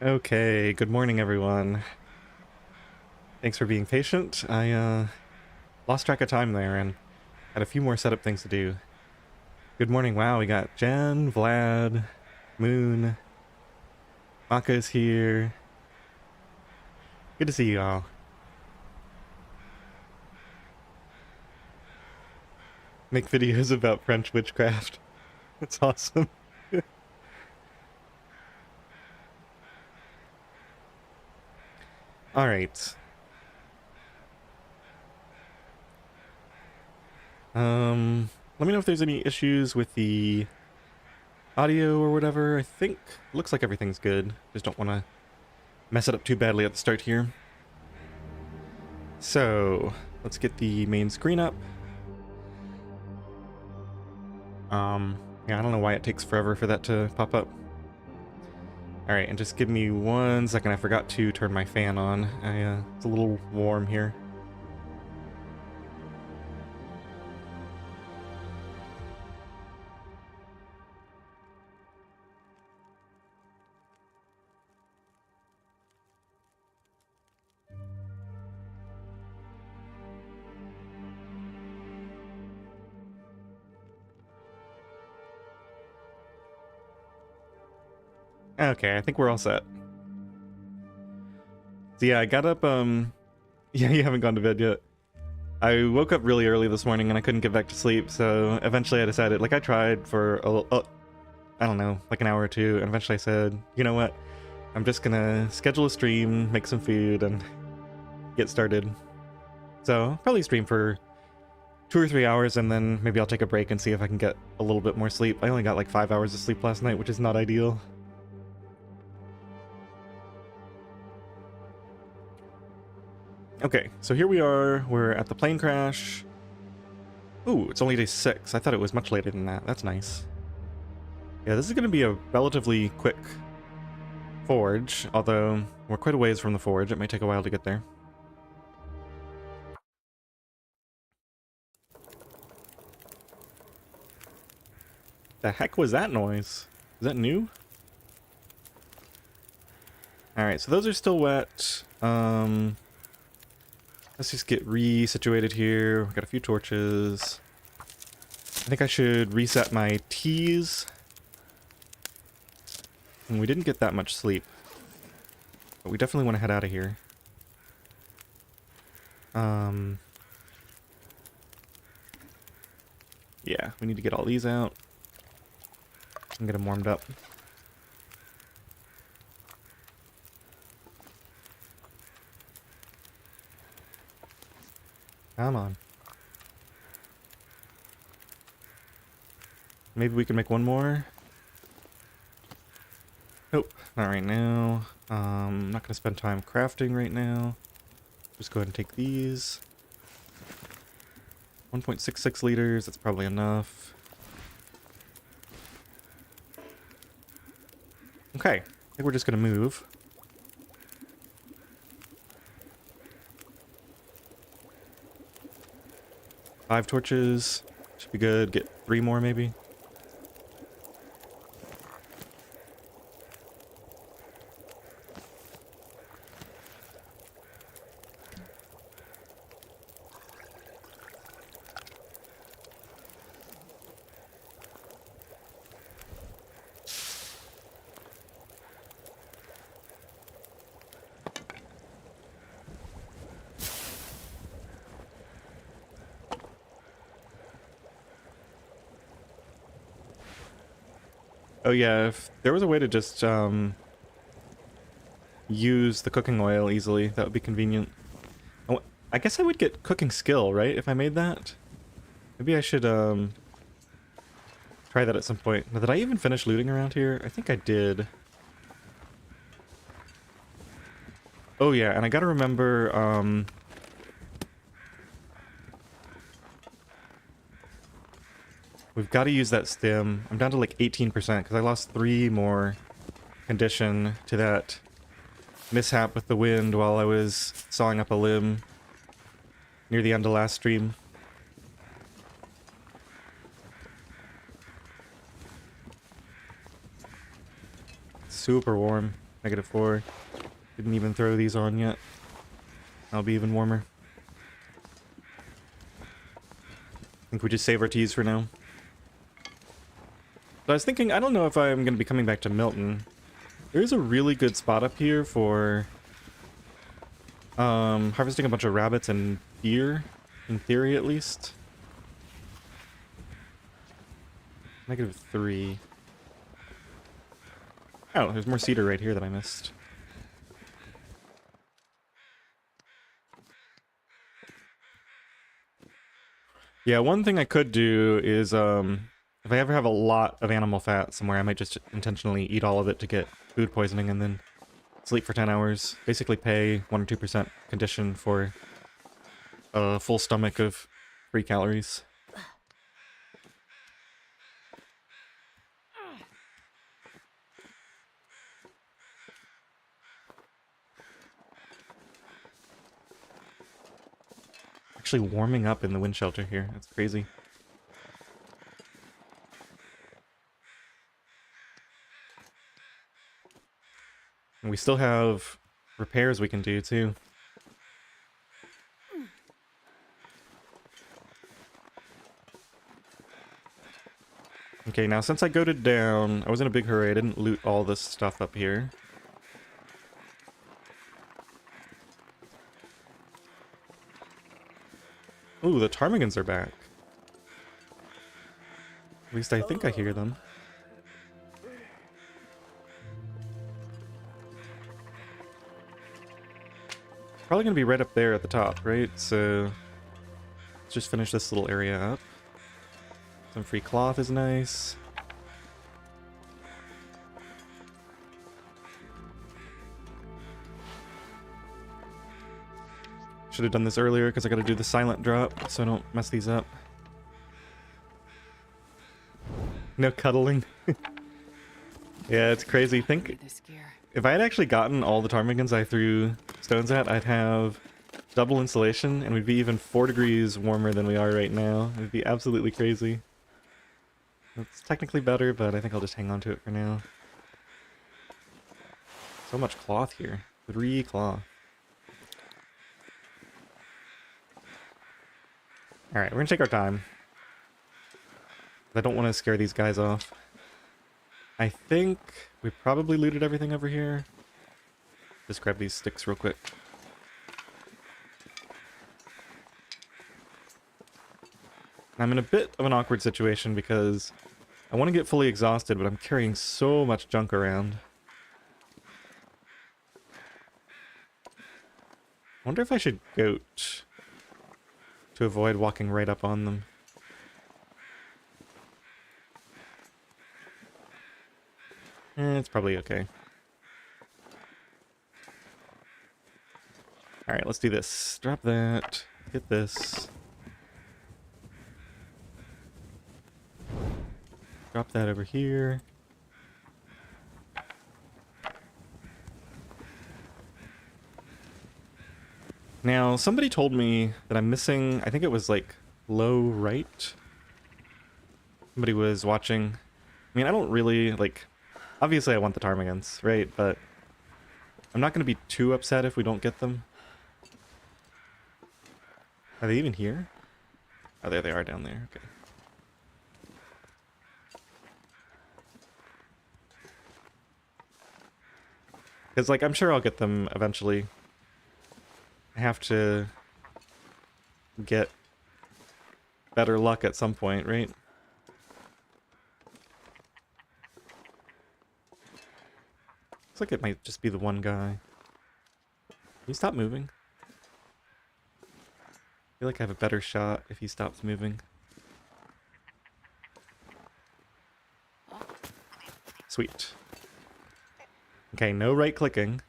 Okay, good morning everyone. Thanks for being patient. I lost track of time there and had a few more setup things to do. Good morning. Wow, we got Jen, Vlad, Moon, Maka is here. Good to see you all. Make videos about French witchcraft. That's awesome. All right. Let me know if there's any issues with the audio or whatever. I think looks like everything's good. Just don't want to mess it up too badly at the start here. So, let's get the main screen up. Yeah, I don't know why it takes forever for that to pop up. Alright, and just give me 1 second. I forgot to turn my fan on. It's a little warm here. Okay, I think we're all set. So yeah, I got up, yeah, you haven't gone to bed yet. I woke up really early this morning and I couldn't get back to sleep, so eventually I decided, like I tried for I don't know, like an hour or two, and eventually I said, you know what, I'm just gonna schedule a stream, make some food, and get started. So I'll probably stream for 2 or 3 hours, and then maybe I'll take a break and see if I can get a little bit more sleep. I only got like 5 hours of sleep last night, which is not ideal. Okay, so here we are. We're at the plane crash. Ooh, it's only day 6. I thought it was much later than that. That's nice. Yeah, this is going to be a relatively quick forge, although we're quite a ways from the forge. It may take a while to get there. The heck was that noise? Is that new? Alright, so those are still wet. Let's just get re-situated here. We've got a few torches. I think I should reset my teas. And we didn't get that much sleep. But we definitely want to head out of here. Yeah, we need to get all these out and get them warmed up. Come on. Maybe we can make one more. Nope, not right now. I'm not gonna spend time crafting right now. Just go ahead and take these. 1.66 liters, that's probably enough. Okay, I think we're just gonna move. Five torches, should be good. Get 3 more maybe. Oh yeah, if there was a way to just use the cooking oil easily, that would be convenient. Oh, I guess I would get cooking skill, right, if I made that? Maybe I should try that at some point. Now, did I even finish looting around here? I think I did. Oh yeah, and I gotta remember we've got to use that stim. I'm down to like 18% because I lost 3 more condition to that mishap with the wind while I was sawing up a limb near the end of last stream. Super warm. -4. Didn't even throw these on yet. I'll be even warmer. I think we just save our teas for now. But I was thinking, I don't know if I'm going to be coming back to Milton. There's a really good spot up here for harvesting a bunch of rabbits and deer, in theory at least. -3. Oh, there's more cedar right here that I missed. Yeah, one thing I could do is, if I ever have a lot of animal fat somewhere, I might just intentionally eat all of it to get food poisoning and then sleep for 10 hours. Basically pay 1 or 2% condition for a full stomach of free calories. Actually warming up in the wind shelter here. That's crazy. And we still have repairs we can do too. Okay, now since I goaded down, I was in a big hurry. I didn't loot all this stuff up here. Ooh, the ptarmigans are back. At least I think I hear them. Probably gonna be right up there at the top, right? So let's just finish this little area up. Some free cloth is nice. Should have done this earlier because I gotta do the silent drop so I don't mess these up. No cuddling. Yeah, it's crazy. Think if I had actually gotten all the ptarmigans I threw stones at, I'd have double insulation and we'd be even 4 degrees warmer than we are right now. It would be absolutely crazy. It's technically better, but I think I'll just hang on to it for now. So much cloth here. 3 cloth. Alright, we're gonna take our time. I don't want to scare these guys off. I think we probably looted everything over here. Just grab these sticks real quick. I'm in a bit of an awkward situation because I want to get fully exhausted, but I'm carrying so much junk around. I wonder if I should goat to avoid walking right up on them. It's probably okay. Alright, let's do this. Drop that. Hit this. Drop that over here. Now, somebody told me that I'm missing, I think it was like low right. Somebody was watching. I mean, I don't really, like, obviously I want the ptarmigans, right? But I'm not going to be too upset if we don't get them. Are they even here? Oh, there they are down there. Okay. Because, like, I'm sure I'll get them eventually. I have to get better luck at some point, right? Looks like it might just be the one guy. Can you stop moving? I feel like I have a better shot if he stops moving. Sweet. Okay, no right clicking.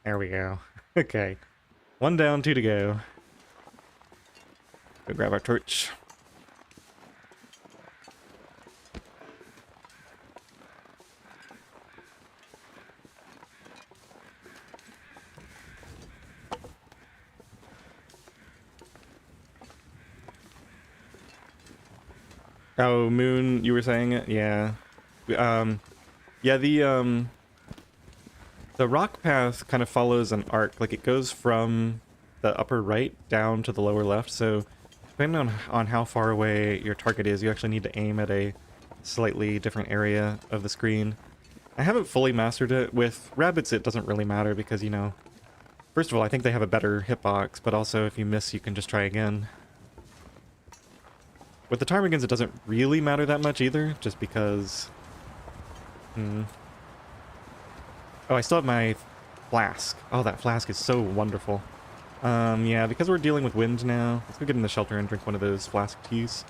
There we go. Okay. 1 down, 2 to go. Go grab our torch. Oh, Moon, you were saying it? Yeah. Yeah, the The rock path kind of follows an arc, like it goes from the upper right down to the lower left, so depending on how far away your target is, you actually need to aim at a slightly different area of the screen. I haven't fully mastered it. With rabbits, it doesn't really matter because, you know, first of all, I think they have a better hitbox, but also if you miss, you can just try again. With the ptarmigans, it doesn't really matter that much either, just because... Oh, I still have my flask. Oh, that flask is so wonderful. Yeah, because we're dealing with wind now, let's go get in the shelter and drink one of those flask teas.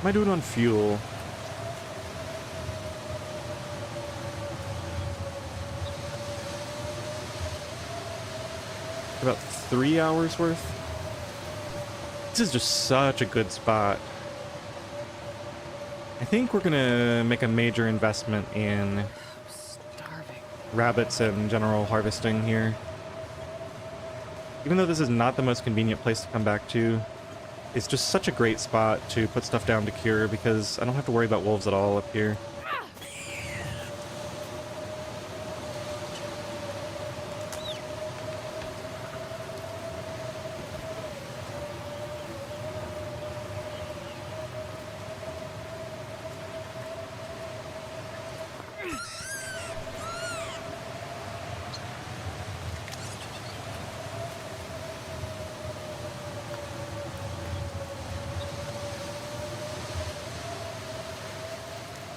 Am I doing on fuel? About 3 hours worth? This is just such a good spot. I think we're gonna make a major investment in rabbits and general harvesting here. Even though this is not the most convenient place to come back to, it's just such a great spot to put stuff down to cure because I don't have to worry about wolves at all up here.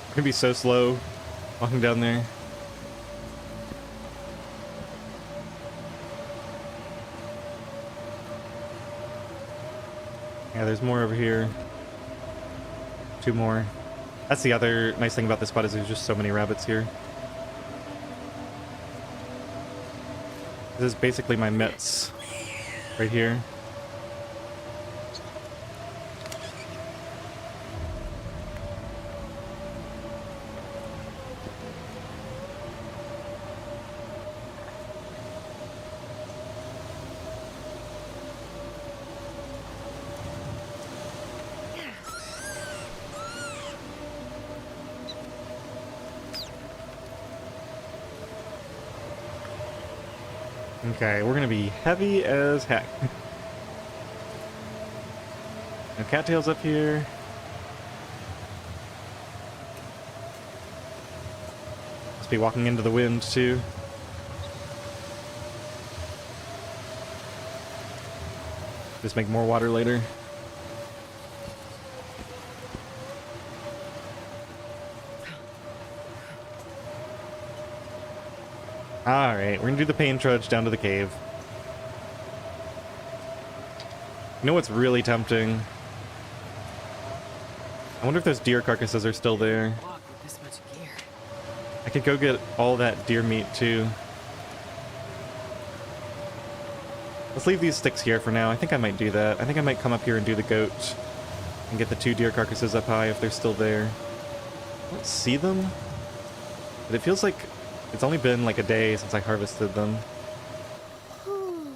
It's gonna be so slow walking down there. Yeah, there's more over here. 2 more. That's the other nice thing about this spot is there's just so many rabbits here. This is basically my mitts right here. Okay, we're gonna be heavy as heck. No cattails up here. Must be walking into the wind too. Just make more water later. Alright, we're gonna do the pain trudge down to the cave. You know what's really tempting? I wonder if those deer carcasses are still there. I could go get all that deer meat too. Let's leave these sticks here for now. I think I might do that. I think I might come up here and do the goat and get the 2 deer carcasses up high if they're still there. I don't see them, but it feels like it's only been like a day since I harvested them. Can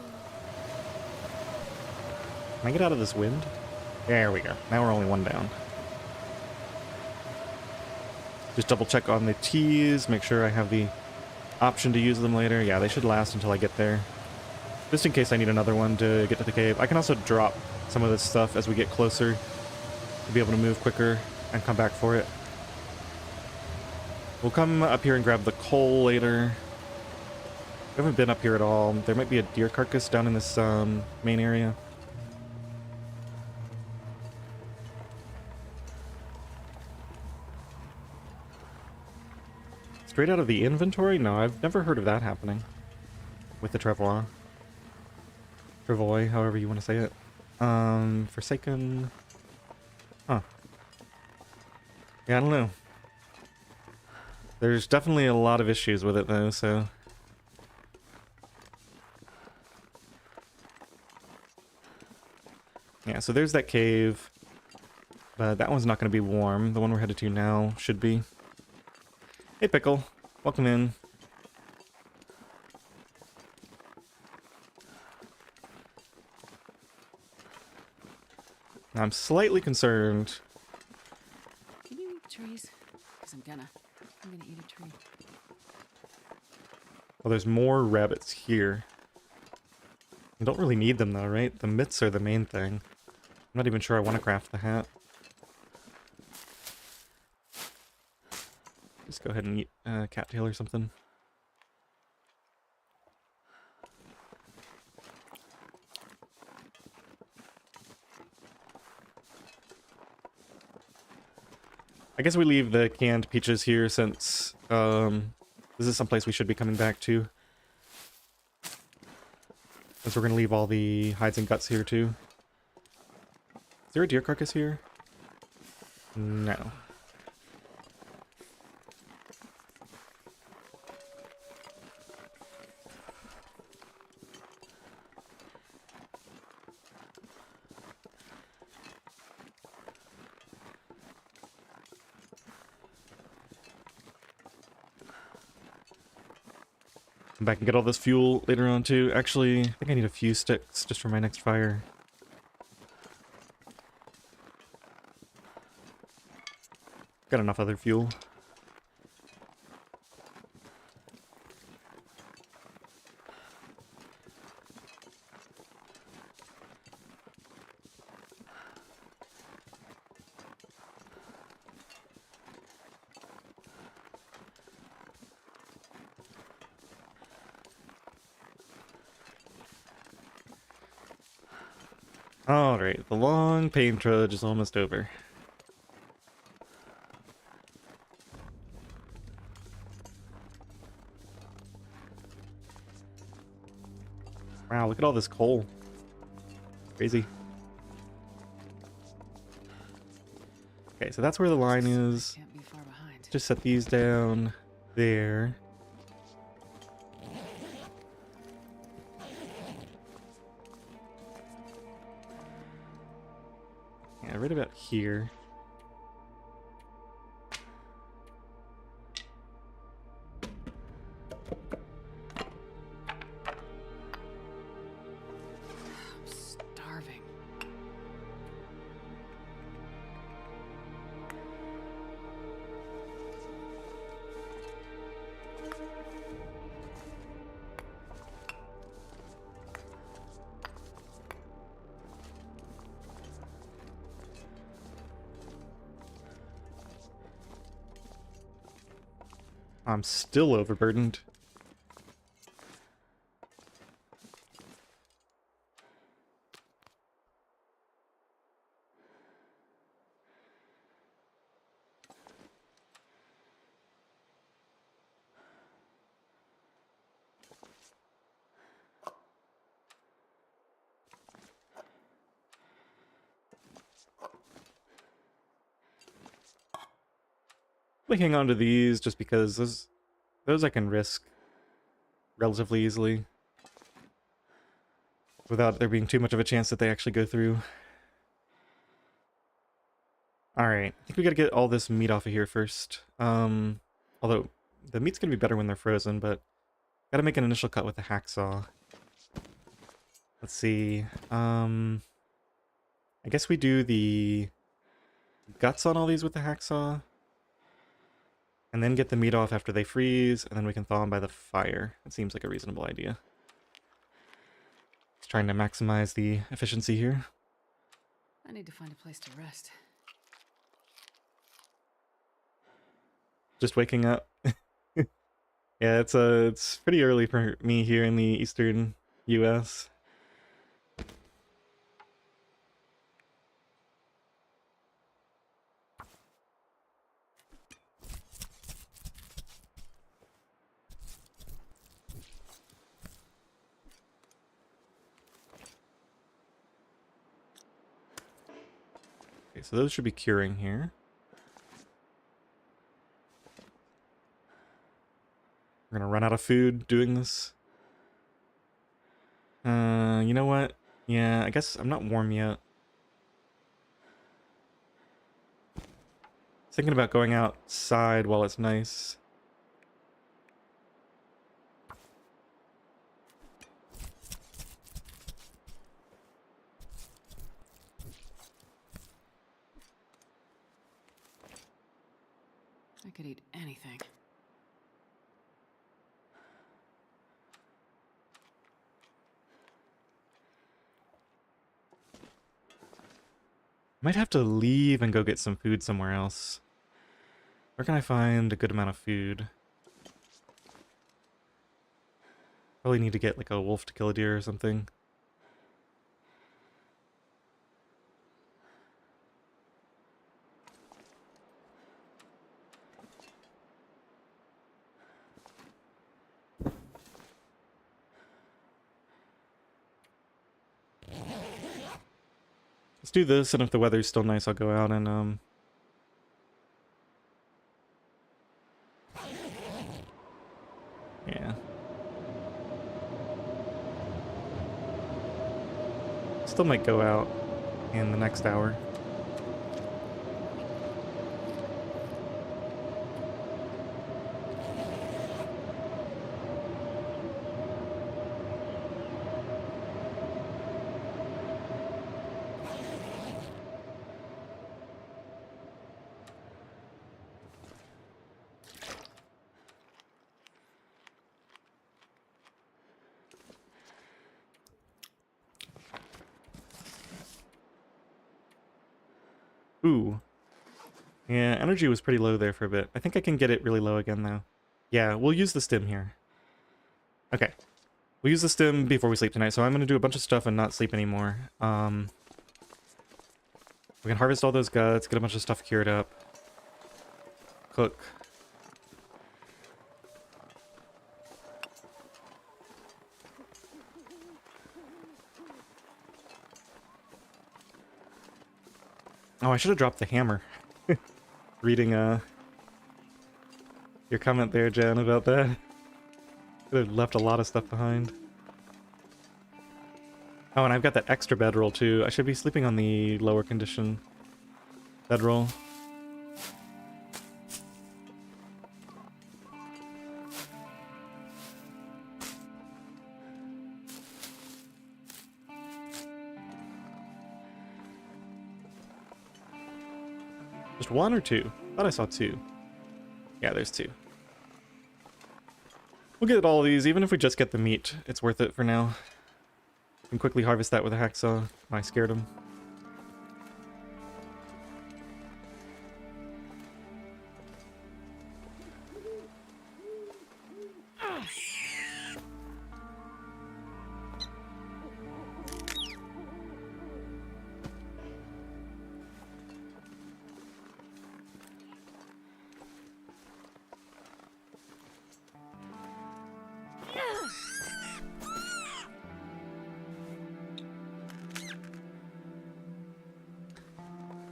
I get out of this wind? There we go. Now we're only 1 down. Just double check on the teas, make sure I have the option to use them later. Yeah, they should last until I get there. Just in case I need another one to get to the cave. I can also drop some of this stuff as we get closer to be able to move quicker and come back for it. We'll come up here and grab the coal later. We haven't been up here at all. There might be a deer carcass down in this main area. Straight out of the inventory? No, I've never heard of that happening with the Travois. Travois, however you want to say it. Forsaken. Huh. Yeah, I don't know. There's definitely a lot of issues with it though, so. Yeah, so there's that cave. But that one's not going to be warm. The one we're headed to now should be. Hey, Pickle. Welcome in. I'm slightly concerned. Can you eat trees? Because I'm gonna eat a tree. Well, there's more rabbits here. You don't really need them though, right? The mitts are the main thing. I'm not even sure I want to craft the hat. Just go ahead and eat cattail or something. I guess we leave the canned peaches here since this is someplace we should be coming back to. Since we're going to leave all the hides and guts here too. Is there a deer carcass here? No. Come back and get all this fuel later on too. Actually, I think I need a few sticks just for my next fire. Got enough other fuel. Alright, the long pain trudge is almost over. Wow, look at all this coal. Crazy. Okay, so that's where the line is. Can't be far behind. Just set these down there. Yeah, right about here. I'm starving. I'm still overburdened. We hang on to these just because those I can risk relatively easily without there being too much of a chance that they actually go through. Alright, I think we gotta get all this meat off of here first. Although the meat's gonna be better when they're frozen, but gotta make an initial cut with the hacksaw. Let's see. I guess we do the guts on all these with the hacksaw. And then get the meat off after they freeze, and then we can thaw them by the fire. It seems like a reasonable idea. Just trying to maximize the efficiency here. I need to find a place to rest. Just waking up. Yeah, it's pretty early for me here in the eastern US. Okay, so those should be curing here. We're gonna run out of food doing this. You know what? Yeah, I guess I'm not warm yet. Thinking about going outside while it's nice. I could eat anything. Might have to leave and go get some food somewhere else. Where can I find a good amount of food? Probably need to get like a wolf to kill a deer or something. Let's do this, and if the weather's still nice, I'll go out and yeah. Still might go out in the next hour. Ooh. Yeah, energy was pretty low there for a bit. I think I can get it really low again, though. Yeah, we'll use the stim here. Okay. We'll use the stim before we sleep tonight, so I'm going to do a bunch of stuff and not sleep anymore. We can harvest all those guts, get a bunch of stuff cured up. Cook. Oh, I should have dropped the hammer. Reading your comment there, Jen, about that. Could have left a lot of stuff behind. Oh, and I've got that extra bedroll too. I should be sleeping on the lower condition bedroll. Just one or two? Thought I saw two. Yeah, there's two. We'll get all of these, even if we just get the meat. It's worth it for now. Can quickly harvest that with a hacksaw. I scared him.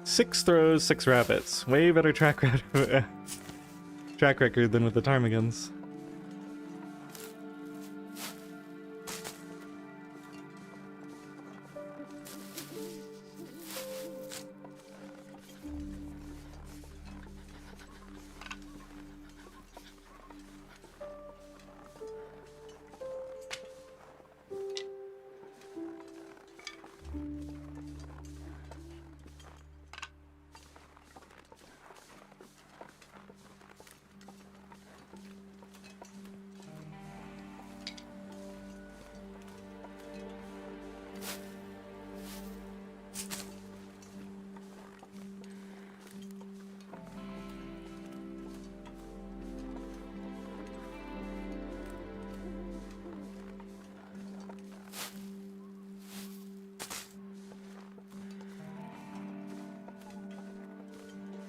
Six throws, 6 rabbits. Way better track record than with the ptarmigans.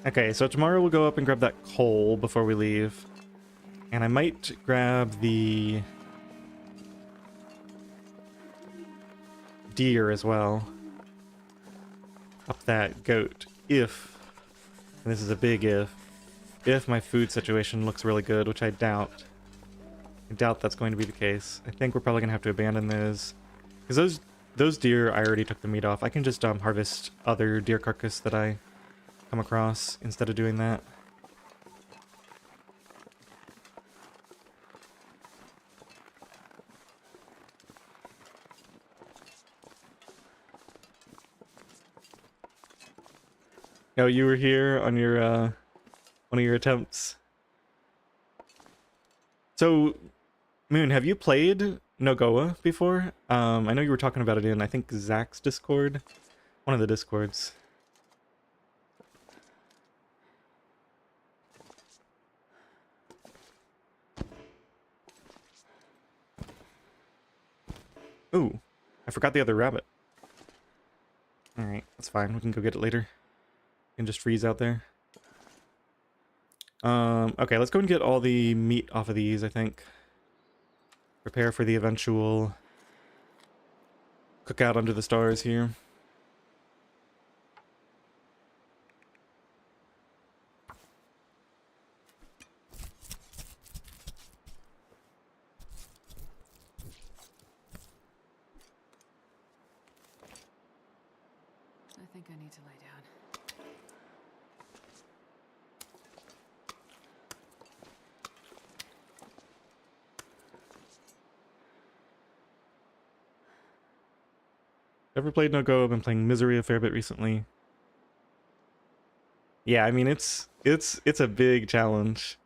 Okay, so tomorrow we'll go up and grab that coal before we leave. And I might grab the deer as well. Up that goat. If, and this is a big if my food situation looks really good, which I doubt. I doubt that's going to be the case. I think we're probably going to have to abandon those. Because those deer, I already took the meat off. I can just harvest other deer carcass that I come across instead of doing that. Oh, you were here on your one of your attempts. So, Moon, have you played NOGOA before? I know you were talking about it in, I think, Zach's Discord. One of the Discords. Ooh, I forgot the other rabbit. Alright, that's fine. We can go get it later. You can just freeze out there. Okay, let's go and get all the meat off of these, I think. Prepare for the eventual cookout under the stars here. I think I need to lay down. Ever played NOGOA? I've been playing Misery a fair bit recently. Yeah, I mean it's a big challenge.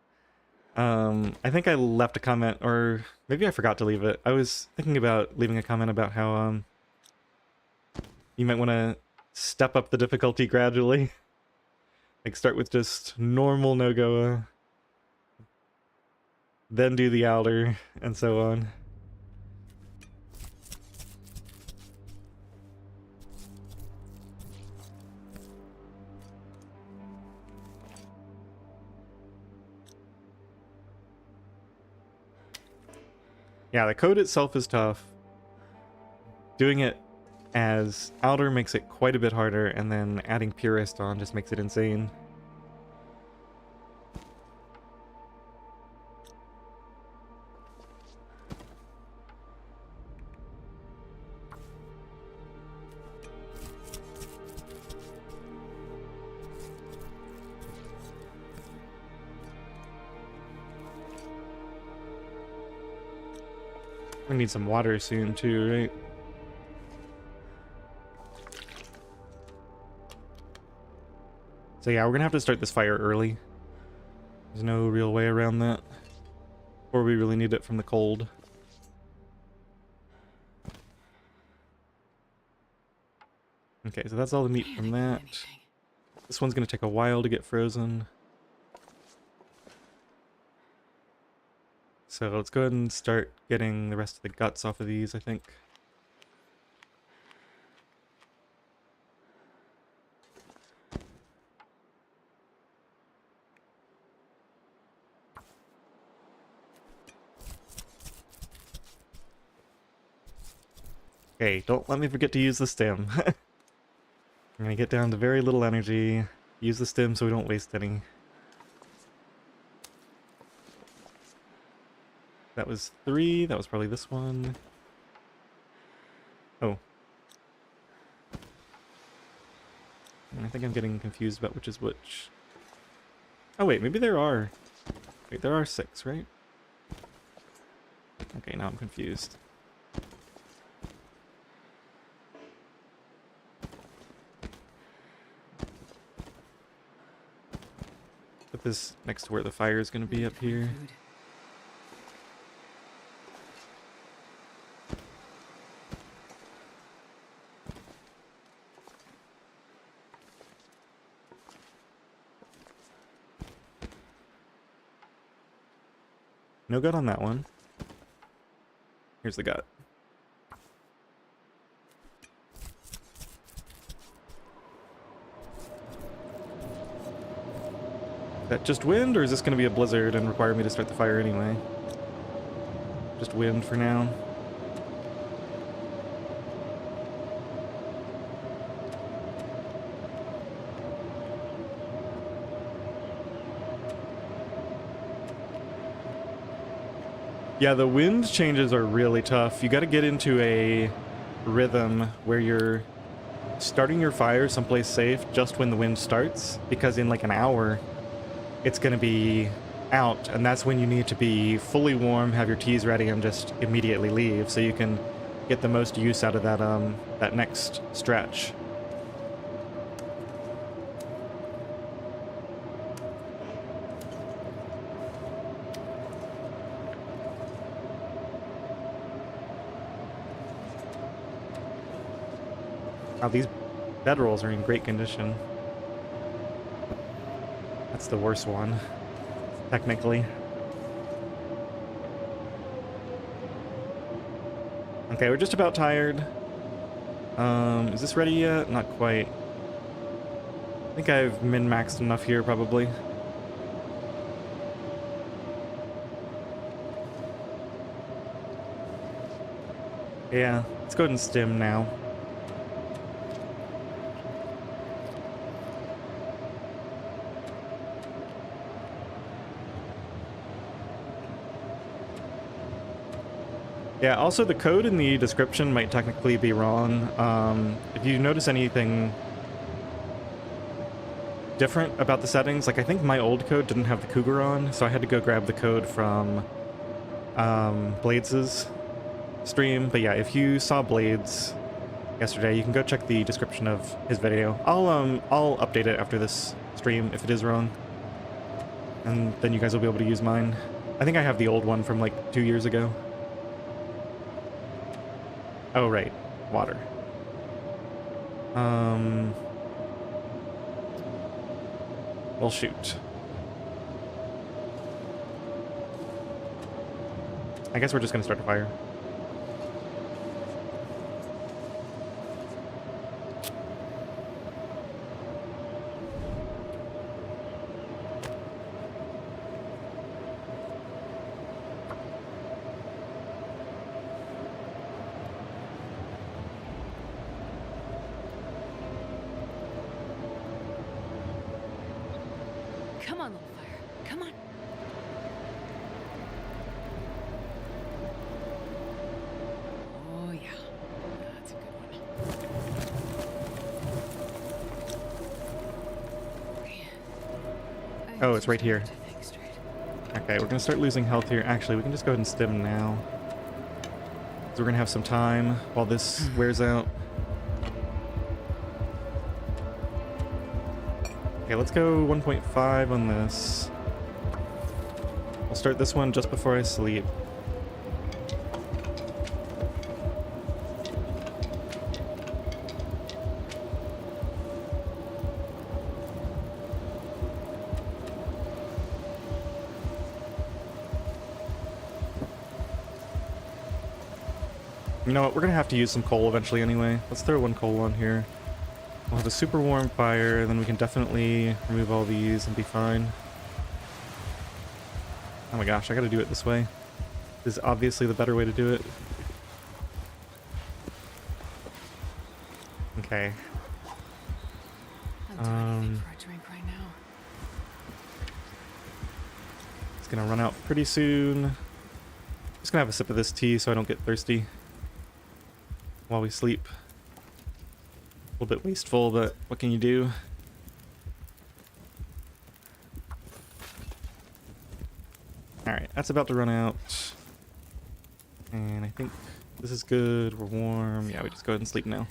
I think I left a comment, or maybe I forgot to leave it. I was thinking about leaving a comment about how you might want to step up the difficulty gradually. Like start with just normal NOGOA, then do the Outer, and so on. Yeah, the code itself is tough. Doing it as Outer makes it quite a bit harder, and then adding Purist on just makes it insane. We need some water soon too, right? So yeah, we're gonna have to start this fire early. There's no real way around that. Or we really need it from the cold. Okay, so that's all the meat from that. This one's gonna take a while to get frozen. So let's go ahead and start getting the rest of the guts off of these, I think. Okay, don't let me forget to use the stem. I'm gonna get down to very little energy, use the stem so we don't waste any. That was 3, that was probably this one. Oh. I think I'm getting confused about which is which. Oh wait, maybe there are... Wait, there are 6, right? Okay, now I'm confused. Put this next to where the fire is going to be up here. No gut on that one. Here's the gut. Is that just wind, or is this going to be a blizzard and require me to start the fire anyway? Just wind for now. Yeah, the wind changes are really tough. You got to get into a rhythm where you're starting your fire someplace safe just when the wind starts, because in like an hour, it's going to be out, and that's when you need to be fully warm, have your teas ready, and just immediately leave, so you can get the most use out of that that next stretch. Wow, these bedrolls are in great condition. That's the worst one, technically. Okay, we're just about tired. Is this ready yet? Not quite. I think I've min-maxed enough here, probably. Yeah, let's go ahead and stim now. Yeah, also the code in the description might technically be wrong. If you notice anything different about the settings, like I think my old code didn't have the cougar on, so I had to go grab the code from Blades' stream. But yeah, if you saw Blades yesterday, you can go check the description of his video. I'll update it after this stream if it is wrong, and then you guys will be able to use mine. I think I have the old one from like 2 years ago. Oh, right. Water. Well, shoot. I guess we're just gonna start a fire. Come on, little fire. Come on. Oh, yeah. That's a good one. Oh, it's right here. Okay, we're gonna start losing health here. Actually, we can just go ahead and stim now. So we're gonna have some time while this wears out. Okay, let's go 1.5 on this. I'll start this one just before I sleep. You know what, we're gonna have to use some coal eventually anyway. Let's throw one coal on here. We'll have a super warm fire, then we can definitely remove all these and be fine. Oh my gosh, I gotta do it this way. This is obviously the better way to do it. Okay. It's gonna run out pretty soon. Just gonna have a sip of this tea so I don't get thirsty while we sleep. A little bit wasteful, but what can you do? Alright, that's about to run out. And I think this is good. We're warm. Yeah, we just go ahead and sleep now.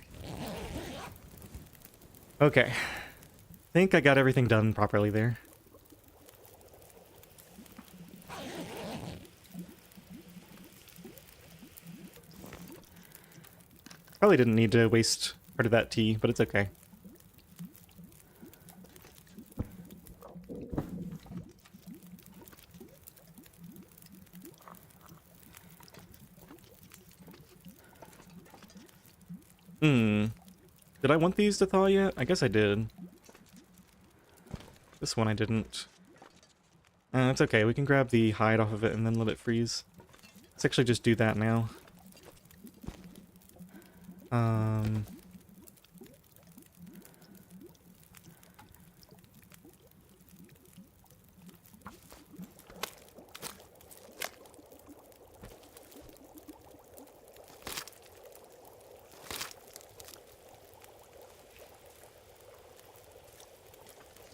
Okay. I think I got everything done properly there. Probably didn't need to waste part of that tea, but it's okay. Did I want these to thaw yet? I guess I did. This one I didn't. It's okay, we can grab the hide off of it and then let it freeze. Let's actually just do that now.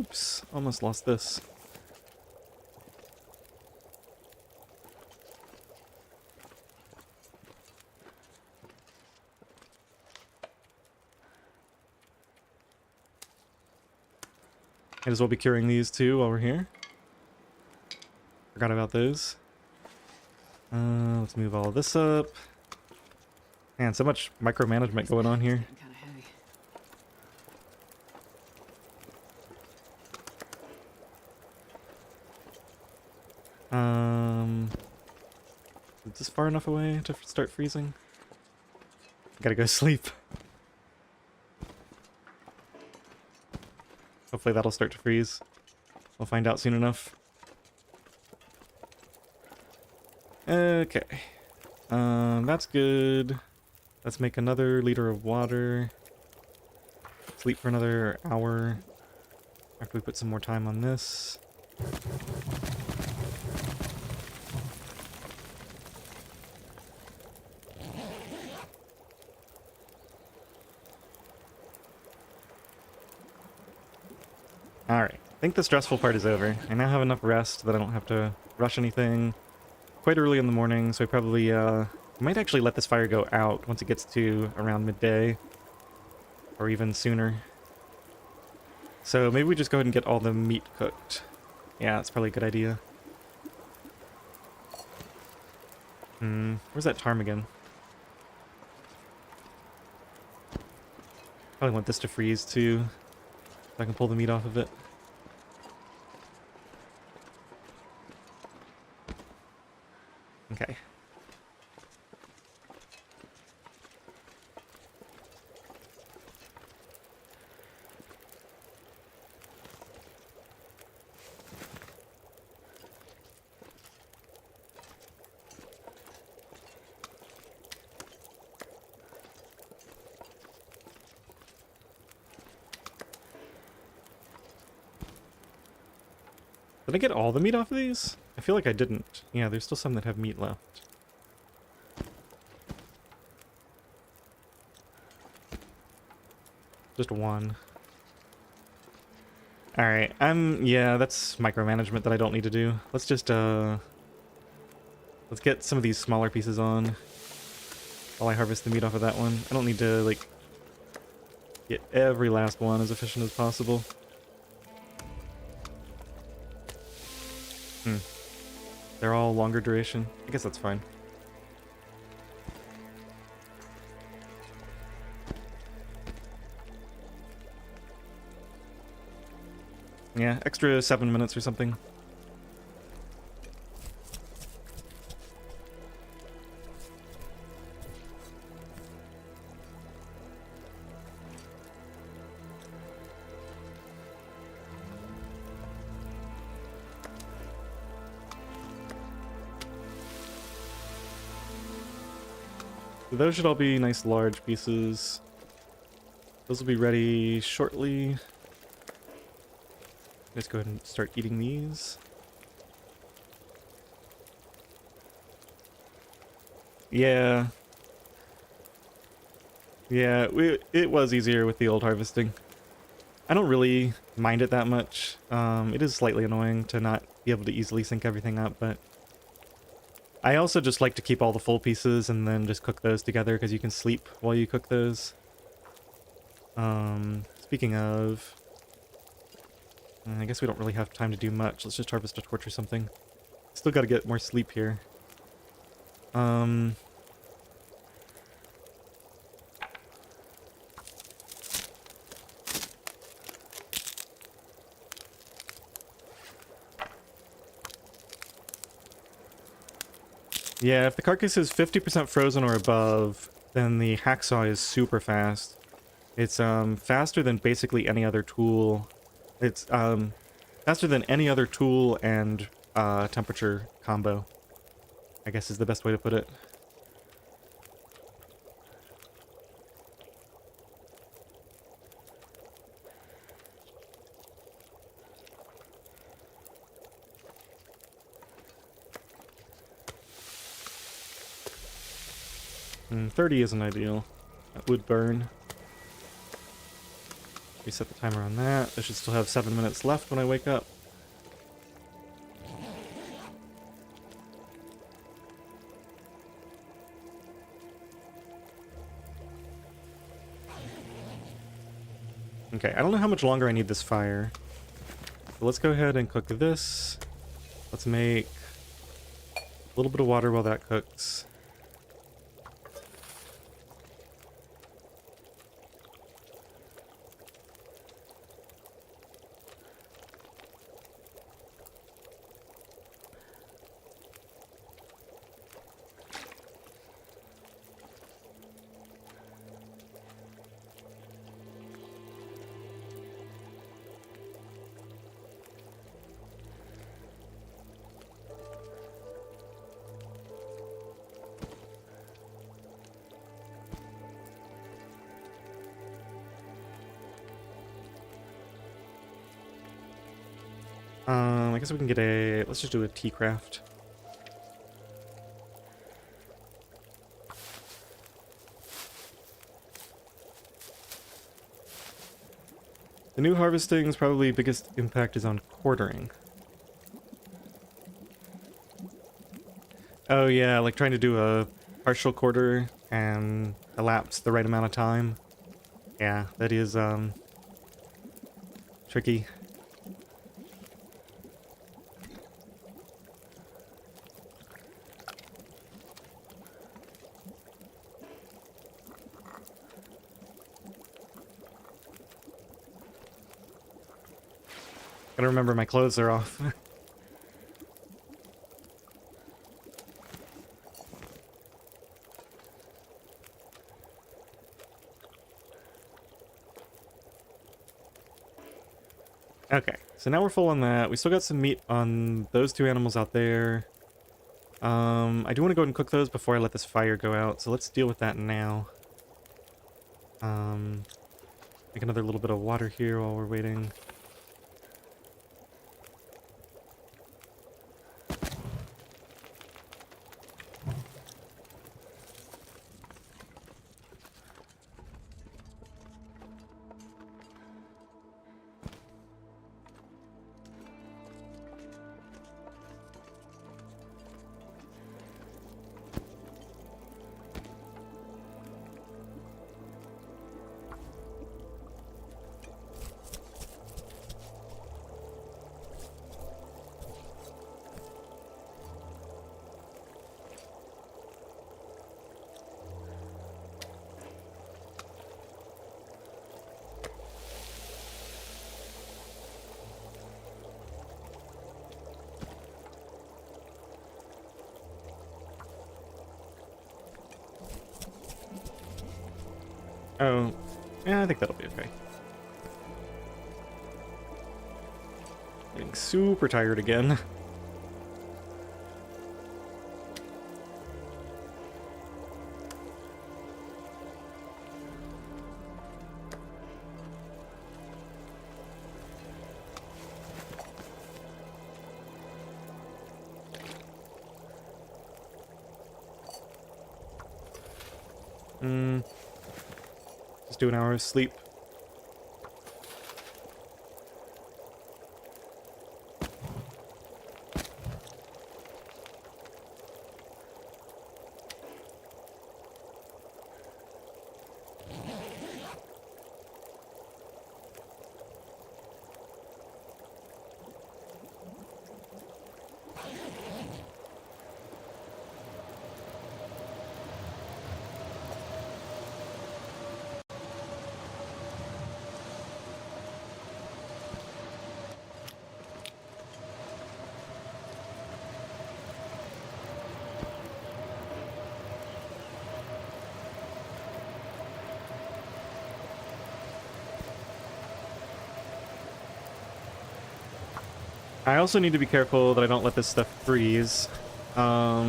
Oops, almost lost this. Might as well be curing these too while we're here. Forgot about those. Let's move all of this up. Man, so much micromanagement going on here. Kind of heavy. Is this far enough away to start freezing? Gotta go sleep. Hopefully that'll start to freeze. We'll find out soon enough. Okay. That's good. Let's make another liter of water. Sleep for another hour after we put some more time on this. Alright, I think the stressful part is over. I now have enough rest that I don't have to rush anything. Quite early in the morning, so I probably might actually let this fire go out once it gets to around midday. Or even sooner. So maybe we just go ahead and get all the meat cooked. Yeah, that's probably a good idea. Where's that ptarmigan? Probably want this to freeze too, so I can pull the meat off of it. Okay. Did I get all the meat off of these? I feel like I didn't. Yeah, there's still some that have meat left. Just one. Alright, yeah, that's micromanagement that I don't need to do. Let's just, let's get some of these smaller pieces on while I harvest the meat off of that one. I don't need to, like, get every last one as efficient as possible. They're all longer duration. I guess that's fine. Yeah, extra 7 minutes or something. So those should all be nice large pieces. Those will be ready shortly. Let's go ahead and start eating these. Yeah. Yeah, it was easier with the old harvesting. I don't really mind it that much. It is slightly annoying to not be able to easily sync everything up, but I also just like to keep all the full pieces and then just cook those together because you can sleep while you cook those. Speaking of, I guess we don't really have time to do much. Let's just harvest a torch or something. Still got to get more sleep here. Yeah, if the carcass is 50% frozen or above, then the hacksaw is super fast. It's faster than basically any other tool. It's faster than any other tool and temperature combo, I guess is the best way to put it. Mm, 30 isn't ideal. That would burn. Reset the timer on that. I should still have 7 minutes left when I wake up. Okay, I don't know how much longer I need this fire. So let's go ahead and cook this. Let's make a little bit of water while that cooks. I guess we can get a... Let's just do a tea craft. The new harvesting's probably biggest impact is on quartering. Oh yeah, like trying to do a partial quarter and elapse the right amount of time. Yeah, that is tricky. Gotta remember my clothes are off. Okay, so now we're full on that. We still got some meat on those two animals out there. I do want to go ahead and cook those before I let this fire go out, so let's deal with that now. Make another little bit of water here while we're waiting. Oh, yeah, I think that'll be okay. Getting super tired again. Just do an hour of sleep. I also need to be careful that I don't let this stuff freeze. I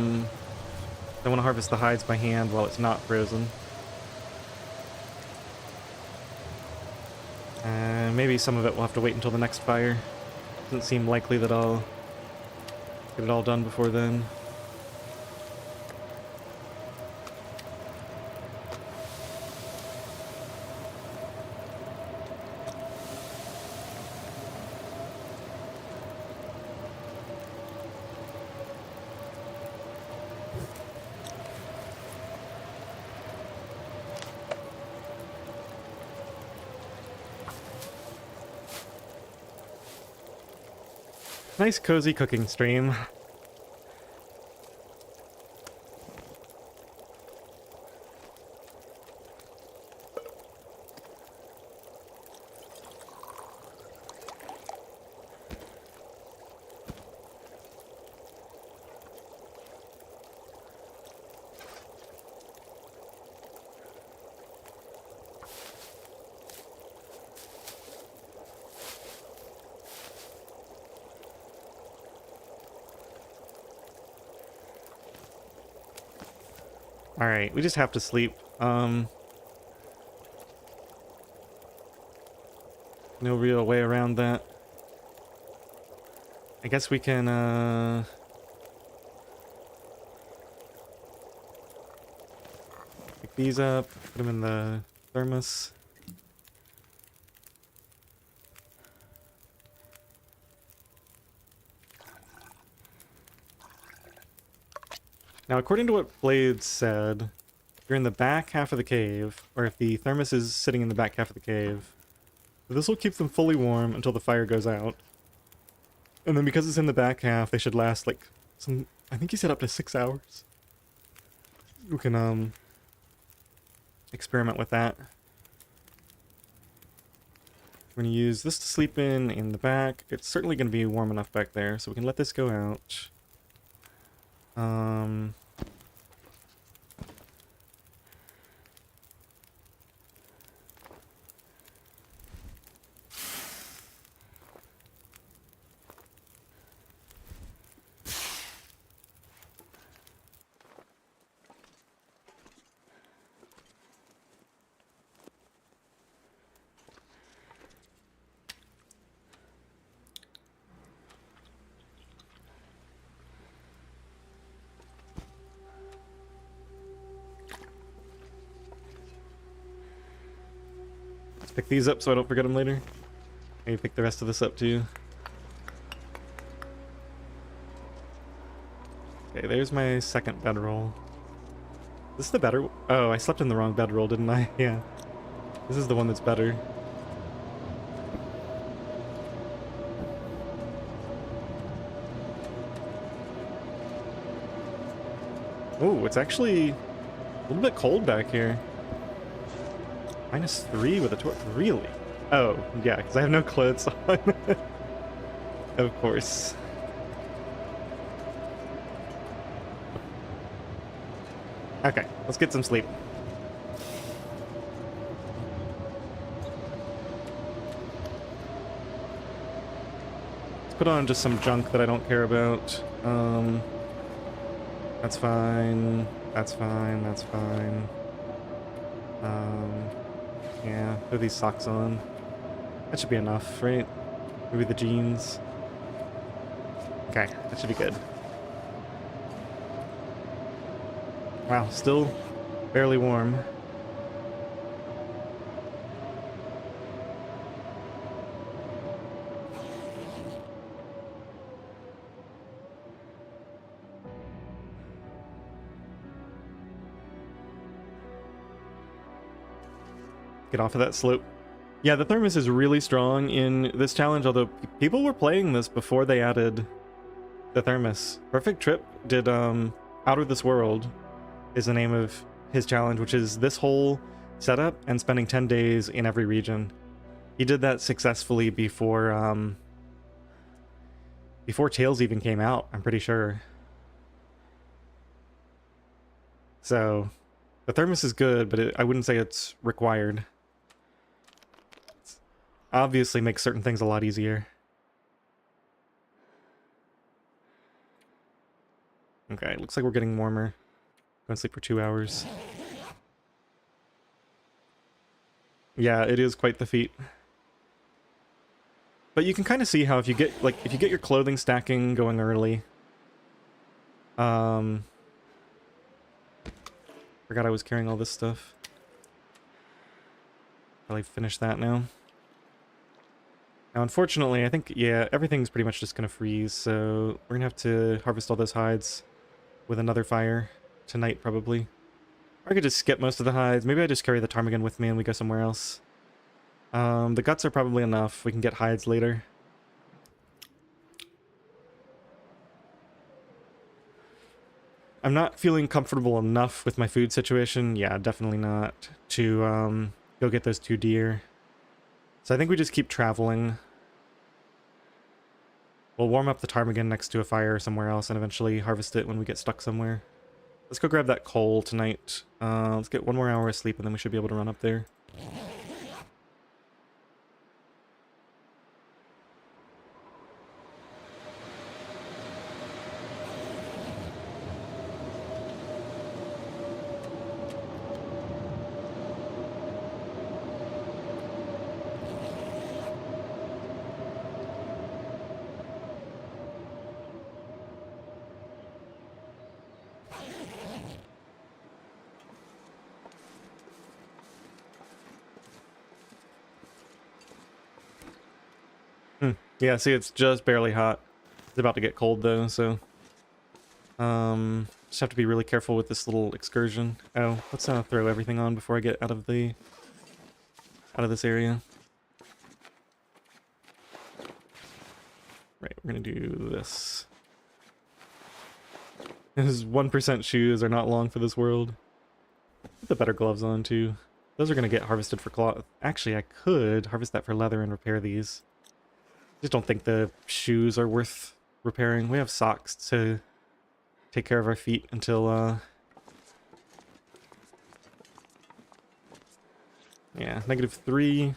want to harvest the hides by hand while it's not frozen. Maybe some of it will have to wait until the next fire. Doesn't seem likely that I'll get it all done before then. Nice cozy cooking stream. Alright, we just have to sleep. No real way around that. I guess we can, pick these up, put them in the thermos. Now, according to what Blade said, if you're in the back half of the cave, or if the thermos is sitting in the back half of the cave, this will keep them fully warm until the fire goes out. And then because it's in the back half, they should last like I think he said up to 6 hours. We can, experiment with that. We're gonna use this to sleep in the back. It's certainly gonna be warm enough back there, so we can let this go out. Pick these up so I don't forget them later. Maybe pick the rest of this up too. Okay, there's my second bedroll. This is the better... Oh, I slept in the wrong bedroll, didn't I? Yeah. This is the one that's better. Oh, it's actually a little bit cold back here. -3 with a torch. Really? Oh, yeah, because I have no clothes on. Of course. Okay, let's get some sleep. Let's put on just some junk that I don't care about. That's fine. That's fine. That's fine. Yeah, put these socks on. That should be enough, right? Maybe the jeans. Okay, that should be good. Wow, still barely warm. Get off of that slope. Yeah, the thermos is really strong in this challenge, although people were playing this before they added the thermos. Perfect Trip did Outer This World is the name of his challenge, which is this whole setup and spending 10 days in every region. He did that successfully before Tales even came out, I'm pretty sure. So the thermos is good, but I wouldn't say it's required. Obviously makes certain things a lot easier. Okay, looks like we're getting warmer. Go and sleep for 2 hours. Yeah, it is quite the feat. But you can kind of see how if you get your clothing stacking going early. Forgot I was carrying all this stuff. Probably finish that now. Now, unfortunately, I think, yeah, everything's pretty much just gonna freeze, so we're gonna have to harvest all those hides with another fire tonight, probably. Or I could just skip most of the hides. Maybe I just carry the ptarmigan with me and we go somewhere else. The guts are probably enough. We can get hides later. I'm not feeling comfortable enough with my food situation. Yeah, definitely not. To go get those 2 deer. So I think we just keep traveling. We'll warm up the ptarmigan next to a fire somewhere else and eventually harvest it when we get stuck somewhere. Let's go grab that coal tonight. Let's get 1 more hour of sleep and then we should be able to run up there. Yeah, see, it's just barely hot. It's about to get cold though, so just have to be really careful with this little excursion. Oh, let's throw everything on before I get out of this area. Right, we're gonna do this. His 1% shoes are not long for this world. Put the better gloves on too. Those are gonna get harvested for cloth. Actually, I could harvest that for leather and repair these. Just don't think the shoes are worth repairing. We have socks to take care of our feet until, yeah, -3.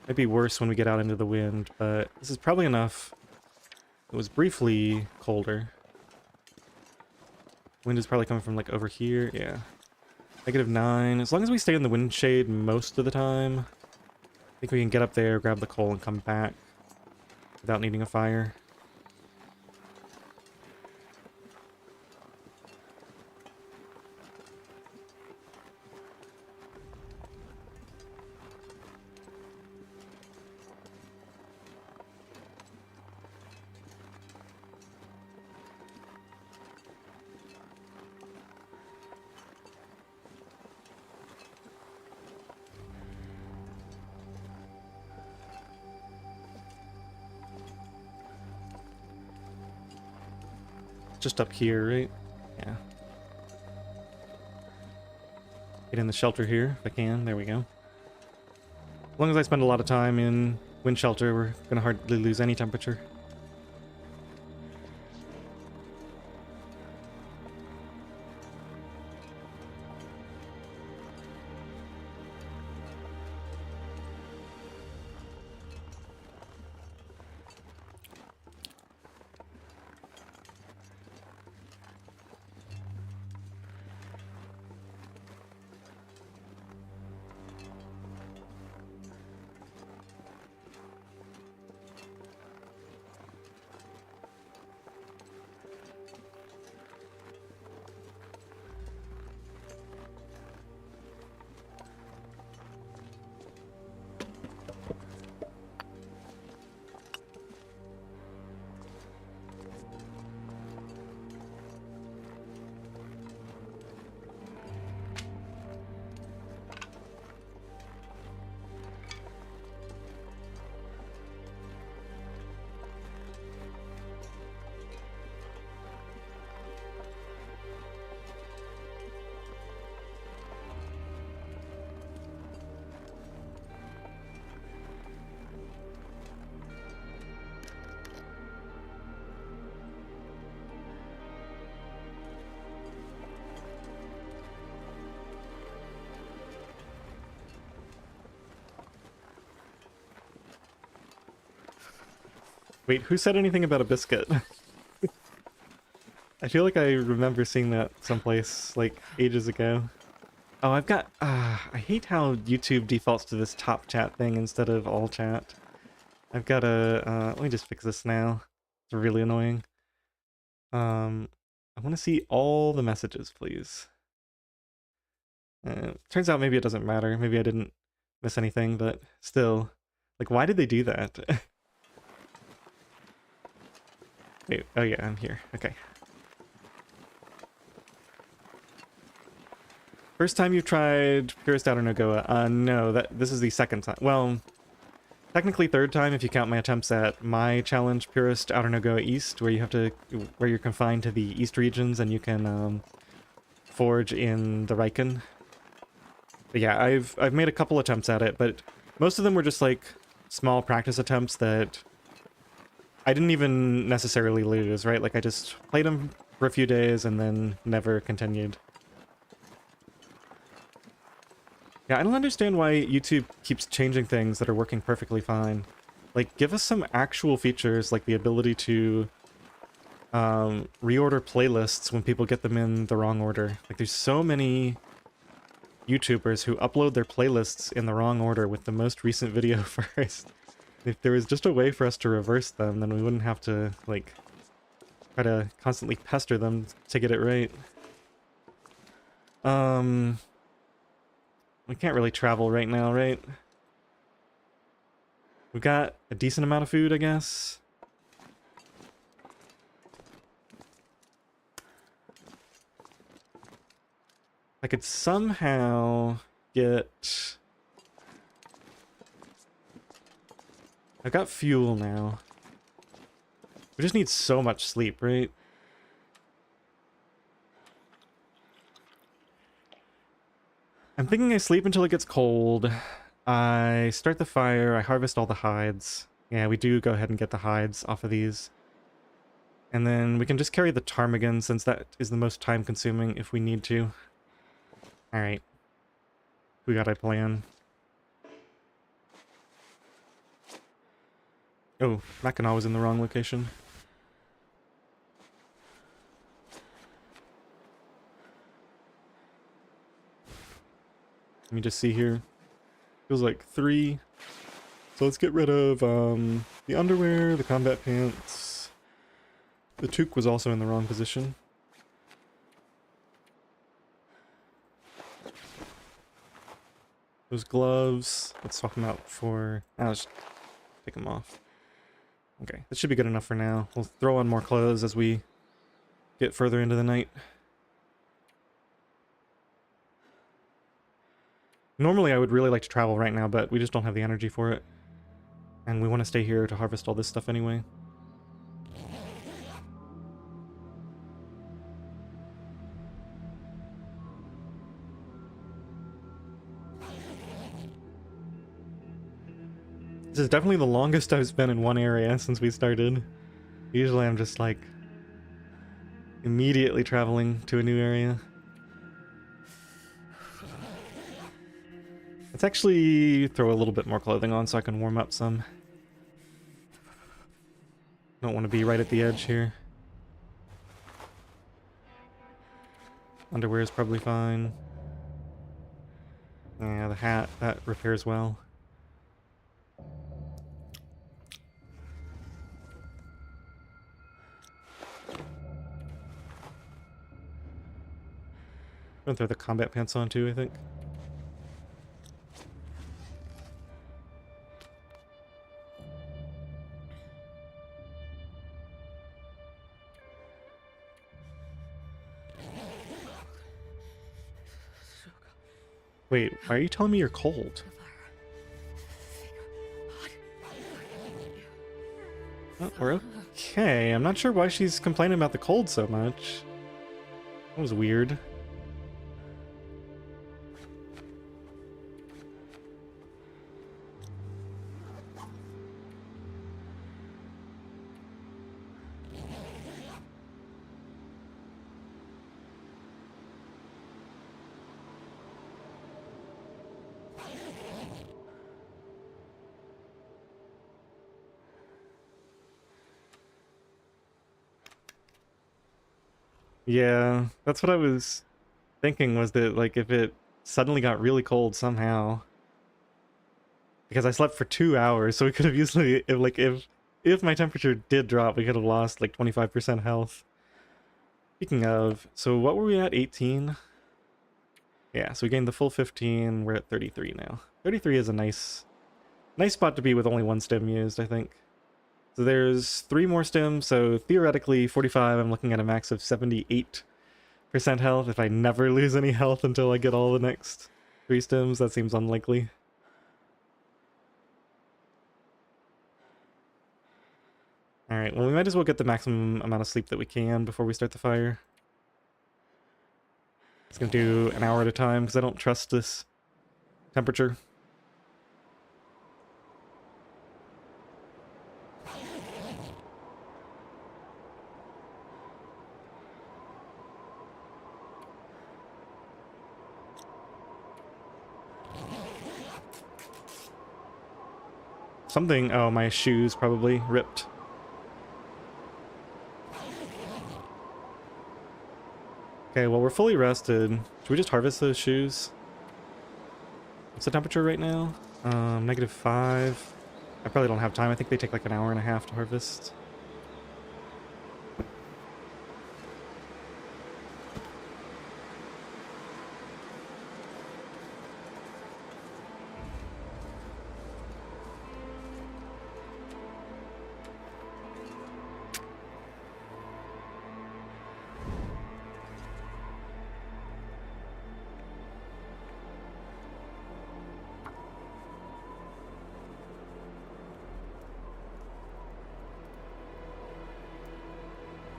Might be worse when we get out into the wind, but this is probably enough. It was briefly colder. Wind is probably coming from, like, over here. Yeah. -9. As long as we stay in the wind shade most of the time, I think we can get up there, grab the coal, and come back without needing a fire. Just up here, right? Yeah. Get in the shelter here if I can. There we go. As long as I spend a lot of time in wind shelter, we're gonna hardly lose any temperature. Wait, who said anything about a biscuit? I feel like I remember seeing that someplace, like, ages ago. Oh, I've got... I hate how YouTube defaults to this top chat thing instead of all chat. I've got a... let me just fix this now. It's really annoying. I want to see all the messages, please. Turns out maybe it doesn't matter. Maybe I didn't miss anything, but still. Like, why did they do that? Wait, oh yeah, I'm here. Okay. First time you've tried Purist OuterNOGOA? No, this is the second time. Well, technically third time if you count my attempts at my challenge, Purist OuterNOGOA East, where you're confined to the East regions and you can forge in the Riken. But yeah, I've made a couple attempts at it, but most of them were just like small practice attempts that I didn't even necessarily lose, right? Like I just played them for a few days and then never continued. Yeah, I don't understand why YouTube keeps changing things that are working perfectly fine. Like, give us some actual features, like the ability to reorder playlists when people get them in the wrong order. Like, there's so many YouTubers who upload their playlists in the wrong order with the most recent video first. If there was just a way for us to reverse them, then we wouldn't have to, like, try to constantly pester them to get it right. We can't really travel right now, right? We've got a decent amount of food, I guess. I could somehow get... I've got fuel now. We just need so much sleep, right? I'm thinking I sleep until it gets cold. I start the fire, I harvest all the hides. Yeah, we do go ahead and get the hides off of these. And then we can just carry the ptarmigan since that is the most time consuming if we need to. Alright. We got a plan. Oh, Mackinac was in the wrong location. Let me just see here. Feels like 3. So let's get rid of the underwear, the combat pants. The toque was also in the wrong position. Those gloves, let's swap them out for... let's take them off. Okay, that should be good enough for now. We'll throw on more clothes as we get further into the night. Normally I would really like to travel right now, but we just don't have the energy for it. And we want to stay here to harvest all this stuff anyway. This is definitely the longest I've spent in one area since we started. Usually I'm just like immediately traveling to a new area. Let's actually throw a little bit more clothing on so I can warm up some. Don't want to be right at the edge here. Underwear is probably fine. Yeah, the hat, that repairs well. I'm gonna throw the combat pants on too, I think. Wait, why are you telling me you're cold? Oh, we're okay. I'm not sure why she's complaining about the cold so much. That was weird. Yeah, that's what I was thinking, was that, like, if it suddenly got really cold somehow... Because I slept for 2 hours, so we could have easily, if my temperature did drop, we could have lost, like, 25% health. Speaking of, so what were we at, 18? Yeah, so we gained the full 15, we're at 33 now. 33 is a nice spot to be with only one stem used, I think. So there's 3 more stems, so theoretically 45, I'm looking at a max of 78% health. If I never lose any health until I get all the next 3 stems, that seems unlikely. Alright, well we might as well get the maximum amount of sleep that we can before we start the fire. It's gonna do an hour at a time because I don't trust this temperature. Something, oh, my shoes probably ripped. Okay, well we're fully rested. Should we just harvest those shoes? What's the temperature right now? -5. I probably don't have time. I think they take like an hour and a half to harvest.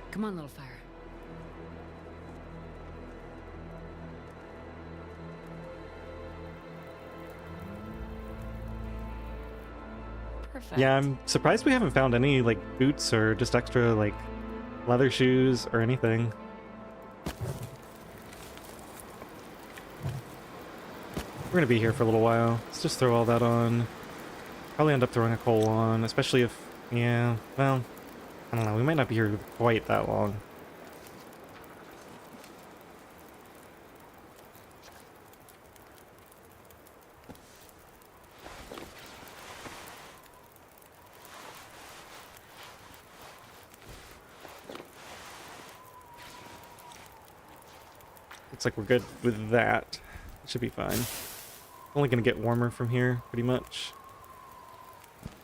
Come on, little fire. Perfect. Yeah, I'm surprised we haven't found any like boots or just extra like leather shoes or anything. We're gonna be here for a little while. Let's just throw all that on. Probably end up throwing a coal on, especially if, yeah, well, I don't know, we might not be here quite that long. Looks like we're good with that. It should be fine. Only gonna get warmer from here, pretty much.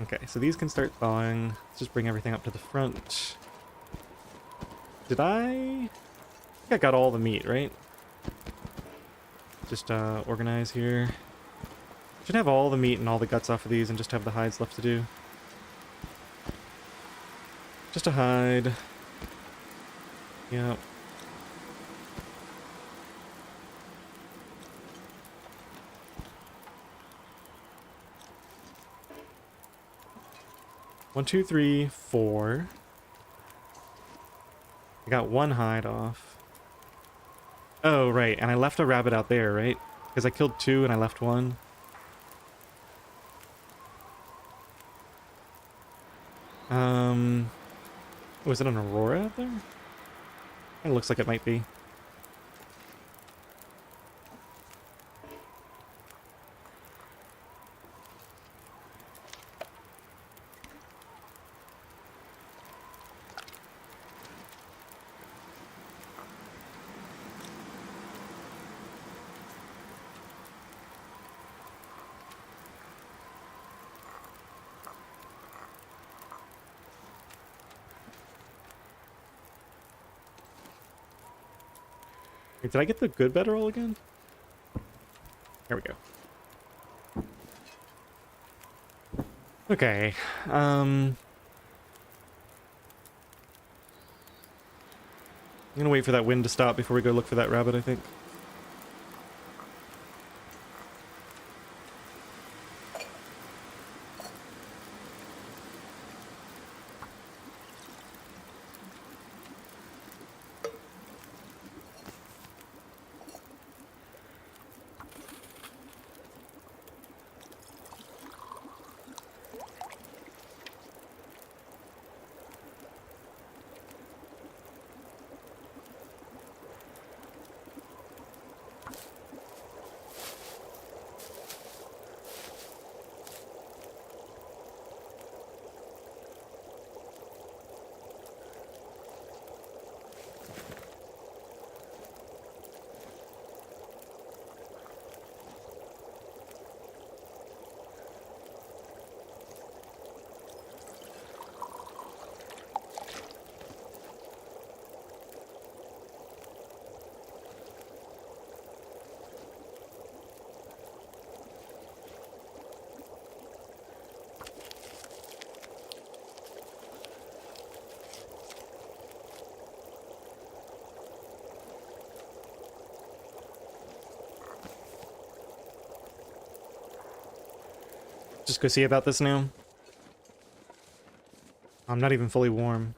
Okay, so these can start thawing. Let's just bring everything up to the front. Did I think I got all the meat, right? Just organize here. Should have all the meat and all the guts off of these and just have the hides left to do. Just a hide. Yep. One, two, three, four. I got one hide off. Oh, right. And I left a rabbit out there, right? Because I killed two and I left one. Was it an Aurora out there? It looks like it might be. Wait, did I get the good bedroll again? There we go. Okay. I'm gonna wait for that wind to stop before we go look for that rabbit, I think. just go see about this now. I'm not even fully warm.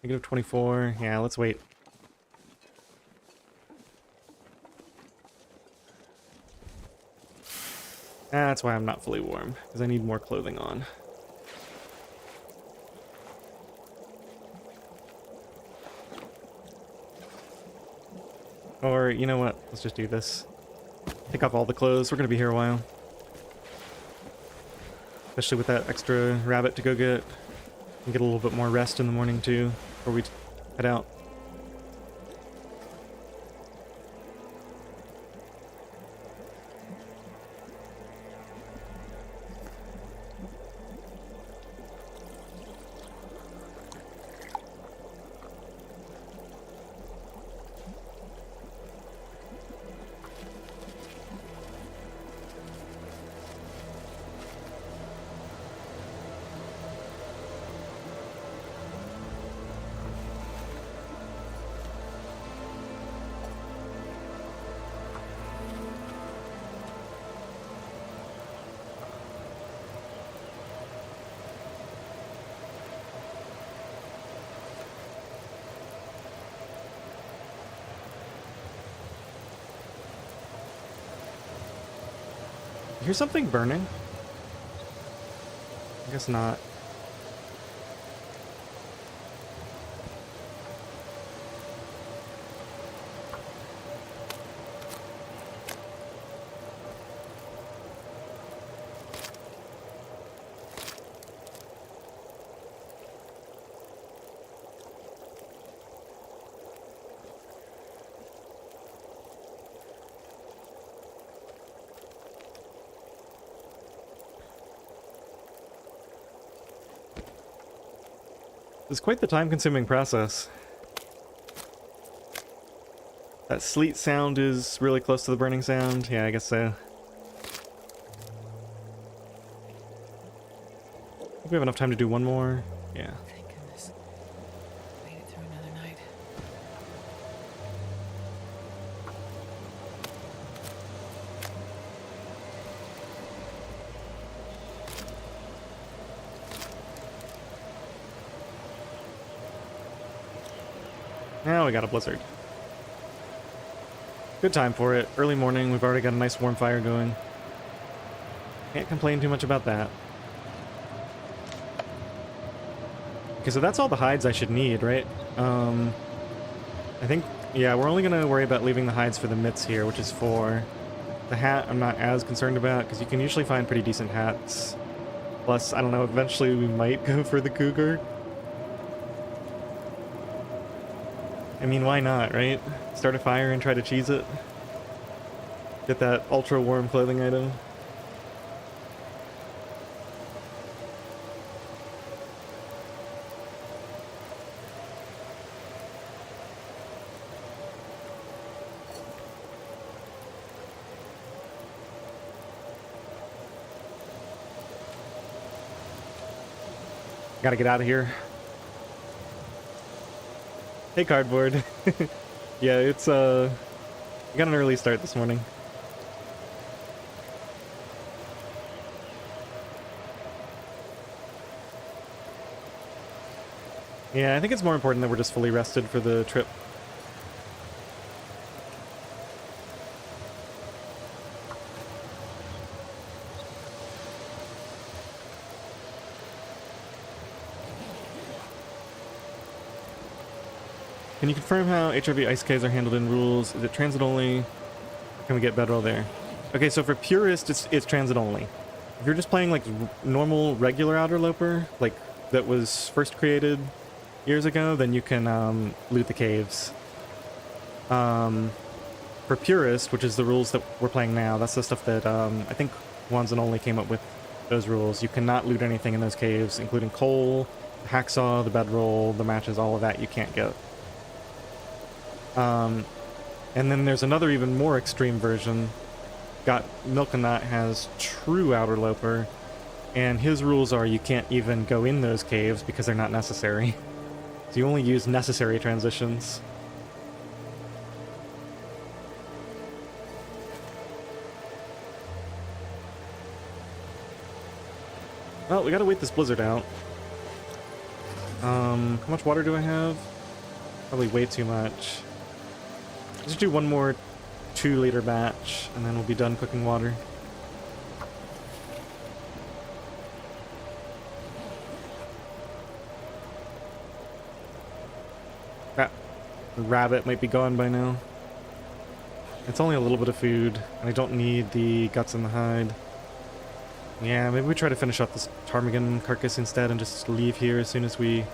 -24. Yeah, let's wait. That's why I'm not fully warm, because I need more clothing on. Or, you know what? Let's just do this. Take off all the clothes. We're going to be here a while. Especially with that extra rabbit to go get. And get a little bit more rest in the morning, too, before we head out. Here's something burning? I guess not. It's quite the time-consuming process. That sleet sound is really close to the burning sound. Yeah, I guess so. I think we have enough time to do one more. Yeah. Thank goodness. Made it through another night. Now we got a blizzard. Good time for it. Early morning, we've already got a nice warm fire going. Can't complain too much about that. Okay, so that's all the hides I should need, right? I think, yeah, we're only gonna worry about leaving the hides for the mitts here, which is 4. The hat I'm not as concerned about, because you can usually find pretty decent hats. Plus, I don't know, eventually we might go for the cougar. I mean, why not, right? Start a fire and try to cheese it. Get that ultra warm clothing item. Gotta get out of here. Hey, Cardboard. Yeah, it's, we got an early start this morning. Yeah, I think it's more important that we're just fully rested for the trip. Can you confirm how HRV ice caves are handled in rules? Is it transit only? Or can we get bedroll there? Okay, so for Purist, it's transit only. If you're just playing like normal, regular Outerloper, like that was first created years ago, then you can loot the caves. For Purist, which is the rules that we're playing now, that's the stuff that I think Ones and Only came up with those rules. You cannot loot anything in those caves, including coal, the hacksaw, the bedroll, the matches, all of that you can't get. And then there's another even more extreme version. Milkanot has true Outerloper, and his rules are you can't even go in those caves because they're not necessary. So you only use necessary transitions. Well, we gotta wait this blizzard out. How much water do I have? Probably way too much. Let's do one more 2-liter batch, and then we'll be done cooking water. Crap. The rabbit might be gone by now. It's only a little bit of food, and I don't need the guts and the hide. Yeah, maybe we try to finish off this ptarmigan carcass instead and just leave here as soon as we...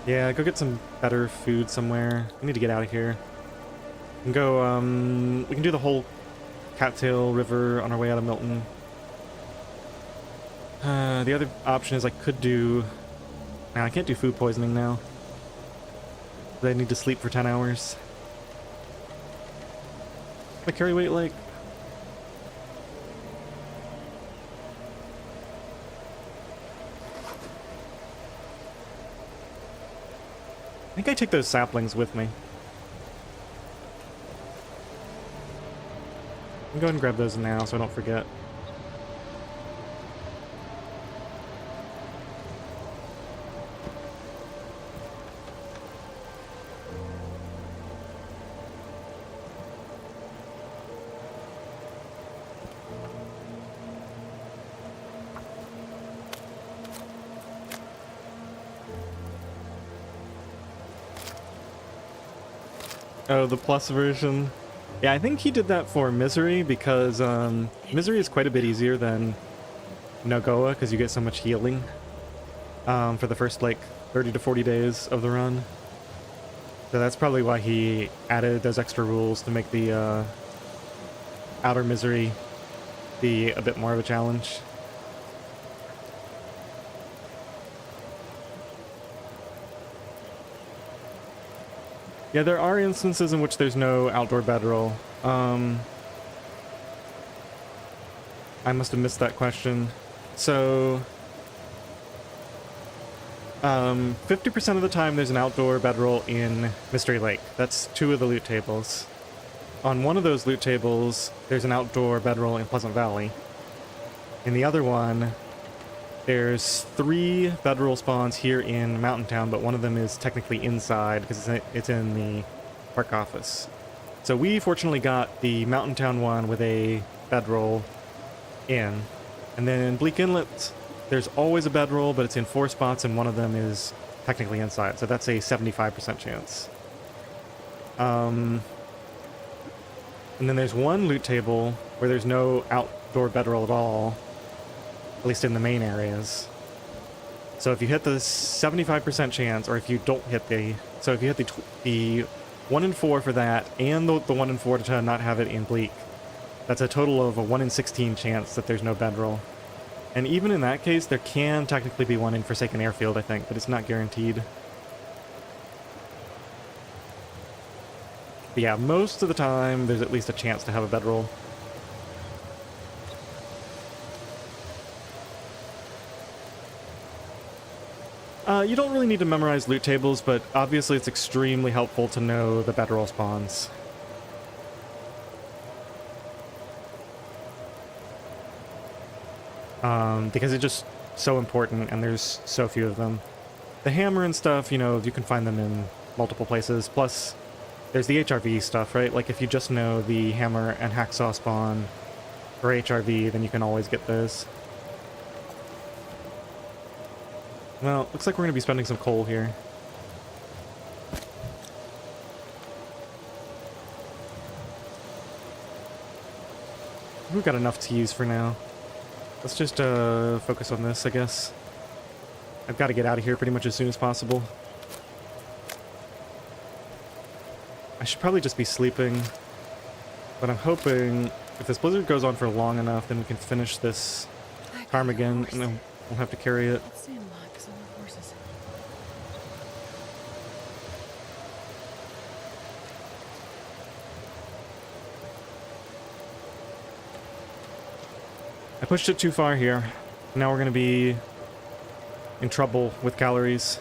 Yeah, go get some better food somewhere. We need to get out of here. We can go, we can do the whole Cattail River on our way out of Milton. The other option is I could do... Nah, I can't do food poisoning now. I need to sleep for 10 hours. My carry weight, like... I think I take those saplings with me. I'll go ahead and grab those now so I don't forget. Oh, the plus version. Yeah, I think he did that for Misery because Misery is quite a bit easier than NOGOA because you get so much healing for the first like 30 to 40 days of the run. So that's probably why he added those extra rules to make the Outer Misery be a bit more of a challenge. Yeah, there are instances in which there's no outdoor bedroll. I must have missed that question. So, 50% of the time there's an outdoor bedroll in Mystery Lake. That's 2 of the loot tables. On one of those loot tables, there's an outdoor bedroll in Pleasant Valley. In the other one, there's 3 bedroll spawns here in Mountain Town, but one of them is technically inside because it's in the park office. So we fortunately got the Mountain Town one with a bedroll in. And then in Bleak Inlet, there's always a bedroll, but it's in 4 spots and one of them is technically inside. So that's a 75% chance. And then there's one loot table where there's no outdoor bedroll at all. At least in the main areas. So if you hit the 75% chance, or if you don't hit the... So if you hit the 1 in 4 for that, and the 1 in 4 to not have it in Bleak, that's a total of a 1 in 16 chance that there's no bedroll. And even in that case, there can technically be one in Forsaken Airfield, I think, but it's not guaranteed. But yeah, most of the time, there's at least a chance to have a bedroll. You don't really need to memorize loot tables, but obviously it's extremely helpful to know the bedroll spawns. Because it's just so important, and there's so few of them. The hammer and stuff, you know, you can find them in multiple places, plus there's the HRV stuff, right? Like if you just know the hammer and hacksaw spawn for HRV, then you can always get those. Well, looks like we're going to be spending some coal here. We've got enough to use for now. Let's just focus on this, I guess. I've got to get out of here pretty much as soon as possible. I should probably just be sleeping. But I'm hoping if this blizzard goes on for long enough, then we can finish this ptarmigan, and then we'll have to carry it. I pushed it too far here. Now we're going to be in trouble with calories.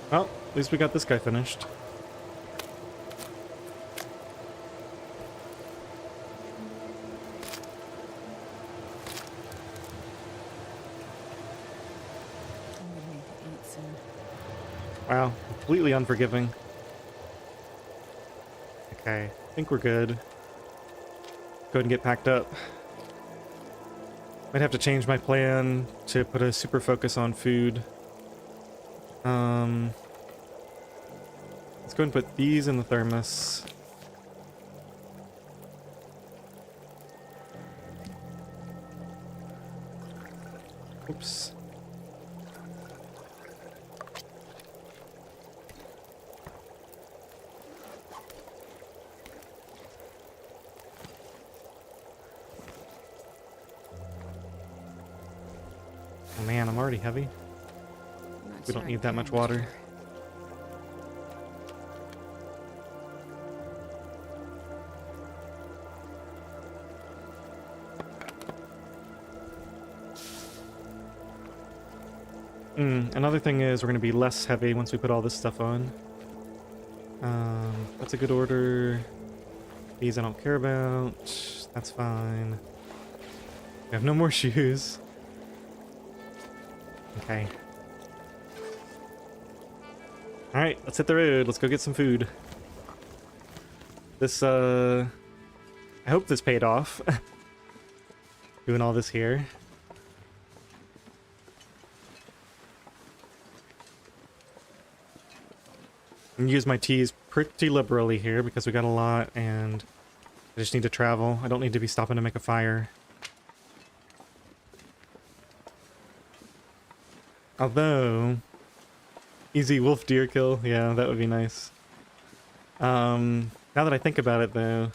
Well, at least we got this guy finished. I'm gonna need to eat soon. Wow, completely unforgiving. Okay, I think we're good. Go ahead and get packed up. Might have to change my plan to put a super focus on food. Let's go and put these in the thermos. Oops. Oh man, I'm already heavy. We don't need that much water. Another thing is we're going to be less heavy once we put all this stuff on. That's a good order. These I don't care about. That's fine. We have no more shoes. Okay. Alright, let's hit the road. Let's go get some food. This, I hope this paid off. Doing all this here. I'm use my teas pretty liberally here because we got a lot and I just need to travel. I don't need to be stopping to make a fire. Although, easy wolf deer kill. Yeah, that would be nice. Now that I think about it though.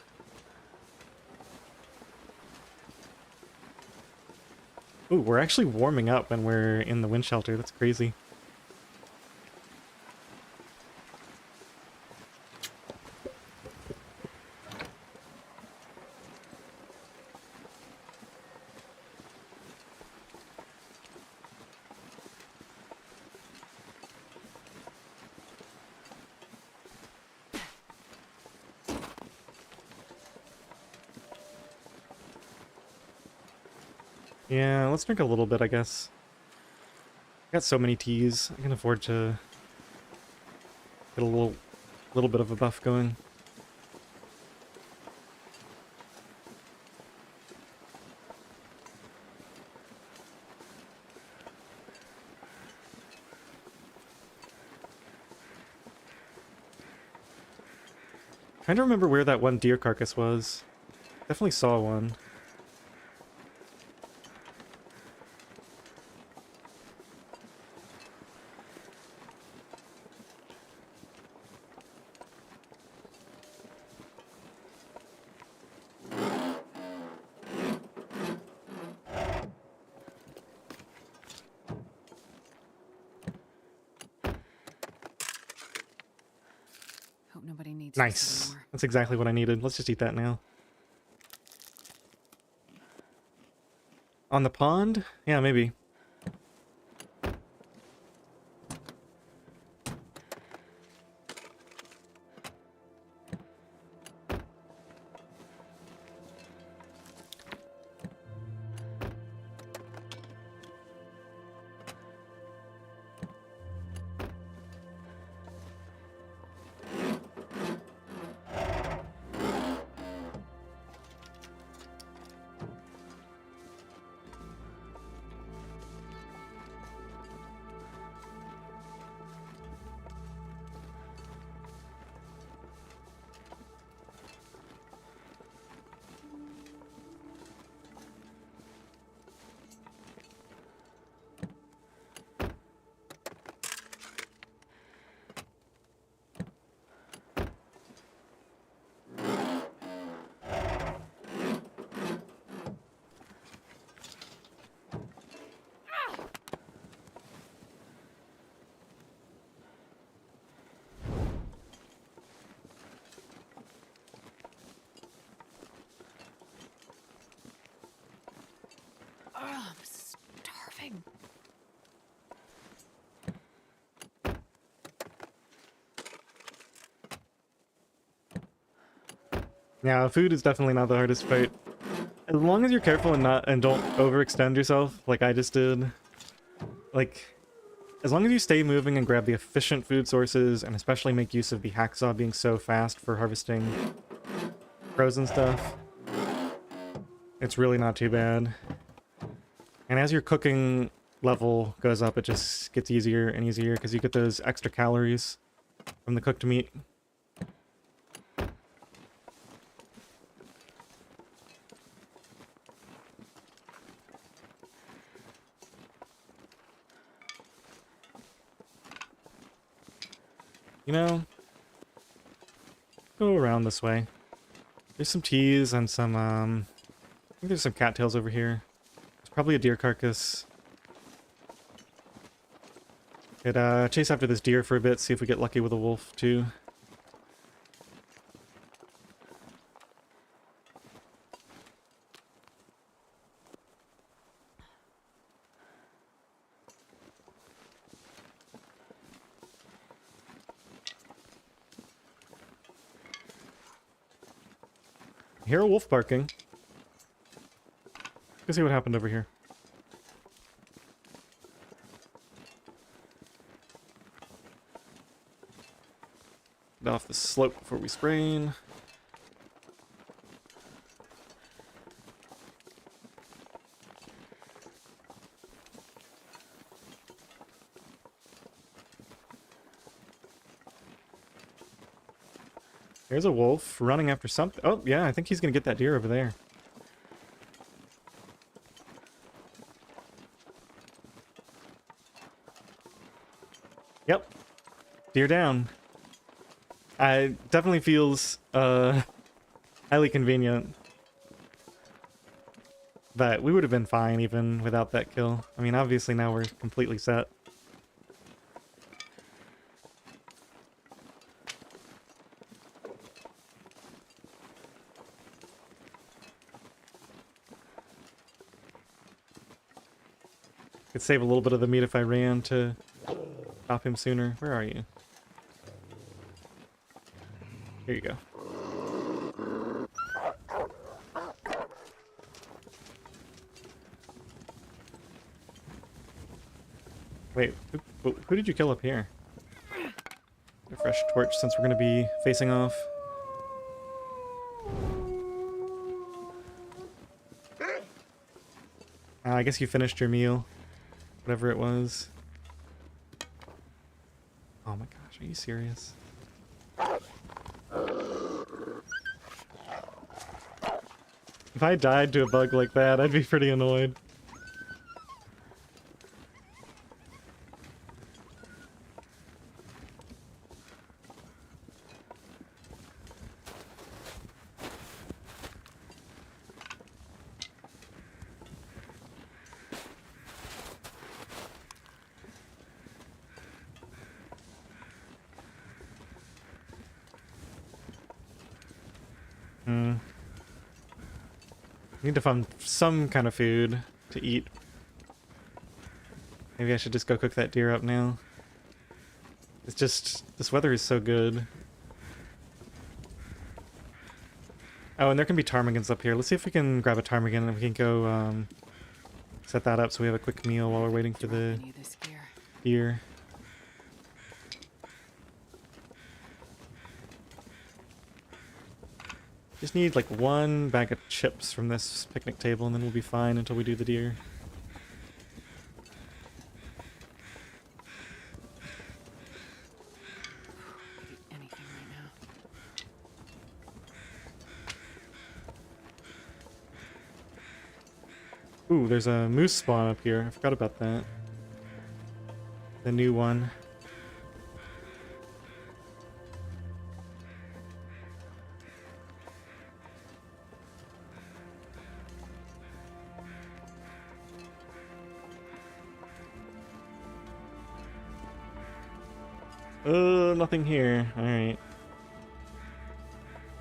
Ooh, we're actually warming up when we're in the wind shelter. That's crazy. Yeah, let's drink a little bit, I guess. I got so many teas. I can afford to get a little bit of a buff going. Trying to remember where that one deer carcass was. Definitely saw one. Hope nobody needs this Nice. anymore. That's exactly what I needed. Let's just eat that now. On the pond? Yeah, maybe. Oh, I'm starving. Yeah, food is definitely not the hardest fight. As long as you're careful and don't overextend yourself like I just did. Like, as long as you stay moving and grab the efficient food sources, and especially make use of the hacksaw being so fast for harvesting frozen stuff, it's really not too bad. And as your cooking level goes up, it just gets easier and easier because you get those extra calories from the cooked meat. You know, go around this way. There's some teas and some, I think there's some cattails over here. There's probably a deer carcass. Could chase after this deer for a bit, see if we get lucky with a wolf too. I hear a wolf barking. Let's see what happened over here. Get off the slope before we sprain. There's a wolf running after something. Oh, yeah, I think he's gonna get that deer over there. Yep. Deer down. Definitely feels highly convenient. But we would have been fine even without that kill. I mean, obviously now we're completely set. Could save a little bit of the meat if I ran to stop him sooner. Where are you? Here you go. Wait, who did you kill up here? A fresh torch since we're going to be facing off. I guess you finished your meal. Whatever it was. Oh my gosh, are you serious? If I died to a bug like that, I'd be pretty annoyed. Need to find some kind of food to eat. Maybe I should just go cook that deer up now. It's just, this weather is so good. Oh, and there can be ptarmigans up here. Let's see if we can grab a ptarmigan and we can go set that up so we have a quick meal while we're waiting for the deer. Just need like one bag of chips from this picnic table and then we'll be fine until we do the deer. Anything right now. Ooh, there's a moose spawn up here. I forgot about that. The new one. Nothing here. Alright.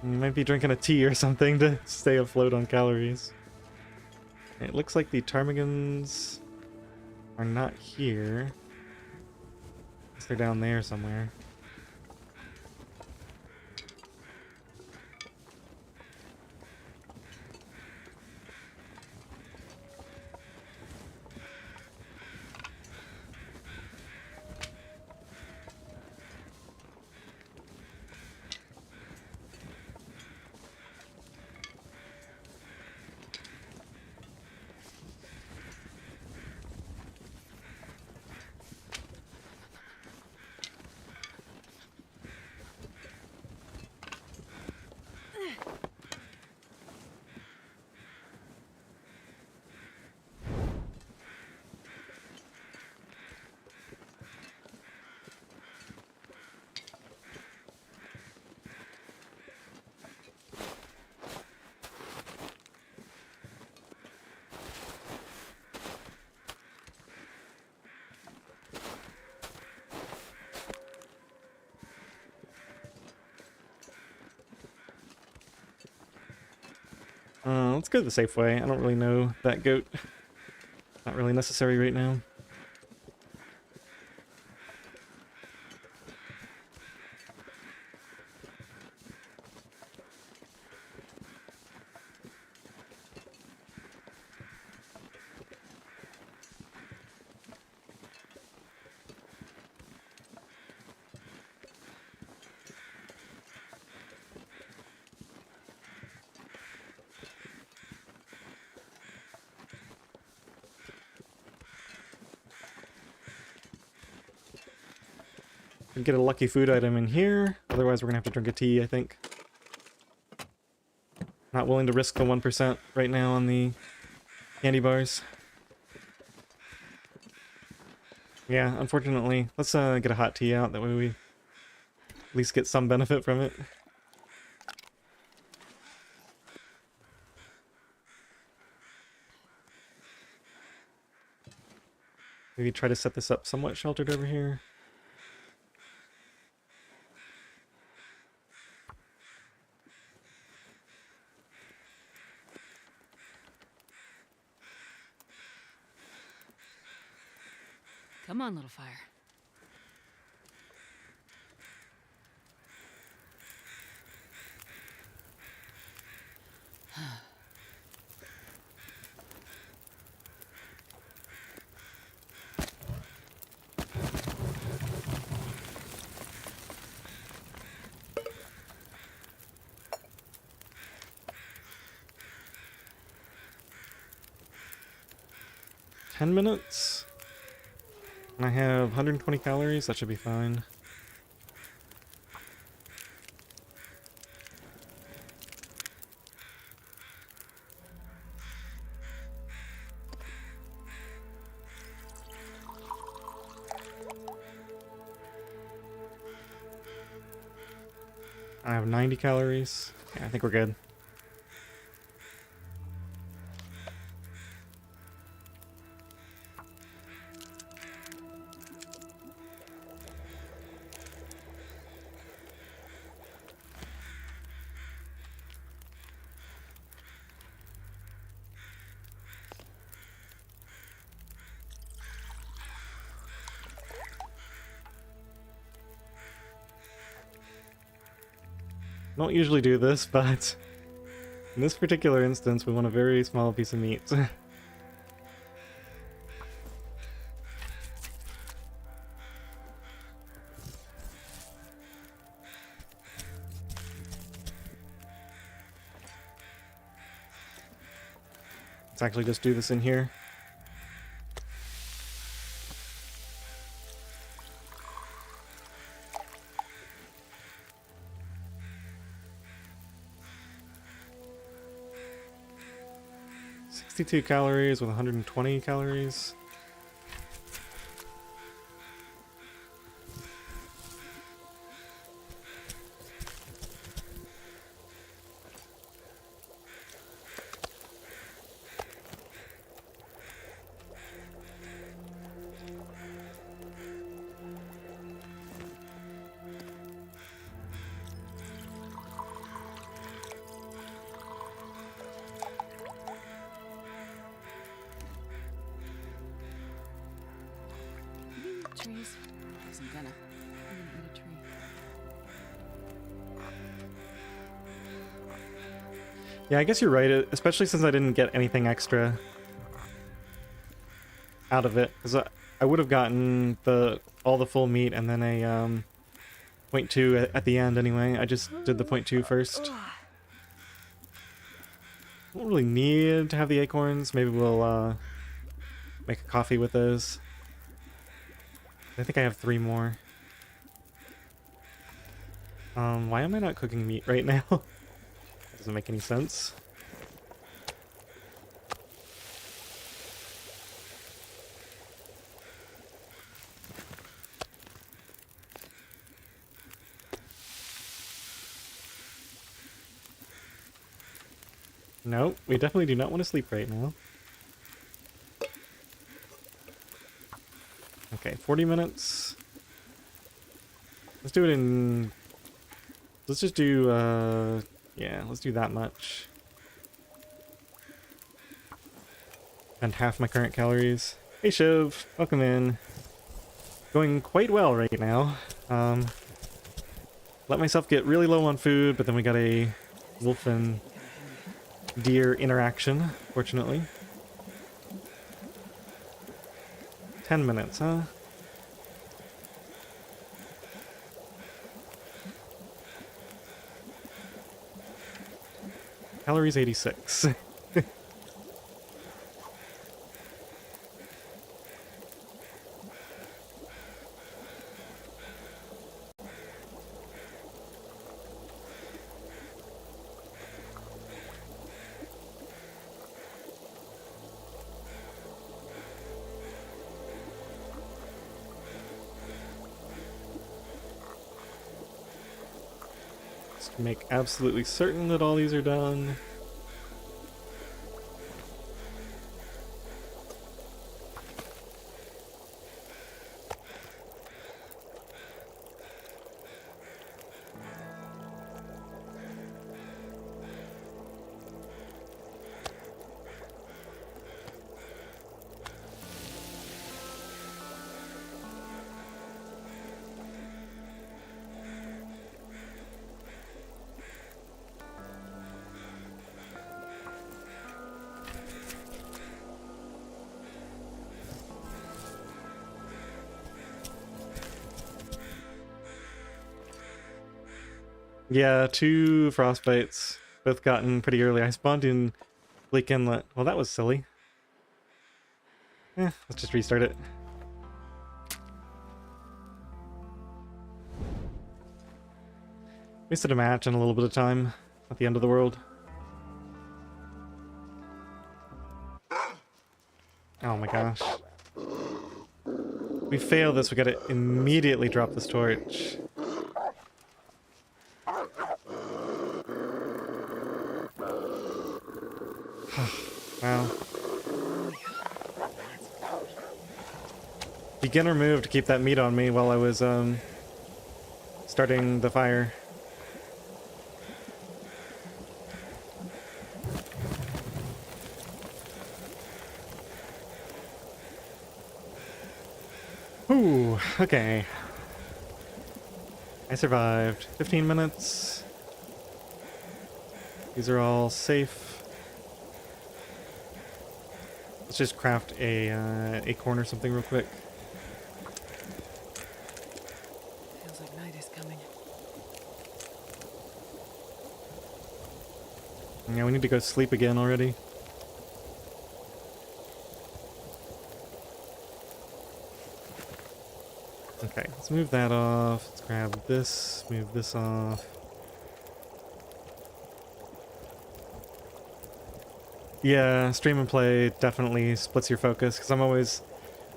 You might be drinking a tea or something to stay afloat on calories. It looks like the ptarmigans are not here. Guess they're down there somewhere. let's go to the Safeway. I don't really know that goat. Not really necessary right now. Get a lucky food item in here. Otherwise, we're gonna have to drink a tea, I think. Not willing to risk the 1% right now on the candy bars. Yeah, unfortunately. Let's get a hot tea out. That way we at least get some benefit from it. Maybe try to set this up somewhat sheltered over here. Come on, little fire. Ten minutes. And I have 120 calories. That should be fine. I have 90 calories. Yeah, I think we're good. Don't usually do this, but in this particular instance, we want a very small piece of meat. Let's actually just do this in here. Two calories with 120 calories. Trees? Because I'm gonna eat a tree. Yeah, I guess you're right, especially since I didn't get anything extra out of it. Because I would have gotten all the full meat and then a 0.2 at the end anyway. I just did the 0.2 first. Don't really need to have the acorns. Maybe we'll make a coffee with those. I think I have 3 more. Why am I not cooking meat right now? Doesn't make any sense. No, we definitely do not want to sleep right now. Okay, 40 minutes. Let's do it in... Let's just do, yeah, let's do that much. And half my current calories. Hey Shiv, welcome in. Going quite well right now. Let myself get really low on food, but then we got a wolf and deer interaction, fortunately. 10 minutes, huh? Calories 86. Just to make absolutely certain that all these are done. Yeah, 2 frostbites, both gotten pretty early. I spawned in Bleak Inlet. Well, that was silly. Let's just restart it. Wasted a match and a little bit of time at the end of the world. Oh my gosh. We fail this, we gotta immediately drop this torch. Wow. Beginner move to keep that meat on me while I was starting the fire. Ooh, okay. I survived. 15 minutes. These are all safe. Let's just craft a acorn or something real quick. Feels like night is coming. Yeah, we need to go sleep again already. Okay, let's move that off. Let's grab this, move this off. Yeah, stream and play definitely splits your focus, because I'm always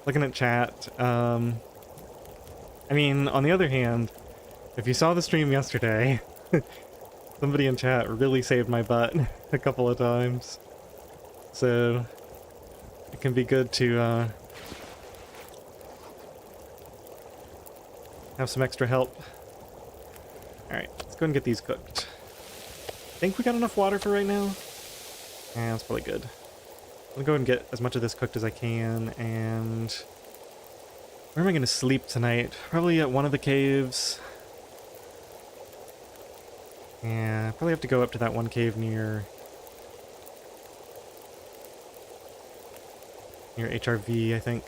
looking at chat. I mean, on the other hand, if you saw the stream yesterday, somebody in chat really saved my butt a couple of times. So, it can be good to have some extra help. Alright, let's go and get these cooked. Think we got enough water for right now? Yeah, that's probably good. I'm gonna go and get as much of this cooked as I can, and where am I gonna sleep tonight? Probably at one of the caves. Yeah, probably have to go up to that one cave near HRV, I think.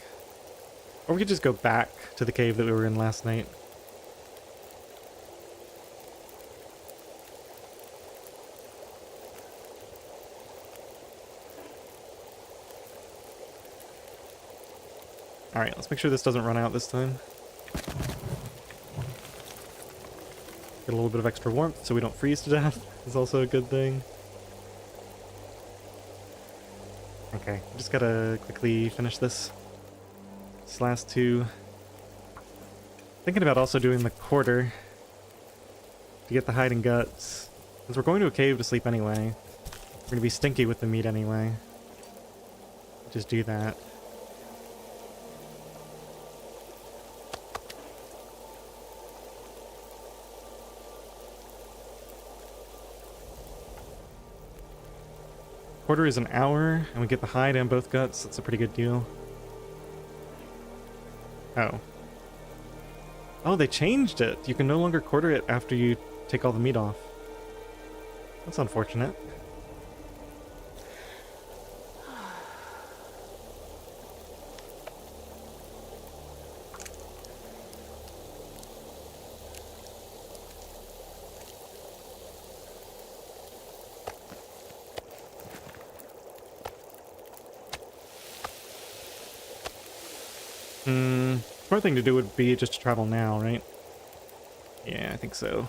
Or we could just go back to the cave that we were in last night. Alright, let's make sure this doesn't run out this time. Get a little bit of extra warmth so we don't freeze to death is also a good thing. Okay, just gotta quickly finish this. This last 2. Thinking about also doing the quarter to get the hide and guts. Because we're going to a cave to sleep anyway. We're gonna be stinky with the meat anyway. Just do that. Quarter is an hour, and we get the hide and both guts. That's a pretty good deal. Oh. Oh, they changed it. You can no longer quarter it after you take all the meat off. That's unfortunate. Smart thing to do would be just to travel now, right? Yeah, I think so.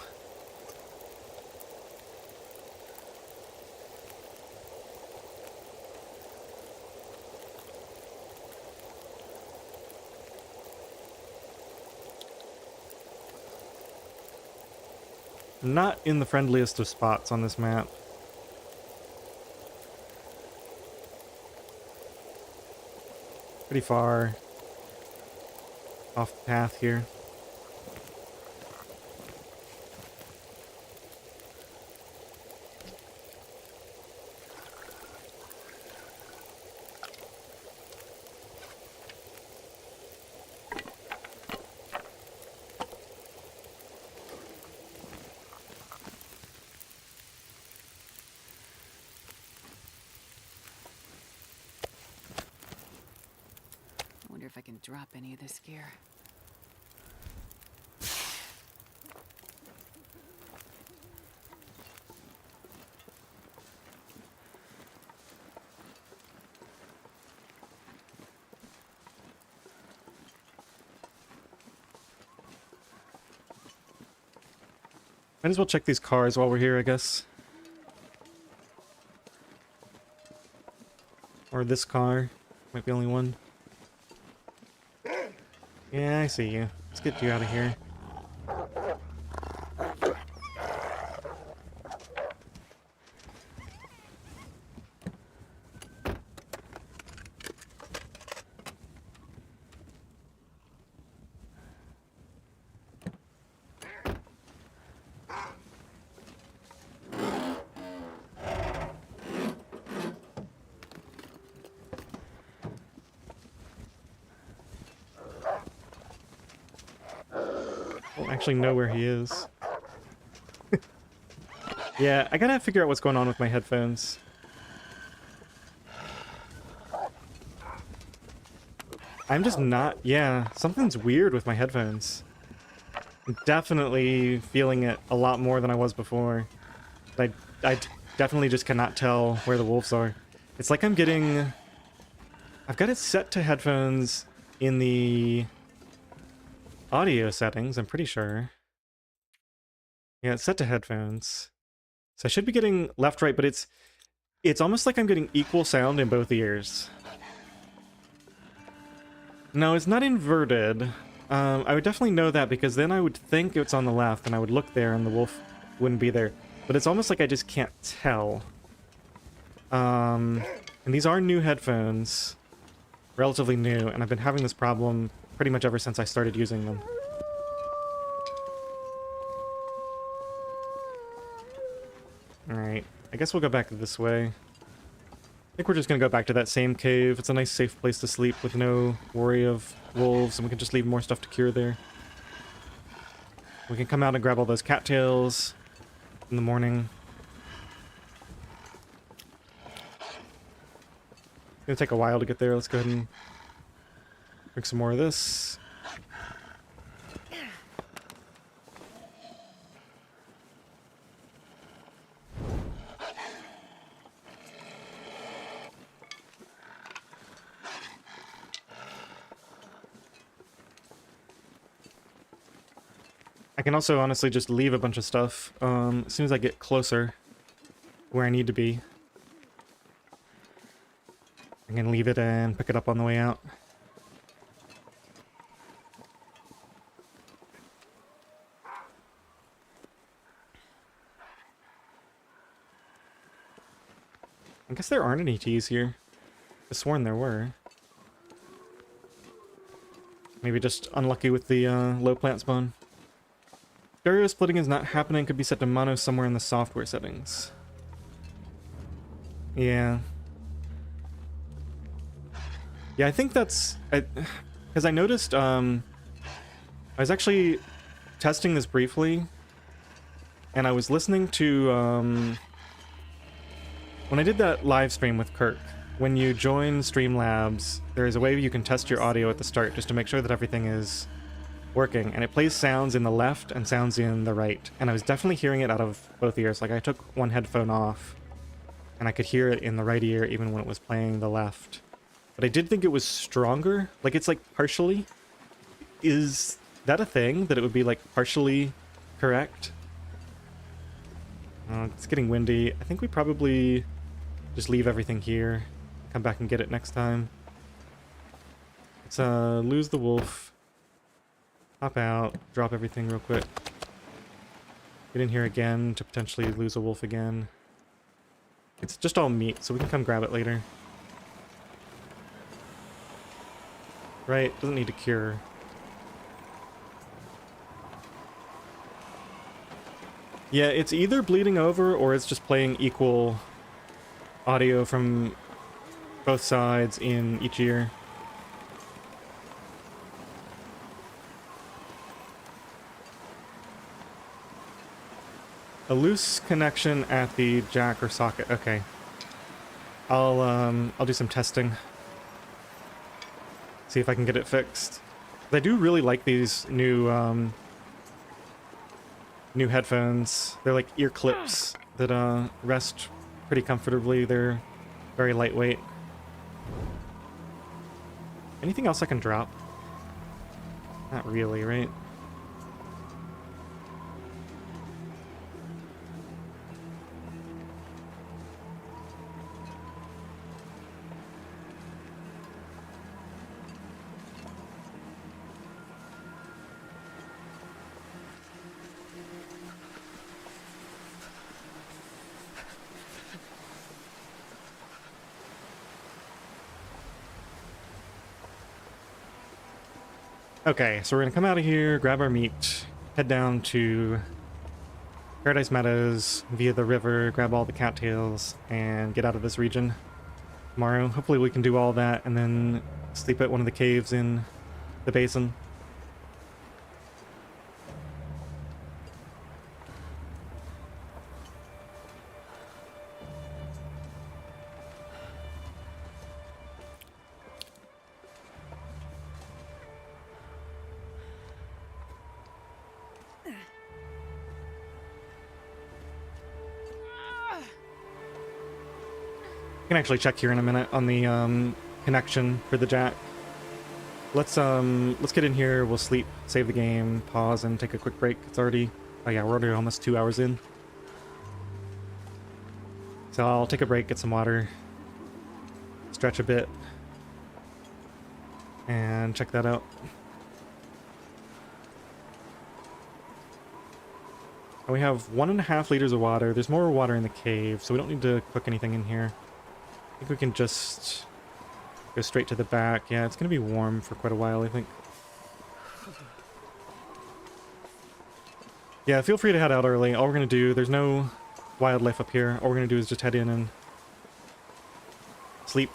Not in the friendliest of spots on this map. Pretty far off the path here. I wonder if I can drop any of this gear. Might as well check these cars while we're here, I guess. Or this car. Might be only one. Yeah, I see you. Let's get you out of here. I don't actually know where he is. Yeah, I gotta figure out what's going on with my headphones. I'm just not... Yeah, something's weird with my headphones. I'm definitely feeling it a lot more than I was before. I definitely just cannot tell where the wolves are. It's like I'm getting... I've got it set to headphones in the audio settings, I'm pretty sure. Yeah, it's set to headphones. So I should be getting left, right, but it's almost like I'm getting equal sound in both ears. No, it's not inverted. I would definitely know that because then I would think it's on the left and I would look there and the wolf wouldn't be there. But it's almost like I just can't tell. And these are new headphones. Relatively new, and I've been having this problem pretty much ever since I started using them. Alright, I guess we'll go back this way. I think we're just gonna go back to that same cave. It's a nice safe place to sleep with no worry of wolves, and we can just leave more stuff to cure there. We can come out and grab all those cattails in the morning. It's gonna take a while to get there. Let's go ahead and drink some more of this. I can also honestly just leave a bunch of stuff as soon as I get closer where I need to be. I can leave it and pick it up on the way out. I guess there aren't any teas here. I've sworn there were. Maybe just unlucky with the low plant spawn. Stereo splitting is not happening. Could be set to mono somewhere in the software settings. Yeah. Yeah, I think that's... Because I noticed, I was actually testing this briefly, and I was listening to, when I did that live stream with Kirk, when you join Streamlabs, there is a way you can test your audio at the start just to make sure that everything is working, and it plays sounds in the left and sounds in the right, and I was definitely hearing it out of both ears. Like, I took one headphone off, and I could hear it in the right ear even when it was playing the left. But I did think it was stronger. Like, it's like partially. Is that a thing? That it would be like partially correct? It's getting windy. I think we probably just leave everything here. Come back and get it next time. Let's lose the wolf. Hop out. Drop everything real quick. Get in here again to potentially lose a wolf again. It's just all meat, so we can come grab it later. Right, doesn't need to cure. Yeah, it's either bleeding over or it's just playing equal audio from both sides in each ear. A loose connection at the jack or socket. Okay. I'll do some testing. See if I can get it fixed. I do really like these new new headphones. They're like ear clips that rest pretty comfortably. They're very lightweight. Anything else I can drop? Not really, right? Okay, so we're gonna come out of here, grab our meat, head down to Paradise Meadows via the river, grab all the cattails, and get out of this region tomorrow. Hopefully we can do all that and then sleep at one of the caves in the basin. I can actually check here in a minute on the connection for the jack. Let's get in here, we'll sleep, save the game, pause, and take a quick break. It's already, oh yeah, we're already almost 2 hours in. So I'll take a break, get some water, stretch a bit, and check that out. And we have 1.5 liters of water. There's more water in the cave, so we don't need to cook anything in here. I think we can just go straight to the back. Yeah, it's going to be warm for quite a while, I think. Yeah, feel free to head out early. All we're going to do, there's no wildlife up here. All we're going to do is just head in and sleep.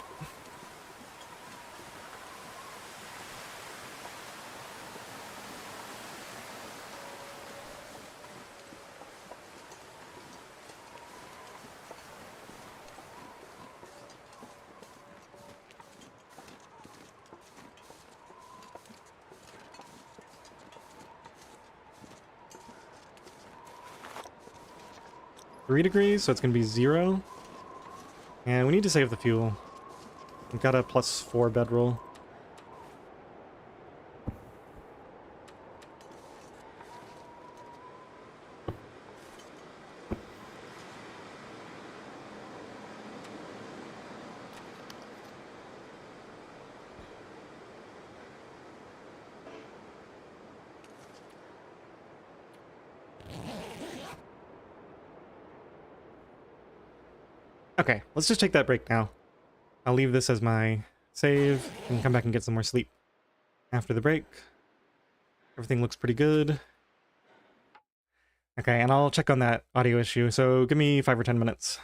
.3 degrees, so it's going to be 0. And we need to save the fuel. We've got a +4 bedroll. Okay, let's just take that break now. I'll leave this as my save and come back and get some more sleep after the break. Everything looks pretty good. Okay, and I'll check on that audio issue, so give me 5 or 10 minutes.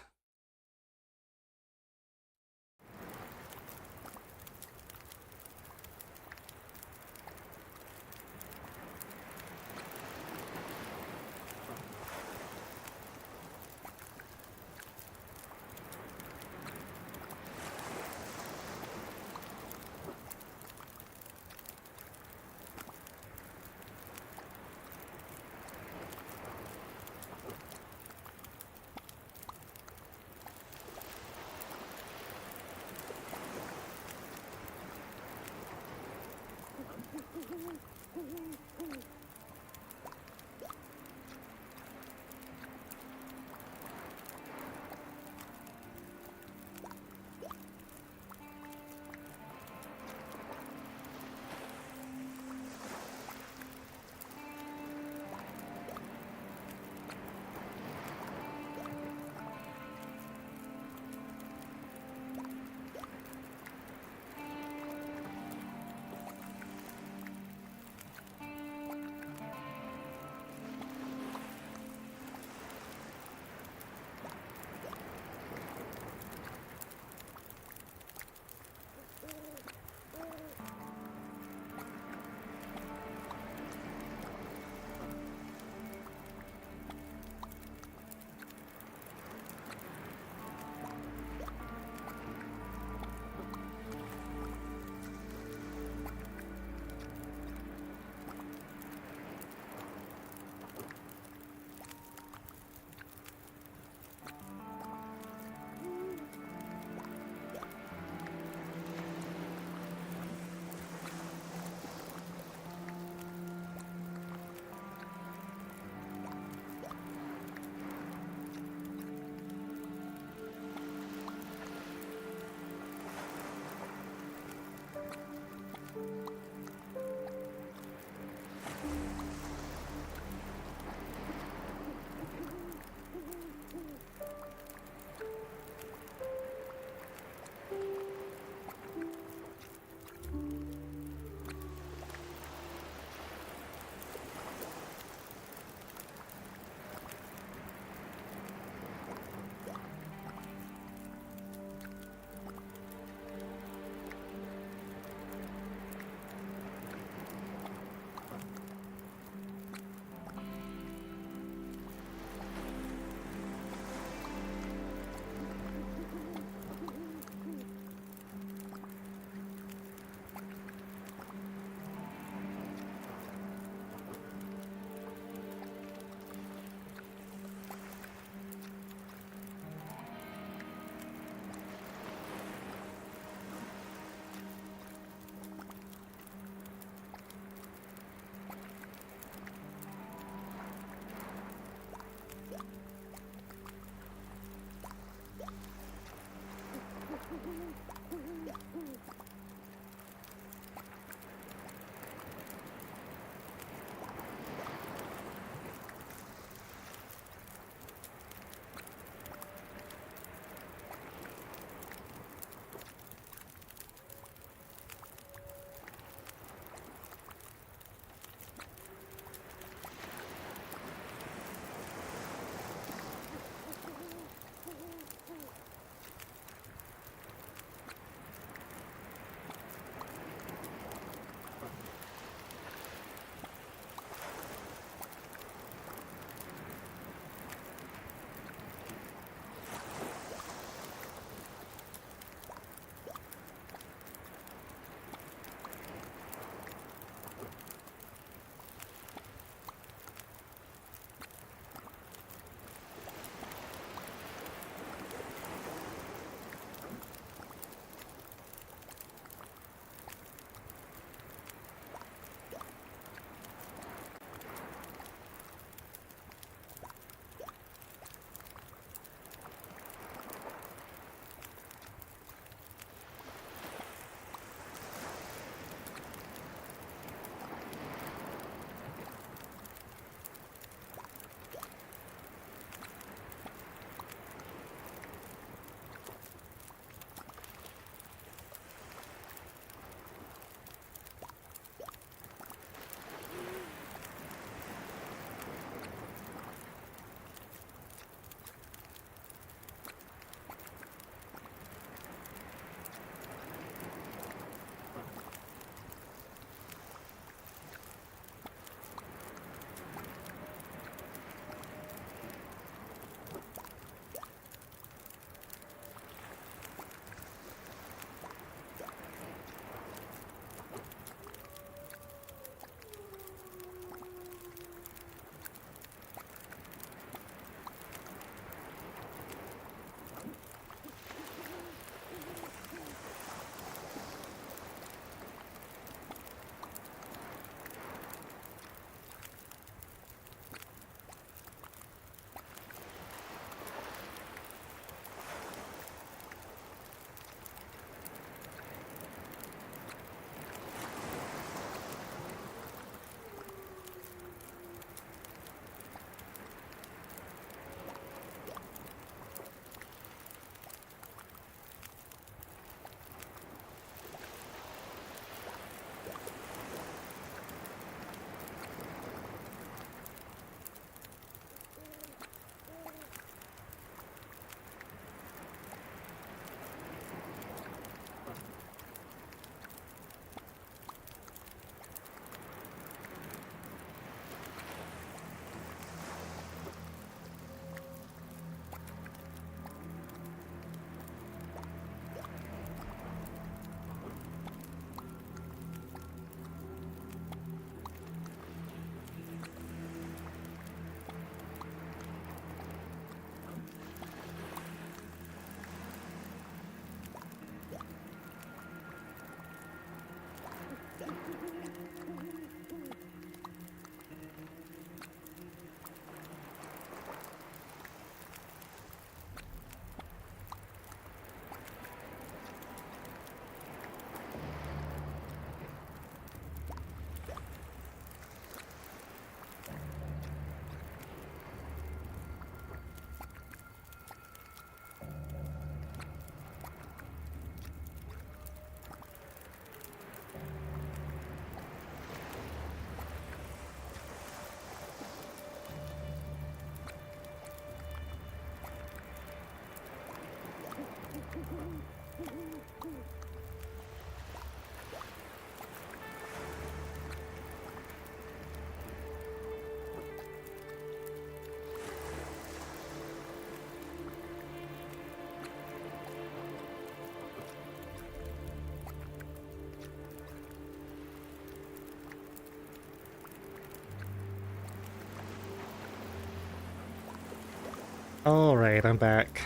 Alright, I'm back.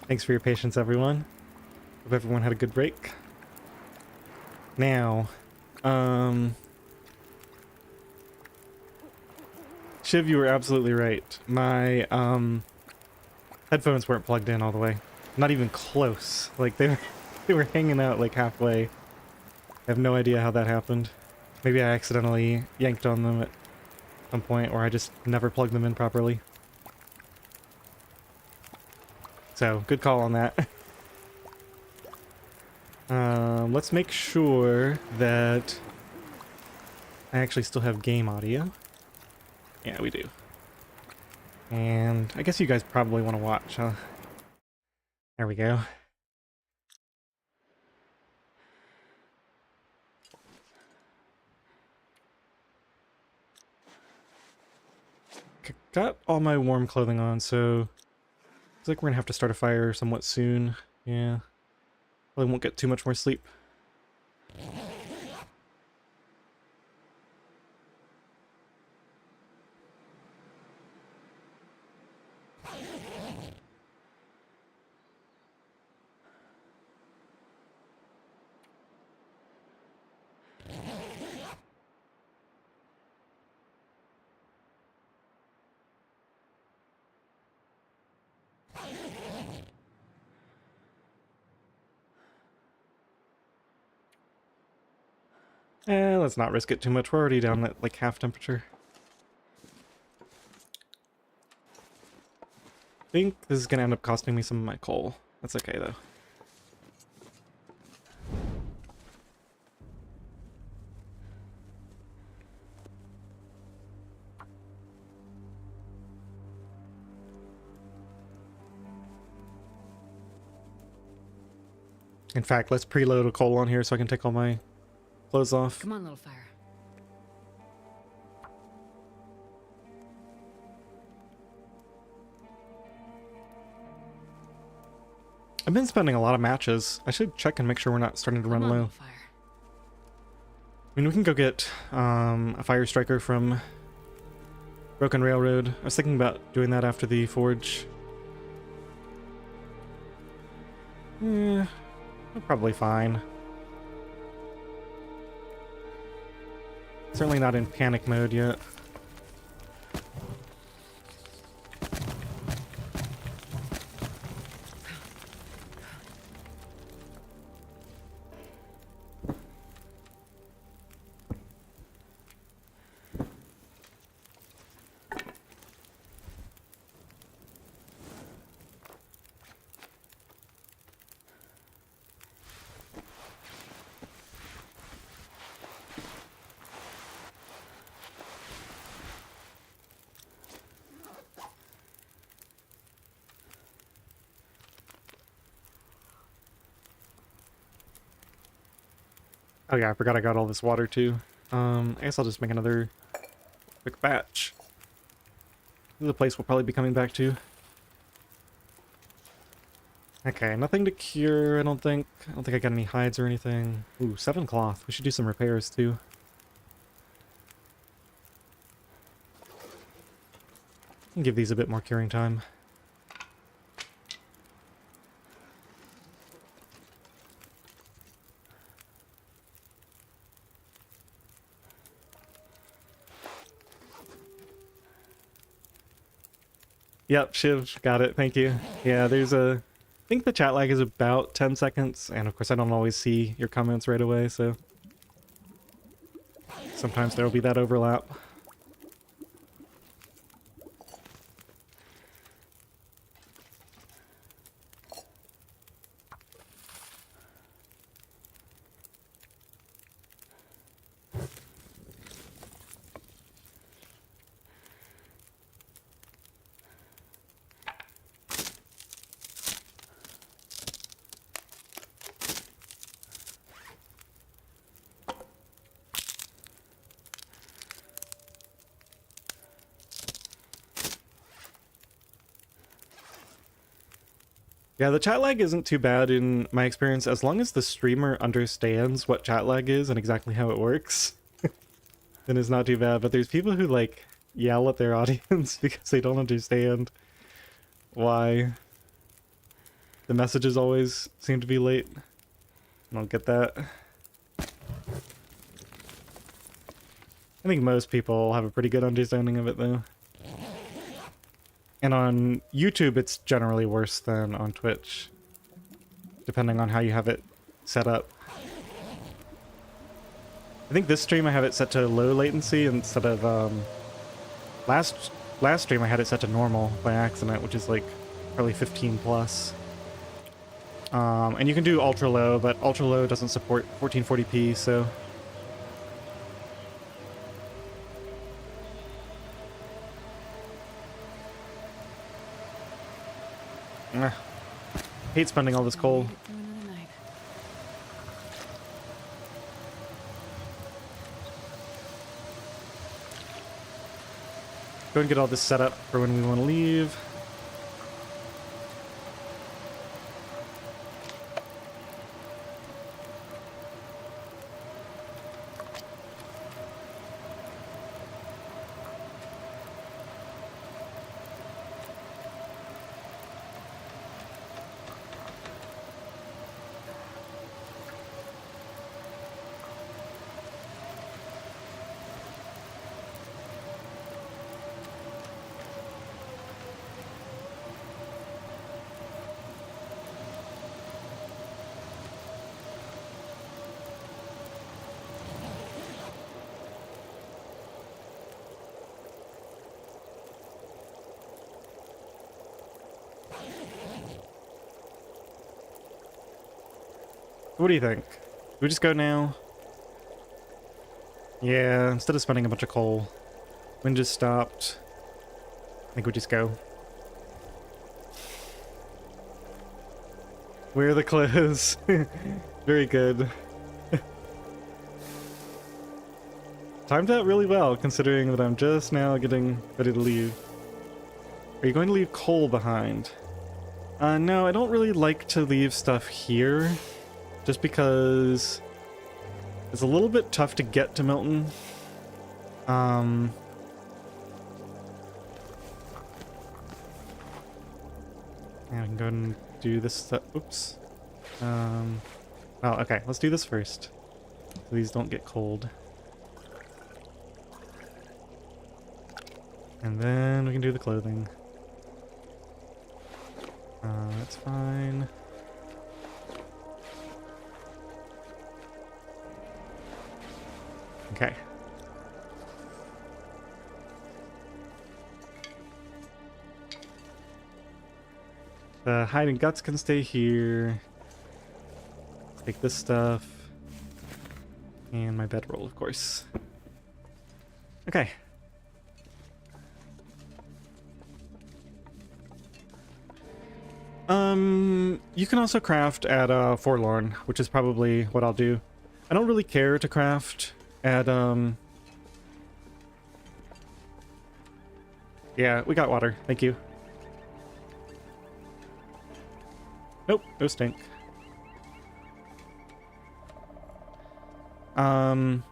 Thanks for your patience, everyone. Hope everyone had a good break. Now, Shiv, you were absolutely right. My, headphones weren't plugged in all the way. Not even close. Like, they were hanging out, like, halfway. I have no idea how that happened. Maybe I accidentally yanked on them at some point, or I just never plugged them in properly. So, good call on that. Let's make sure that I actually still have game audio. Yeah, we do. And I guess you guys probably want to watch, huh? There we go. Got all my warm clothing on, so looks like we're gonna have to start a fire somewhat soon. Yeah. Probably won't get too much more sleep. Let's not risk it too much. We're already down at like half temperature. I think this is gonna end up costing me some of my coal. That's okay though. In fact, let's preload a coal on here so I can take all my clothes off. Come on, little fire. I've been spending a lot of matches. I should check and make sure we're not starting to run Come on, low. little fire. I mean, we can go get a fire striker from Broken Railroad. I was thinking about doing that after the forge. Yeah, probably fine. Certainly not in panic mode yet. Oh yeah, I forgot I got all this water too. I guess I'll just make another quick batch. This is a place we'll probably be coming back to. Okay, nothing to cure, I don't think. I don't think I got any hides or anything. Ooh, 7 cloth. We should do some repairs too. And give these a bit more curing time. Yep, Shiv, got it, thank you. Yeah, there's a... I think the chat lag is about 10 seconds, and of course I don't always see your comments right away, so... sometimes there'll be that overlap. Yeah, the chat lag isn't too bad in my experience, as long as the streamer understands what chat lag is and exactly how it works. Then it's not too bad, but there's people who, like, yell at their audience because they don't understand why the messages always seem to be late. I don't get that. I think most people have a pretty good understanding of it, though. And on YouTube, it's generally worse than on Twitch, depending on how you have it set up. I think this stream I have it set to low latency instead of, last stream I had it set to normal by accident, which is like probably 15 plus. And you can do ultra low, but ultra low doesn't support 1440p, so... Hate spending all this coal. Go and get all this set up for when we want to leave. What do you think? Do we just go now? Yeah, instead of spending a bunch of coal. Wind just stopped. I think we just go. Where are the clothes? Very good. Timed out really well, considering that I'm just now getting ready to leave. Are you going to leave coal behind? No, I don't really like to leave stuff here. Just because it's a little bit tough to get to Milton. Yeah, we can go ahead and do this stuff. Oops. Oh, okay, let's do this first. So these don't get cold. And then we can do the clothing. That's fine. Okay. The hide and guts can stay here. Take this stuff. And my bedroll, of course. Okay. You can also craft at Forlorn, which is probably what I'll do. I don't really care to craft at yeah, we got water. Thank you. Nope, no stink. What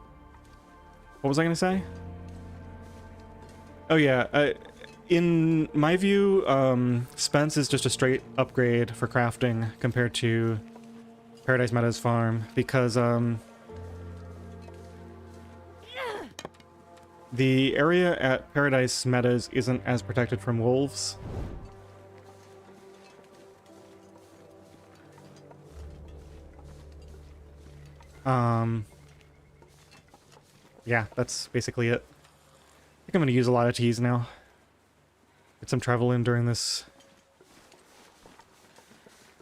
was I gonna say? Oh yeah, in my view, Spence is just a straight upgrade for crafting compared to Paradise Meadows Farm, because the area at Paradise Meadows isn't as protected from wolves. Yeah, that's basically it. I think I'm gonna use a lot of teas now. Get some travel in during this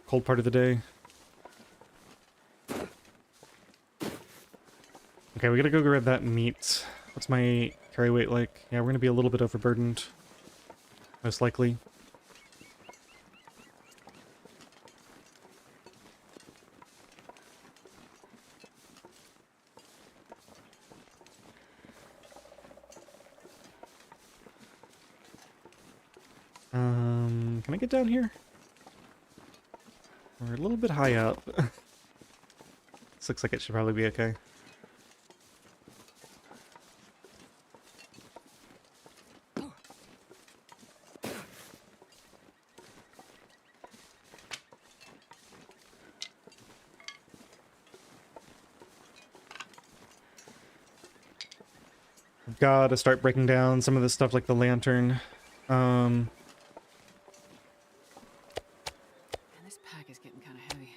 cold part of the day. Okay, we gotta go grab that meat. What's my carry weight like? Yeah, we're gonna be a little bit overburdened. Most likely. Can I get down here? We're a little bit high up. This looks like it should probably be okay. Gotta start breaking down some of this stuff like the lantern. Man, this pack is getting kind of heavy.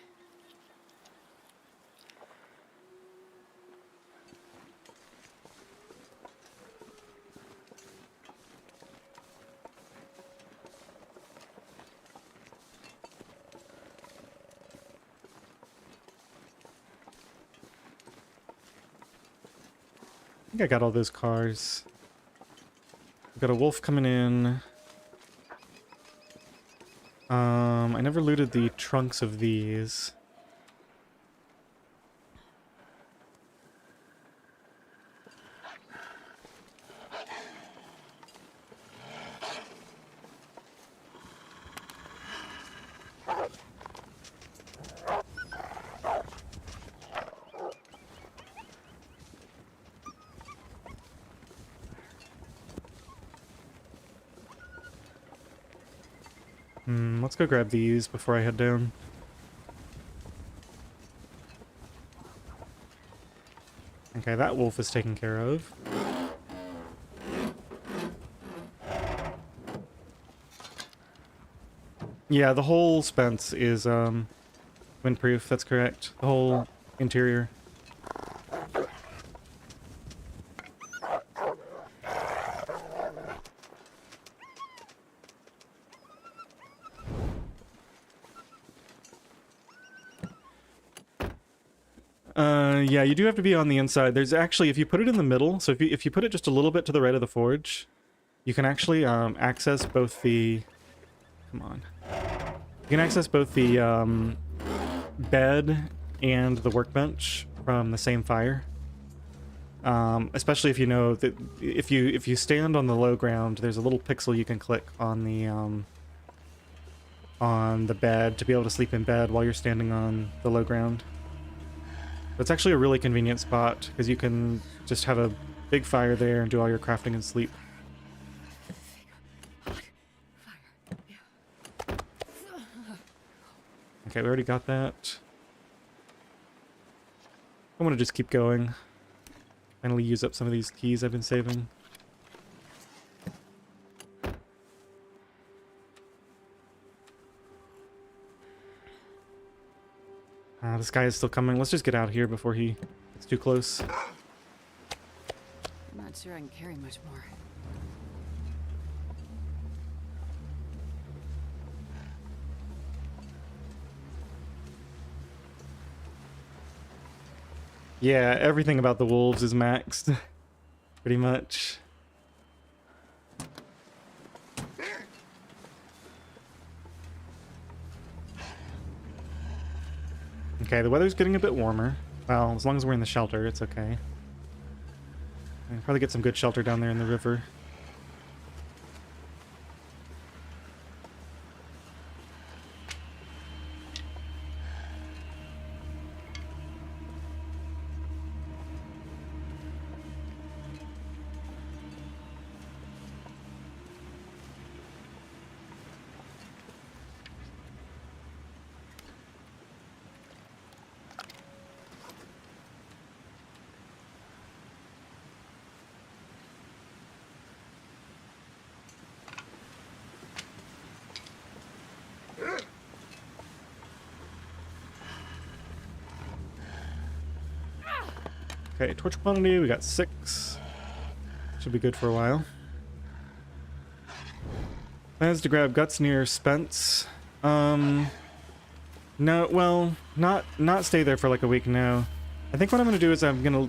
I think I got all those cars. We've got a wolf coming in. I never looted the trunks of these. Let's go grab these before I head down. Okay, that wolf is taken care of. Yeah, the whole Spence is windproof, that's correct. The whole interior. Yeah, you do have to be on the inside. There's actually, if you put it in the middle, so if you put it just a little bit to the right of the forge, you can actually access both the... Come on. You can access both the bed and the workbench from the same fire. Especially if you know that if you stand on the low ground, there's a little pixel you can click on the bed to be able to sleep in bed while you're standing on the low ground. It's actually a really convenient spot because you can just have a big fire there and do all your crafting and sleep. Okay, we already got that. I want to just keep going. Finally use up some of these keys I've been saving. This guy is still coming. Let's just get out of here before he gets too close. I'm not sure I can carry much more. Yeah, everything about the wolves is maxed. Pretty much. Okay, the weather's getting a bit warmer. Well, as long as we're in the shelter, it's okay. I can probably get some good shelter down there in the river. Okay, torch quantity, we got 6. Should be good for a while. Plans to grab guts near Spence. No, well, not stay there for like a week, no. I think what I'm gonna do is I'm gonna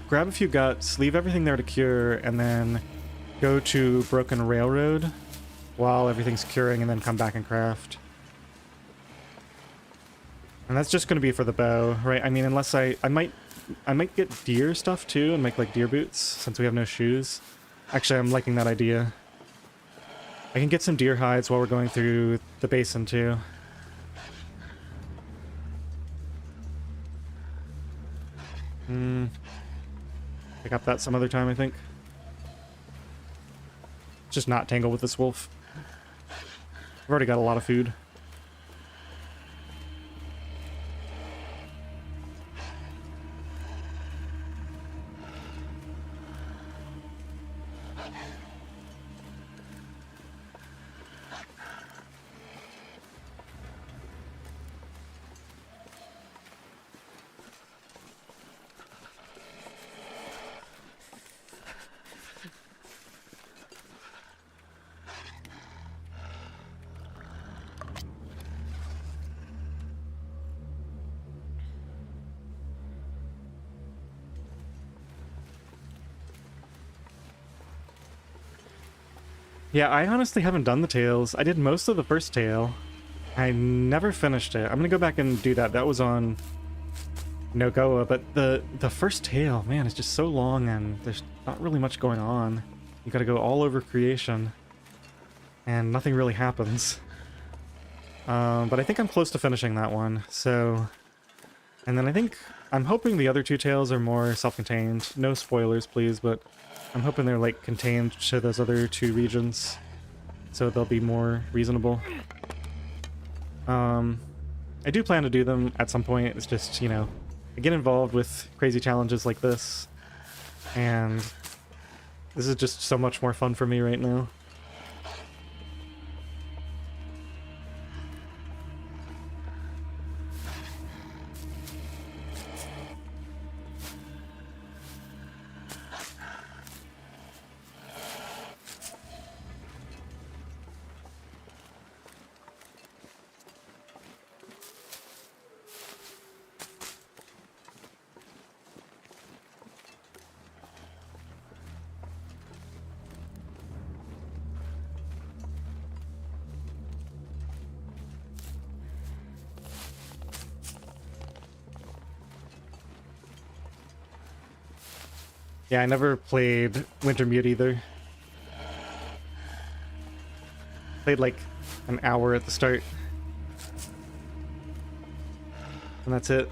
grab a few guts, leave everything there to cure, and then go to Broken Railroad while everything's curing, and then come back and craft. And that's just gonna be for the bow, right? I mean, unless I might get deer stuff too and make like deer boots since we have no shoes. Actually, I'm liking that idea. I can get some deer hides while we're going through the basin too. Pick up that some other time, I think. Just not tangle with this wolf. I've already got a lot of food. Yeah, I honestly haven't done the tails. I did most of the first tail. I never finished it. I'm gonna go back and do that. That was on NOGOA, but the first tail, man, is just so long and there's not really much going on. You gotta go all over creation, and nothing really happens. But I think I'm close to finishing that one, so... And then I think... I'm hoping the other two tails are more self-contained. No spoilers, please, but I'm hoping they're, like, contained to those other two regions, so they'll be more reasonable. I do plan to do them at some point. It's just, you know, I get involved with crazy challenges like this, and this is just so much more fun for me right now. Yeah, I never played Wintermute either. Played like an hour at the start. And that's it.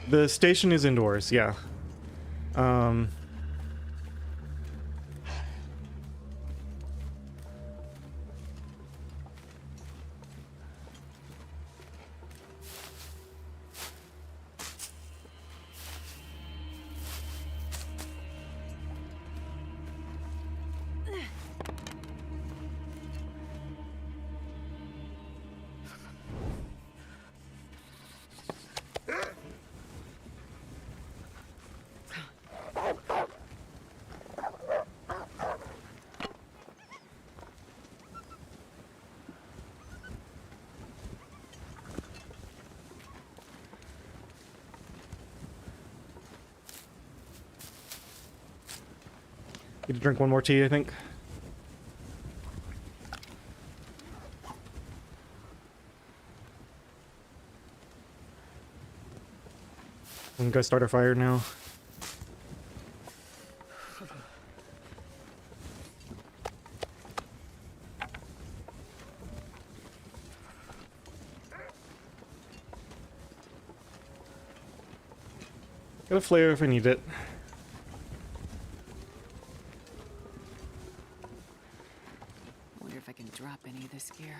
The station is indoors, yeah. Need to drink one more tea, I think. We can go start a fire now. Got a flare if I need it. Wonder if I can drop any of this gear.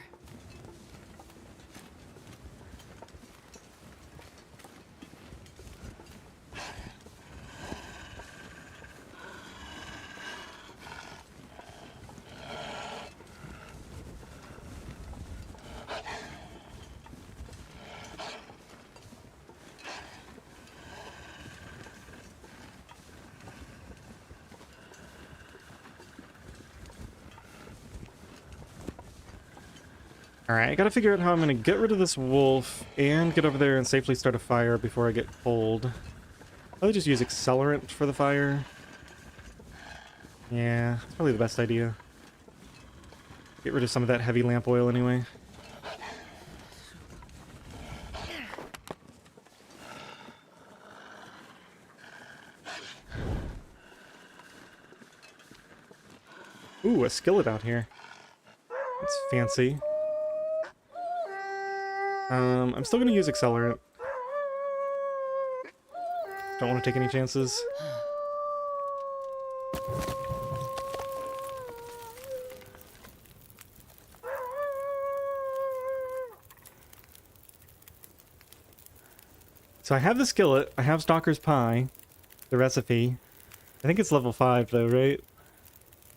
Alright, I gotta figure out how I'm gonna get rid of this wolf and get over there and safely start a fire before I get cold. I'll just use accelerant for the fire. Yeah, that's probably the best idea. Get rid of some of that heavy lamp oil anyway. Ooh, a skillet out here. That's fancy. I'm still gonna use accelerant. Don't want to take any chances. So I have the skillet, I have Stalker's Pie, the recipe. I think it's level 5 though, right?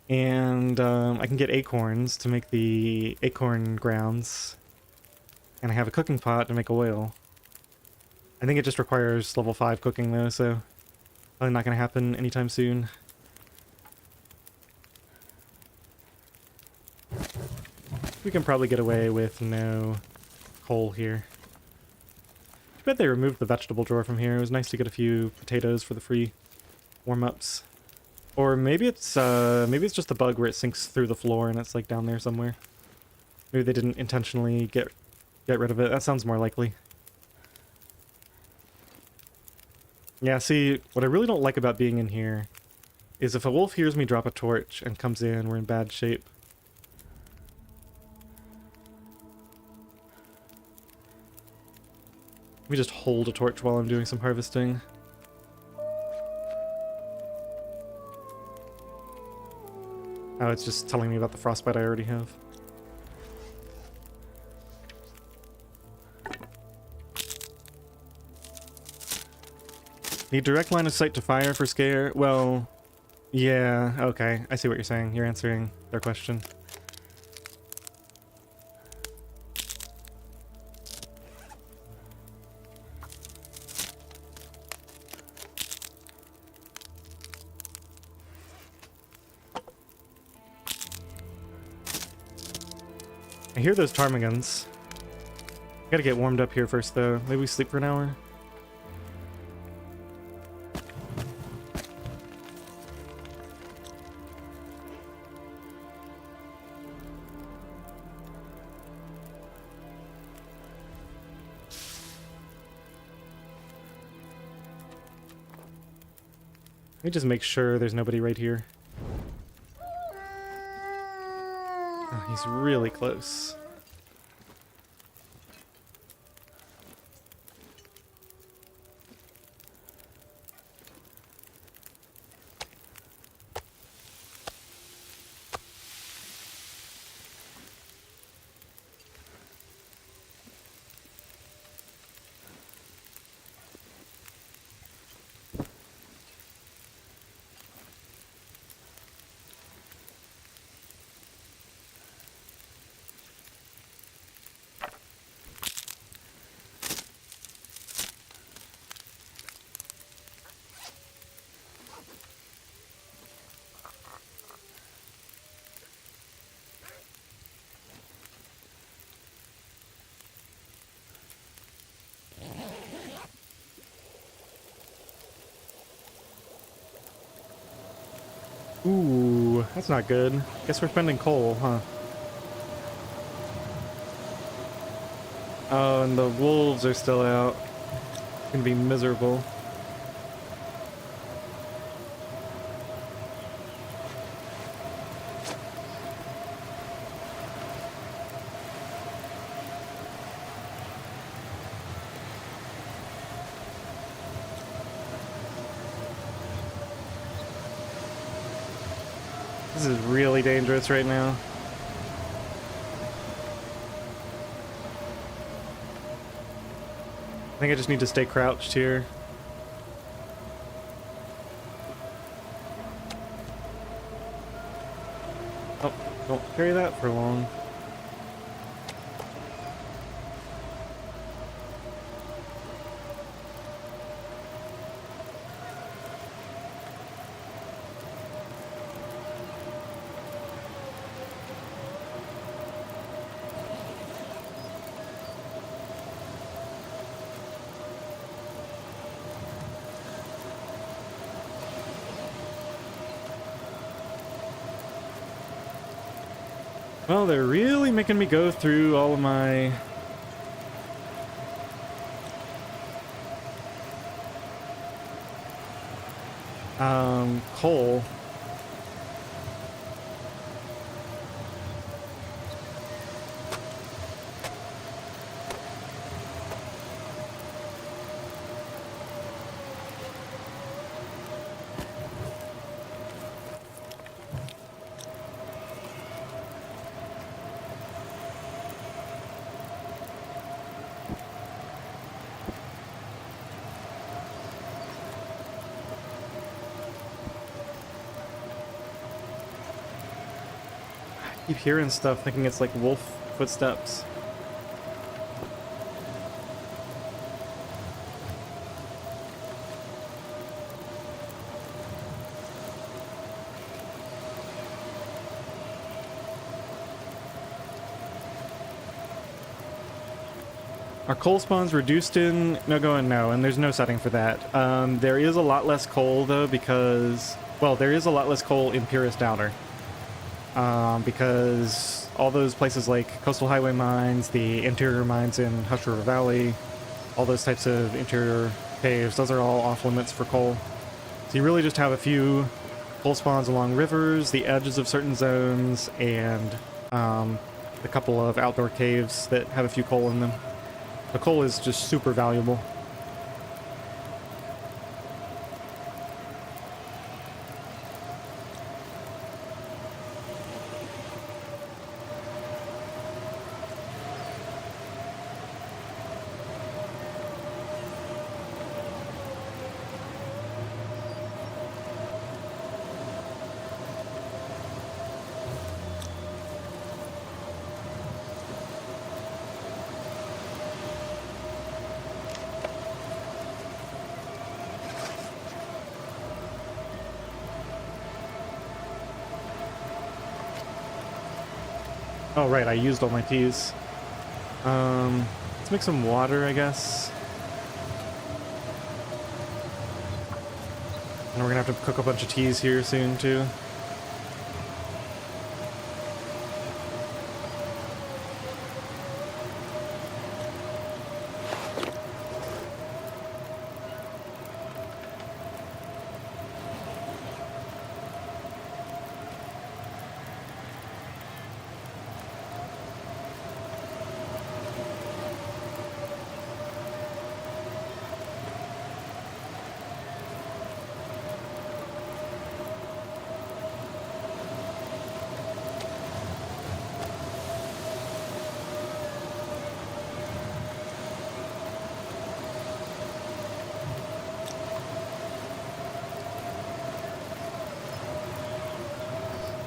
And I can get acorns to make the acorn grounds. And I have a cooking pot to make oil. I think it just requires level 5 cooking though, so probably not going to happen anytime soon. We can probably get away with no coal here. I bet they removed the vegetable drawer from here. It was nice to get a few potatoes for the free warm-ups. Or maybe it's just a bug where it sinks through the floor and it's like down there somewhere. Maybe they didn't intentionally get rid of it. That sounds more likely. Yeah, see, what I really don't like about being in here is if a wolf hears me drop a torch and comes in, we're in bad shape. Let me just hold a torch while I'm doing some harvesting. Oh, it's just telling me about the frostbite I already have. Need direct line of sight to fire for scare? Well, yeah, okay. I see what you're saying. You're answering their question. I hear those ptarmigans. Gotta get warmed up here first, though. Maybe we sleep for an hour? Let me just make sure there's nobody right here. Oh, he's really close. Ooh, that's not good. Guess we're spending coal, huh? Oh, and the wolves are still out. It's gonna be miserable. This is really dangerous right now. I think I just need to stay crouched here. Oh, don't carry that for long. Well, they're really making me go through all of my coal. keep hearing stuff, thinking it's like wolf footsteps. Are coal spawns reduced in NOGOA? No, and there's no setting for that. There is a lot less coal, though, because... Well, there is a lot less coal in Purist Outer. Because all those places like Coastal Highway mines, the interior mines in Hush River Valley, all those types of interior caves, those are all off limits for coal. So you really just have a few coal spawns along rivers, the edges of certain zones, and a couple of outdoor caves that have a few coal in them. The coal is just super valuable. Oh, right, I used all my teas. Let's make some water, I guess. And we're gonna have to cook a bunch of teas here soon, too.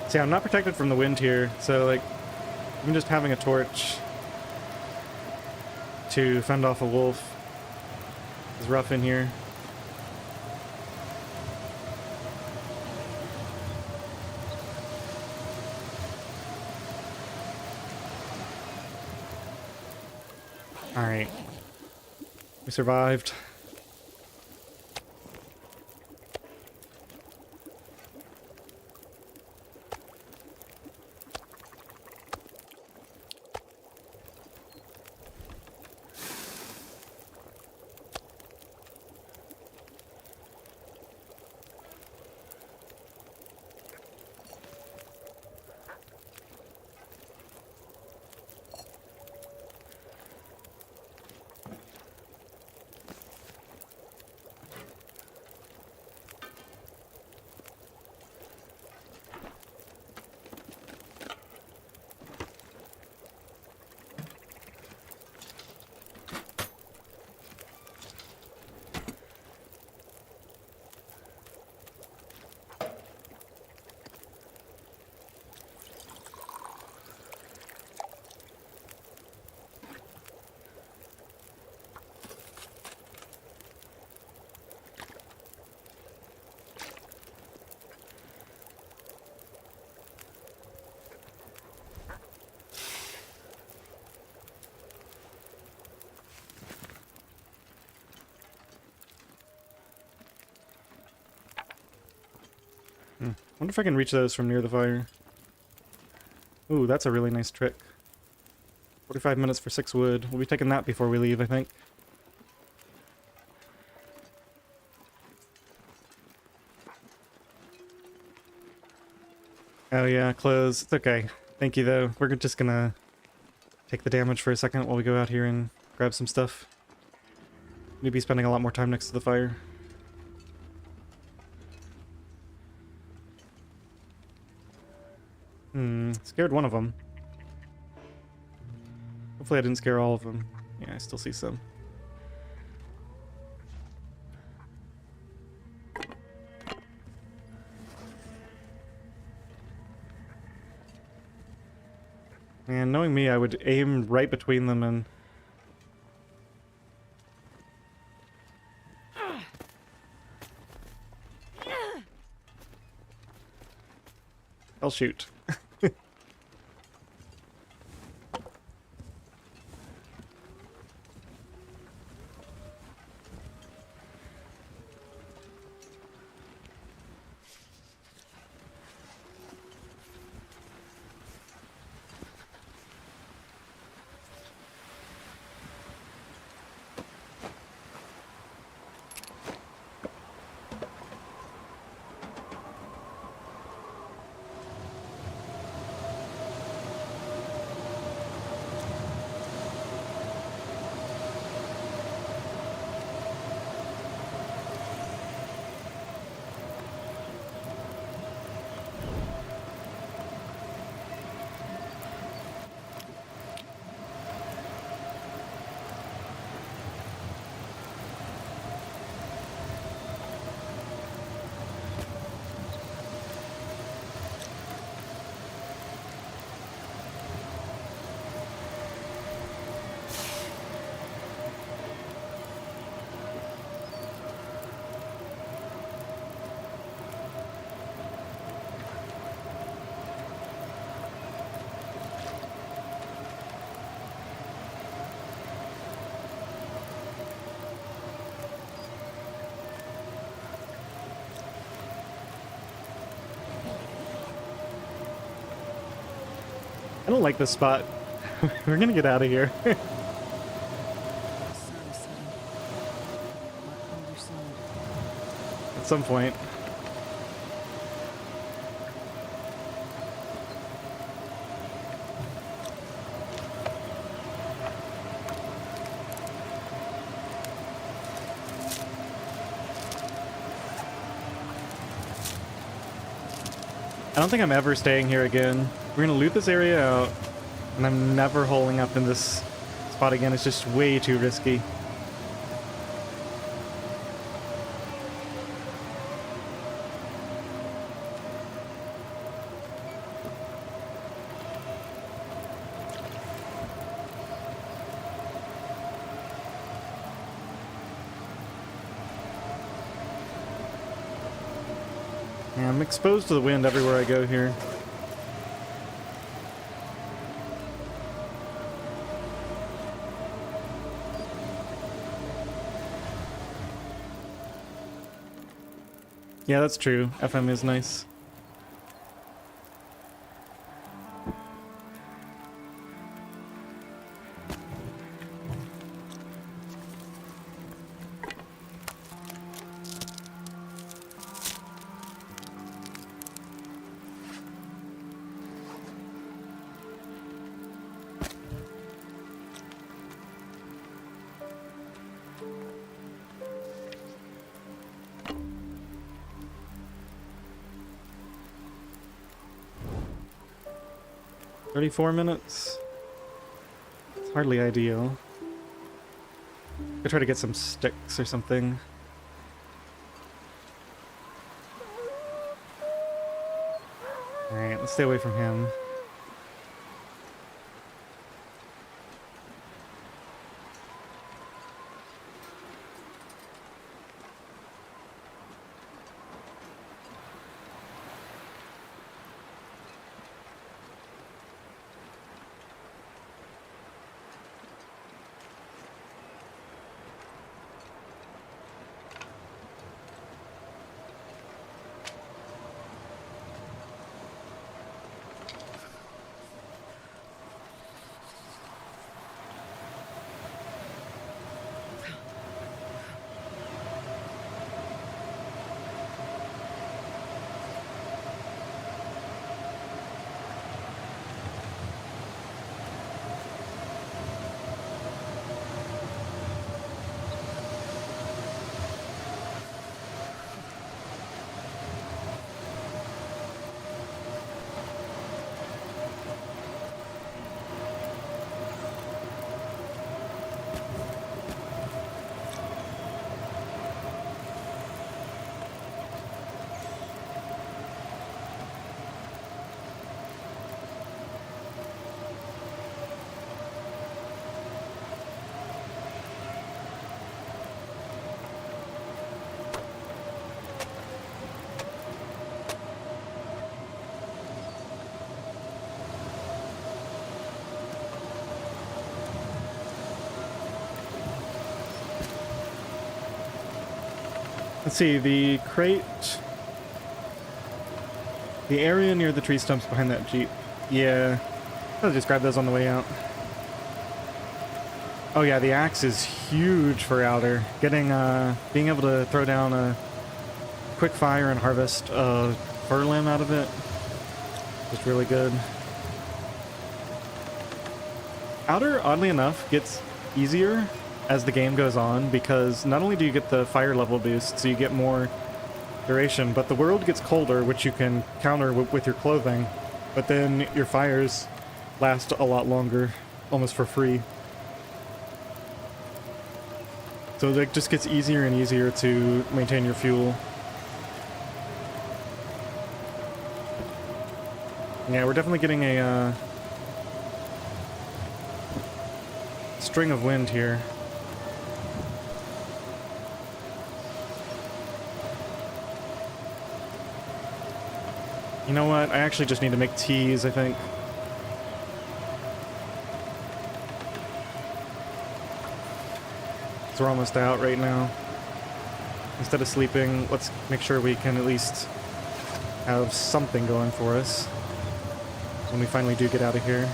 See, I'm not protected from the wind here, so, like, even just having a torch to fend off a wolf is rough in here. Alright. We survived. Wonder if I can reach those from near the fire. Ooh, that's a really nice trick. 45 minutes for 6 wood. We'll be taking that before we leave, I think. Oh yeah, close. It's okay. Thank you, though. We're just gonna take the damage for a second while we go out here and grab some stuff. We'll be spending a lot more time next to the fire. Scared one of them. Hopefully I didn't scare all of them. Yeah, I still see some. Man, knowing me, I would aim right between them and... I'll shoot. I don't like this spot. We're gonna get out of here. Sun is setting. Mark under sun. At some point. I don't think I'm ever staying here again. We're gonna loot this area out, and I'm never holing up in this spot again. It's just way too risky. Yeah, I'm exposed to the wind everywhere I go here. Yeah, that's true. FM is nice. $34 minutes. It's hardly ideal. I try to get some sticks or something. Alright, let's stay away from him. Let's see, the crate... The area near the tree stumps behind that Jeep. Yeah. I'll just grab those on the way out. Oh yeah, the axe is huge for Outer. Being able to throw down a quick fire and harvest a fur limb out of it is really good. Outer, oddly enough, gets easier as the game goes on because not only do you get the fire level boost, so you get more duration, but the world gets colder, which you can counter with your clothing, but then your fires last a lot longer, almost for free. So it just gets easier and easier to maintain your fuel. Yeah, we're definitely getting a string of wind here. You know what? I actually just need to make teas, I think. So we're almost out right now. Instead of sleeping, let's make sure we can at least have something going for us when we finally do get out of here.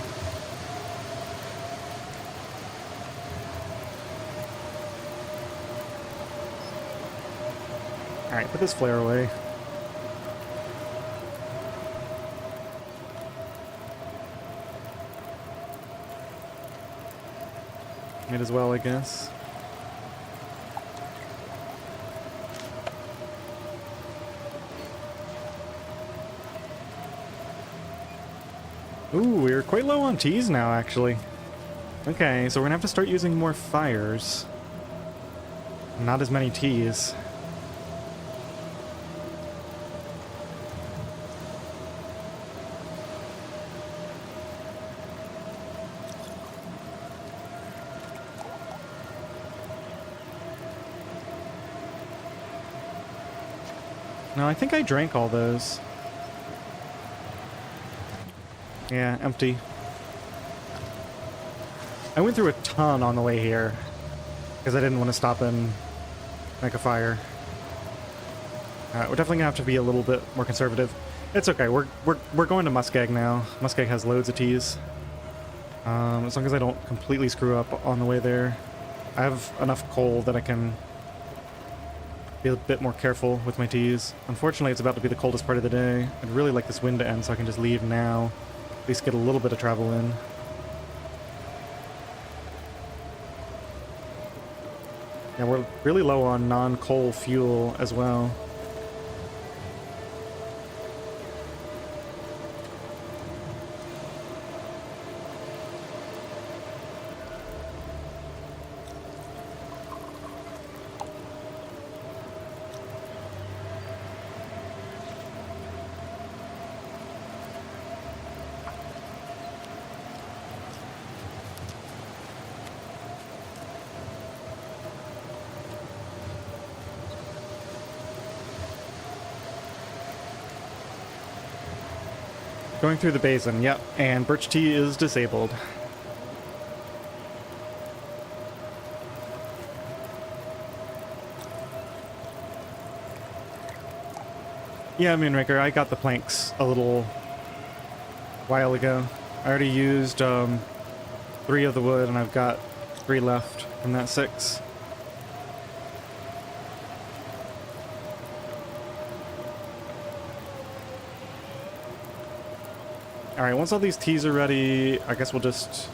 Alright, put this flare away. Might as well, I guess. Ooh, we're quite low on teas now, actually. Okay, so we're gonna have to start using more fires. Not as many teas. No, I think I drank all those. Yeah, empty. I went through a ton on the way here because I didn't want to stop and make a fire. We're definitely gonna have to be a little bit more conservative. It's okay. We're going to Muskeg now. Muskeg has loads of teas. As long as I don't completely screw up on the way there, I have enough coal that I can be a bit more careful with my teas. Unfortunately, it's about to be the coldest part of the day. I'd really like this wind to end so I can just leave now. At least get a little bit of travel in. Yeah, we're really low on non-coal fuel as well. Going through the basin, yep, and birch tea is disabled. Yeah, Moonraker, I got the planks a little while ago. I already used 3 of the wood, and I've got 3 left from that 6. Alright, once all these teas are ready, I guess we'll just...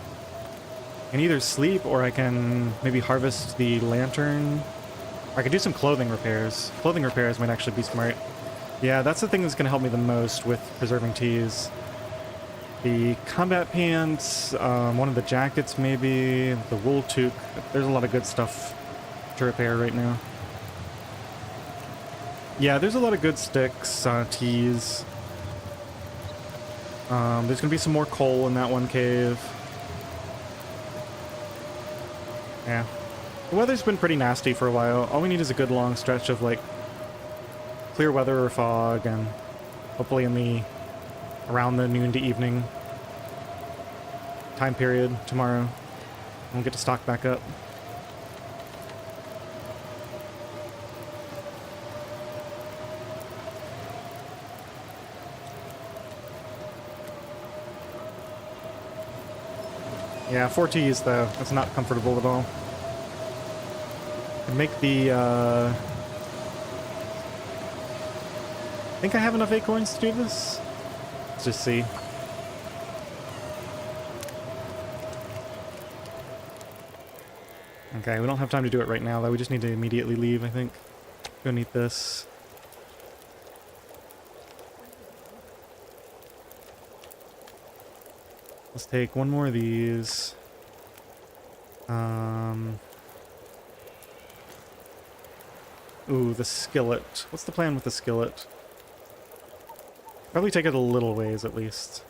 I can either sleep or I can maybe harvest the lantern. I could do some clothing repairs. Clothing repairs might actually be smart. Yeah, that's the thing that's going to help me the most with preserving teas. The combat pants, one of the jackets maybe, the wool toque. There's a lot of good stuff to repair right now. Yeah, there's a lot of good sticks, teas. There's gonna be some more coal in that one cave. Yeah. The weather's been pretty nasty for a while. All we need is a good long stretch of, like, clear weather or fog, and hopefully around the noon to evening time period tomorrow, we'll get to stock back up. Yeah, 4 T's though. That's not comfortable at all. Can make the, I think I have enough acorns to do this. Let's just see. Okay, we don't have time to do it right now though. We just need to immediately leave, I think. Go need this. Let's take one more of these. Ooh, the skillet. What's the plan with the skillet? Probably take it a little ways at least.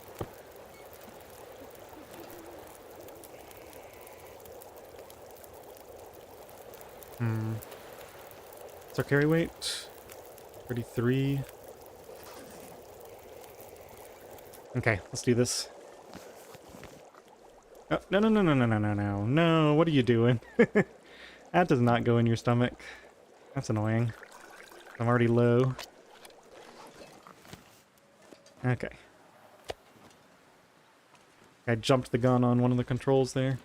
What's our carry weight? 33. Okay, let's do this. Oh, no, no, no, no, no, no, no, no. No, what are you doing? That does not go in your stomach. That's annoying. I'm already low. Okay. I jumped the gun on one of the controls there.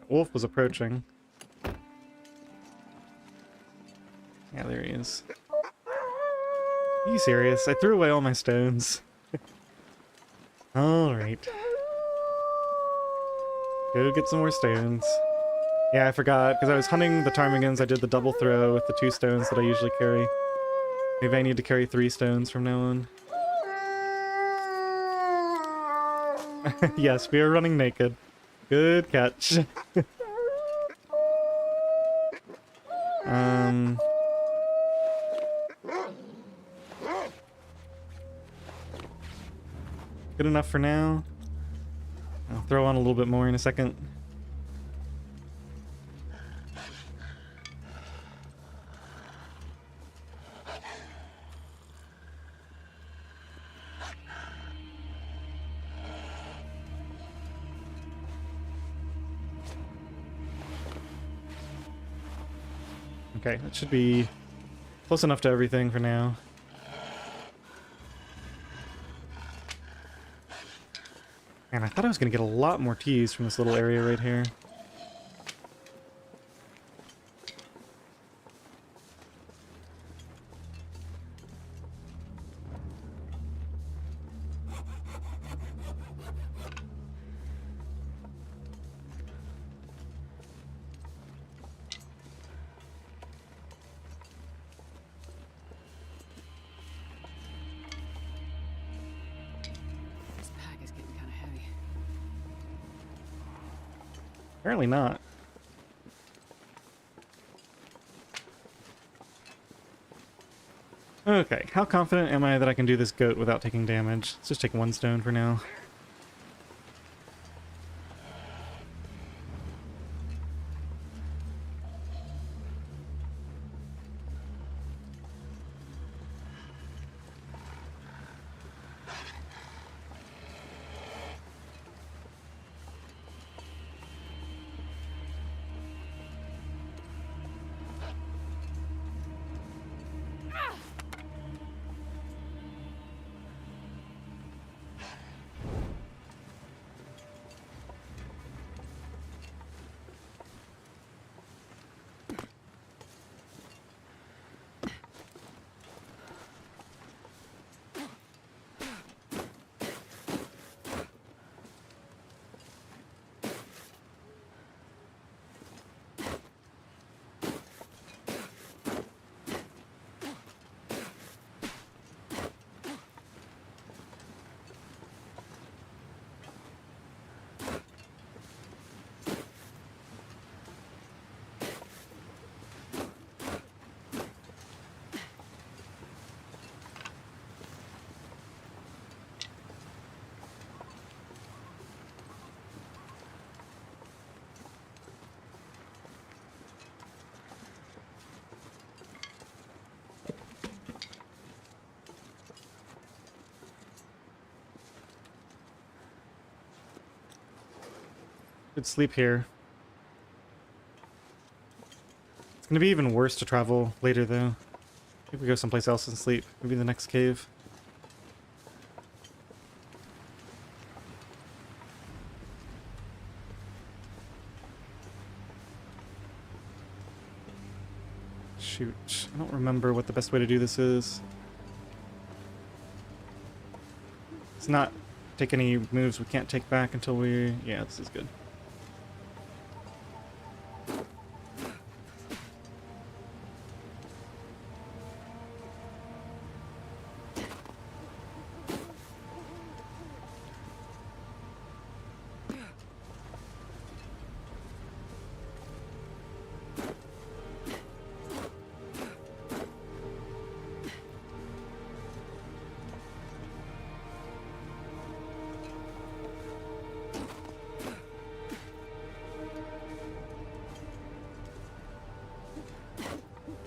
Wolf was approaching. Yeah, there he is. Are you serious? I threw away all my stones. Alright. Go get some more stones. Yeah, I forgot, because I was hunting the ptarmigans, I did the double throw with the 2 stones that I usually carry. Maybe I need to carry 3 stones from now on. Yes, we are running naked. Good catch. Good enough for now. I'll throw on a little bit more in a second. Okay, that should be close enough to everything for now. Man, I thought I was going to get a lot more teas from this little area right here. Apparently not. Okay, how confident am I that I can do this goat without taking damage? Let's just take 1 stone for now. Could sleep here. It's gonna be even worse to travel later, though. Maybe we go someplace else and sleep. Maybe the next cave. Shoot. I don't remember what the best way to do this is. Let's not take any moves we can't take back until we... Yeah, this is good.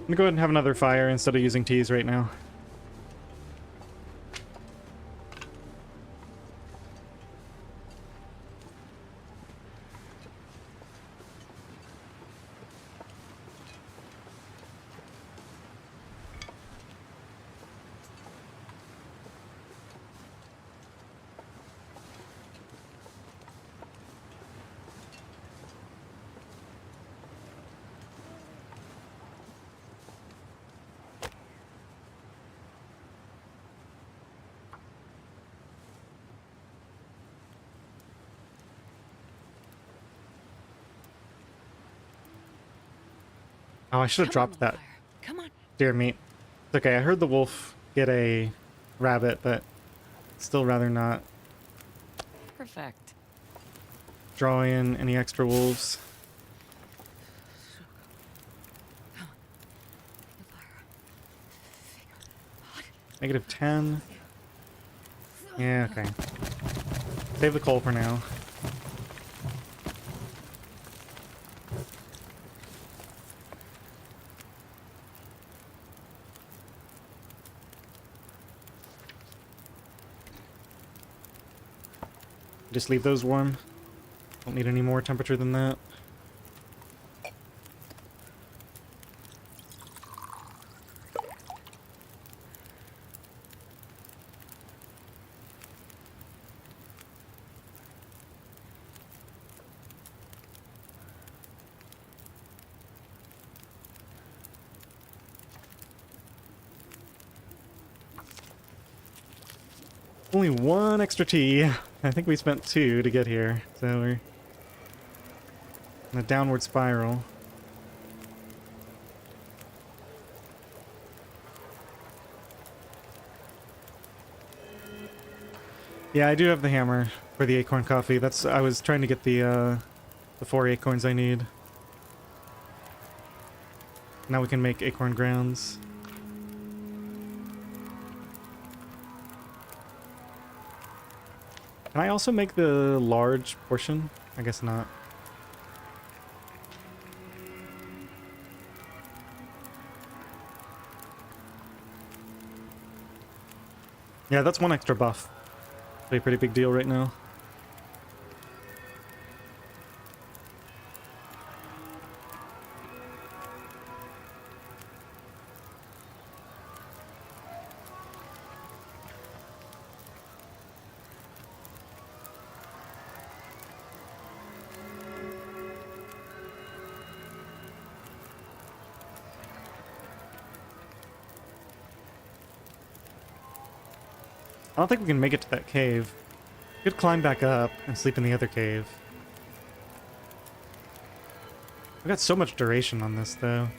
I'm gonna go ahead and have another fire instead of using teas right now. Oh, I should have dropped that Come on. deer meat. It's okay, I heard the wolf get a rabbit, but still rather not Perfect. draw in any extra wolves. -10. Yeah, okay. Save the coal for now. Just leave those warm. Don't need any more temperature than that. Only one extra tea. I think we spent 2 to get here, so we're in a downward spiral. Yeah, I do have the hammer for the acorn coffee. I was trying to get the 4 acorns I need. Now we can make acorn grounds. Can I also make the large portion? I guess not. Yeah, that's 1 extra buff. Be a pretty big deal right now. I don't think we can make it to that cave. We could climb back up and sleep in the other cave. We've got so much duration on this, though.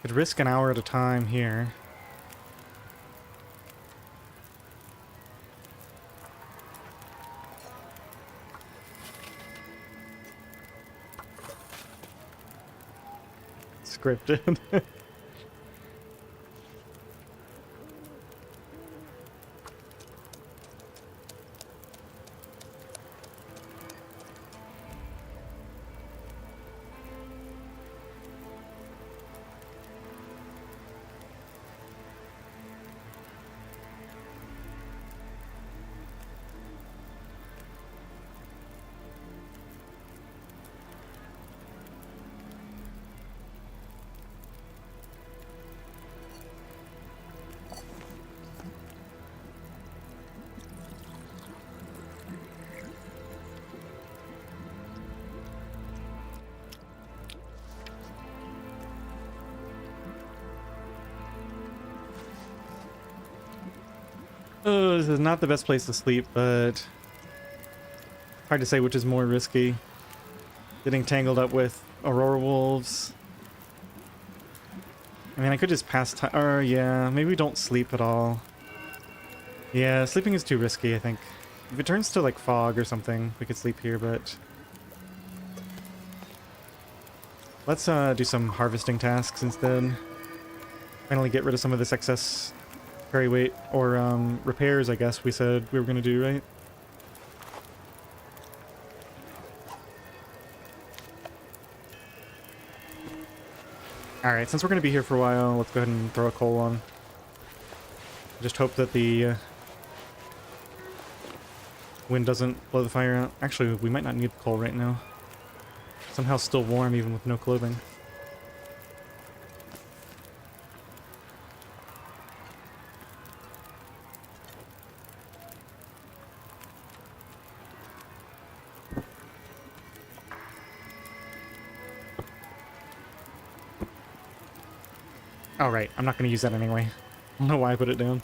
Could risk an hour at a time here. Scripted. Oh, this is not the best place to sleep, but hard to say which is more risky. Getting tangled up with Aurora Wolves. I mean, I could just pass time, or yeah, maybe we don't sleep at all. Yeah, sleeping is too risky, I think. If it turns to like fog or something, we could sleep here, but... Let's do some harvesting tasks instead. Finally get rid of some of this excess carry weight, or repairs, I guess we said we were gonna do, right? Alright, since we're gonna be here for a while, let's go ahead and throw a coal on. Just hope that the wind doesn't blow the fire out. Actually, we might not need the coal right now. Somehow still warm even with no clothing. Oh, right. I'm not going to use that anyway. I don't know why I put it down.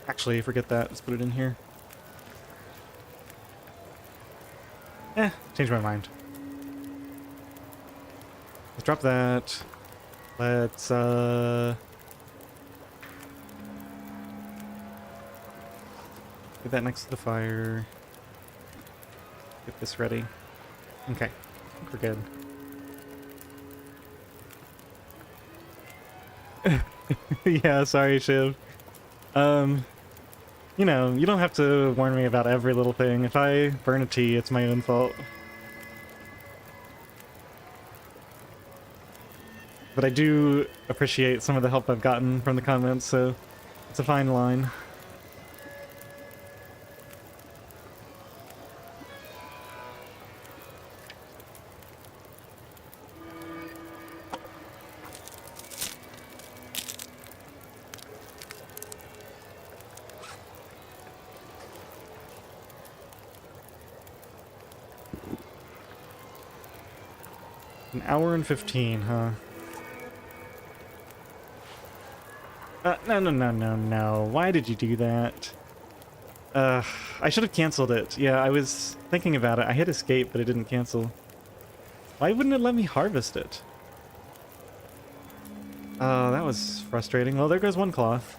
Actually, forget that. Let's put it in here. Changed my mind. Let's drop that. Let's, get that next to the fire. Get this ready. Okay. I think we're good. Yeah, sorry, Shiv. You know, you don't have to warn me about every little thing. If I burn a tea, it's my own fault. But I do appreciate some of the help I've gotten from the comments, so it's a fine line. An hour and 15, huh? No. Why did you do that? I should have canceled it. Yeah, I was thinking about it. I hit escape, but it didn't cancel. Why wouldn't it let me harvest it? Oh, that was frustrating. Well, there goes one cloth.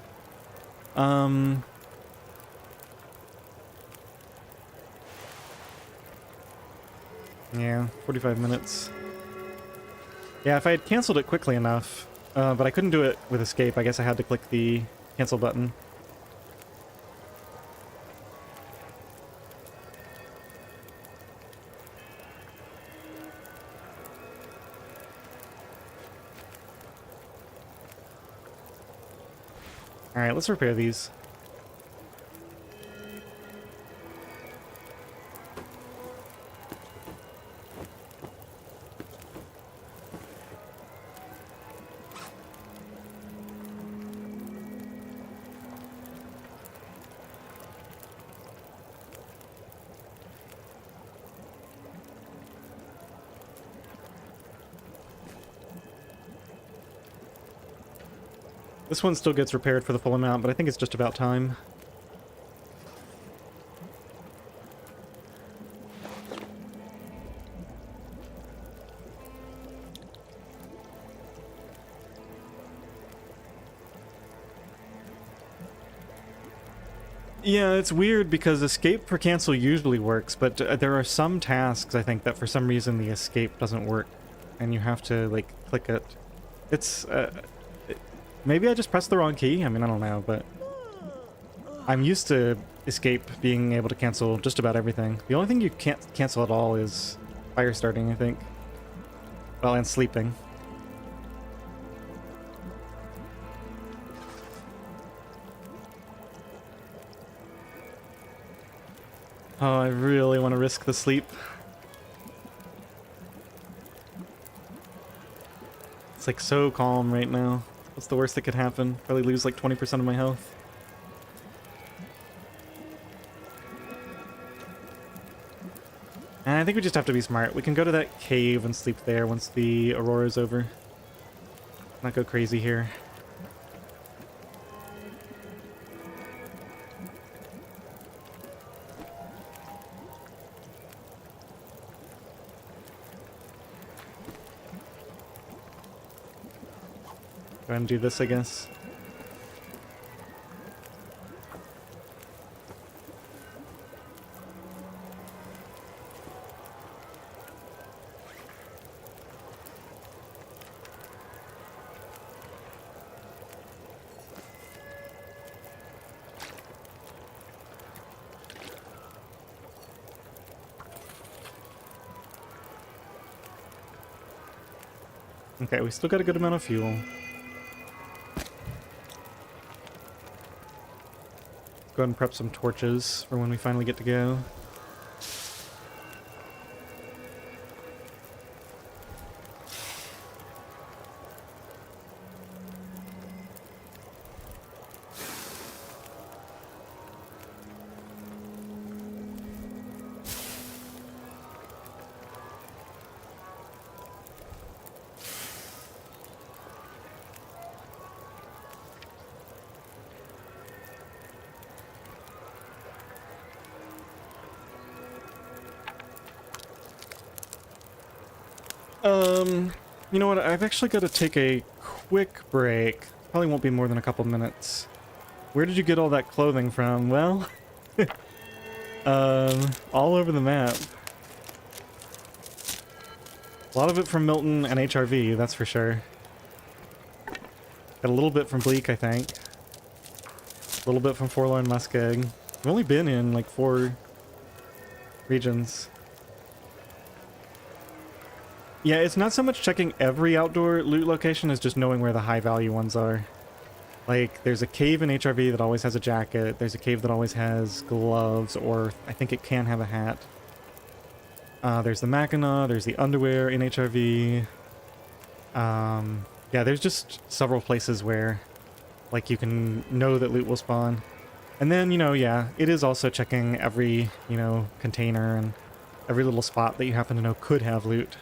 Yeah, 45 minutes. Yeah, if I had canceled it quickly enough, but I couldn't do it with escape. I guess I had to click the cancel button. Alright, let's repair these. This one still gets repaired for the full amount, but I think it's just about time. Yeah, it's weird because escape for cancel usually works, but there are some tasks, I think, that for some reason the escape doesn't work, and you have to, like, click it. It's, maybe I just pressed the wrong key? I mean, I don't know, but I'm used to escape being able to cancel just about everything. The only thing you can't cancel at all is fire starting, I think. Well, and sleeping. Oh, I really want to risk the sleep. It's like so calm right now. What's the worst that could happen? Probably lose like 20% of my health. And I think we just have to be smart. We can go to that cave and sleep there once the aurora's over. Not go crazy here. Go ahead and do this, I guess. Okay, we still got a good amount of fuel. Go ahead and prep some torches for when we finally get to go. You know what? I've actually got to take a quick break. Probably won't be more than a couple minutes. Where did you get all that clothing from? Well, all over the map. A lot of it from Milton and HRV, that's for sure. Got a little bit from Bleak, I think. A little bit from Forlorn Muskeg. I've only been in like 4 regions. Yeah, it's not so much checking every outdoor loot location as just knowing where the high value ones are. Like, there's a cave in HRV that always has a jacket. There's a cave that always has gloves, or I think it can have a hat. There's the Mackinac, there's the underwear in HRV. Yeah, there's just several places where, like, you can know that loot will spawn. And then, you know, yeah, it is also checking every, you know, container and every little spot that you happen to know could have loot.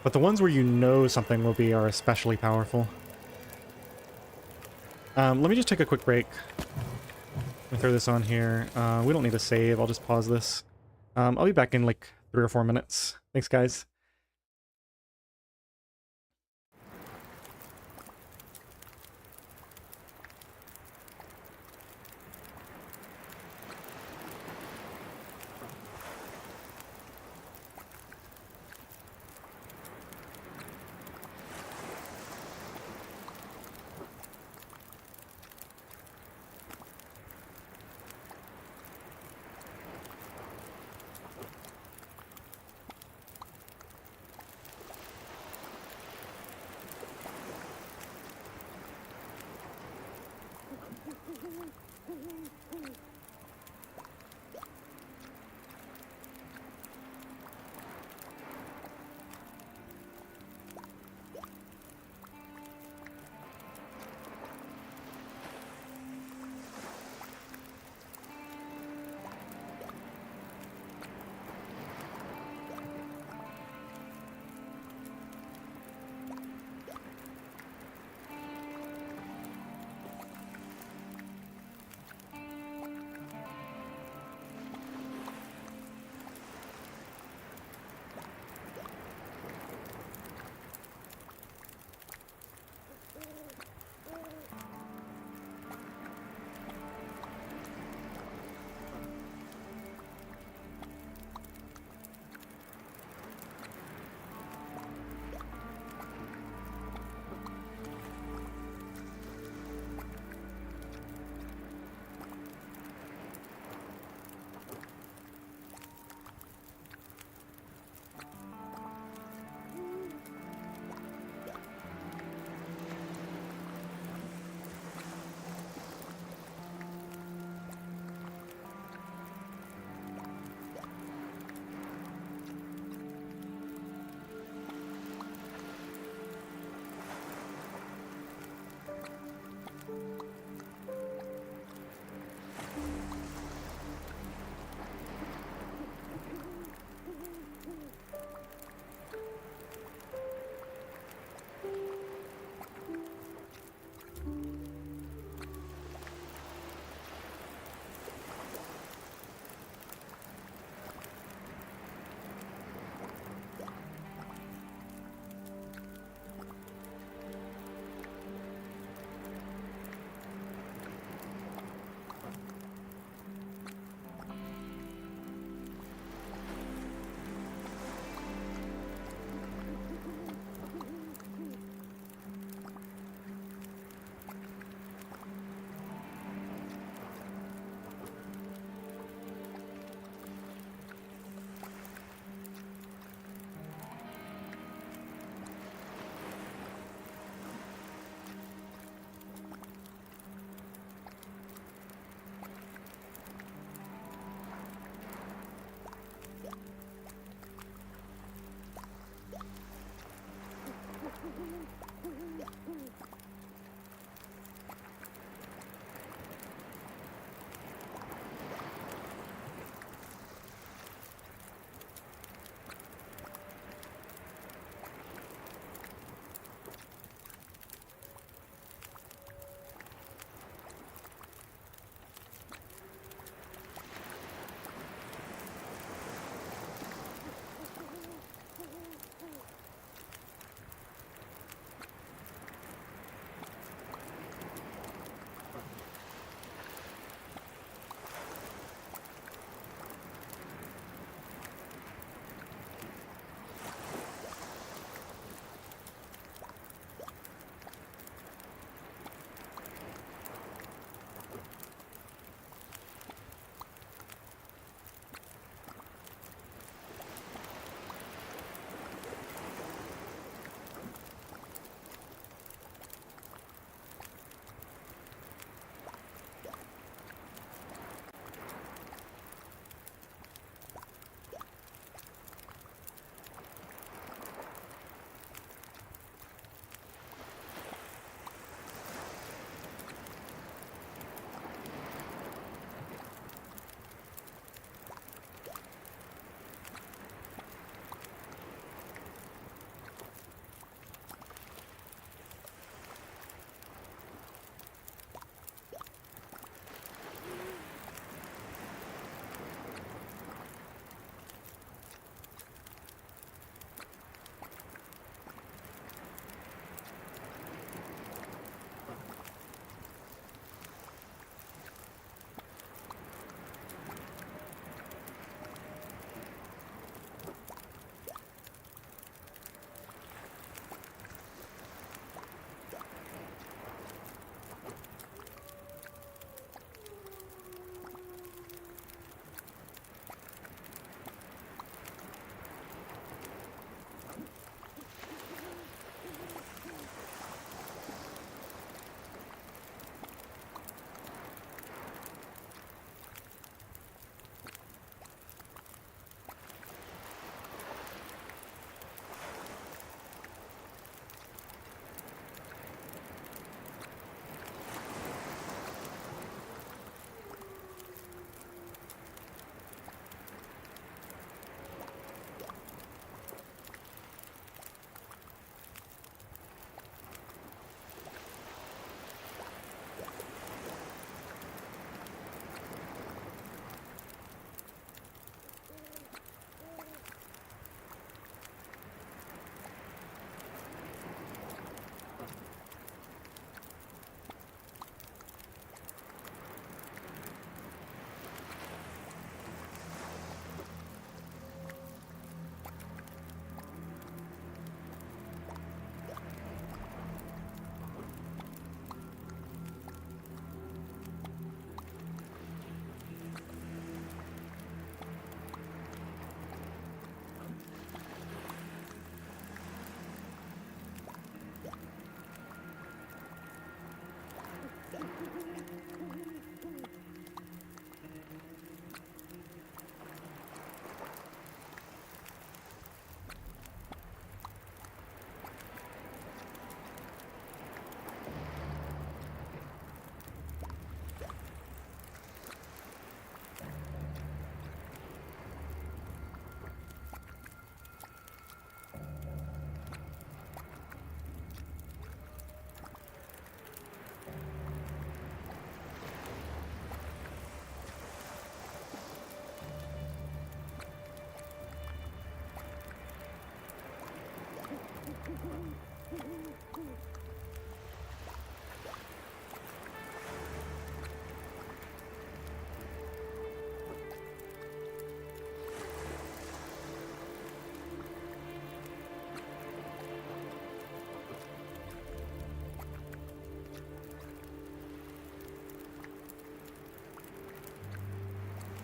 But the ones where you know something will be are especially powerful. Let me just take a quick break. Let me throw this on here. We don't need to save. I'll just pause this. I'll be back in like 3 or 4 minutes. Thanks, guys.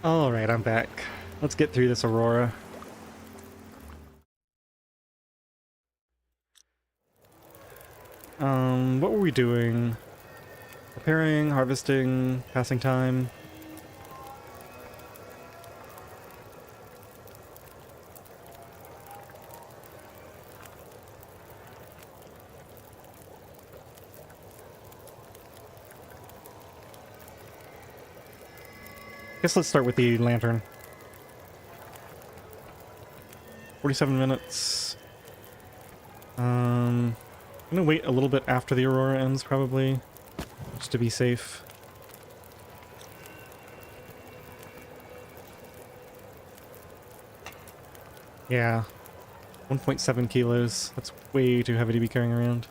Alright, I'm back. Let's get through this aurora. What were we doing? Preparing, harvesting, passing time. Guess let's start with the lantern. 47 minutes. I'm gonna wait a little bit after the aurora ends, probably, just to be safe. Yeah, 1.7 kilos. That's way too heavy to be carrying around.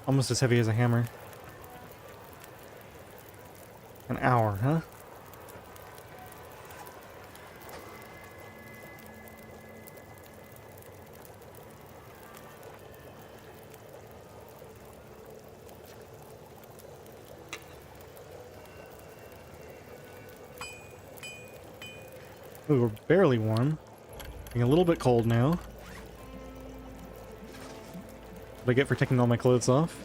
Almost as heavy as a hammer. An hour, huh? Ooh, we're barely warm. Getting a little bit cold now. What I get for taking all my clothes off?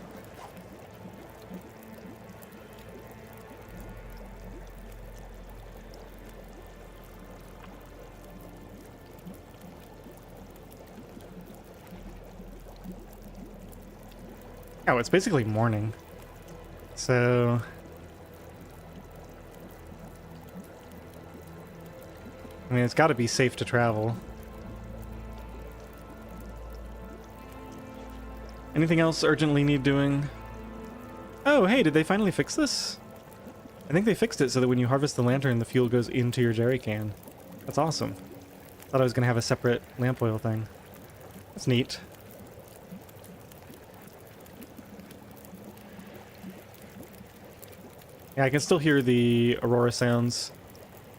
Oh, it's basically morning. So... I mean, it's got to be safe to travel. Anything else urgently need doing? Oh, hey, did they finally fix this? I think they fixed it so that when you harvest the lantern, the fuel goes into your jerry can. That's awesome. Thought I was going to have a separate lamp oil thing. That's neat. Yeah, I can still hear the aurora sounds.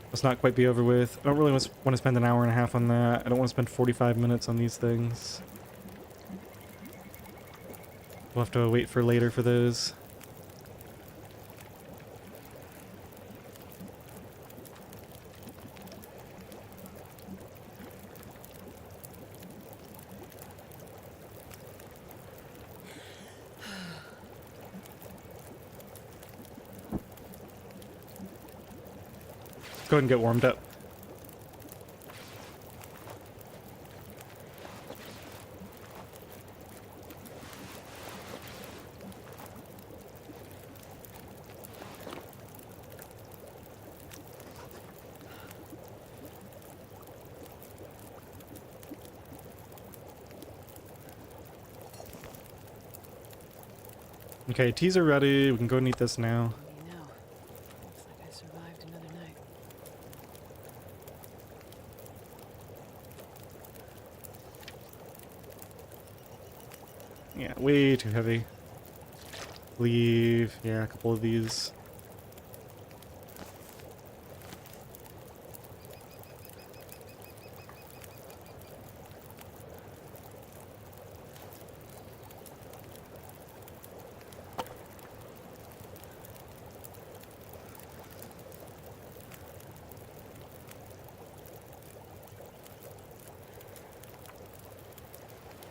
Must not quite be over with. I don't really want to spend an hour and a half on that. I don't want to spend 45 minutes on these things. We'll have to wait for later for those. Go ahead and get warmed up. Okay, teas are ready. We can go and eat this now. You know, looks like I survived another night. Yeah, way too heavy. Leave, yeah, a couple of these.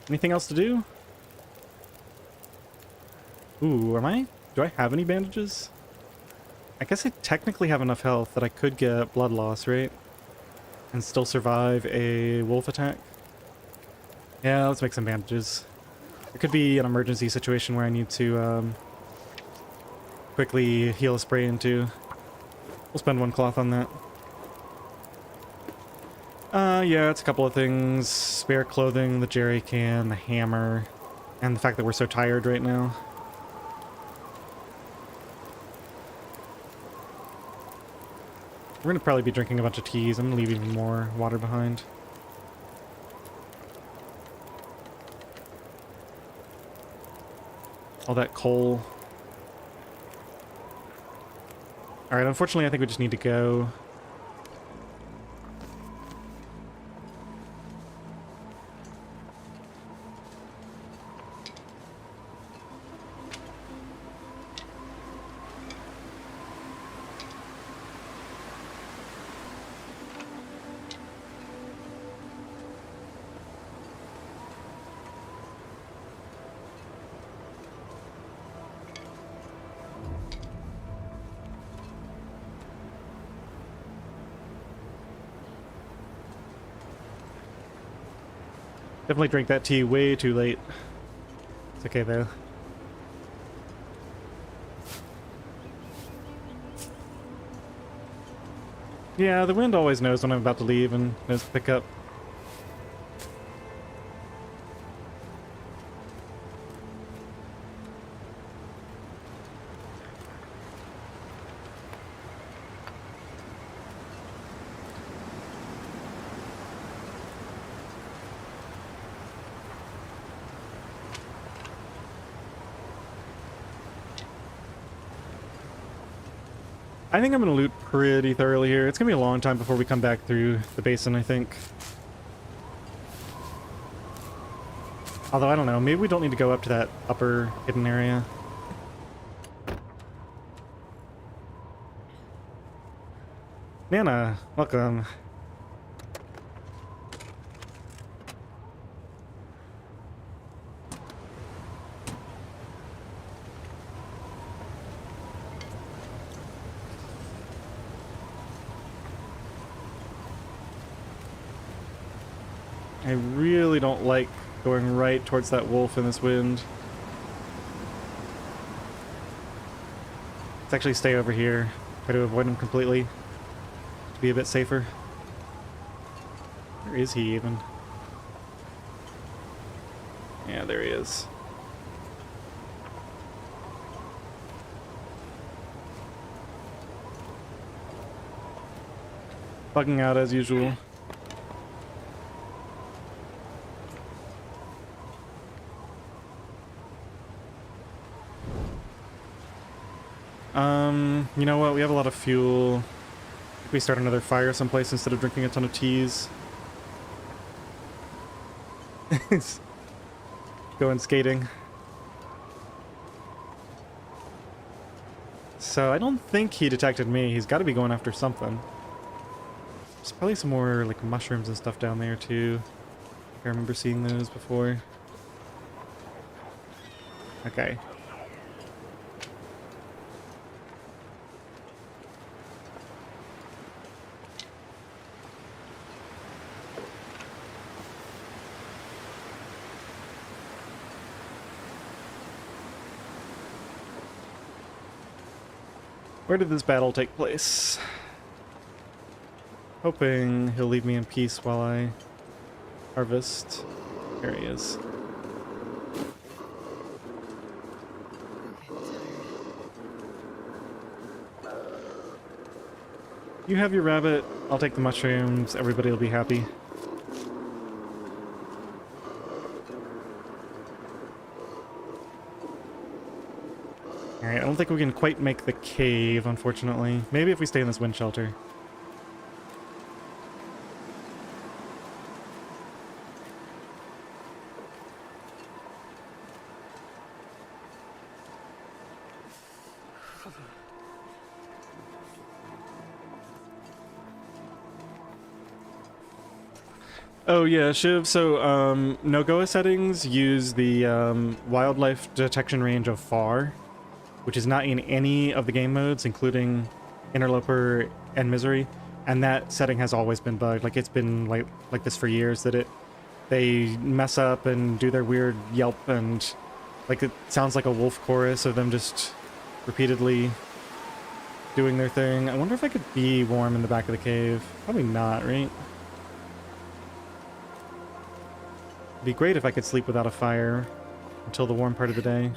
Anything else to do? Ooh, do I have any bandages? I guess I technically have enough health that I could get blood loss, right? And still survive a wolf attack. Yeah, let's make some bandages. It could be an emergency situation where I need to quickly heal a spray into. We'll spend one cloth on that. Yeah, it's a couple of things. Spare clothing, the jerry can, the hammer, and the fact that we're so tired right now. We're gonna probably be drinking a bunch of teas. I'm gonna leave even more water behind. All that coal. Alright, unfortunately I think we just need to go. Definitely drank that tea way too late. It's okay though. Yeah, the wind always knows when I'm about to leave and knows to pick up. I think I'm going to loot pretty thoroughly here. It's going to be a long time before we come back through the basin, I think. Although, I don't know. Maybe we don't need to go up to that upper hidden area. Nana, welcome. I really don't like going right towards that wolf in this wind. Let's actually stay over here. Try to avoid him completely. To be a bit safer. Where is he even? Yeah, there he is. Bugging out as usual. You know what? We have a lot of fuel. If we start another fire someplace instead of drinking a ton of teas. Going skating. So I don't think he detected me. He's got to be going after something. There's probably some more like mushrooms and stuff down there too. I remember seeing those before. Okay. Where did this battle take place? Hoping he'll leave me in peace while I harvest. There he is. You have your rabbit, I'll take the mushrooms, everybody will be happy. Alright, I don't think we can quite make the cave, unfortunately. Maybe if we stay in this wind shelter. Oh yeah, Shiv, so NOGOA settings use the wildlife detection range of far, which is not in any of the game modes, including Interloper and Misery, and that setting has always been bugged. Like it's been like this for years, that they mess up and do their weird yelp, and like it sounds like a wolf chorus of them just repeatedly doing their thing. I wonder if I could be warm in the back of the cave. Probably not, right? It'd be great if I could sleep without a fire until the warm part of the day.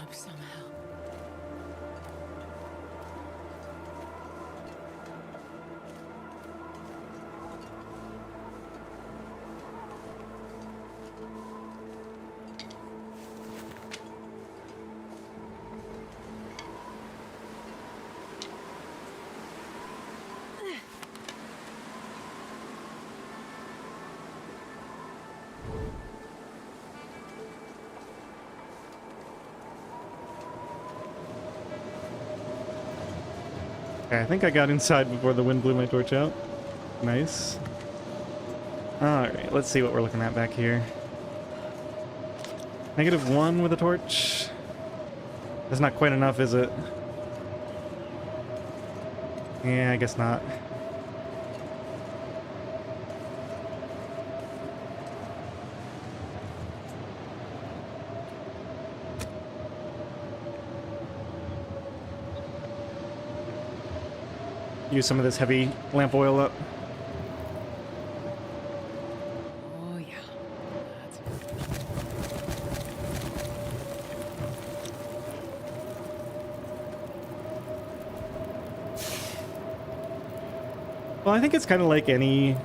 Okay, I think I got inside before the wind blew my torch out. Nice. Alright, let's see what we're looking at back here. -1 with a torch. That's not quite enough, is it? Yeah, I guess not. use some of this heavy lamp oil up. Oh, yeah. That's good. Well, I think it's kind of like any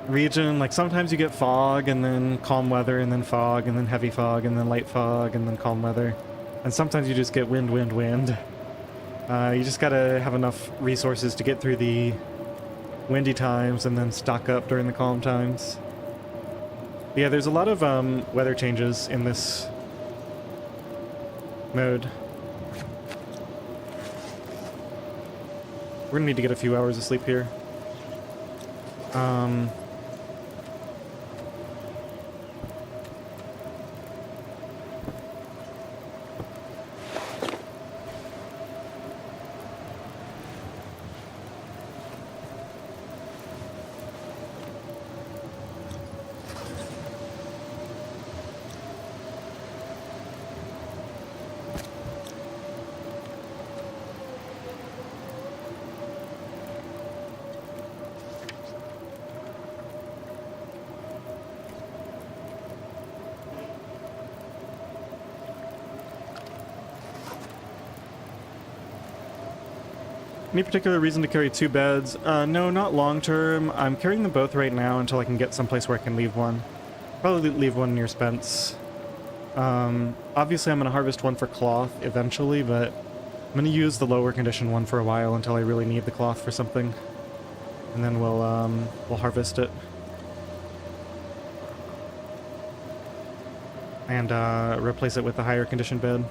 region. Like sometimes you get fog and then calm weather and then fog and then heavy fog and then light fog and then calm weather. And sometimes you just get wind, wind, wind. You just gotta have enough resources to get through the windy times and then stock up during the calm times. Yeah, there's a lot of weather changes in this mode. We're gonna need to get a few hours of sleep here. Any particular reason to carry 2 beds? No, not long term. I'm carrying them both right now until I can get someplace where I can leave one. Probably leave one near Spence. Obviously I'm going to harvest one for cloth eventually, but I'm going to use the lower condition one for a while until I really need the cloth for something. And then we'll harvest it. And replace it with the higher condition bed.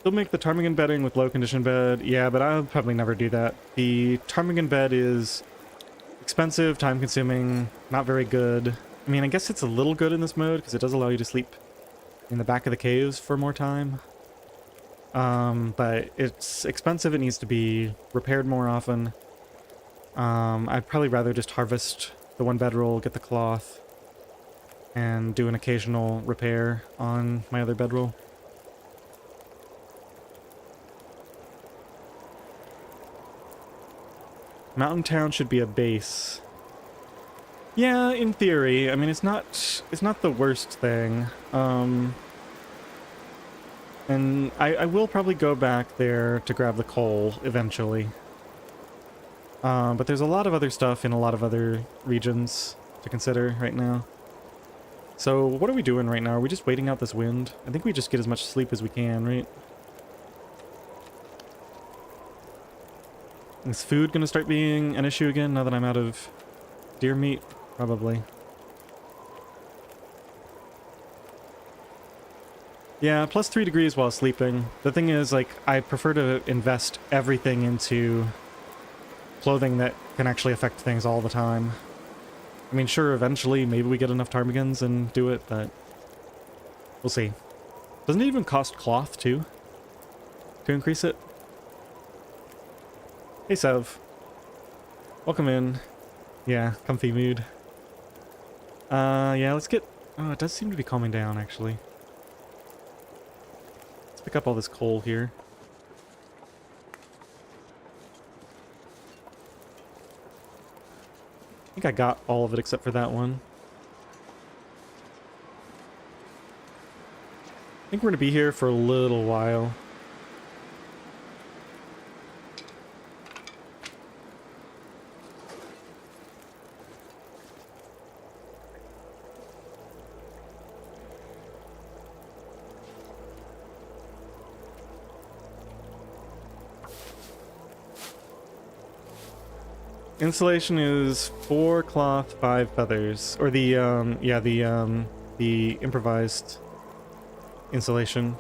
Still make the ptarmigan bedding with low condition bed. Yeah, but I'll probably never do that. The ptarmigan bed is expensive, time consuming, not very good. I mean, I guess it's a little good in this mode because it does allow you to sleep in the back of the caves for more time. But it's expensive. It needs to be repaired more often. I'd probably rather just harvest the 1 bedroll, get the cloth, and do an occasional repair on my other bedroll. Mountain Town should be a base. Yeah, in theory. I mean, it's not the worst thing. And I will probably go back there to grab the coal eventually. But there's a lot of other stuff in a lot of other regions to consider right now. So what are we doing right now? Are we just waiting out this wind? I think we just get as much sleep as we can, right? Is food gonna start being an issue again now that I'm out of deer meat? Probably. Yeah, plus 3 degrees while sleeping. The thing is, like, I prefer to invest everything into clothing that can actually affect things all the time. I mean, sure, eventually maybe we get enough ptarmigans and do it, but we'll see. Doesn't it even cost cloth, too? To increase it? Hey, Sev. Welcome in. Yeah, comfy mood. Yeah, let's get... Oh, it does seem to be calming down, actually. Let's pick up all this coal here. I think I got all of it except for that one. I think we're gonna be here for a little while. Insulation is 4 cloth, 5 feathers. Or the, yeah, the, the improvised installation.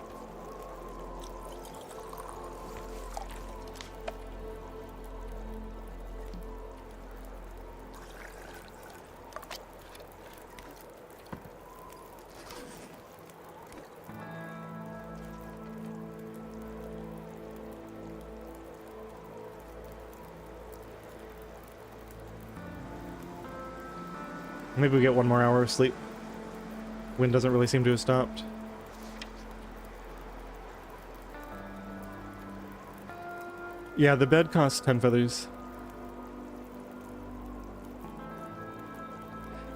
Maybe we get 1 more hour of sleep. Wind doesn't really seem to have stopped. Yeah, the bed costs 10 feathers.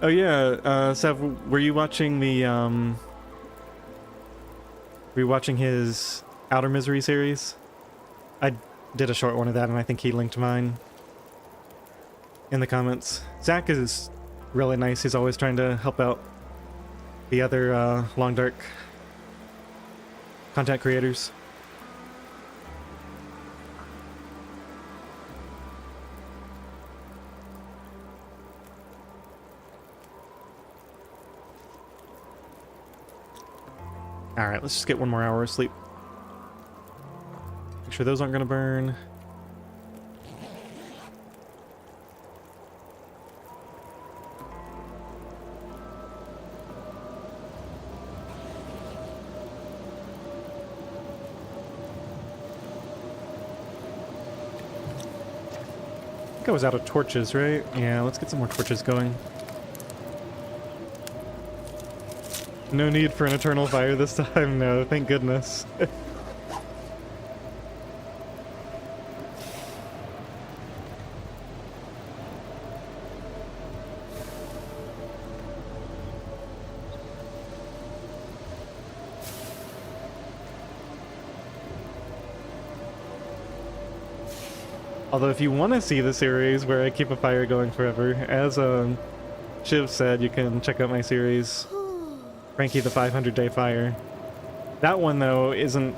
Oh yeah, Sev, were you watching the, were you watching his Outer Misery series? I did a short one of that, and I think he linked mine in the comments. Zach is really nice. He's always trying to help out the other Long Dark content creators. Alright, let's just get 1 more hour of sleep. Make sure those aren't going to burn. I think I was out of torches, right? Yeah, let's get some more torches going. No need for an eternal fire this time, no, thank goodness. Although if you want to see the series where I keep a fire going forever, as Shiv said, you can check out my series, Frankie the 500-Day Fire. That one though isn't.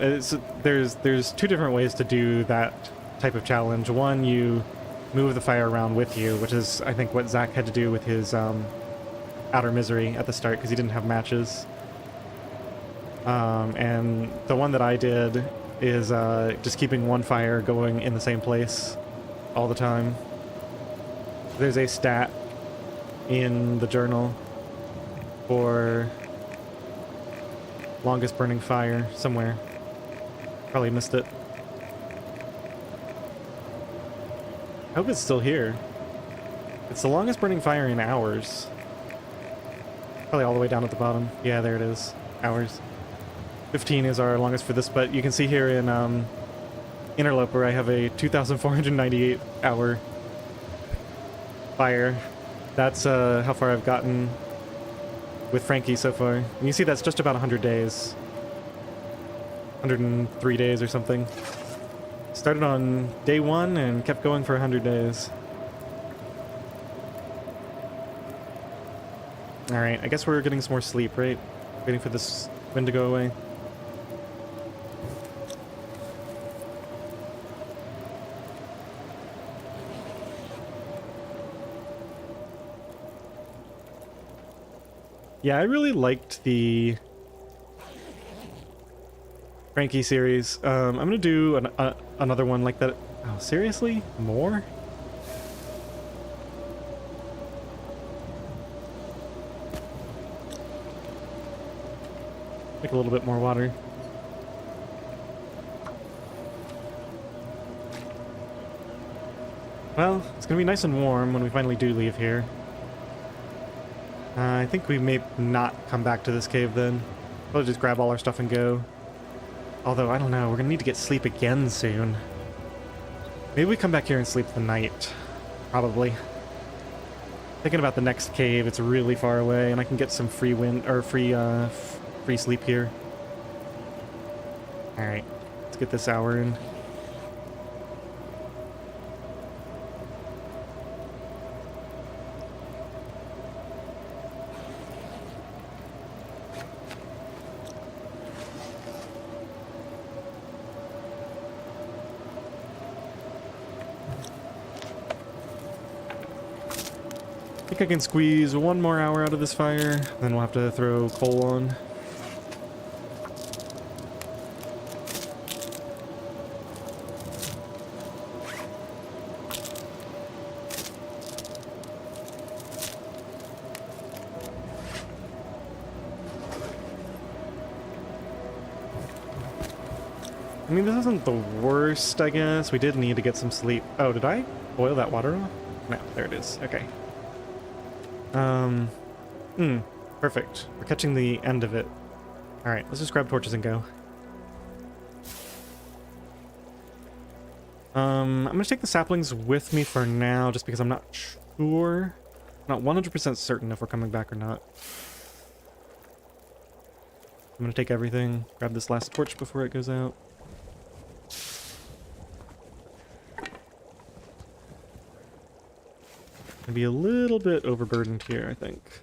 There's 2 different ways to do that type of challenge. One, you move the fire around with you, which is I think what Zach had to do with his Outer Misery at the start because he didn't have matches. And the one that I did is just keeping one fire going in the same place all the time. There's a stat in the journal for longest burning fire somewhere. Probably missed it. I hope it's still here. It's the longest burning fire in hours. Probably all the way down at the bottom. Yeah, there it is. Hours. 15 is our longest for this, but you can see here in Outerloper I have a 2,498 hour fire. That's how far I've gotten with Frankie so far. And you see that's just about 100 days. 103 days or something. Started on day 1 and kept going for 100 days. Alright, I guess we're getting some more sleep, right? Waiting for this wind to go away. Yeah, I really liked the Frankie series. I'm gonna do another one like that. Oh, seriously? More? Make a little bit more water. Well, it's gonna be nice and warm when we finally do leave here. I think we may not come back to this cave then. We'll just grab all our stuff and go. Although, I don't know, we're gonna need to get sleep again soon. Maybe we come back here and sleep the night. Probably. Thinking about the next cave, it's really far away, and I can get some free wind, or free sleep here. Alright, let's get this hour in. think I can squeeze 1 more hour out of this fire, then we'll have to throw coal on. I mean, this isn't the worst, I guess. We did need to get some sleep. Oh, did I boil that water off? No, there it is. Okay. Perfect. We're catching the end of it. Alright, let's just grab torches and go. I'm gonna take the saplings with me for now, just because I'm not sure. I'm not 100% certain if we're coming back or not. I'm gonna take everything, grab this last torch before it goes out. Gonna be a little bit overburdened here, I think,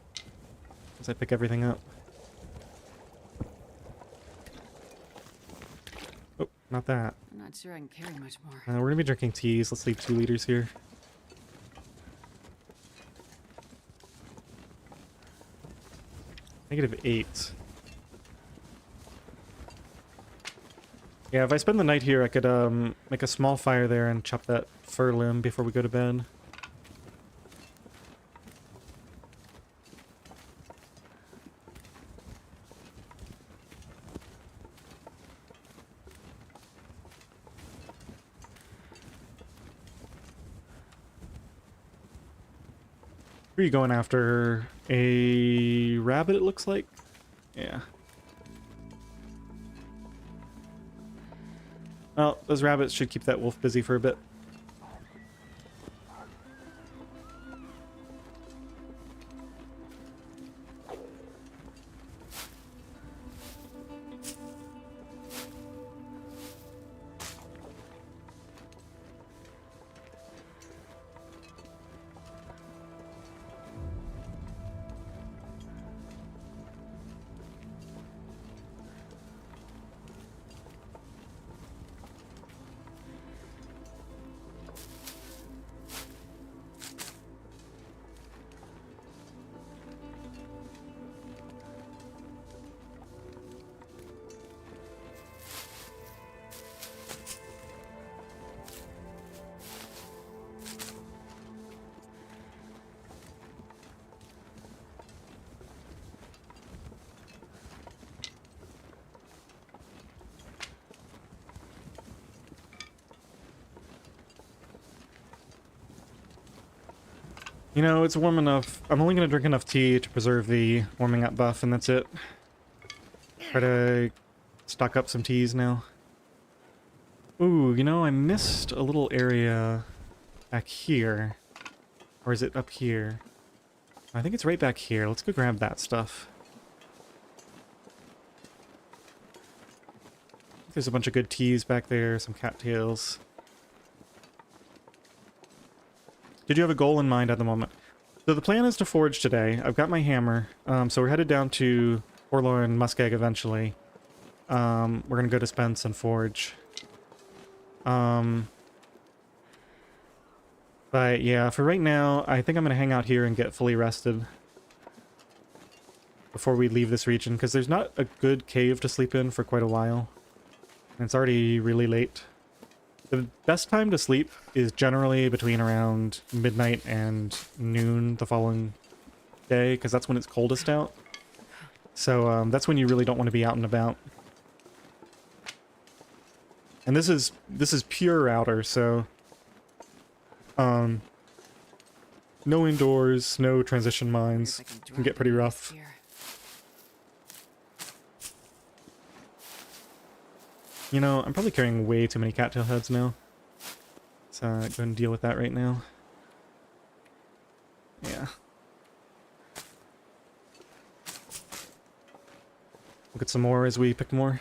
as I pick everything up. Oh, not that. I'm not sure I can carry much more. We're gonna be drinking teas. Let's leave 2 liters here. -8. Yeah, if I spend the night here, I could make a small fire there and chop that fir limb before we go to bed. Who are you going after? A rabbit, it looks like? Yeah. Well, those rabbits should keep that wolf busy for a bit. You know, it's warm enough. I'm only going to drink enough tea to preserve the warming up buff, and that's it. Try to stock up some teas now. Ooh, you know, I missed a little area back here. Or is it up here? I think it's right back here. Let's go grab that stuff. There's a bunch of good teas back there, some cattails. Did you have a goal in mind at the moment? So the plan is to forge today. I've got my hammer. So we're headed down to Forlorn Muskeg eventually. We're going to go to Spence and forge. But yeah, for right now, I think I'm going to hang out here and get fully rested before we leave this region, because there's not a good cave to sleep in for quite a while. And it's already really late. The best time to sleep is generally between around midnight and noon the following day, because that's when it's coldest out. So that's when you really don't want to be out and about. And this is pure outer, so no indoors, no transition mines. Can get pretty rough. You know, I'm probably carrying way too many cattail heads now. So go ahead and deal with that right now. Yeah. We'll get some more as we pick more.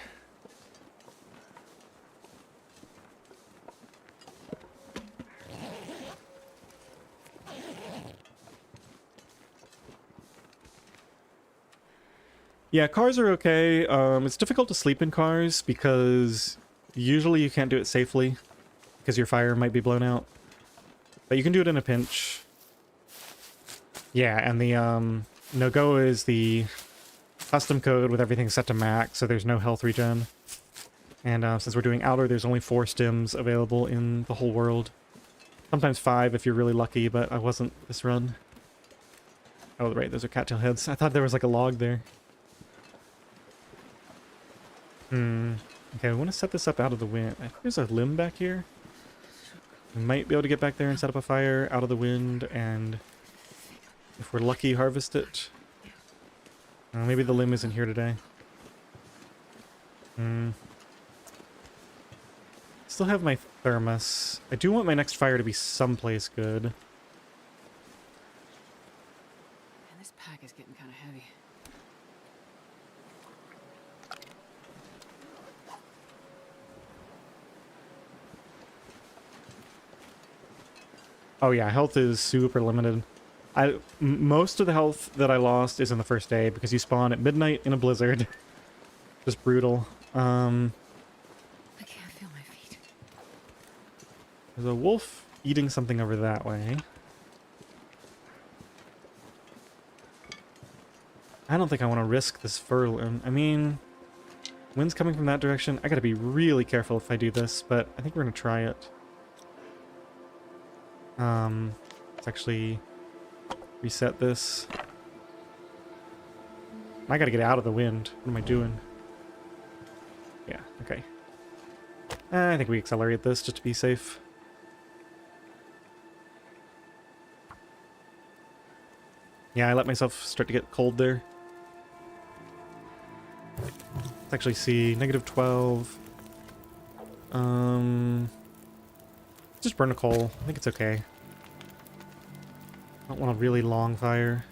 Yeah, cars are okay. It's difficult to sleep in cars because usually you can't do it safely because your fire might be blown out. But you can do it in a pinch. Yeah, and the NOGOA is the custom code with everything set to max, so there's no health regen. And since we're doing Outer, there's only 4 stims available in the whole world. Sometimes 5 if you're really lucky, but I wasn't this run. Oh, right, those are cattail heads. I thought there was like a log there. Okay, we want to set this up out of the wind. I think there's a limb back here. We might be able to get back there and set up a fire out of the wind, and if we're lucky, harvest it. Maybe the limb isn't here today. Still have my thermos. I do want my next fire to be someplace good. Man, this pack is getting kind of heavy. Oh yeah, health is super limited. Most of the health that I lost is in the first day because you spawn at midnight in a blizzard. Just brutal. I can't feel my feet. There's a wolf eating something over that way. I don't think I want to risk this fur limb. I mean, wind's coming from that direction. I gotta be really careful if I do this, but I think we're gonna try it. Let's actually reset this. I gotta get out of the wind. What am I doing? Yeah, okay. I think we accelerate this just to be safe. Yeah, I let myself start to get cold there. Let's actually see. -12. Just burn a coal. I think it's okay. I don't want a really long fire.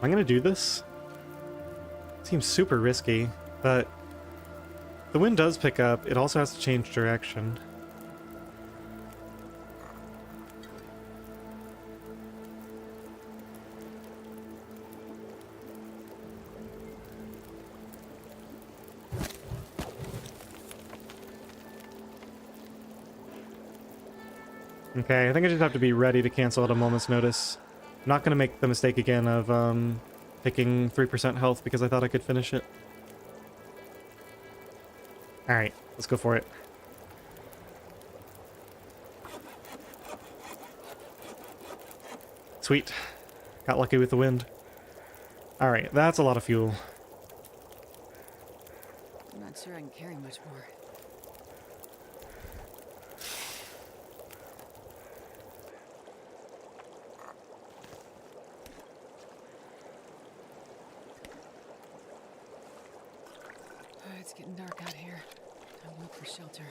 I'm gonna do this. Seems super risky, but the wind does pick up. It also has to change direction. Okay, I think I just have to be ready to cancel at a moment's notice. I'm not going to make the mistake again of picking 3% health because I thought I could finish it. Alright, let's go for it. Sweet. Got lucky with the wind. Alright, that's a lot of fuel. I'm not sure I can carry much more. It's getting dark out here. I'll look for shelter.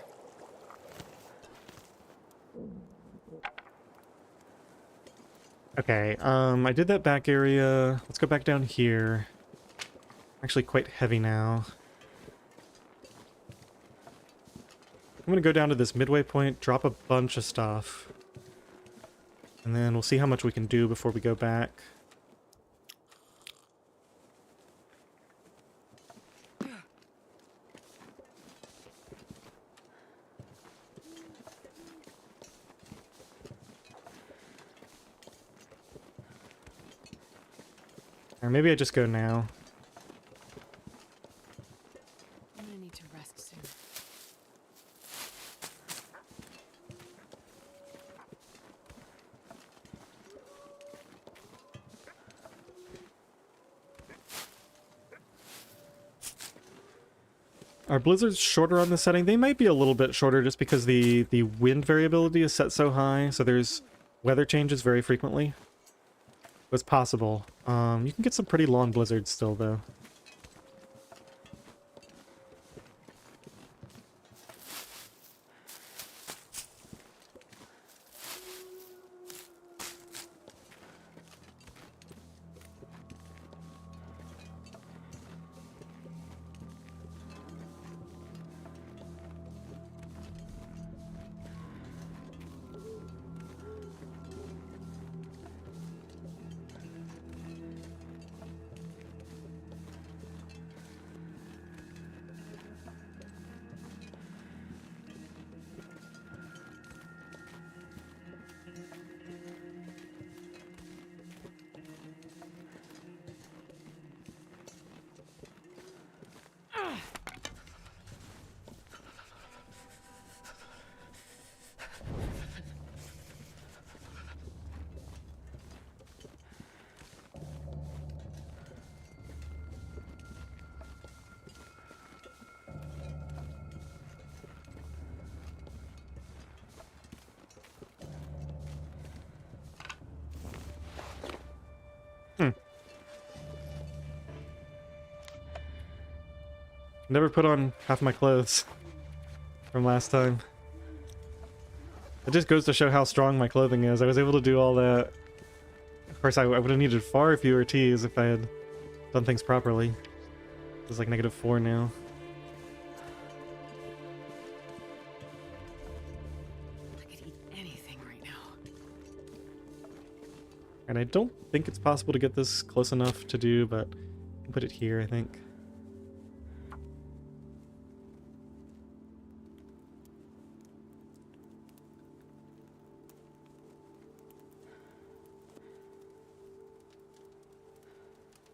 Okay, I did that back area. Let's go back down here. Actually quite heavy now. I'm gonna go down to this midway point, drop a bunch of stuff. And then we'll see how much we can do before we go back. Or maybe I just go now. I'm gonna need to rest soon. Are blizzards shorter on this setting? They might be a little bit shorter just because the wind variability is set so high, so there's weather changes very frequently. It's possible. You can get some pretty long blizzards still, though. Never put on half my clothes from last time. It just goes to show how strong my clothing is. I was able to do all that. Of course, I would have needed far fewer teas if I had done things properly. It's like -4 now. I could eat anything right now. And I don't think it's possible to get this close enough to do, but I'll put it here, I think.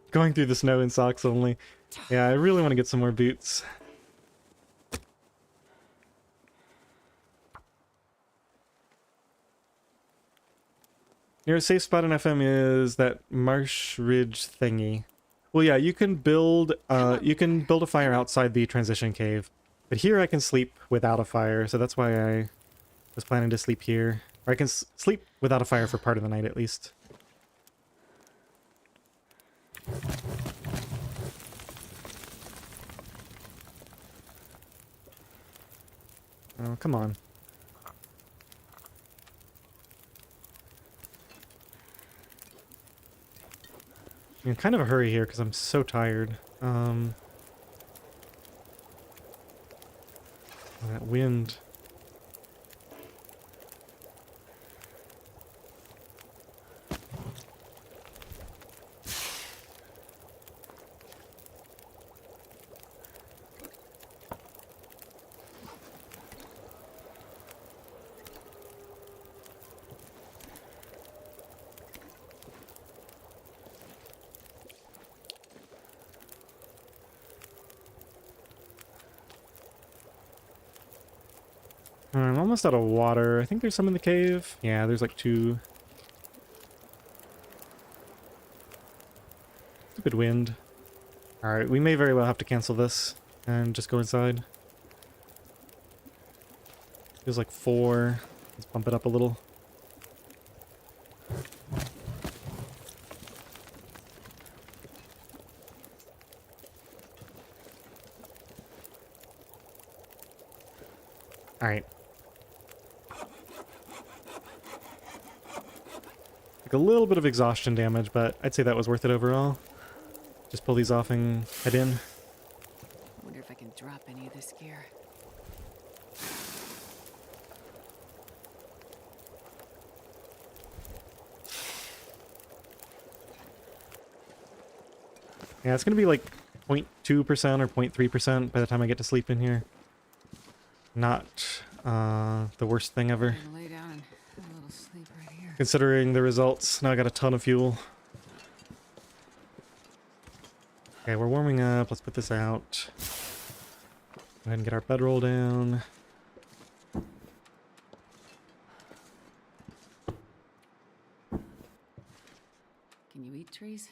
Going through the snow in socks only. Yeah, I really want to get some more boots. Nearest safe spot in FM is that marsh ridge thingy. Well, yeah, you can build a fire outside the transition cave, but here I can sleep without a fire, so that's why I was planning to sleep here. Or I can sleep without a fire for part of the night at least. Oh, come on. I'm in kind of a hurry here because I'm so tired. Oh, that wind. I'm almost out of water. I think there's some in the cave. Yeah, there's like 2. Stupid wind. Alright, we may very well have to cancel this and just go inside. Feels like 4. Let's bump it up a little. Alright. Like a little bit of exhaustion damage, but I'd say that was worth it overall. Just pull these off and head in. I wonder if I can drop any of this gear. Yeah, it's gonna be like 0.2% or 0.3% by the time I get to sleep in here. Not the worst thing ever. I'm gonna lay down and have a little sleep right here. Considering the results, now I got a ton of fuel. Okay, we're warming up. Let's put this out. Go ahead and get our bedroll down. Can you eat trees?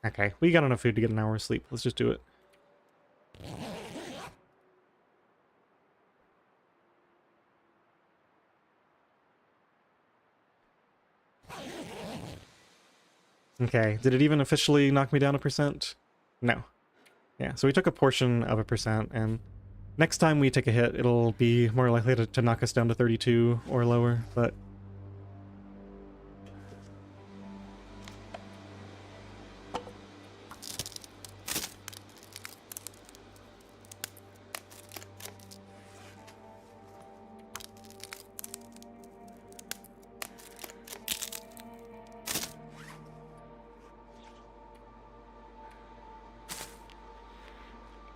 Okay, we got enough food to get an hour's sleep. Let's just do it. Okay, did it even officially knock me down 1%? No. Yeah, so we took a portion of 1%, and next time we take a hit, it'll be more likely to knock us down to 32 or lower, but...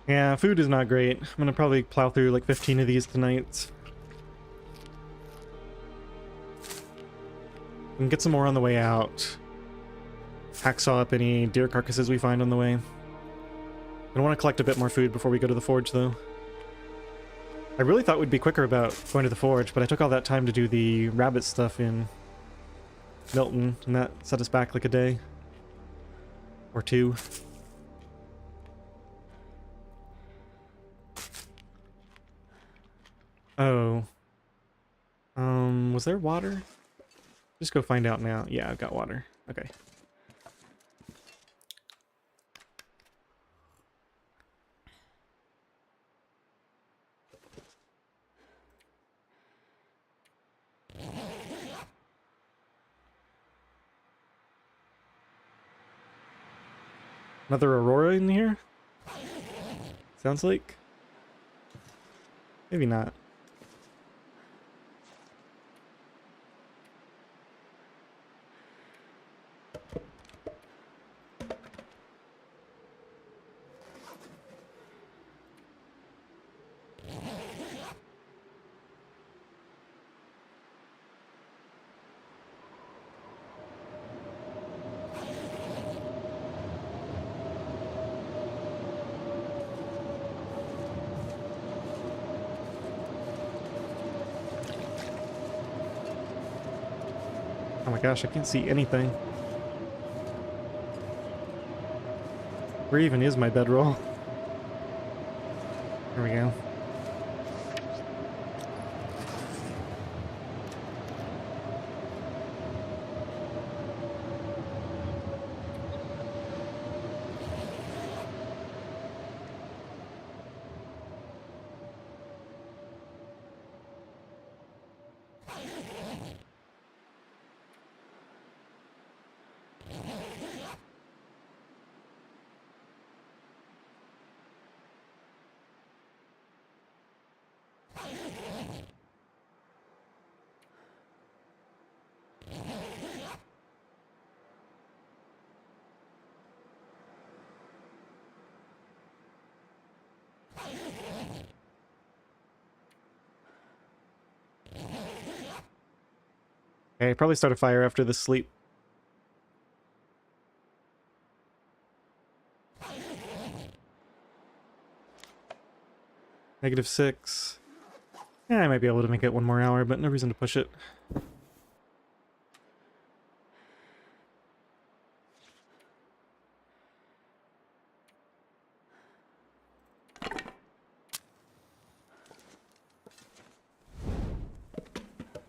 yeah, food is not great. I'm gonna probably plow through like 15 of these tonight. We can get some more on the way out. Hacksaw up any deer carcasses we find on the way. I want to collect a bit more food before we go to the forge, though. I really thought we'd be quicker about going to the forge, but I took all that time to do the rabbit stuff in Milton, and that set us back like a day. Or 2. Oh. Was there water? Just go find out now. Yeah, I've got water. Okay. Another Aurora in here? Sounds like. Maybe not. Oh my gosh, I can't see anything. Where even is my bedroll? There we go. Okay, probably start a fire after this sleep. -6. Yeah, I might be able to make it 1 more hour, but no reason to push it.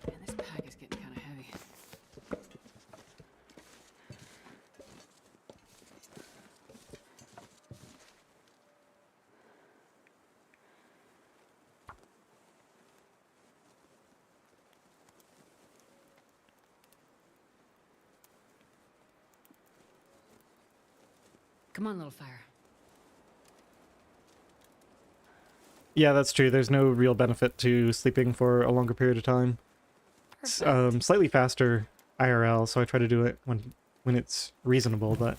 Man, this pack is getting kind of heavy. Come on, little fire. Yeah, that's true. There's no real benefit to sleeping for a longer period of time. It's slightly faster IRL, so I try to do it when it's reasonable, but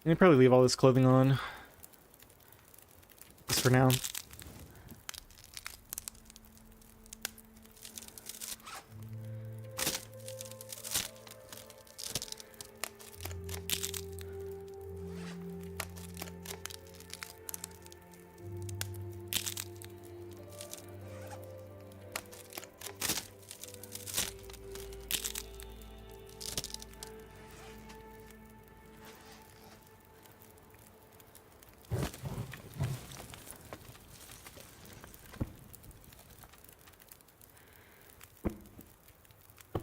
I'd probably leave all this clothing on. Just for now.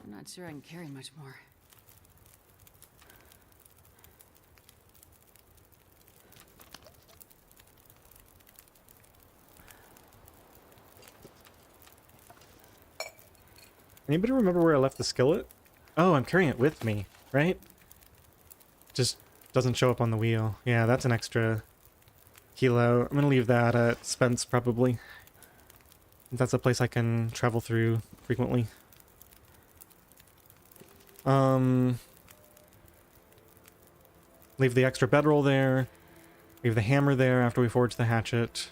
I'm not sure I can carry much more. Anybody remember where I left the skillet? Oh, I'm carrying it with me, right? Just doesn't show up on the wheel. Yeah, that's an extra kilo. I'm gonna leave that at Spence, probably. That's a place I can travel through frequently. Leave the extra bedroll there. Leave the hammer there after we forge the hatchet.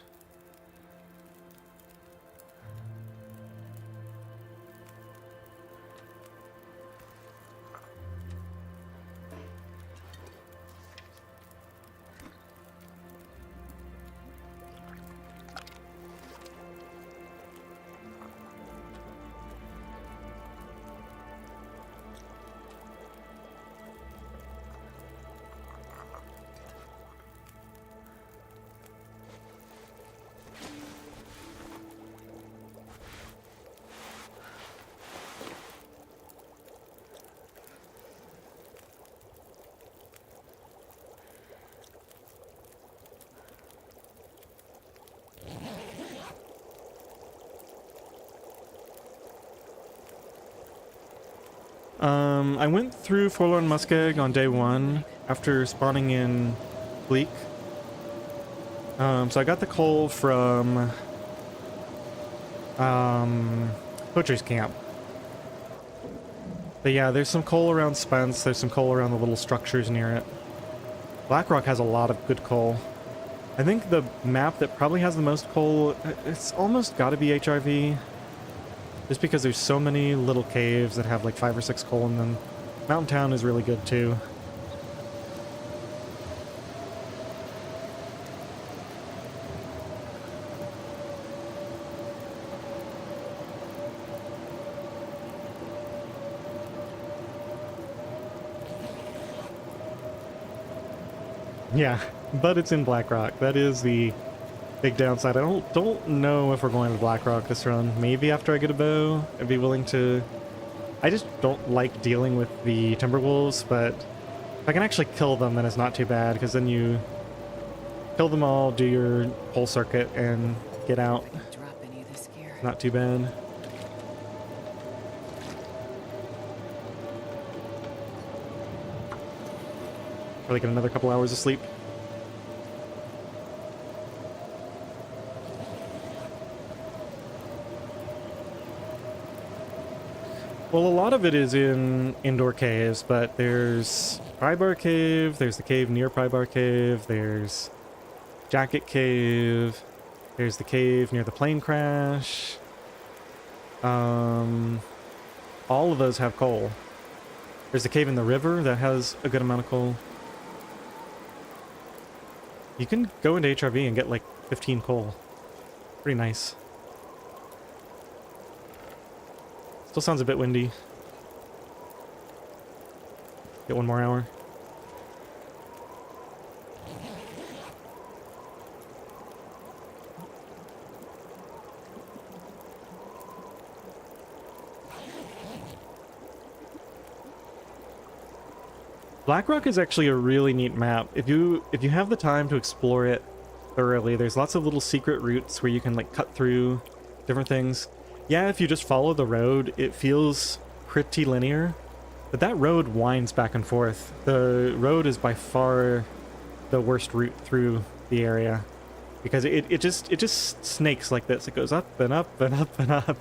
I went through Forlorn Muskeg on day 1 after spawning in Bleak. So I got the coal from Butcher's Camp. But yeah, there's some coal around Spence, there's some coal around the little structures near it. Blackrock has a lot of good coal. I think the map that probably has the most coal, it's almost gotta be HRV. Just because there's so many little caves that have like 5 or 6 coal in them. Mountain Town is really good too. Yeah, but it's in Blackrock. That is the big downside. I don't know if we're going to Blackrock this run. Maybe after I get a bow, I'd be willing to. I just don't like dealing with the Timberwolves, but if I can actually kill them, then it's not too bad, because then you kill them all, do your whole circuit, and get out. Drop any of this gear. Not too bad. Probably get another couple hours of sleep. Well, a lot of it is in indoor caves, but there's Prybar Cave, there's the cave near Prybar Cave, there's Jacket Cave, there's the cave near the plane crash. All of those have coal. There's the cave in the river that has a good amount of coal. You can go into HRV and get like 15 coal. Pretty nice. Still sounds a bit windy. Get 1 more hour. Blackrock is actually a really neat map. If you have the time to explore it thoroughly, there's lots of little secret routes where you can like cut through different things. Yeah, if you just follow the road, it feels pretty linear, but that road winds back and forth. The road is by far the worst route through the area because it just snakes like this. It goes up and up and up and up.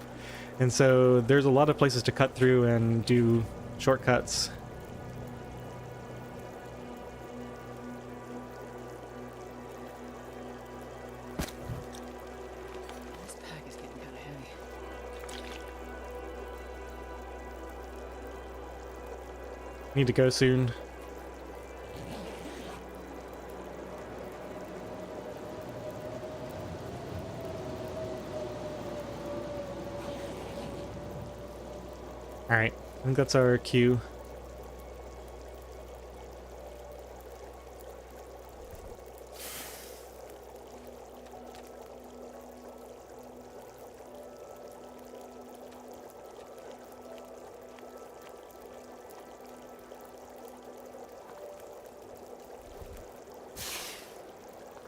And so there's a lot of places to cut through and do shortcuts. Need to go soon. Alright, I think that's our cue.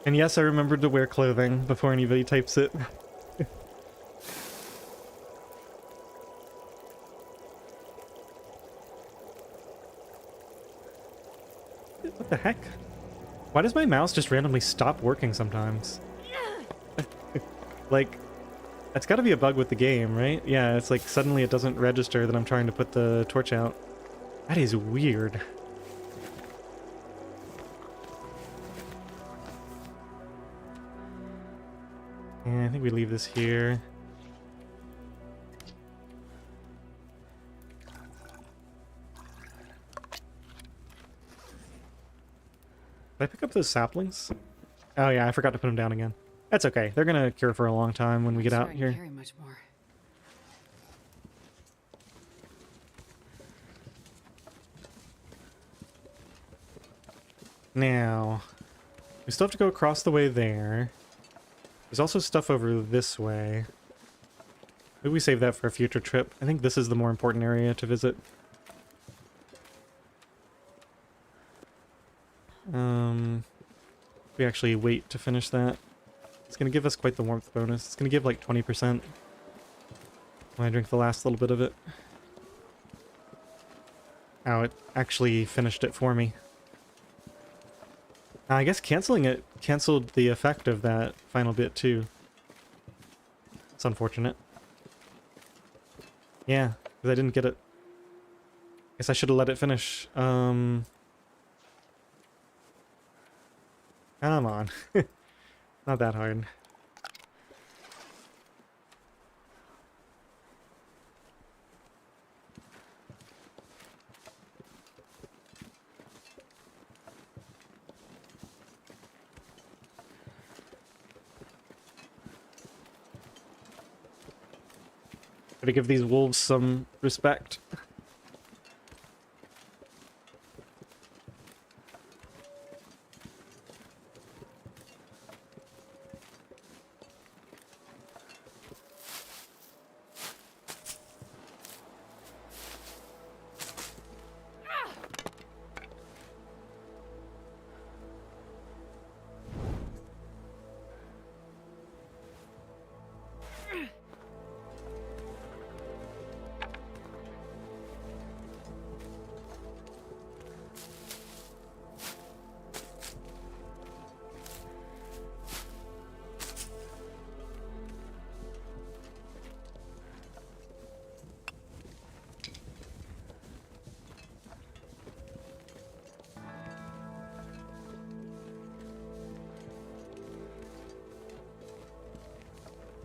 And yes, I remembered to wear clothing before anybody types it. What the heck? Why does my mouse just randomly stop working sometimes? Like, that's gotta be a bug with the game, right? Yeah, it's like suddenly it doesn't register that I'm trying to put the torch out. That is weird. Yeah, I think we leave this here. Did I pick up those saplings? Oh yeah, I forgot to put them down again. That's okay. They're gonna cure for a long time when we get out here. Carry much more. Now, we still have to go across the way there. There's also stuff over this way. Maybe we save that for a future trip. I think this is the more important area to visit. We actually wait to finish that. It's going to give us quite the warmth bonus. It's going to give like 20% when I drink the last little bit of it. Oh, it actually finished it for me. I guess canceling it canceled the effect of that final bit too. It's unfortunate. Yeah, because I didn't get it. Guess I should have let it finish. Come on. Not that hard. Gotta give these wolves some respect.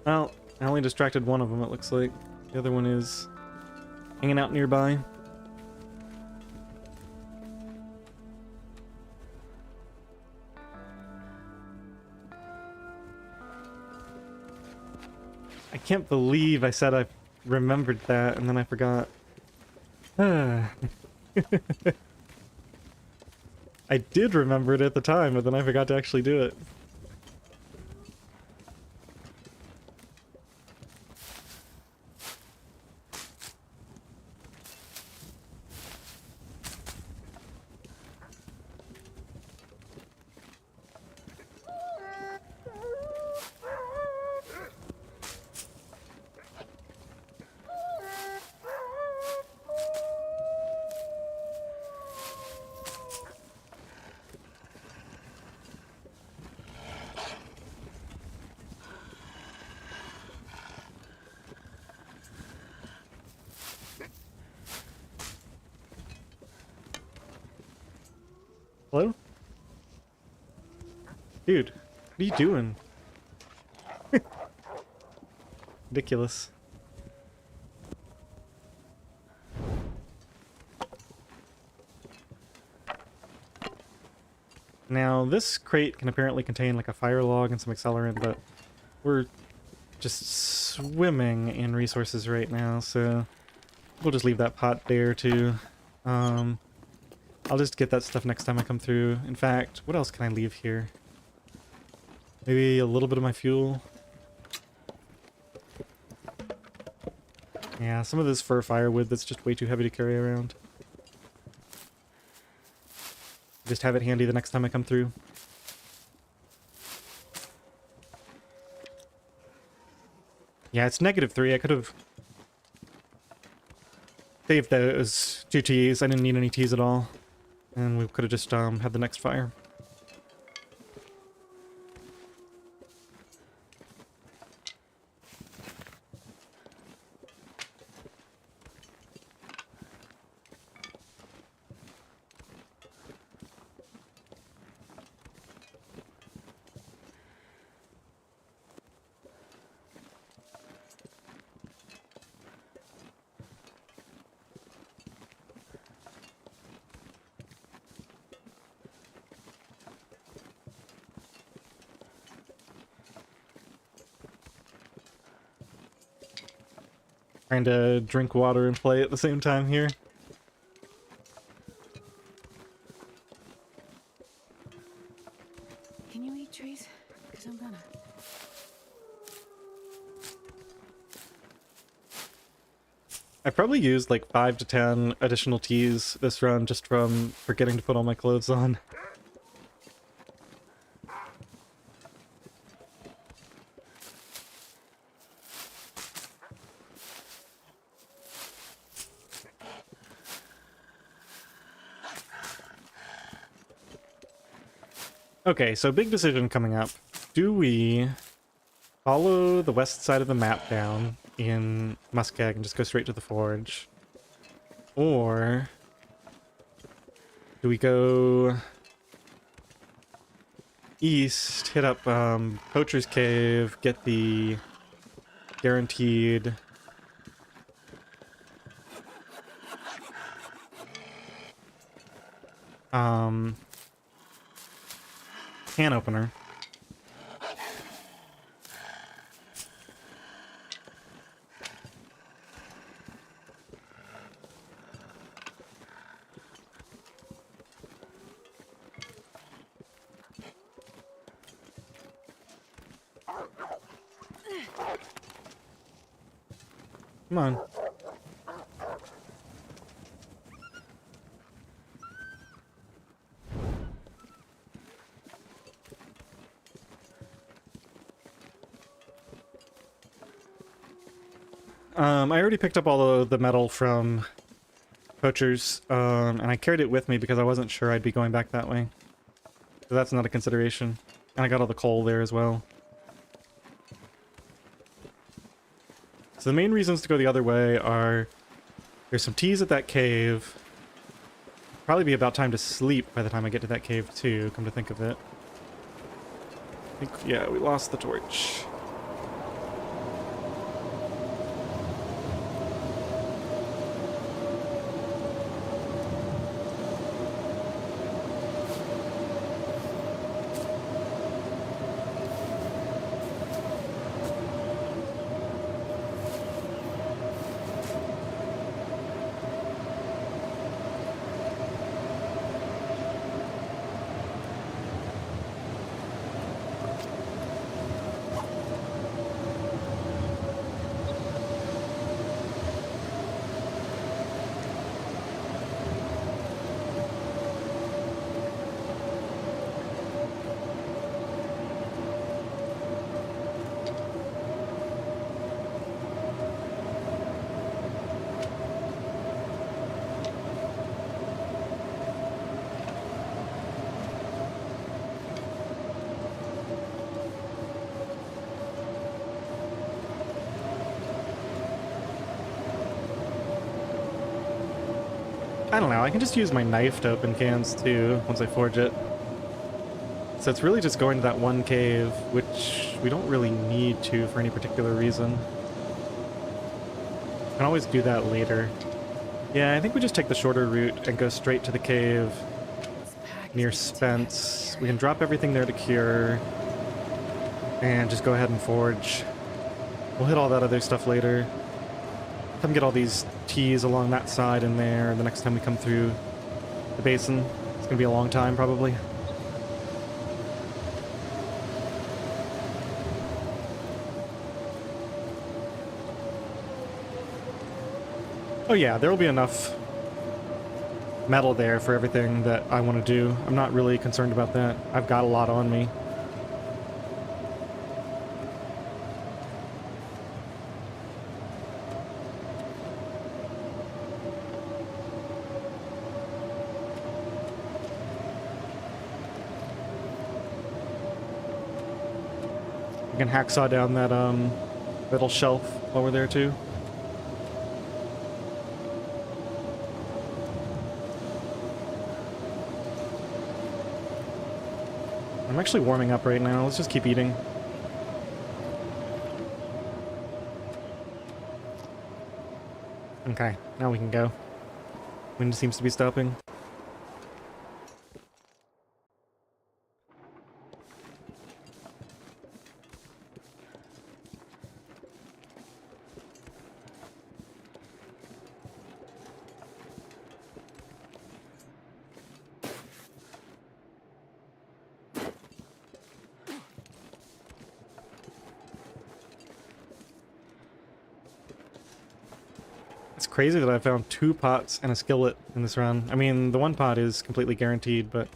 Well, I only distracted one of them, it looks like. The other one is hanging out nearby. I can't believe I said I remembered that and then I forgot. I did remember it at the time, but then I forgot to actually do it. Hello? Dude, what are you doing? Ridiculous. Now, this crate can apparently contain like a fire log and some accelerant, but we're just swimming in resources right now, so we'll just leave that pot there too. I'll just get that stuff next time I come through. In fact, what else can I leave here? Maybe a little bit of my fuel. Yeah, some of this fir firewood that's just way too heavy to carry around. Just have it handy the next time I come through. Yeah, it's -3. I could have saved those 2 teas. I didn't need any teas at all. And we could have just had the next fire. Trying to drink water and play at the same time here. Can you eat trees? Because I'm gonna. I probably used like 5 to 10 additional teas this run just from forgetting to put all my clothes on. Okay, so big decision coming up. Do we follow the west side of the map down in Muskeg and just go straight to the forge? Or do we go east, hit up Poacher's Cave, get the guaranteed can opener? Come on. I already picked up all of the metal from Poachers, and I carried it with me because I wasn't sure I'd be going back that way. So that's not a consideration. And I got all the coal there as well. So the main reasons to go the other way are there's some teas at that cave. Probably be about time to sleep by the time I get to that cave too, come to think of it. I think, yeah, we lost the torch. I don't know, I can just use my knife to open cans too, once I forge it. So it's really just going to that one cave, which we don't really need to for any particular reason. I can always do that later. Yeah, I think we just take the shorter route and go straight to the cave near Spence. We can drop everything there to cure, and just go ahead and forge. We'll hit all that other stuff later. Come get all these teas along that side and there the next time we come through the basin. It's gonna be a long time, probably. Oh yeah, there will be enough metal there for everything that I want to do. I'm not really concerned about that. I've got a lot on me. We can hacksaw down that little shelf while we're there too. I'm actually warming up right now. Let's just keep eating. Okay, now we can go. Wind seems to be stopping. It's crazy that I found 2 pots and a skillet in this run. I mean, the one pot is completely guaranteed, but...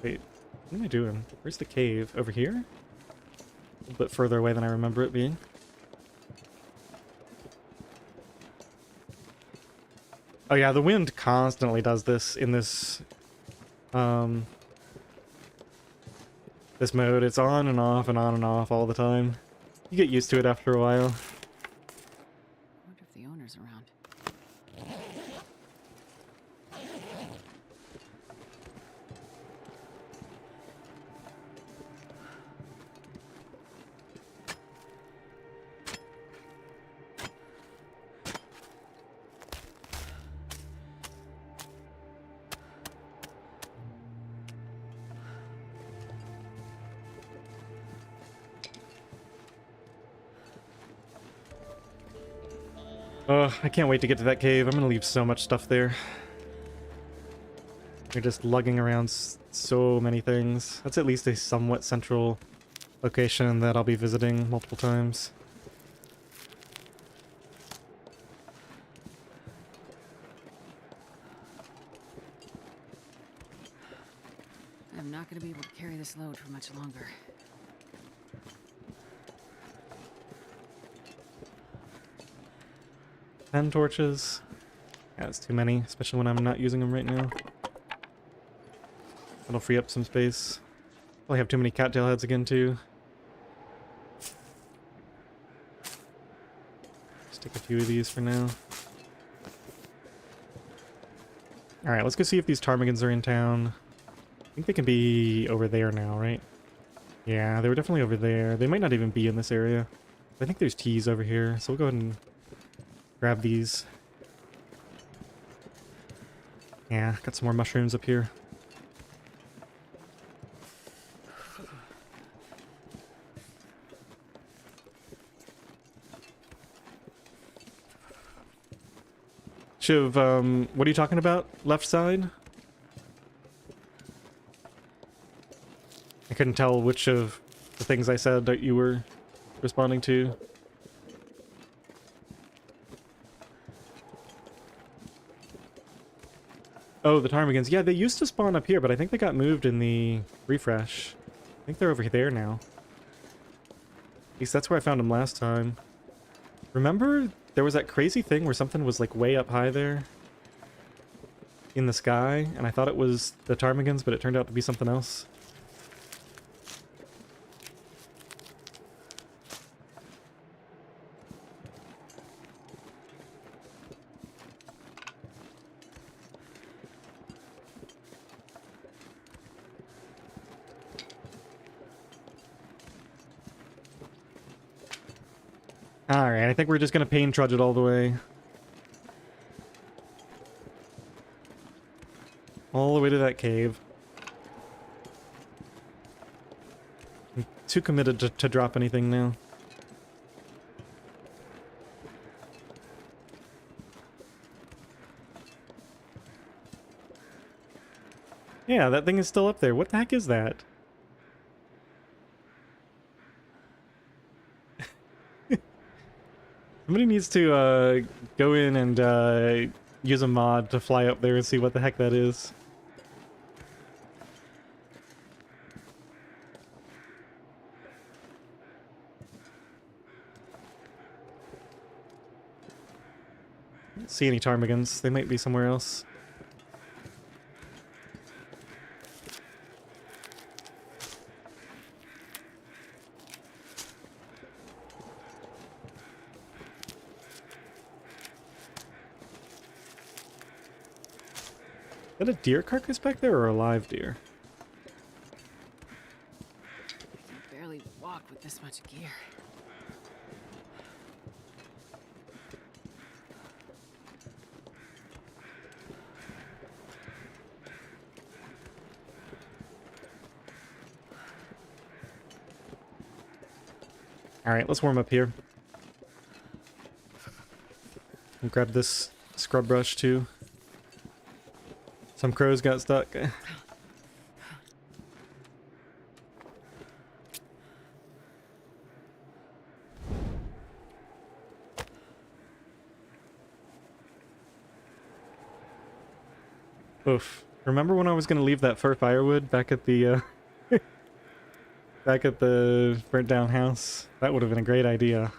Wait, what am I doing? Where's the cave? Over here? A little bit further away than I remember it being. Oh yeah, the wind constantly does this in this this mode. It's on and off and on and off all the time. You get used to it after a while. I wonder if the owner's around. I can't wait to get to that cave. I'm gonna leave so much stuff there. You're just lugging around so many things. That's at least a somewhat central location that I'll be visiting multiple times. I'm not going to be able to carry this load for much longer. 10 torches. Yeah, that's too many, especially when I'm not using them right now. That'll free up some space. Probably have too many cattail heads again, too. Stick a few of these for now. Alright, let's go see if these ptarmigans are in town. I think they can be over there now, right? Yeah, they were definitely over there. They might not even be in this area. I think there's teas over here, so we'll go ahead and grab these. Yeah, got some more mushrooms up here. Shiv, what are you talking about? Left side? I couldn't tell which of the things I said that you were responding to. Oh, the ptarmigans. Yeah, they used to spawn up here, but I think they got moved in the refresh. I think they're over there now. At least that's where I found them last time. Remember, there was that crazy thing where something was like way up high there in the sky, and I thought it was the ptarmigans, but it turned out to be something else. Alright, I think we're just gonna pain trudge it all the way. All the way to that cave. I'm too committed to drop anything now. Yeah, that thing is still up there. What the heck is that? Somebody needs to go in and use a mod to fly up there and see what the heck that is. I don't see any ptarmigans. They might be somewhere else. Is that a deer carcass back there or a live deer? I can barely walk with this much gear. Alright, let's warm up here. And grab this scrub brush too. Some crows got stuck. Oof. Remember when I was gonna leave that fir firewood back at the back at the burnt down house? That would have been a great idea.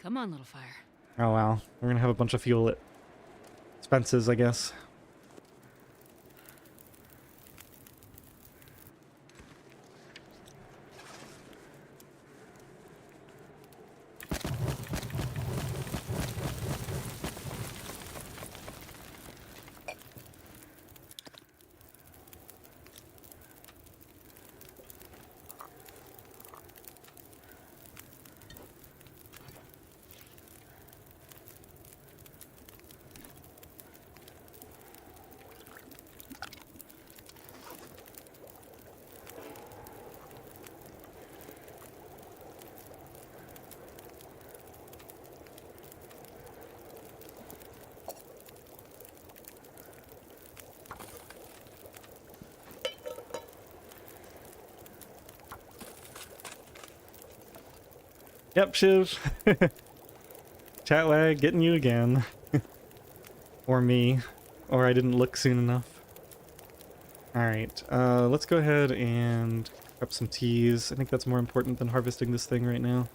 Come on, little fire. Oh wow. We're gonna have a bunch of fuel at Spence's, I guess. Yep, Shiv. Chat lag getting you again. Or me. Or I didn't look soon enough. Alright, let's go ahead and grab some teas. I think that's more important than harvesting this thing right now.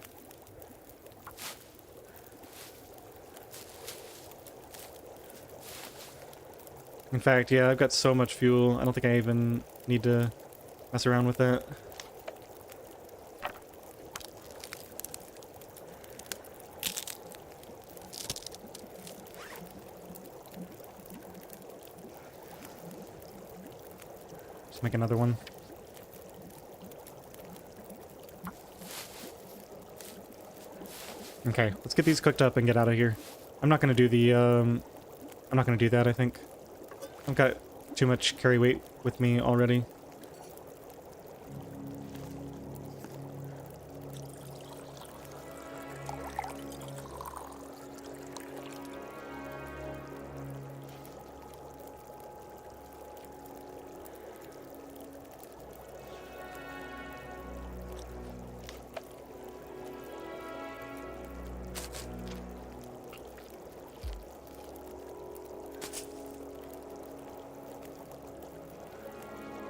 In fact, yeah, I've got so much fuel, I don't think I even need to mess around with that. Just make another one. Okay, let's get these cooked up and get out of here. I'm not gonna do the, I'm not gonna do that, I think. I've got too much carry weight with me already.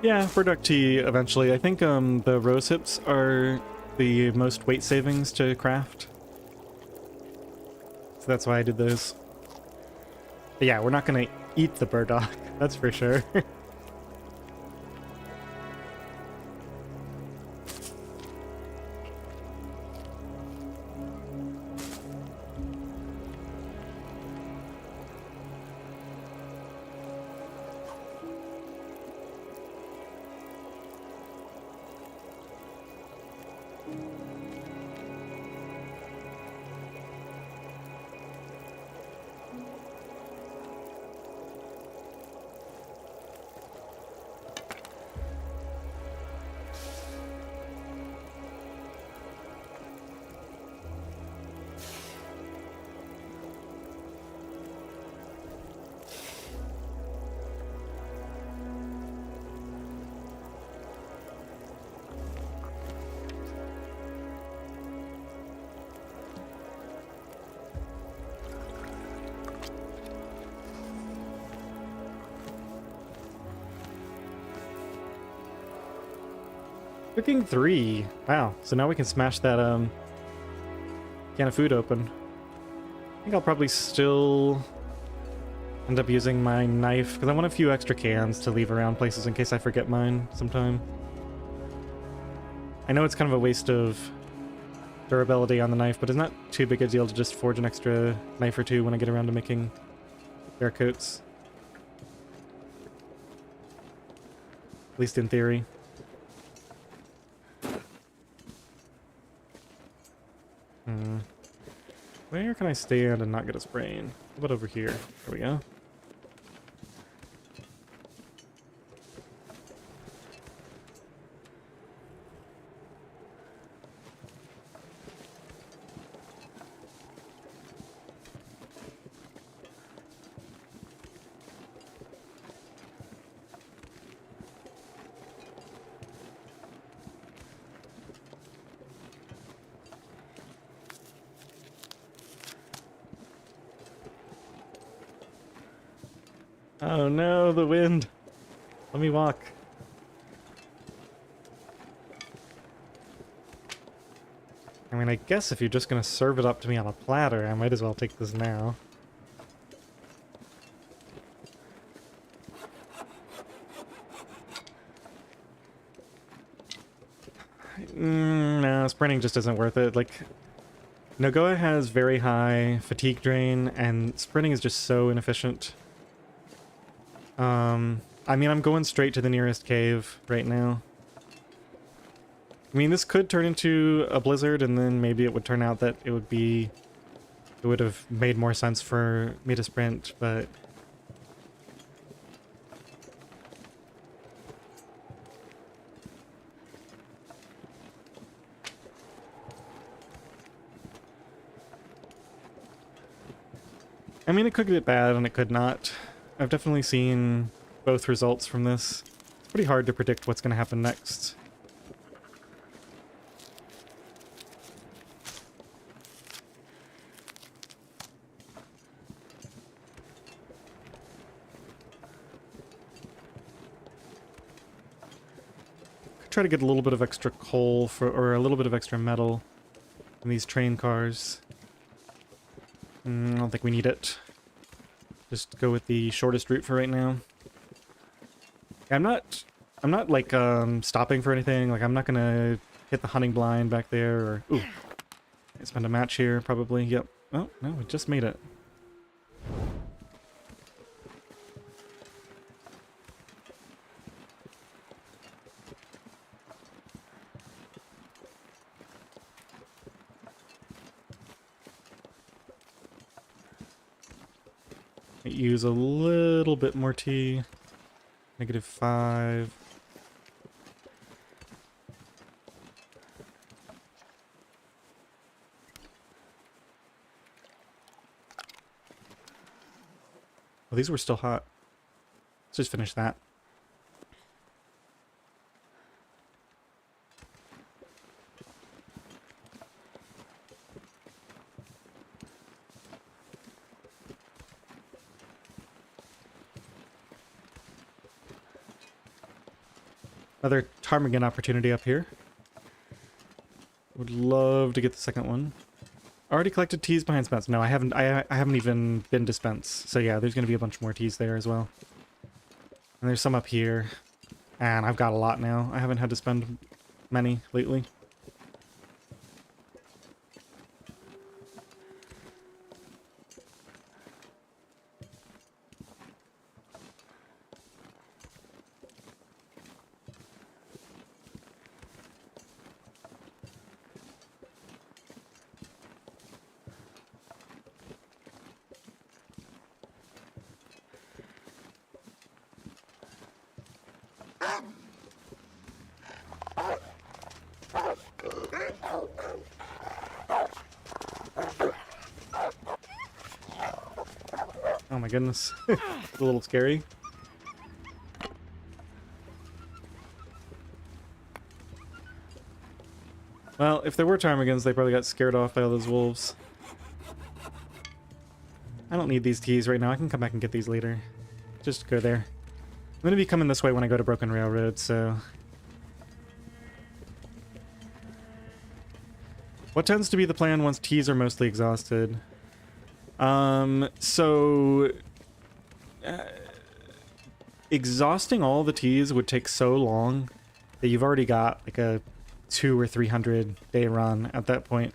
Yeah, burdock tea eventually. I think the rose hips are the most weight savings to craft. So that's why I did those. But yeah, we're not gonna eat the burdock, that's for sure. Cooking 3. Wow. So now we can smash that can of food open. I think I'll probably still end up using my knife because I want a few extra cans to leave around places in case I forget mine sometime. I know it's kind of a waste of durability on the knife, but it's not too big a deal to just forge an extra knife or two when I get around to making bear coats. At least in theory. Where can I stand and not get a sprain? How about over here? There we go. Oh no, the wind. Let me walk. I mean, I guess if you're just gonna serve it up to me on a platter, I might as well take this now. No, sprinting just isn't worth it. Like, NOGOA has very high fatigue drain, and sprinting is just so inefficient. I mean, I'm going straight to the nearest cave right now. I mean, this could turn into a blizzard, and then maybe it would turn out that it would have made more sense for me to sprint, but... I mean, it could get bad and it could not. I've definitely seen both results from this. It's pretty hard to predict what's going to happen next. try to get a little bit of extra coal or a little bit of extra metal in these train cars. I don't think we need it. Just go with the shortest route for right now. I'm not like stopping for anything. Like I'm not gonna hit the hunting blind back there or ooh. I spend a match here probably. Yep. Oh no, we just made it. Use a little bit more tea. -5. Oh, these were still hot. Let's just finish that. Another ptarmigan opportunity up here. Would love to get the second one. Already collected teas behind Spence. No, I haven't. I haven't even been to Spence. So yeah, there's gonna be a bunch more teas there as well. And there's some up here, and I've got a lot now. I haven't had to spend many lately. Oh my goodness. It's a little scary. Well, if there were ptarmigans, they probably got scared off by all those wolves. I don't need these teas right now. I can come back and get these later. Just go there. I'm going to be coming this way when I go to Broken Railroad, so... What tends to be the plan once teas are mostly exhausted? Exhausting all the teas would take so long that you've already got like a 200 or 300 day run at that point.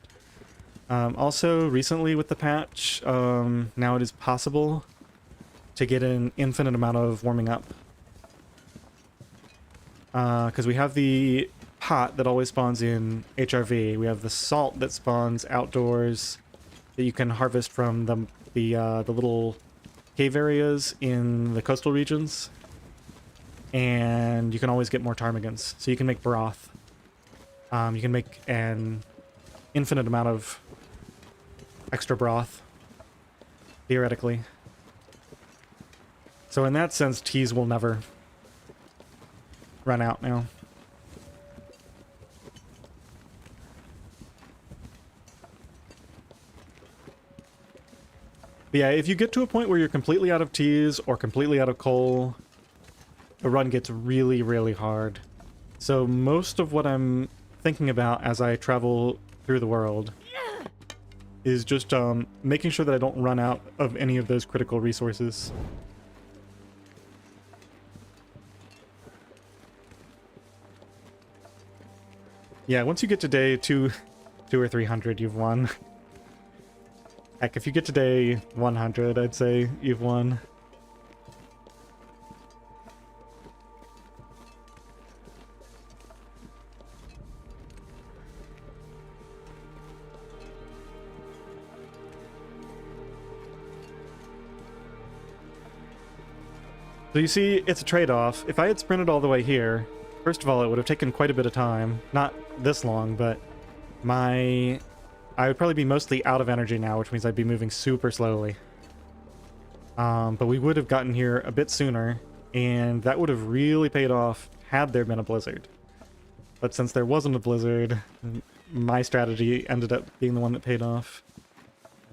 Also, recently with the patch, now it is possible to get an infinite amount of warming up. Because we have the pot that always spawns in HRV. We have the salt that spawns outdoors that you can harvest from the little cave areas in the coastal regions. And you can always get more ptarmigans. So you can make broth. You can make an infinite amount of extra broth, theoretically. So in that sense, teas will never run out now. But yeah, if you get to a point where you're completely out of teas or completely out of coal, the run gets really, really hard. So most of what I'm thinking about as I travel through the world is just making sure that I don't run out of any of those critical resources. Yeah, once you get to day 200 or 300, you've won. Heck, if you get to day 100, I'd say you've won. So you see, it's a trade-off. If I had sprinted all the way here, first of all, it would have taken quite a bit of time. Not this long, but I would probably be mostly out of energy now, which means I'd be moving super slowly. But we would have gotten here a bit sooner, and that would have really paid off had there been a blizzard. But since there wasn't a blizzard, my strategy ended up being the one that paid off.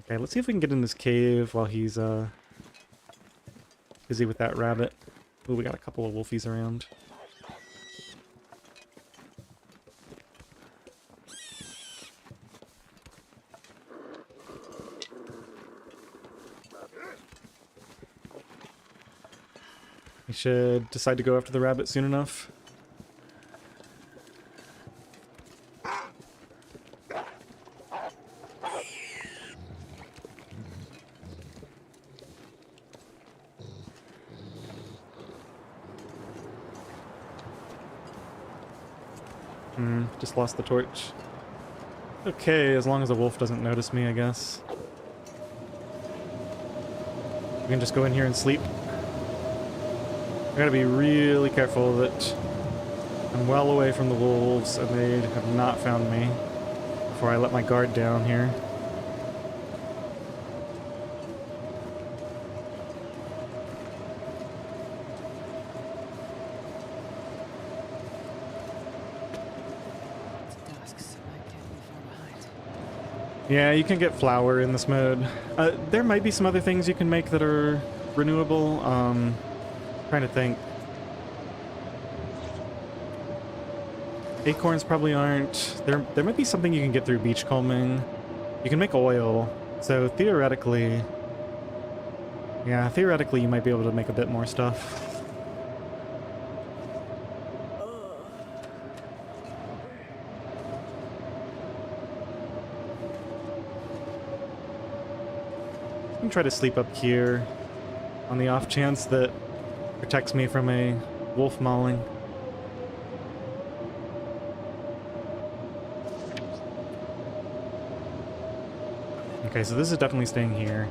Okay, let's see if we can get in this cave while he's busy with that rabbit. Ooh, we got a couple of wolfies around. We should decide to go after the rabbit soon enough. Just lost the torch. Okay, as long as the wolf doesn't notice me, I guess. We can just go in here and sleep. I gotta be really careful that I'm well away from the wolves and they have not found me before I let my guard down here. Yeah, you can get flour in this mode. There might be some other things you can make that are renewable. Trying to think. Acorns probably aren't. There might be something you can get through beachcombing. You can make oil. So theoretically... Yeah, theoretically you might be able to make a bit more stuff. I can try to sleep up here on the off chance that protects me from a wolf mauling. Okay, so this is definitely staying here.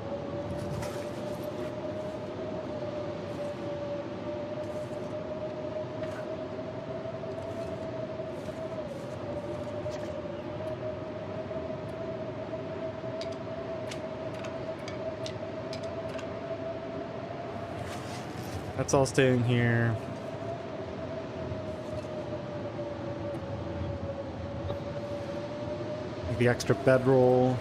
That's all staying here. The extra bedroll.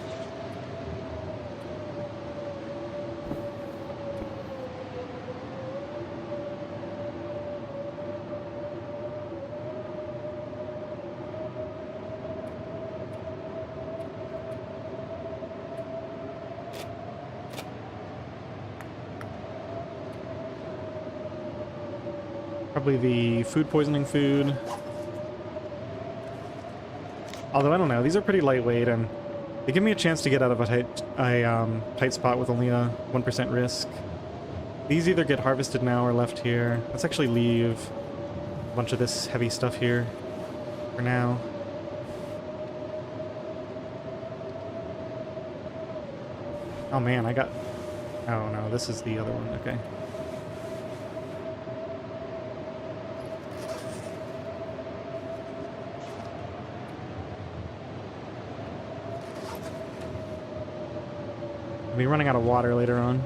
Probably the food poisoning food. Although, I don't know, these are pretty lightweight and they give me a chance to get out of a tight spot with only a 1% risk. These either get harvested now or left here. Let's actually leave a bunch of this heavy stuff here for now. Oh man, I got... Oh no, this is the other one, okay. I'll be running out of water later on.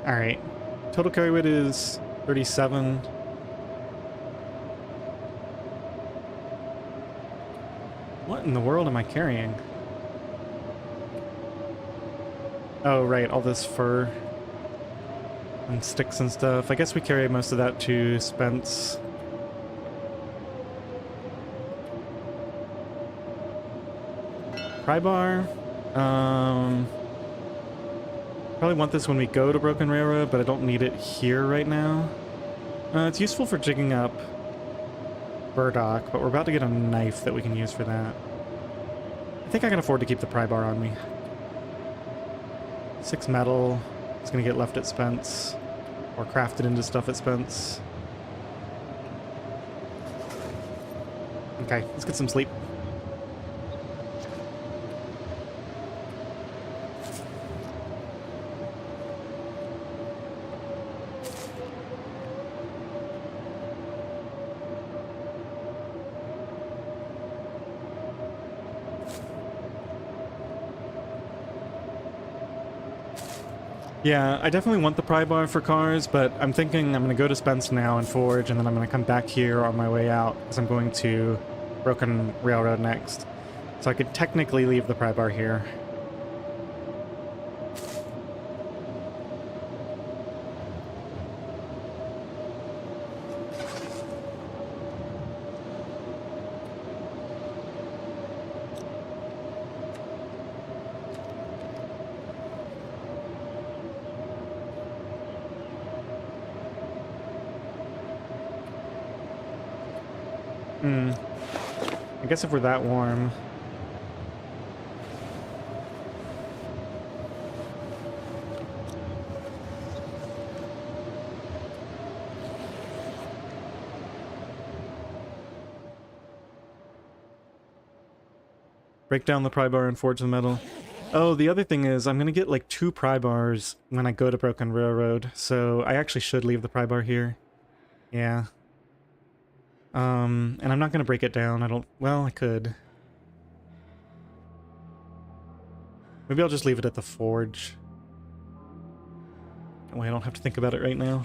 Alright. Total carry weight is 37. What in the world am I carrying? Oh, right, all this fur and sticks and stuff. I guess we carry most of that to Spence. Pry bar. Probably want this when we go to Broken Railroad, but I don't need it here right now. It's useful for jigging up burdock, but we're about to get a knife that we can use for that. I think I can afford to keep the pry bar on me. 6 metal. It's gonna get left at Spence. Or crafted into stuff at Spence. Okay, let's get some sleep. Yeah, I definitely want the pry bar for cars, but I'm thinking I'm going to go to Spence now and forge, and then I'm going to come back here on my way out, because I'm going to Broken Railroad next. So I could technically leave the pry bar here. Hmm. I guess if we're that warm... Break down the pry bar and forge the metal. Oh, the other thing is I'm gonna get like 2 pry bars when I go to Broken Railroad, so I actually should leave the pry bar here. Yeah. And I'm not gonna break it down. I don't... Well, I could. Maybe I'll just leave it at the forge. That way I don't have to think about it right now.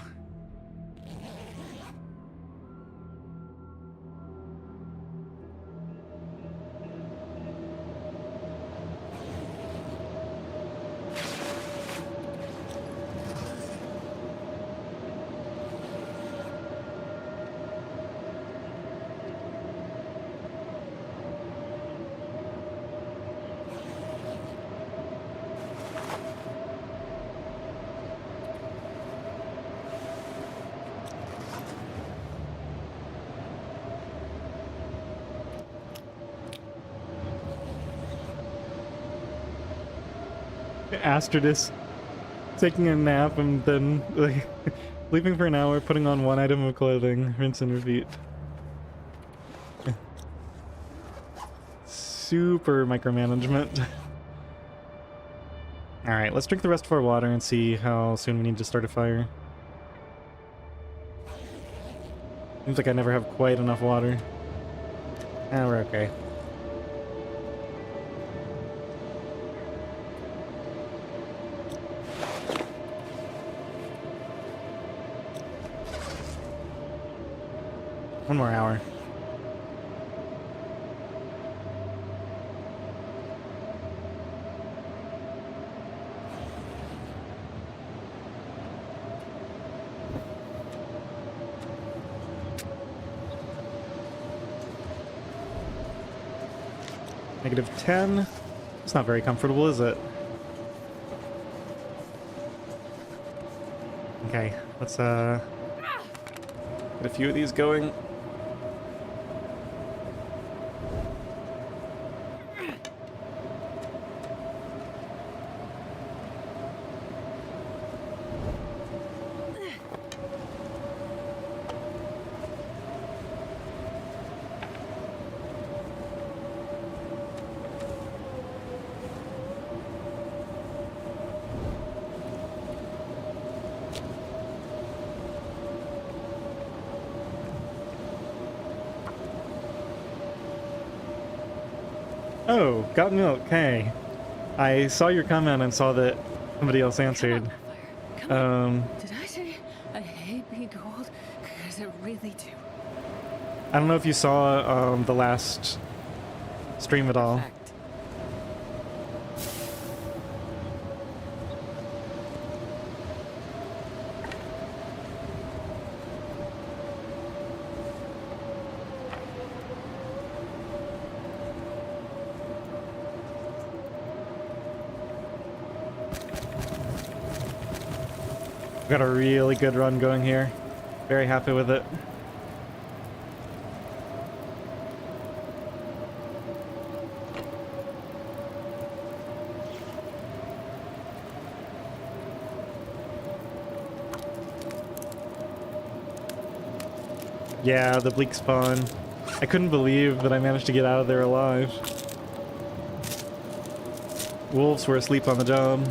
Astridis taking a nap and then like leaving for an hour, putting on 1 item of clothing, rinse and repeat. Super micromanagement. Alright, let's drink the rest of our water and see how soon we need to start a fire. Seems like I never have quite enough water. Ah, we're okay. One more hour. -10. It's not very comfortable, is it? Okay, let's get a few of these going. Oh, got milk. Hey, I saw your comment and saw that somebody else answered. Come on. Did I say I hate being cold? Because I really do. I don't know if you saw the last stream at all. Perfect. We've got a really good run going here. Very happy with it. Yeah, the bleak spawn. I couldn't believe that I managed to get out of there alive. Wolves were asleep on the job.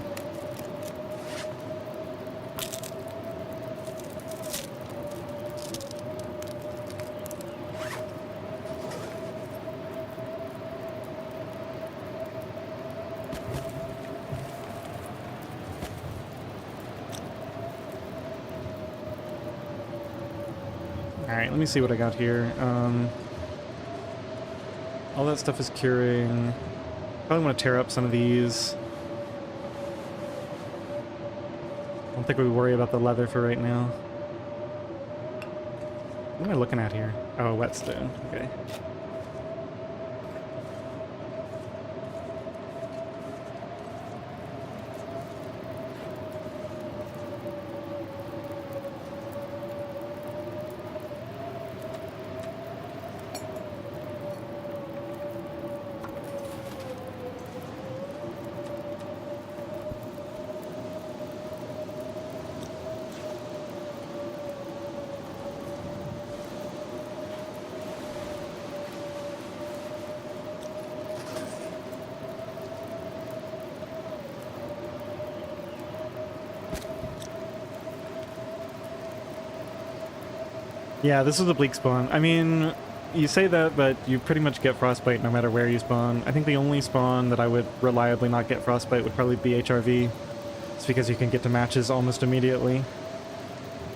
Alright, let me see what I got here. All that stuff is curing. Probably want to tear up some of these. I don't think we worry about the leather for right now. What am I looking at here? Oh, whetstone. Okay. Yeah, this is a bleak spawn. I mean, you say that, but you pretty much get frostbite no matter where you spawn. I think the only spawn that I would reliably not get frostbite would probably be HRV. It's because you can get to matches almost immediately.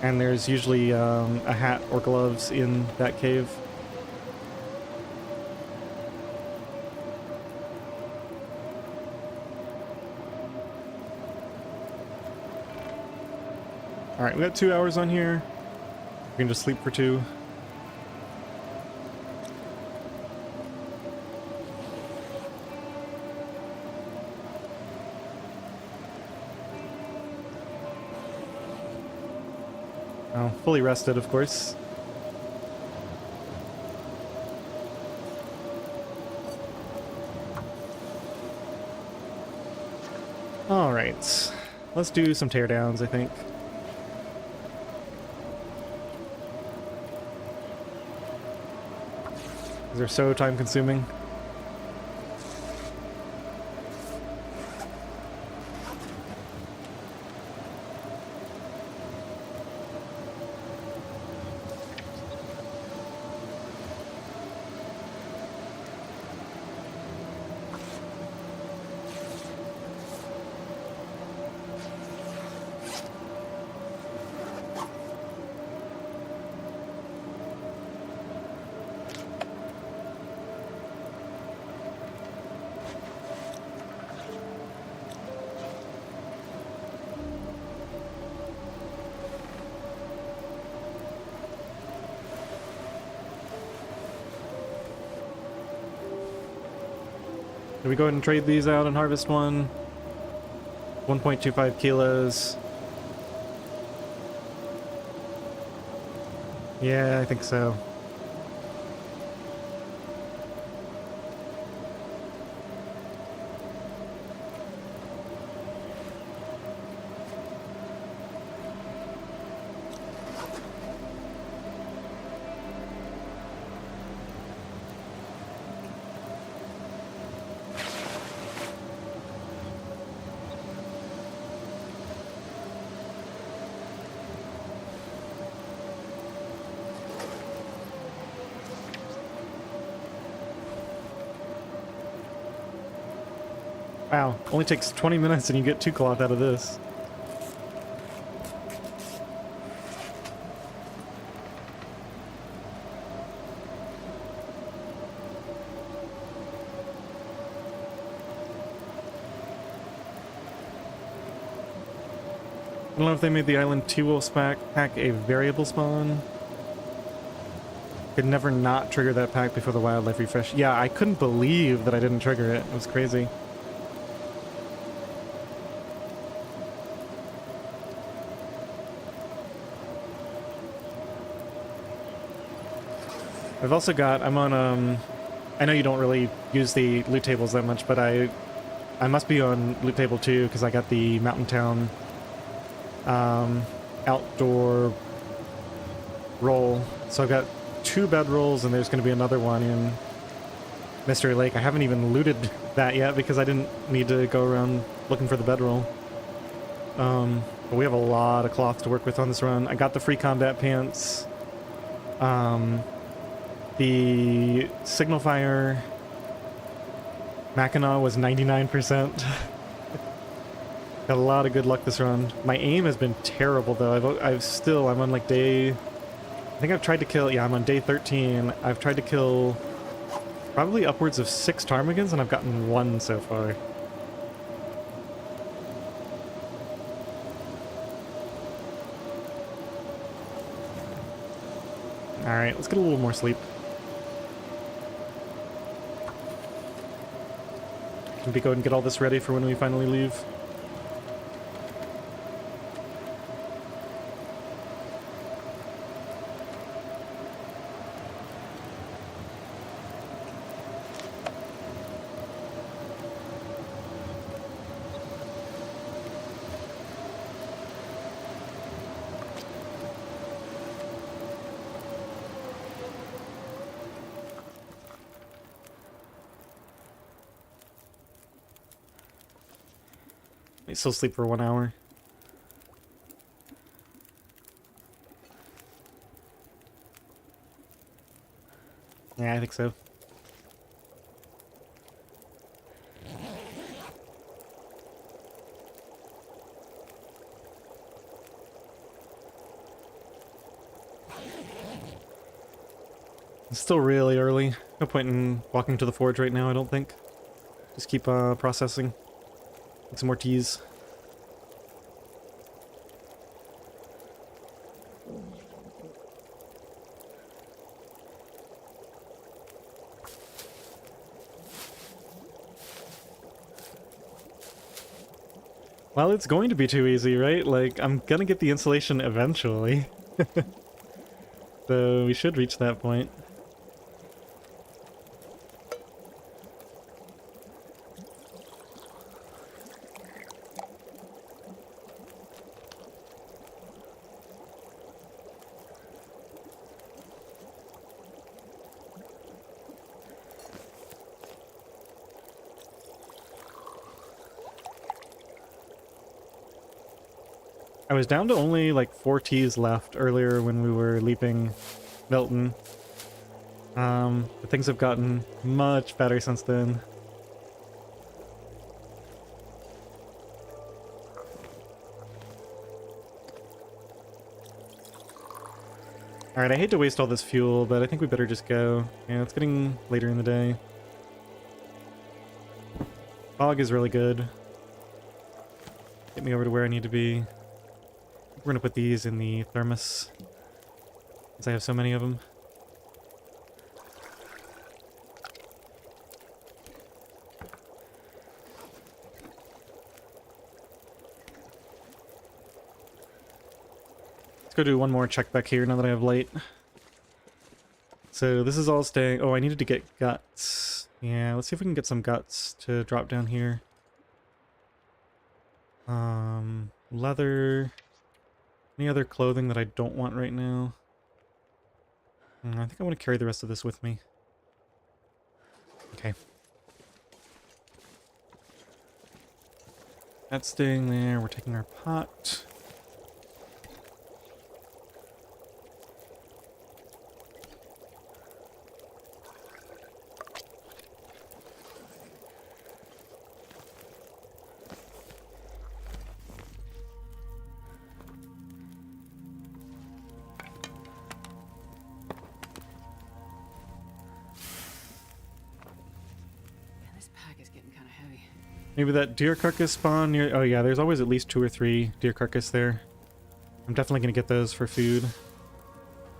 And there's usually a hat or gloves in that cave. Alright, we got 2 hours on here. We can just sleep for 2. Oh, fully rested, of course. Alright. Let's do some teardowns, I think. They're so time consuming. Do we go ahead and trade these out and harvest one? 1.25 kilos. Yeah, I think so. Wow, only takes 20 minutes and you get 2 cloth out of this. I don't know if they made the Island 2-wolf pack a variable spawn. Could never not trigger that pack before the wildlife refresh. Yeah, I couldn't believe that I didn't trigger it. It was crazy. I've also got, I'm on, I know you don't really use the loot tables that much, but I must be on loot table 2 because I got the Mountain Town outdoor roll. So I've got 2 bedrolls and there's going to be another one in Mystery Lake. I haven't even looted that yet because I didn't need to go around looking for the bedroll. But we have a lot of cloth to work with on this run. I got the free combat pants. The Signal Fire Mackinac was 99%. Got a lot of good luck this run. My aim has been terrible though. I'm on like day, I think I've tried to kill, yeah, I'm on day 13. I've tried to kill probably upwards of 6 ptarmigans and I've gotten 1 so far. Alright, let's get a little more sleep. Can we go and get all this ready for when we finally leave? I still sleep for 1 hour. Yeah, I think so. It's still really early. No point in walking to the forge right now, I don't think. Just keep processing. Get some more teas. Well, it's going to be too easy, right? Like, I'm gonna get the insulation eventually. So we should reach that point. I was down to only like 4 Ts left earlier when we were leaping Milton. But things have gotten much better since then. Alright, I hate to waste all this fuel, but I think we better just go. Yeah, it's getting later in the day. Fog is really good. Get me over to where I need to be. We're gonna put these in the thermos, since I have so many of them. Let's go do one more check back here now that I have light. So this is all staying... Oh, I needed to get guts. Yeah, let's see if we can get some guts to drop down here. Leather... Any other clothing that I don't want right now? I think I want to carry the rest of this with me. Okay. That's staying there. We're taking our pot. Maybe that deer carcass spawn near... Oh yeah, there's always at least 2 or 3 deer carcass there. I'm definitely going to get those for food.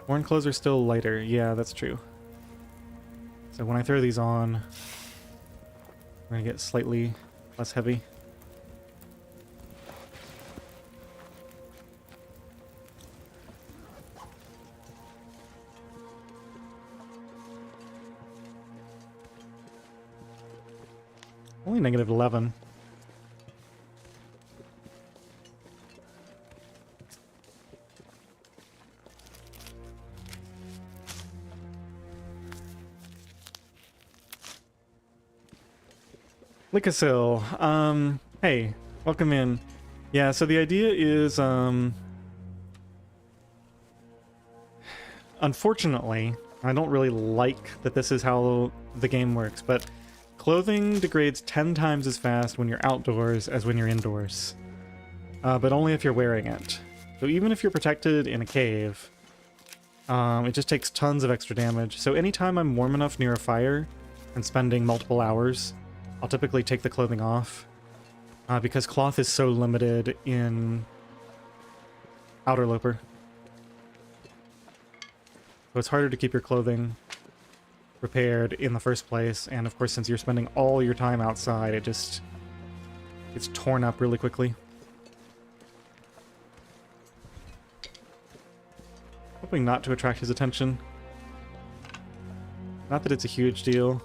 Worn clothes are still lighter. Yeah, that's true. So when I throw these on, I'm going to get slightly less heavy. Only negative 11. Lycosil, hey, welcome in. Yeah, so the idea is, unfortunately, I don't really like that this is how the game works, but clothing degrades 10 times as fast when you're outdoors as when you're indoors. But only if you're wearing it. So even if you're protected in a cave, it just takes tons of extra damage. So anytime I'm warm enough near a fire and spending multiple hours, I'll typically take the clothing off. Because cloth is so limited in Outerloper. So it's harder to keep your clothing repaired in the first place, and of course since you're spending all your time outside, it just gets torn up really quickly. Hoping not to attract his attention. Not that it's a huge deal.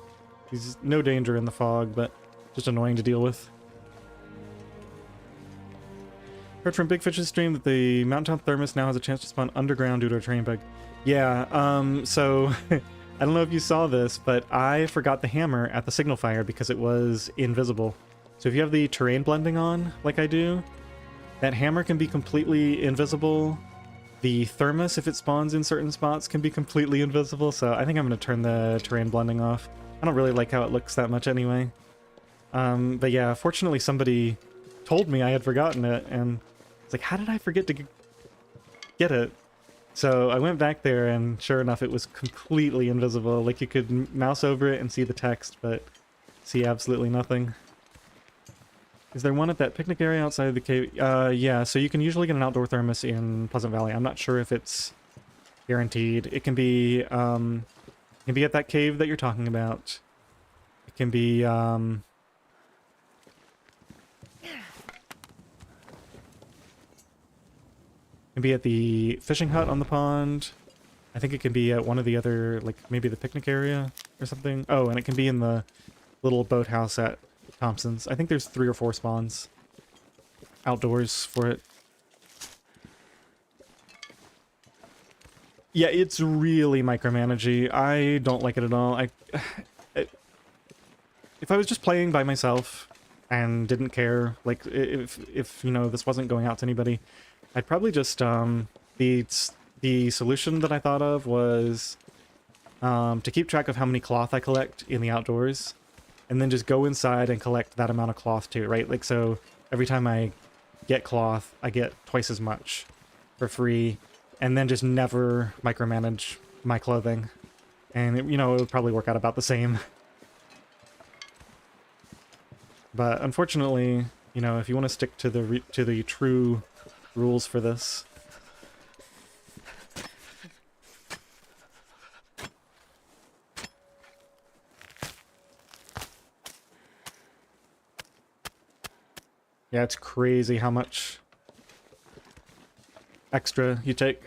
He's no danger in the fog, but just annoying to deal with. Heard from Big Fish's stream that the Mountain Town Thermos now has a chance to spawn underground due to a train bug. Yeah, so I don't know if you saw this, but I forgot the hammer at the signal fire because it was invisible. So if you have the terrain blending on, like I do, that hammer can be completely invisible the thermos, if it spawns in certain spots, can be completely invisible, so I think I'm going to turn the terrain blending off. I don't really like how it looks that much anyway. But yeah, fortunately somebody told me I had forgotten it, and it's like, how did I forget to get it? So I went back there, and sure enough, it was completely invisible. Like, you could mouse over it and see the text, but see absolutely nothing. Is there one at that picnic area outside of the cave? Yeah, so you can usually get an outdoor thermos in Pleasant Valley. I'm not sure if it's guaranteed. It can be at that cave that you're talking about. It can be, it can be at the fishing hut on the pond. I think it can be at one of the other, like, maybe the picnic area or something. Oh, and it can be in the little boathouse at Thompson's. I think there's 3 or 4 spawns outdoors for it. Yeah, it's really micromanagey. I don't like it at all. If I was just playing by myself and didn't care, like, if you know, this wasn't going out to anybody, I'd probably just, the solution that I thought of was to keep track of how many cloth I collect in the outdoors, and then just go inside and collect that amount of cloth too, right? Like, so every time I get cloth, I get twice as much for free, and then just never micromanage my clothing. And, it, you know, it would probably work out about the same. But unfortunately, you know, if you want to stick to the true rules for this, yeah, it's crazy how much extra you take.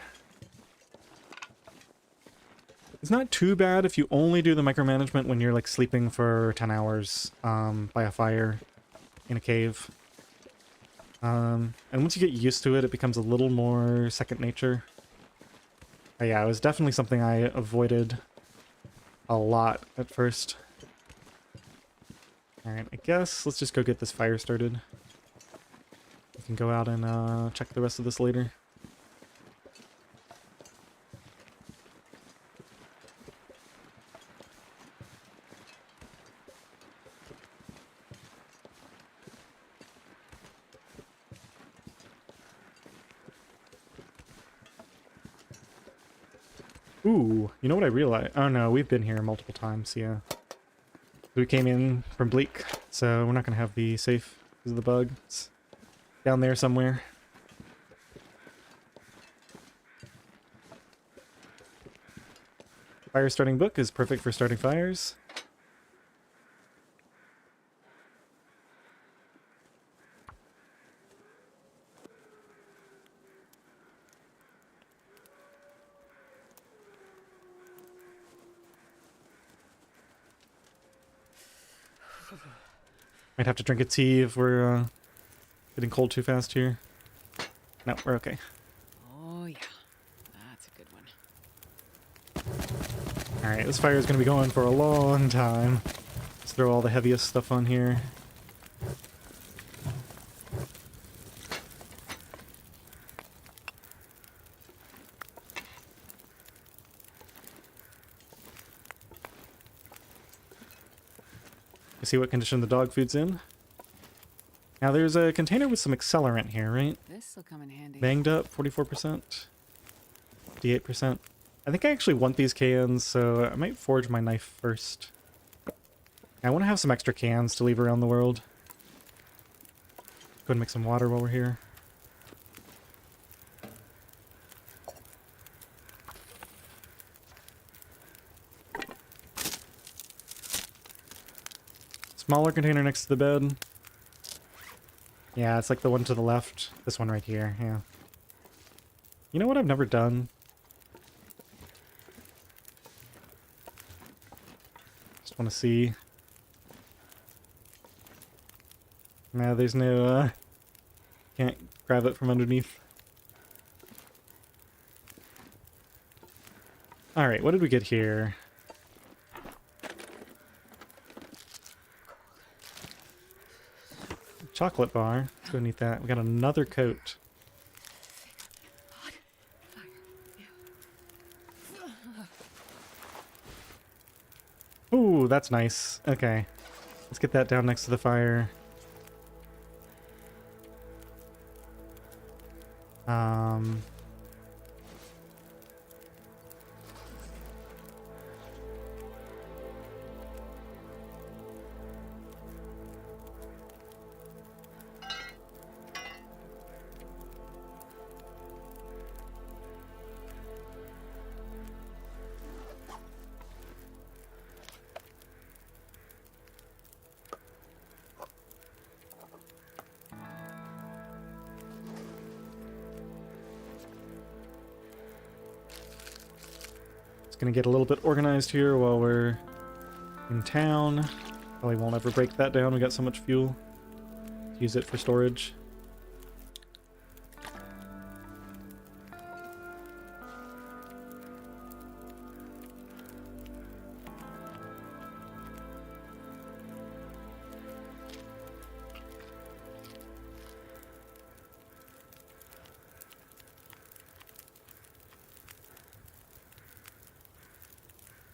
It's not too bad if you only do the micromanagement when you're like sleeping for 10 hours by a fire in a cave. And once you get used to it, it becomes a little more second nature. But yeah, it was definitely something I avoided a lot at first. Alright, I guess let's just go get this fire started. We can go out and check the rest of this later. Ooh, you know what I realized? Oh no, we've been here multiple times, yeah. We came in from Bleak, so we're not going to have the safe because of the bug. It's down there somewhere. Fire starting book is perfect for starting fires. Might have to drink a tea if we're getting cold too fast here. No, we're okay. Oh yeah, that's a good one. Alright, this fire is going to be going for a long time. Let's throw all the heaviest stuff on here. See what condition the dog food's in. Now there's a container with some accelerant here, right? This'll come in handy. Banged up, 44%, 58%. I think I actually want these cans, so I might forge my knife first. I want to have some extra cans to leave around the world. Go ahead and make some water while we're here. Smaller container next to the bed. Yeah, it's like the one to the left. This one right here, yeah. You know what I've never done? Just want to see. No, there's no, can't grab it from underneath. Alright, what did we get here? Chocolate bar. Let's go and eat that. We got another coat. Ooh, that's nice. Okay. Let's get that down next to the fire. Gonna get a little bit organized here while we're in town. Probably won't ever break that down. We got so much fuel. Use it for storage.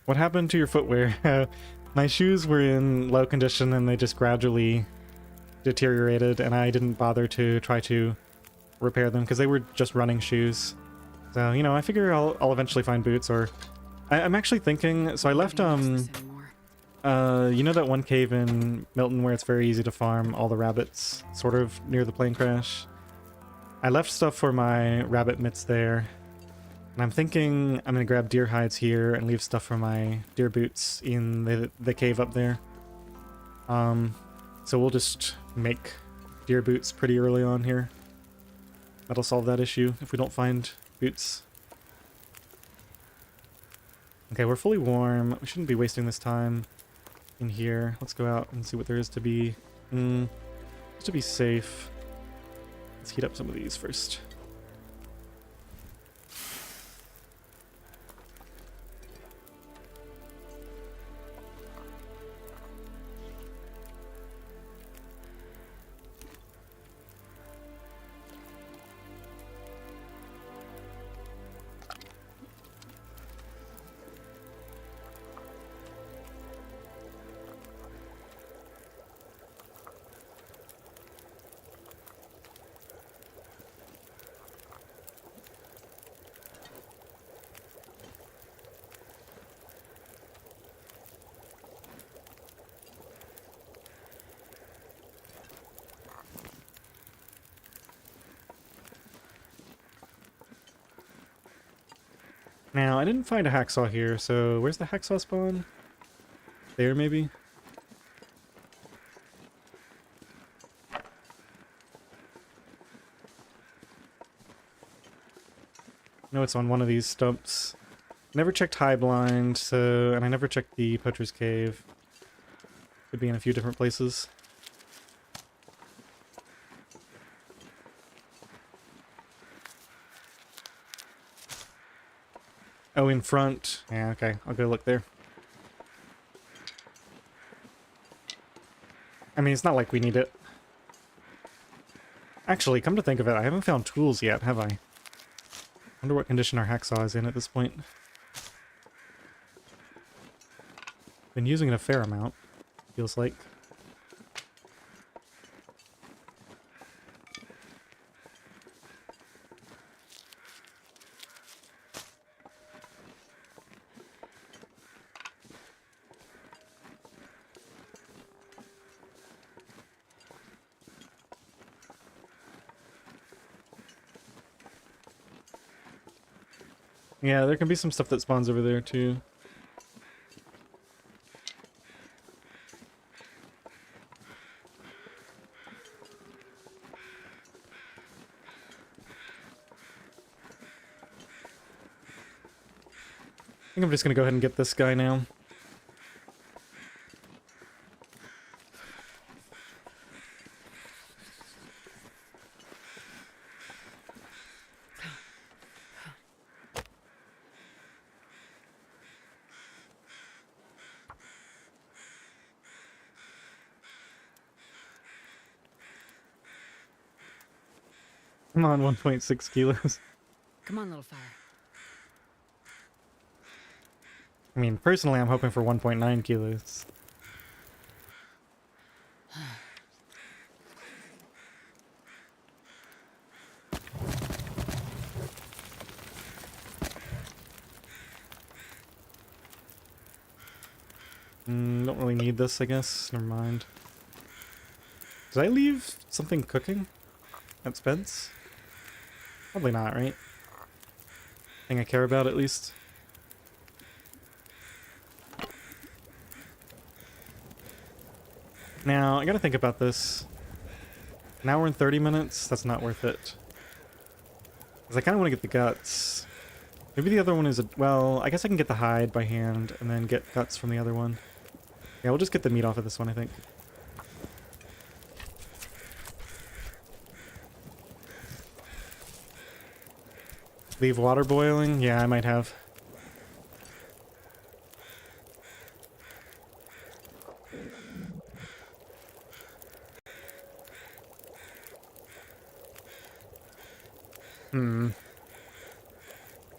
What happened to your footwear? My shoes were in low condition and they just gradually deteriorated, and I didn't bother to try to repair them because they were just running shoes. So, you know, I figure I'll eventually find boots, or I'm actually thinking, so I left you know that one cave in Milton where it's very easy to farm all the rabbits, sort of near the plane crash? I left stuff for my rabbit mitts there. And I'm thinking I'm going to grab deer hides here and leave stuff for my deer boots in the cave up there. So we'll just make deer boots pretty early on here. That'll solve that issue if we don't find boots. Okay, we're fully warm. We shouldn't be wasting this time in here. Let's go out and see what there is to be. Just to be safe. Let's heat up some of these first. Now, I didn't find a hacksaw here, so where's the hacksaw spawn? There, maybe? No, it's on one of these stumps. Never checked High Blind, so, and I never checked the Poacher's Cave. Could be in a few different places. Oh, in front. Yeah, okay. I'll go look there. I mean, it's not like we need it. Actually, come to think of it, I haven't found tools yet, have I? Wonder what condition our hacksaw is in at this point. Been using it a fair amount, feels like. Yeah, there can be some stuff that spawns over there, too. I think I'm just gonna go ahead and get this guy now. Come on, 1.6 kilos. Come on, little fire. I mean, personally, I'm hoping for 1.9 kilos. Don't really need this, I guess. Never mind. Did I leave something cooking at Spence? Probably not, right? Thing I care about, at least. Now, I gotta think about this. An hour and 30 minutes? That's not worth it. Because I kind of want to get the guts. Maybe the other one is... well, I guess I can get the hide by hand and then get guts from the other one. Yeah, we'll just get the meat off of this one, I think. Leave water boiling? Yeah, I might have.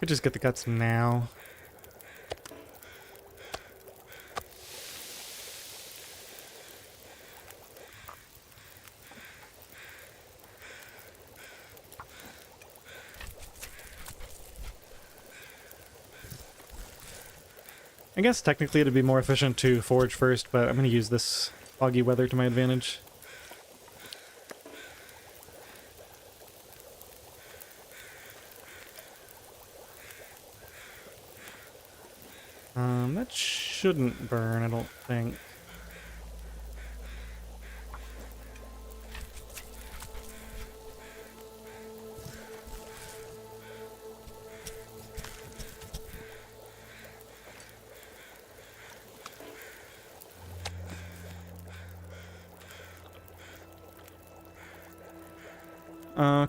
Could just get the guts now. I guess technically it'd be more efficient to forage first, but I'm going to use this foggy weather to my advantage. That shouldn't burn, I don't think.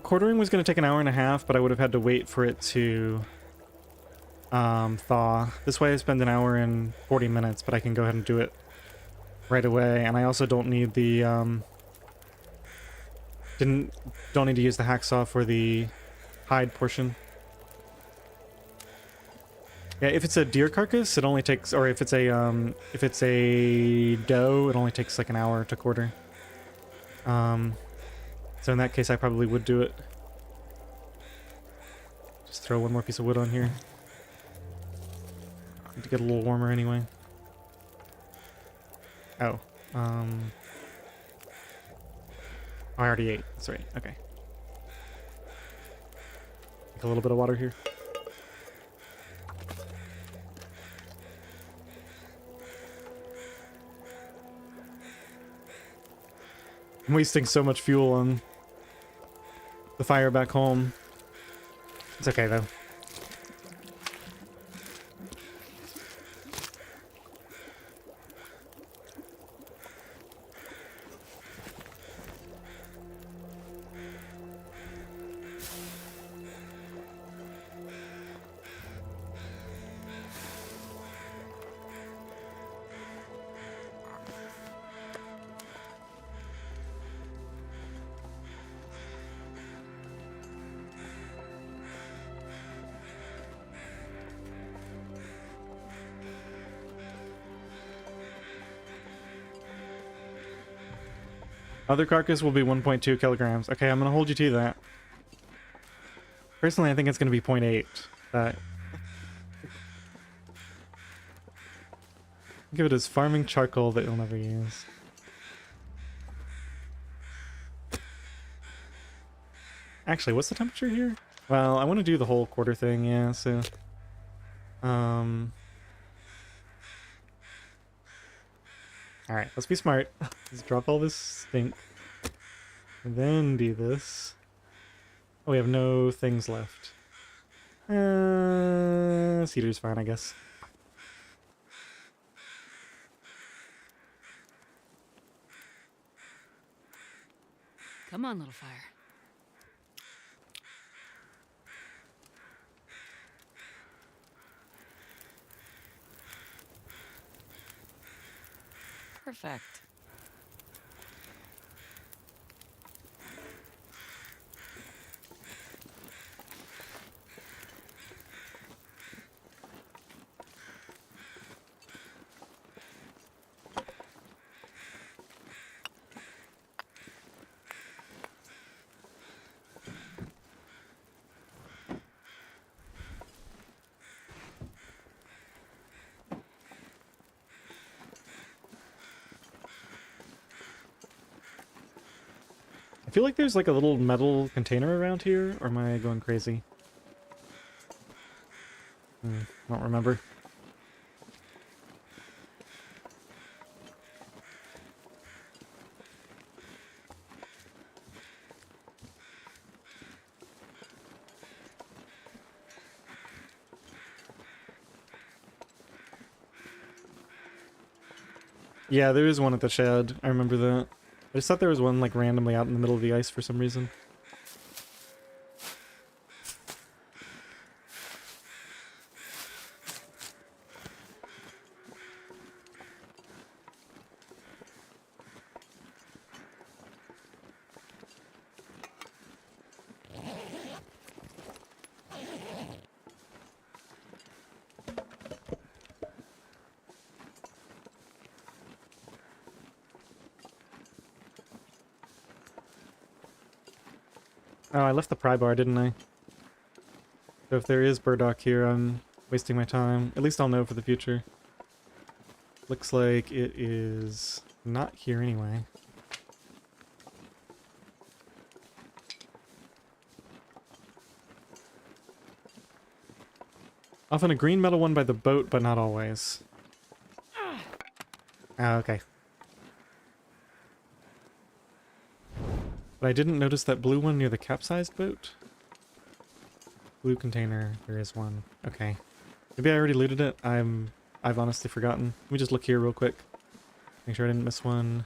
Quartering was going to take an hour and a half, but I would have had to wait for it to thaw. This way I spend an hour and 40 minutes, but I can go ahead and do it right away. And I also don't need the don't need to use the hacksaw for the hide portion. Yeah, if it's a deer carcass, it only takes, or if it's a doe, it only takes like an hour to quarter. So in that case, I probably would do it. Just throw one more piece of wood on here. Need to get a little warmer anyway. Oh, I already ate. That's right. Okay. Take a little bit of water here. I'm wasting so much fuel on the fire back home. It's okay though. Other carcass will be 1.2 kilograms. Okay, I'm gonna hold you to that. Personally, I think it's gonna be 0.8. Give it as farming charcoal that you'll never use. Actually, what's the temperature here? Well, I want to do the whole quarter thing, yeah, so... Alright, let's be smart. Let's drop all this stink. And then do this. Oh, we have no things left. Cedar's fine, I guess. Come on, little fire. Perfect. feel like there's like a little metal container around here, or am I going crazy? Don't remember. Yeah, there is one at the shed. I remember that. I just thought there was one like randomly out in the middle of the ice for some reason. Oh, I left the pry bar, didn't I? So if there is burdock here, I'm wasting my time. At least I'll know for the future. Looks like it is not here anyway. Often a green metal one by the boat, but not always. Ah, okay. But I didn't notice that blue one near the capsized boat. Blue container, there is one. Okay. Maybe I already looted it. I've honestly forgotten. Let me just look here real quick. Make sure I didn't miss one.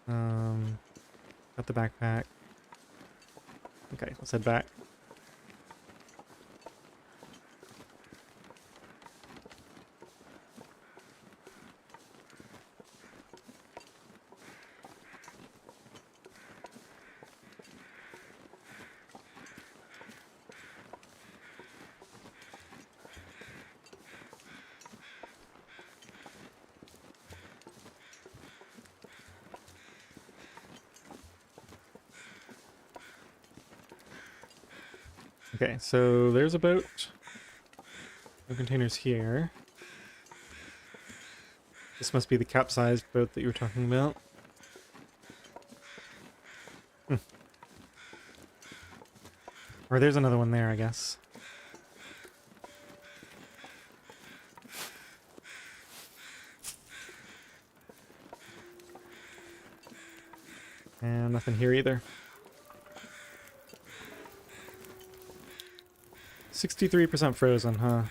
Got the backpack. Okay, let's head back. Okay, so there's a boat. No containers here. This must be the capsized boat that you were talking about. Or there's another one there, I guess. And nothing here either. 63% frozen, huh?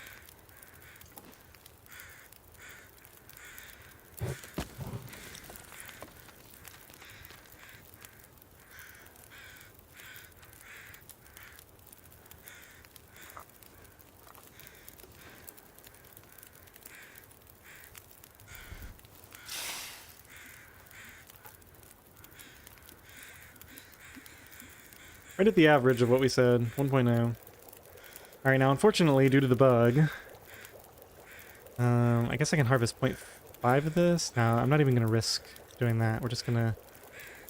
Right at the average of what we said, 1.0. Alright, now unfortunately, due to the bug, I guess I can harvest 0.5 of this. No, I'm not even going to risk doing that. We're just going to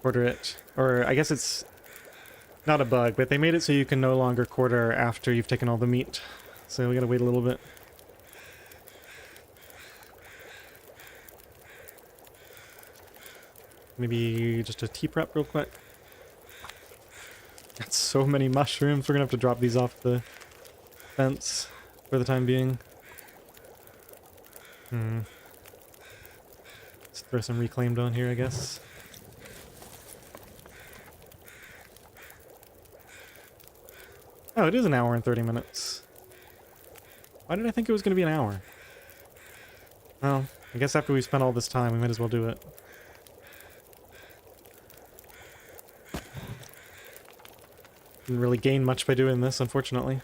quarter it. Or I guess it's not a bug, but they made it so you can no longer quarter after you've taken all the meat. So we got to wait a little bit. Maybe just a tea prep real quick. Got so many mushrooms. We're going to have to drop these off the fence for the time being. Let's throw some reclaimed on here, I guess. Oh, it is an hour and 30 minutes. Why did I think it was going to be an hour? Well, I guess after we spent all this time, we might as well do it. Didn't really gain much by doing this, unfortunately.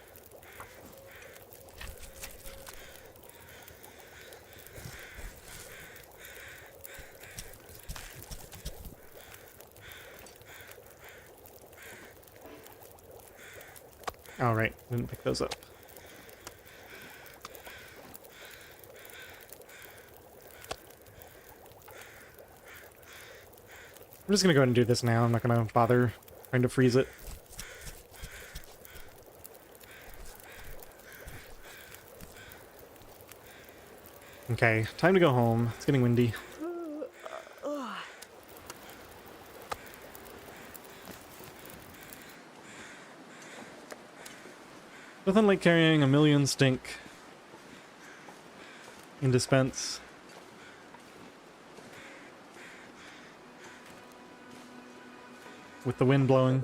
Alright, didn't pick those up. I'm just gonna go ahead and do this now. I'm not gonna bother trying to freeze it. Okay, time to go home. It's getting windy. Nothing like carrying a million stink in dispense. With the wind blowing.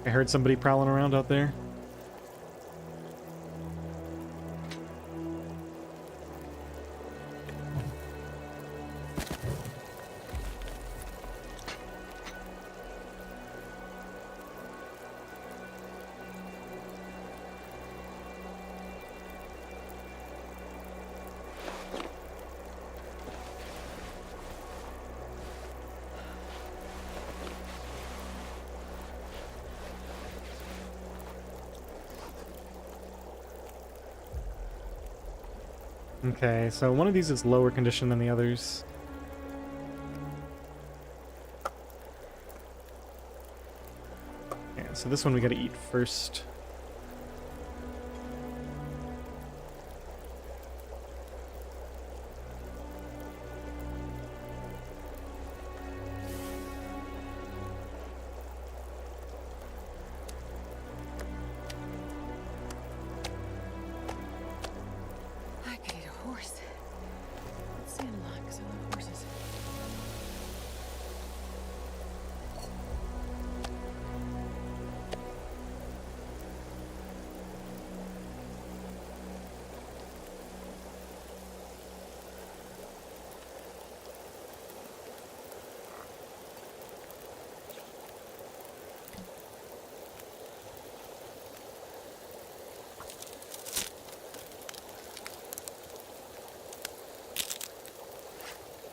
I heard somebody prowling around out there. Okay, so one of these is lower condition than the others. Yeah, so this one we gotta eat first.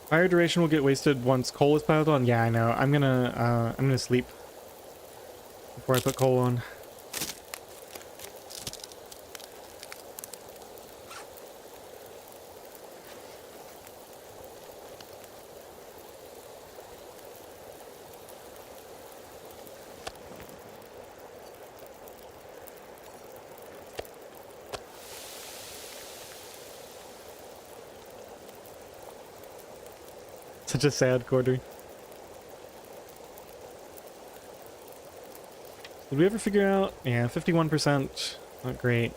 Fire duration will get wasted once coal is piled on. Yeah, I know. I'm gonna sleep before I put coal on. Such a sad quarter. Did we ever figure out? Yeah, 51%. Not great.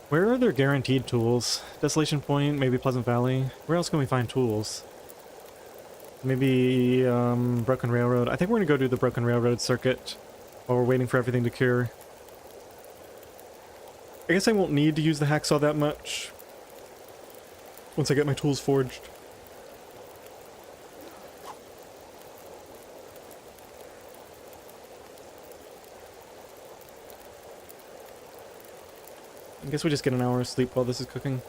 Where are there guaranteed tools? Desolation Point, maybe Pleasant Valley. Where else can we find tools? Maybe Broken Railroad. I think we're gonna go do the Broken Railroad circuit while we're waiting for everything to cure. I guess I won't need to use the hacksaw that much once I get my tools forged. I guess we just get an hour of sleep while this is cooking.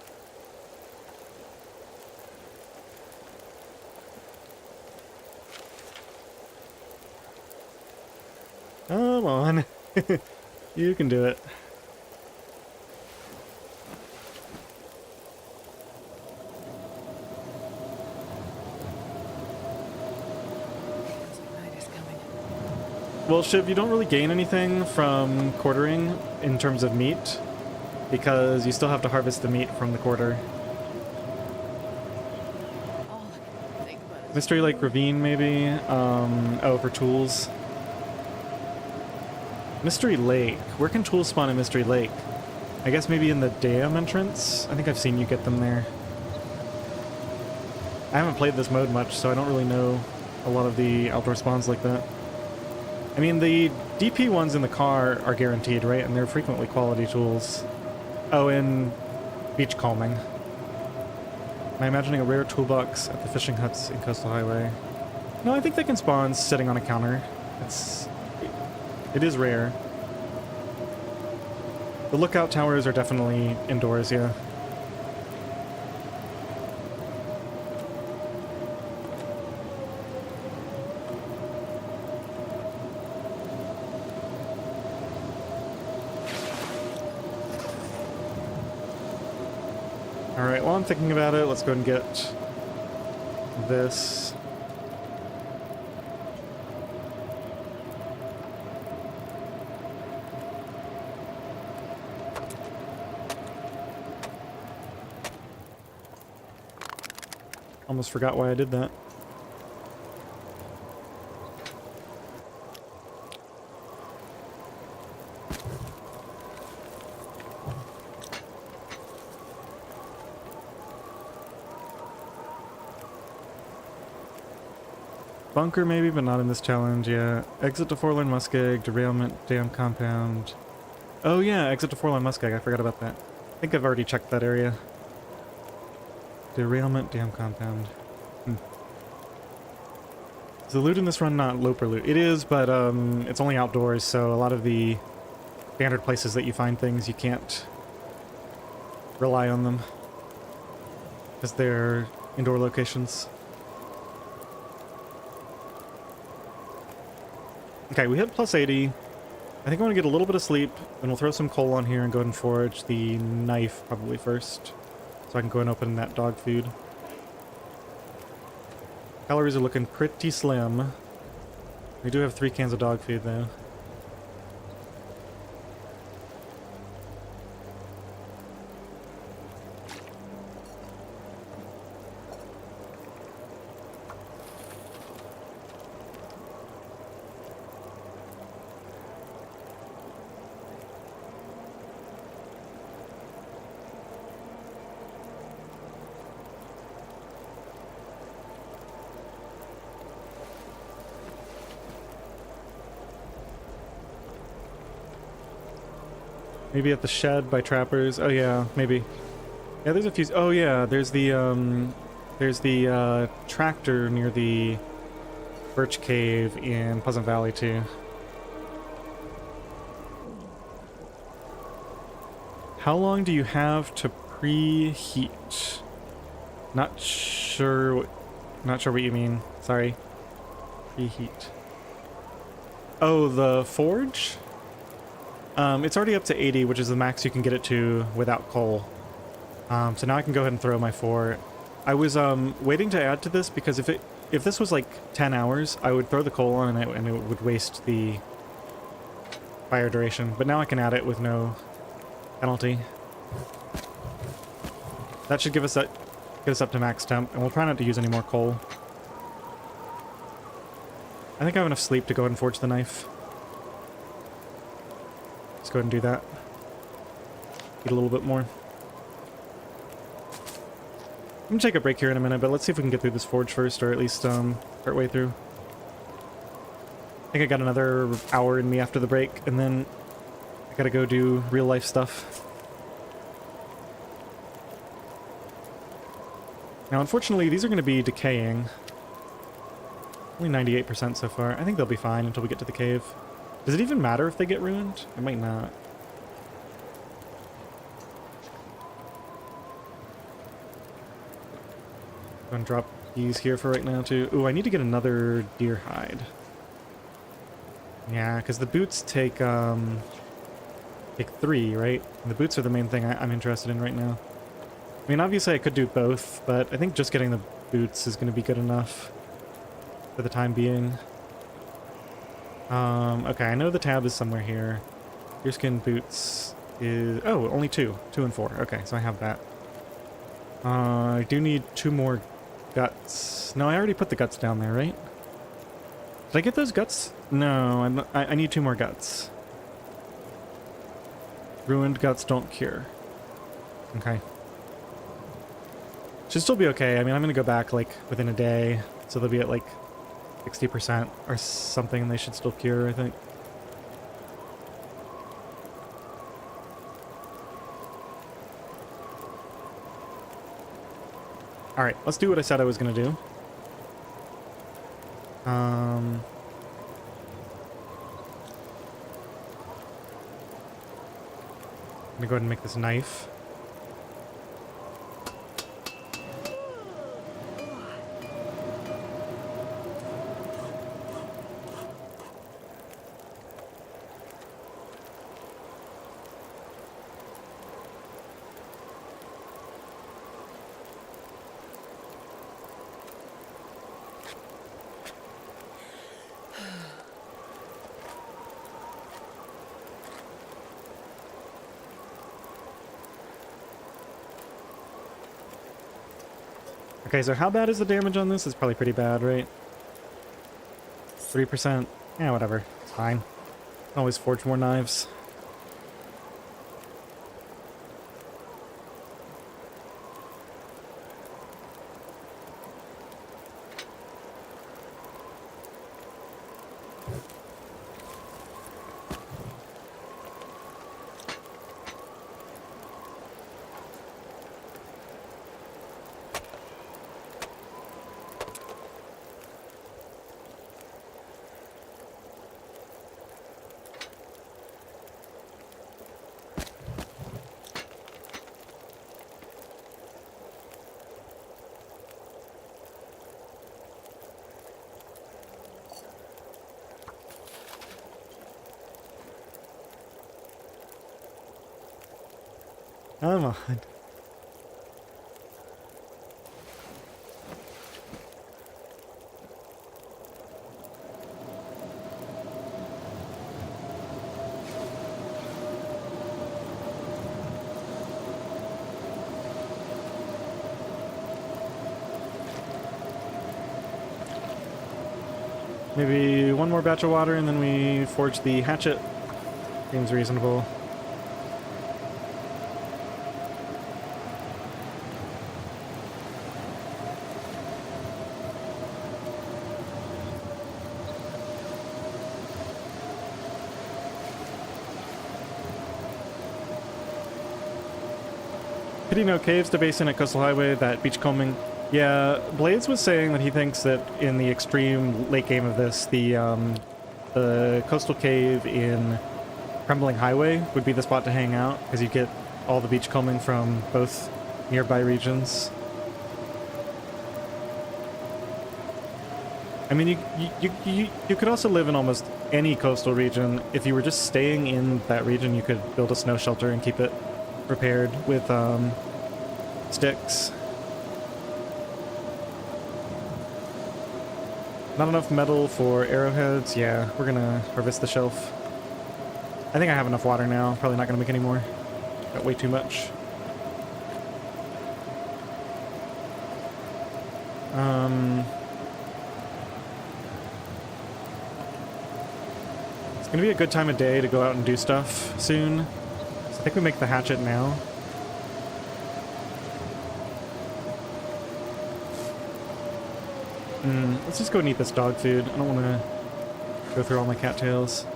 Come on. You can do it. Well, Shiv, you don't really gain anything from quartering in terms of meat, because you still have to harvest the meat from the quarter. Mystery Lake Ravine, maybe? Oh, for tools. Mystery Lake. Where can tools spawn in Mystery Lake? I guess maybe in the dam entrance? I think I've seen you get them there. I haven't played this mode much, so I don't really know a lot of the outdoor spawns like that. I mean, the DP ones in the car are guaranteed, right? And they're frequently quality tools. Oh, and beach calming. Am I imagining a rare toolbox at the fishing huts in Coastal Highway? No, I think they can spawn sitting on a counter. It is rare. The lookout towers are definitely indoors, yeah. Alright, while I'm thinking about it, let's go ahead and get this. Almost forgot why I did that. Bunker maybe, but not in this challenge, yeah. Exit to Forlorn Muskeg, derailment, dam compound. Oh yeah, exit to Forlorn Muskeg, I forgot about that. I think I've already checked that area. Derailment, dam compound. Is the loot in this run not Loper loot? It is, but it's only outdoors, so a lot of the standard places that you find things, you can't rely on them. Because they're indoor locations. Okay, we hit plus 80. I think I want to get a little bit of sleep, then we'll throw some coal on here and go ahead and forage the knife probably first. So I can go and open that dog food. Calories are looking pretty slim. We do have 3 cans of dog food though. Maybe at the shed by trappers. Oh yeah, maybe. Yeah, there's a few. Oh yeah, there's the tractor near the birch cave in Pleasant Valley too. How long do you have to preheat? Not sure what you mean. Sorry. Preheat. Oh, the forge? It's already up to 80, which is the max you can get it to without coal. So now I can go ahead and throw my 4. I was waiting to add to this because if this was like 10 hours, I would throw the coal on and it would waste the fire duration. But now I can add it with no penalty. That should get us up to max temp, and we'll try not to use any more coal. I think I have enough sleep to go ahead and forge the knife. Let's go ahead and do that. Eat a little bit more. I'm gonna take a break here in a minute, but let's see if we can get through this forge first, or at least part way through. I think I got another hour in me after the break, and then I gotta go do real life stuff. Now, unfortunately, these are going to be decaying. Only 98% so far. I think they'll be fine until we get to the cave. Does it even matter if they get ruined? It might not. I'm going to drop these here for right now, too. Ooh, I need to get another deer hide. Yeah, because the boots take 3, right? And the boots are the main thing I'm interested in right now. I mean, obviously I could do both, but I think just getting the boots is going to be good enough for the time being. Okay, I know the tab is somewhere here. Deerskin boots is... Oh, only 2. 2 and 4. Okay, so I have that. I do need 2 more guts. No, I already put the guts down there, right? Did I get those guts? No, I need 2 more guts. Ruined guts don't cure. Okay. Should still be okay. I mean, I'm going to go back, like, within a day. So they'll be at, like, 60% or something. They should still cure, I think. Alright, let's do what I said I was going to do. gonna go ahead and make this knife. Okay, so how bad is the damage on this? It's probably pretty bad, right? 3%. Yeah, whatever. It's fine. Always forge more knives. Come on. Maybe one more batch of water and then we forge the hatchet. Seems reasonable. Pity no caves to basin at Coastal Highway, that beachcombing. Yeah, Blades was saying that he thinks that in the extreme late game of this, the coastal cave in Crumbling Highway would be the spot to hang out, because you get all the beachcombing from both nearby regions. I mean, you could also live in almost any coastal region. If you were just staying in that region, you could build a snow shelter and keep it repaired with sticks. Not enough metal for arrowheads. Yeah, we're gonna harvest the shelf. I think I have enough water now. Probably not gonna make any more. Got way too much. It's gonna be a good time of day to go out and do stuff soon. So I think we make the hatchet now. Let's just go and eat this dog food. I don't want to go through all my cattails.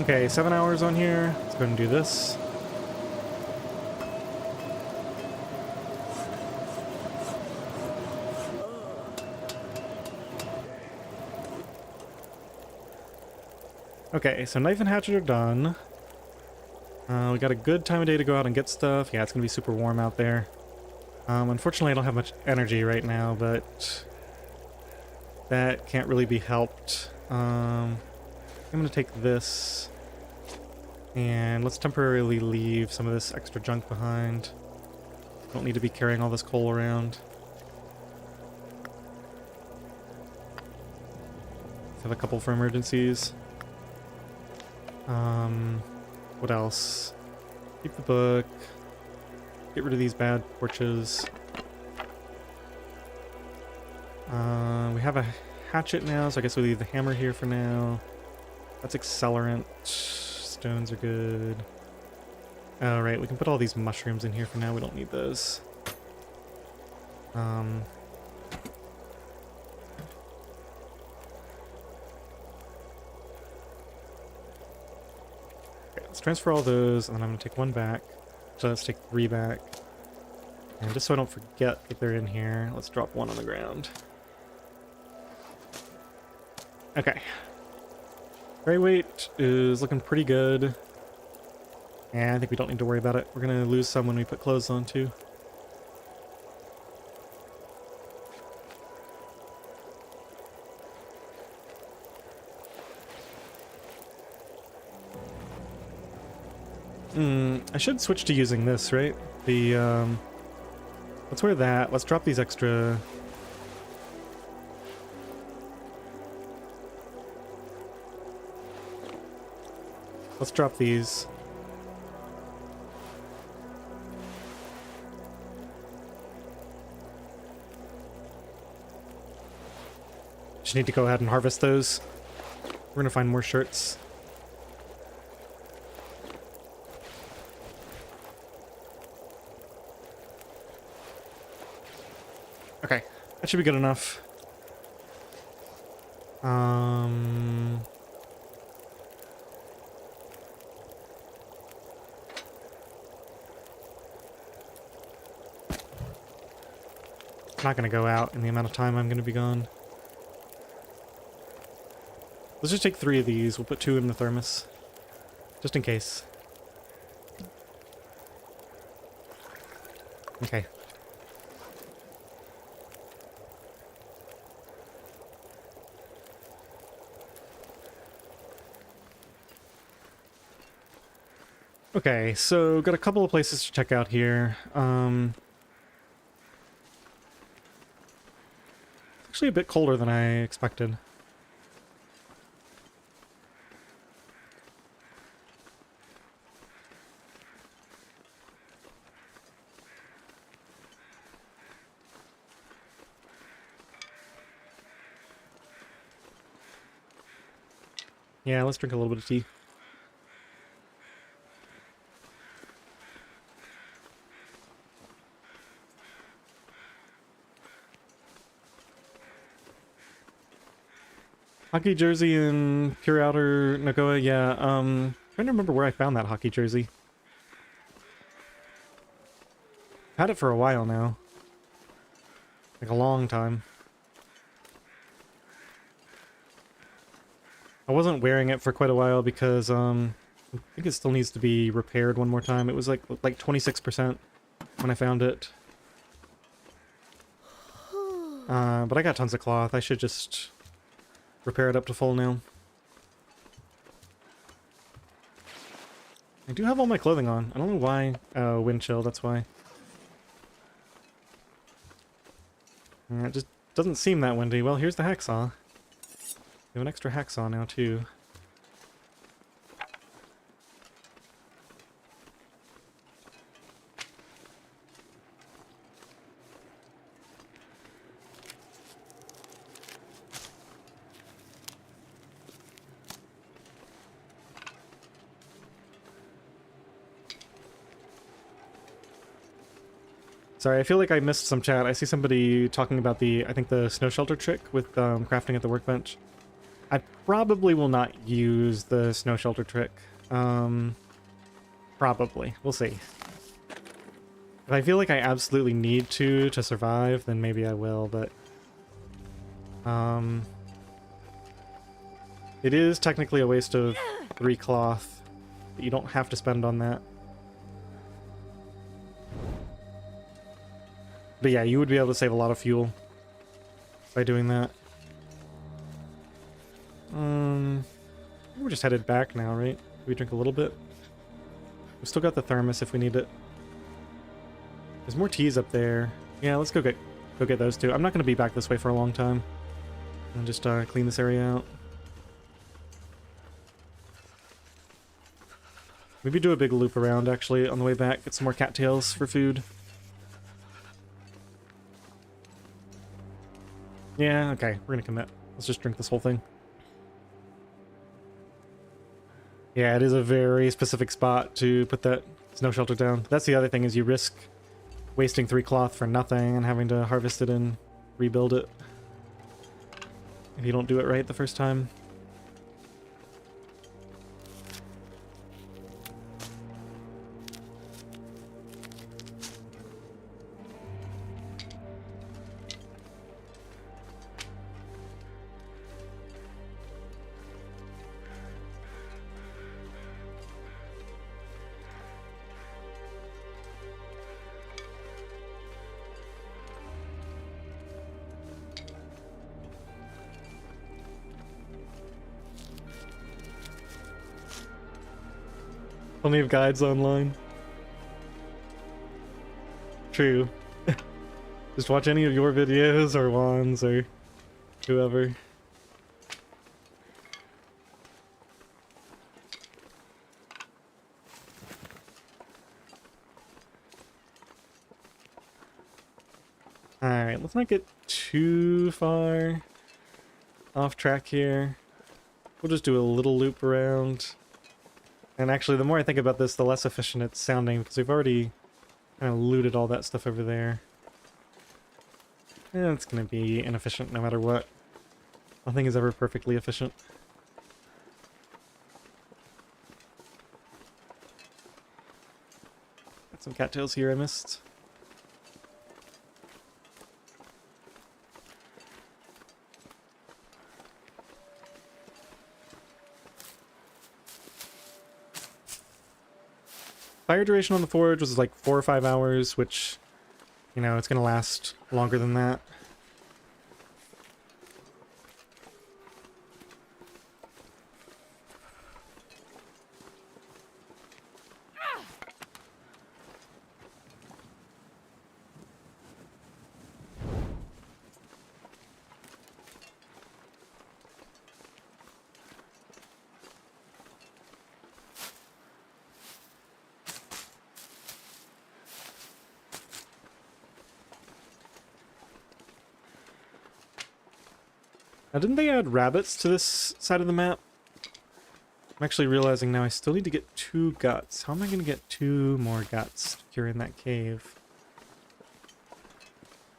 Okay, 7 hours on here. Let's go ahead and do this. Okay, so knife and hatchet are done. We got a good time of day to go out and get stuff. Yeah, it's gonna be super warm out there. Unfortunately, I don't have much energy right now, but that can't really be helped. I'm gonna take this. And let's temporarily leave some of this extra junk behind. Don't need to be carrying all this coal around. Let's have a couple for emergencies. What else? Keep the book. Get rid of these bad torches. We have a hatchet now, so I guess we'll leave the hammer here for now. That's accelerant. Stones are good. Alright, we can put all these mushrooms in here for now. We don't need those. Um, okay, let's transfer all those, and then I'm gonna take one back. So let's take 3 back. And just so I don't forget that they're in here, let's drop 1 on the ground. Okay. Gray weight is looking pretty good. And I think we don't need to worry about it. We're gonna lose some when we put clothes on too. I should switch to using this, right? The, let's wear that. Let's drop these extra... Let's drop these. Just need to go ahead and harvest those. We're gonna find more shirts. Okay, that should be good enough. Not gonna go out in the amount of time I'm gonna be gone. Let's just take 3 of these. We'll put 2 in the thermos. Just in case. Okay. Okay, so got a couple of places to check out here. Actually a bit colder than I expected. Yeah, let's drink a little bit of tea. Hockey jersey in Pure Outer NOGOA, yeah, trying to remember where I found that hockey jersey. Had it for a while now. Like a long time. I wasn't wearing it for quite a while because, I think it still needs to be repaired one more time. It was like 26% when I found it. But I got tons of cloth. I should just repair it up to full now. I do have all my clothing on. I don't know why. Wind chill, that's why. It just doesn't seem that windy. Well, here's the hacksaw. We have an extra hacksaw now, too. Sorry, I feel like I missed some chat. I see somebody talking about the, I think the snow shelter trick with crafting at the workbench. I probably will not use the snow shelter trick. Probably. We'll see. If I feel like I absolutely need to survive, then maybe I will, but... It is technically a waste of 3 cloth, but you don't have to spend on that. But yeah, you would be able to save a lot of fuel by doing that. We're just headed back now, right? Do we drink a little bit? We still got the thermos if we need it. There's more teas up there. Yeah, let's go get those two. I'm not going to be back this way for a long time. I'll just clean this area out. Maybe do a big loop around actually on the way back. Get some more cattails for food. Yeah, okay, we're gonna commit. Let's just drink this whole thing. Yeah, it is a very specific spot to put that snow shelter down. That's the other thing, is you risk wasting 3 cloth for nothing and having to harvest it and rebuild it if you don't do it right the first time. Plenty of guides online. True. Just watch any of your videos or Juan's or whoever. Alright, let's not get too far off track here. We'll just do a little loop around. And actually, the more I think about this, the less efficient it's sounding, because we've already kind of looted all that stuff over there. And it's going to be inefficient no matter what. Nothing is ever perfectly efficient. Got some cattails here I missed. Fire duration on the forge was like 4 or 5 hours, which, you know, it's going to last longer than that. Now, didn't they add rabbits to this side of the map? I'm actually realizing now I still need to get 2 guts. How am I going to get 2 more guts to cure in that cave?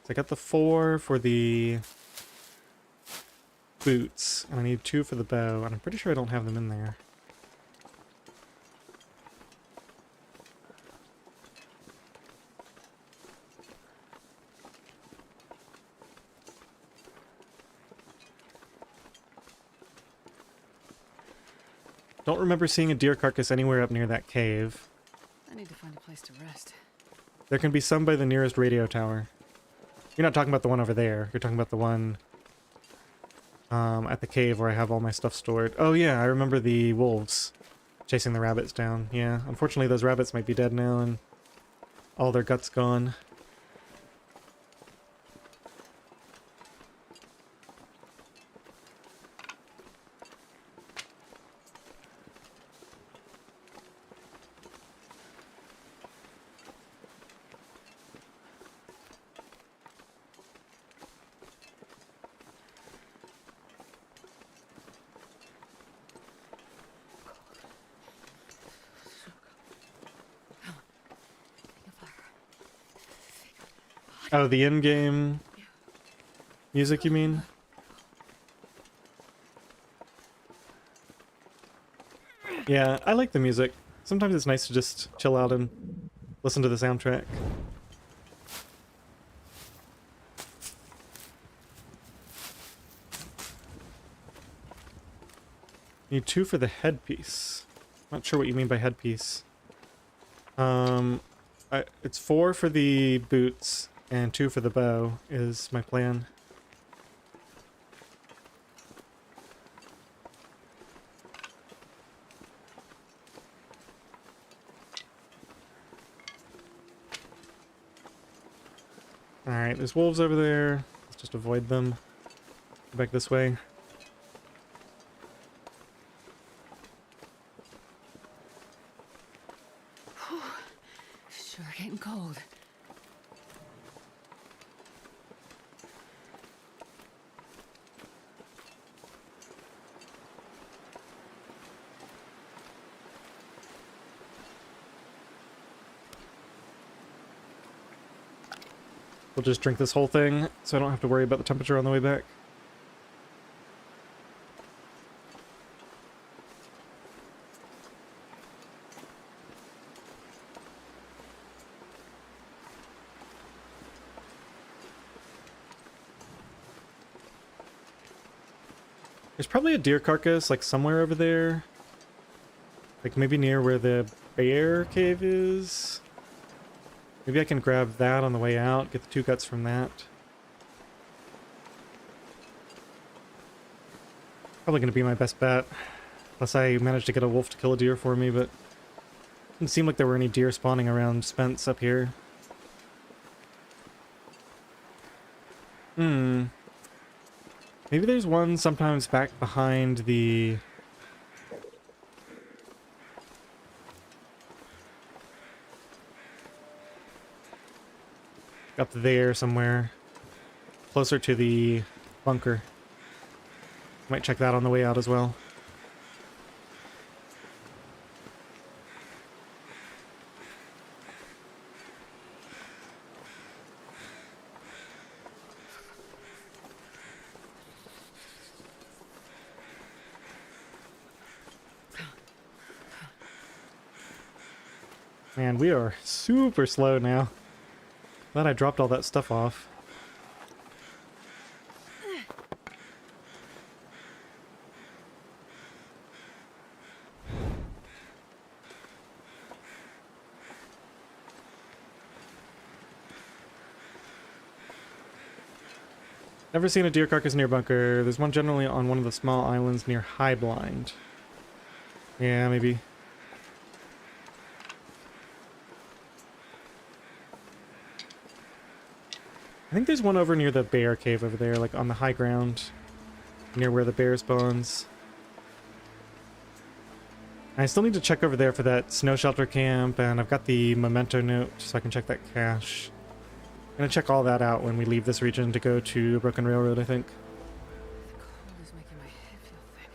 So I got the 4 for the boots, and I need 2 for the bow, and I'm pretty sure I don't have them in there. Don't remember seeing a deer carcass anywhere up near that cave. I need to find a place to rest. There can be some by the nearest radio tower. You're not talking about the one over there. You're talking about the one at the cave where I have all my stuff stored. Oh yeah, I remember the wolves chasing the rabbits down. Yeah, unfortunately those rabbits might be dead now and all their guts gone. Oh, the in-game music, you mean? Yeah, I like the music. Sometimes it's nice to just chill out and listen to the soundtrack. Need 2 for the headpiece. Not sure what you mean by headpiece. It's 4 for the boots and 2 for the bow is my plan. Alright, there's wolves over there. Let's just avoid them. Go back this way. Sure getting cold. We'll just drink this whole thing, so I don't have to worry about the temperature on the way back. There's probably a deer carcass, like, somewhere over there. Like, maybe near where the bear cave is. Maybe I can grab that on the way out, get the 2 guts from that. Probably going to be my best bet. Unless I manage to get a wolf to kill a deer for me, but... it didn't seem like there were any deer spawning around Spence up here. Maybe there's one sometimes back behind the... up there somewhere. Closer to the bunker. Might check that on the way out as well. Man, we are super slow now. Glad I dropped all that stuff off. Never seen a deer carcass near bunker. There's one generally on one of the small islands near High Blind. Yeah, maybe. I think there's one over near the bear cave over there, like on the high ground, near where the bear spawns. I still need to check over there for that snow shelter camp, and I've got the memento note, so I can check that cache. I'm gonna check all that out when we leave this region to go to Broken Railroad, I think. The cold is making my head feel thick.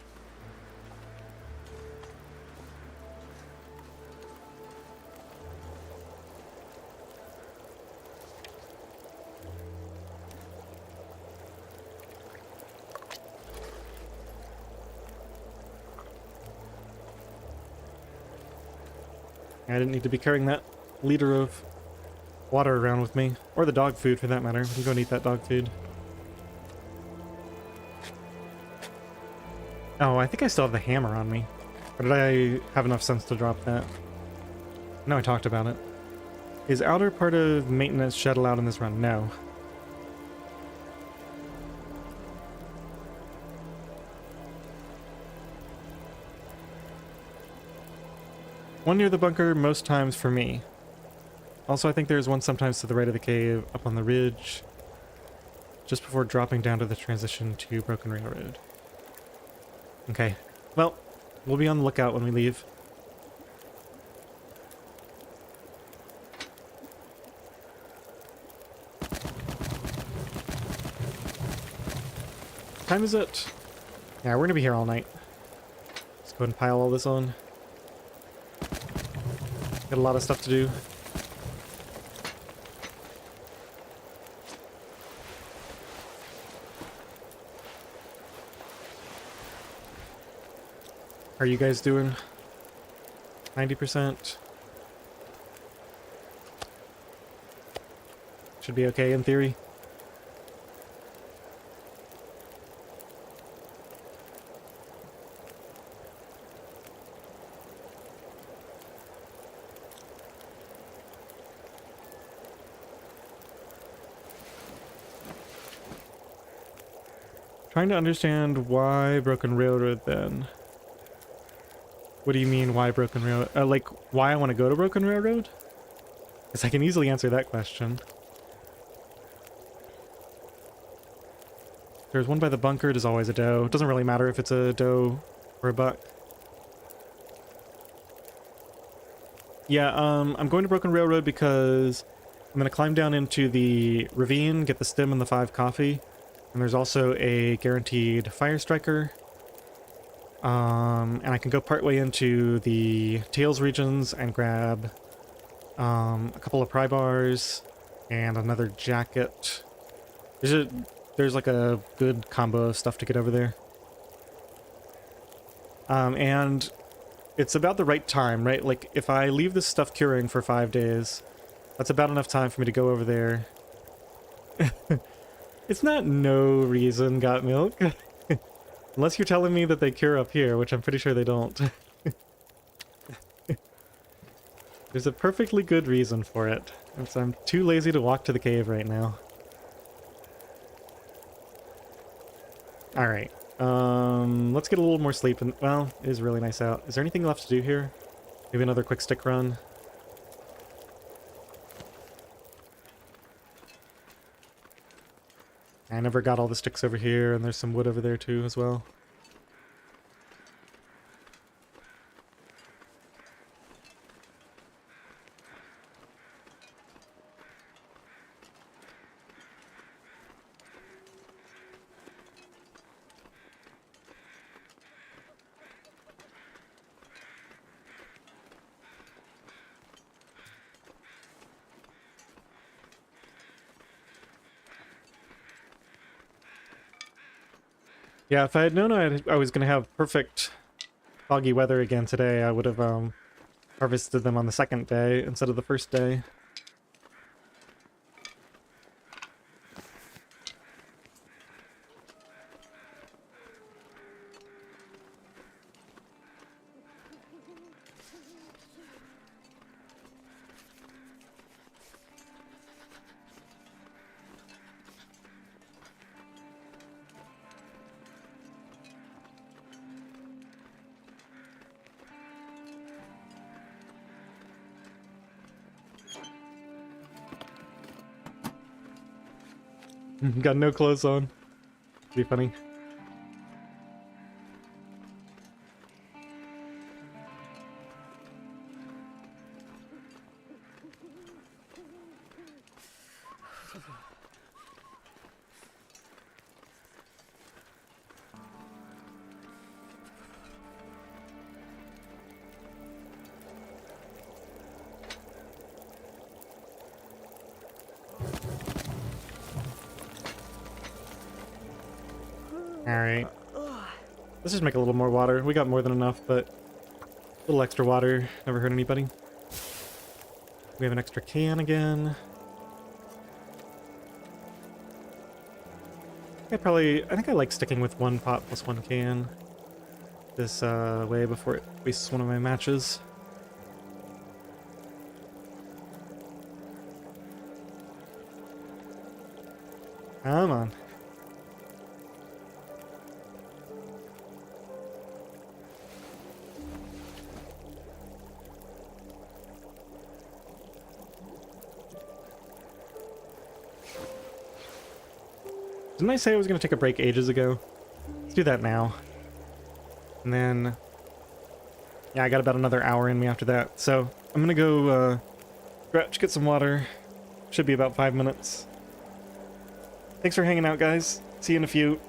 I didn't need to be carrying that liter of water around with me. Or the dog food, for that matter. We can go and eat that dog food. Oh, I think I still have the hammer on me. Or did I have enough sense to drop that? No, I talked about it. Is Outer part of maintenance shuttle out in this run? No. One near the bunker most times for me. Also, I think there's one sometimes to the right of the cave, up on the ridge, just before dropping down to the transition to Broken Railroad. Okay, well, we'll be on the lookout when we leave. What time is it? Yeah, we're gonna be here all night. Let's go ahead and pile all this on. Got a lot of stuff to do. How are you guys doing? 90%? Should be okay in theory. Trying to understand why Broken Railroad then. What do you mean, why Broken Railroad? Like, why I want to go to Broken Railroad? Because I can easily answer that question. There's one by the bunker, there's always a doe. It doesn't really matter if it's a doe or a buck. Yeah, I'm going to Broken Railroad because I'm going to climb down into the ravine, get the stem and the 5 coffee. And there's also a guaranteed fire striker. And I can go partway into the Tails regions and grab a couple of pry bars And another jacket. There's like a good combo of stuff to get over there. And it's about the right time, right? Like, if I leave this stuff curing for 5 days, that's about enough time for me to go over there. It's not no reason got milk. Unless you're telling me that they cure up here, which I'm pretty sure they don't. There's a perfectly good reason for it. And so I'm too lazy to walk to the cave right now. Alright. Let's get a little more sleep. And well, it is really nice out. Is there anything left to do here? Maybe another quick stick run? I never got all the sticks over here, and there's some wood over there too as well. Yeah, if I had known I was going to have perfect foggy weather again today, I would have harvested them on the second day instead of the first day. Got no clothes on. Be funny. Alright. Let's just make a little more water. We got more than enough, but a little extra water never hurt anybody. We have an extra can again. I think I like sticking with 1 pot plus 1 can this way before it wastes one of my matches. Come on. Didn't I say I was going to take a break ages ago? Let's do that now. And then... yeah, I got about another hour in me after that. So, I'm going to go get some water. Should be about 5 minutes. Thanks for hanging out, guys. See you in a few.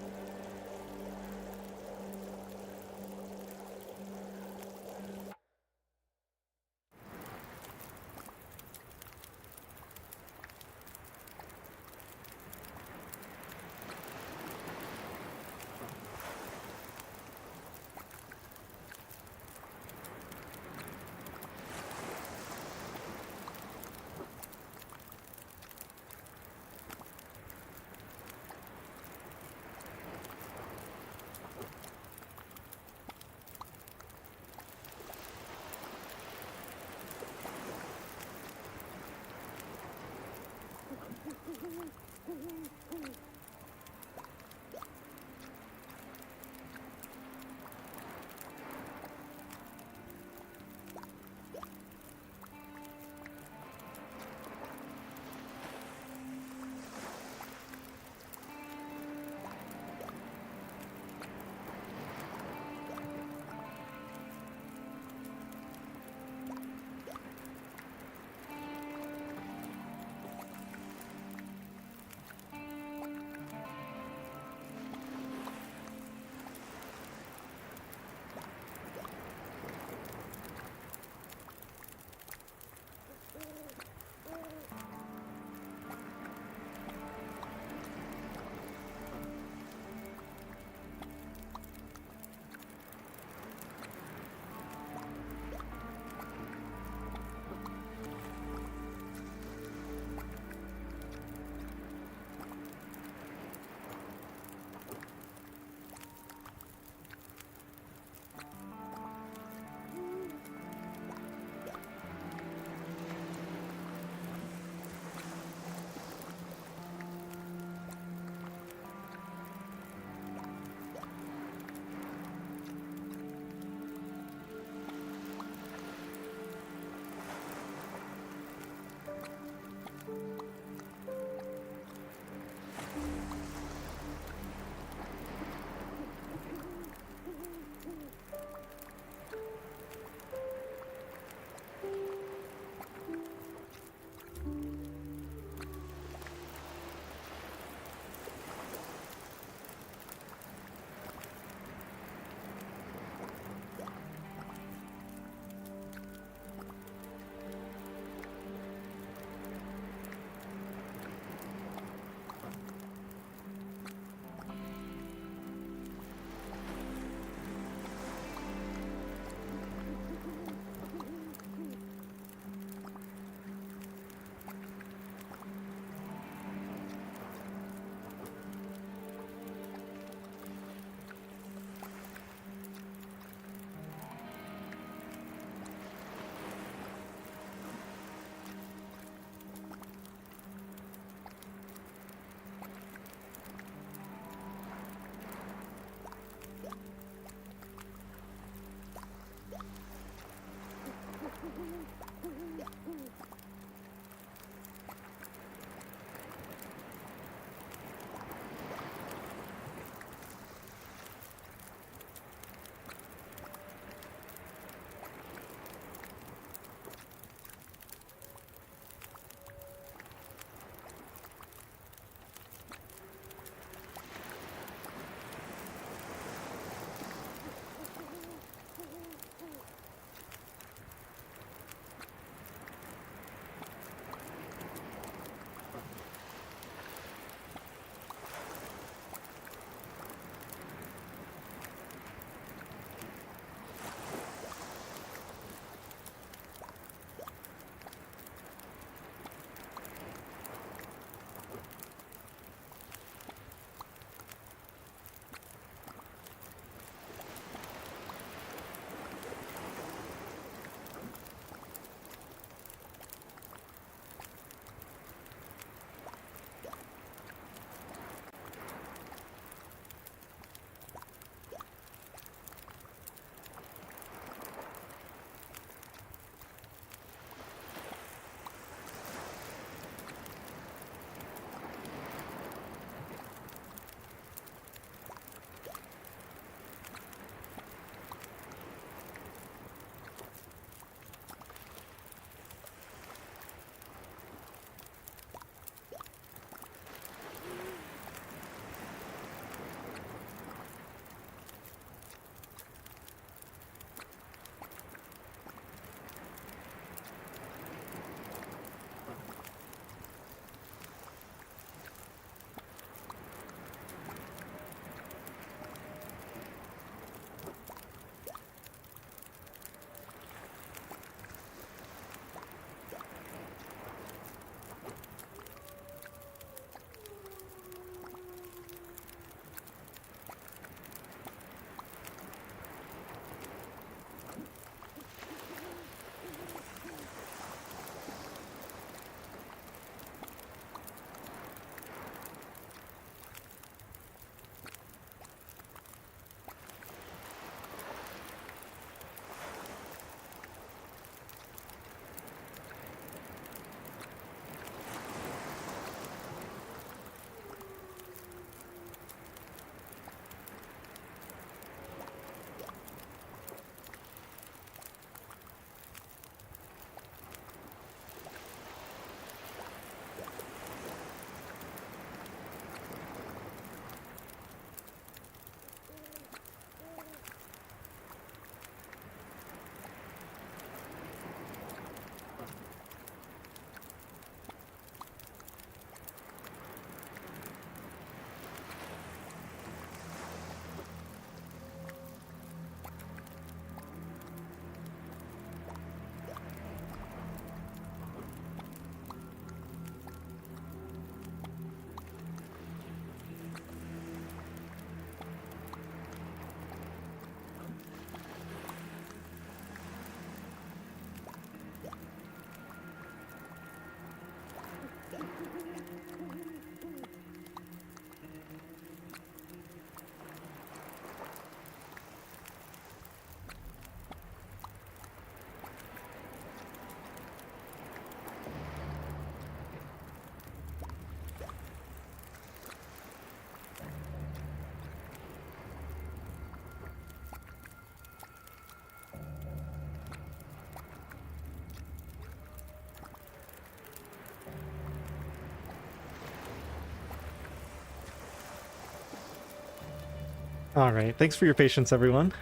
Alright, thanks for your patience, everyone.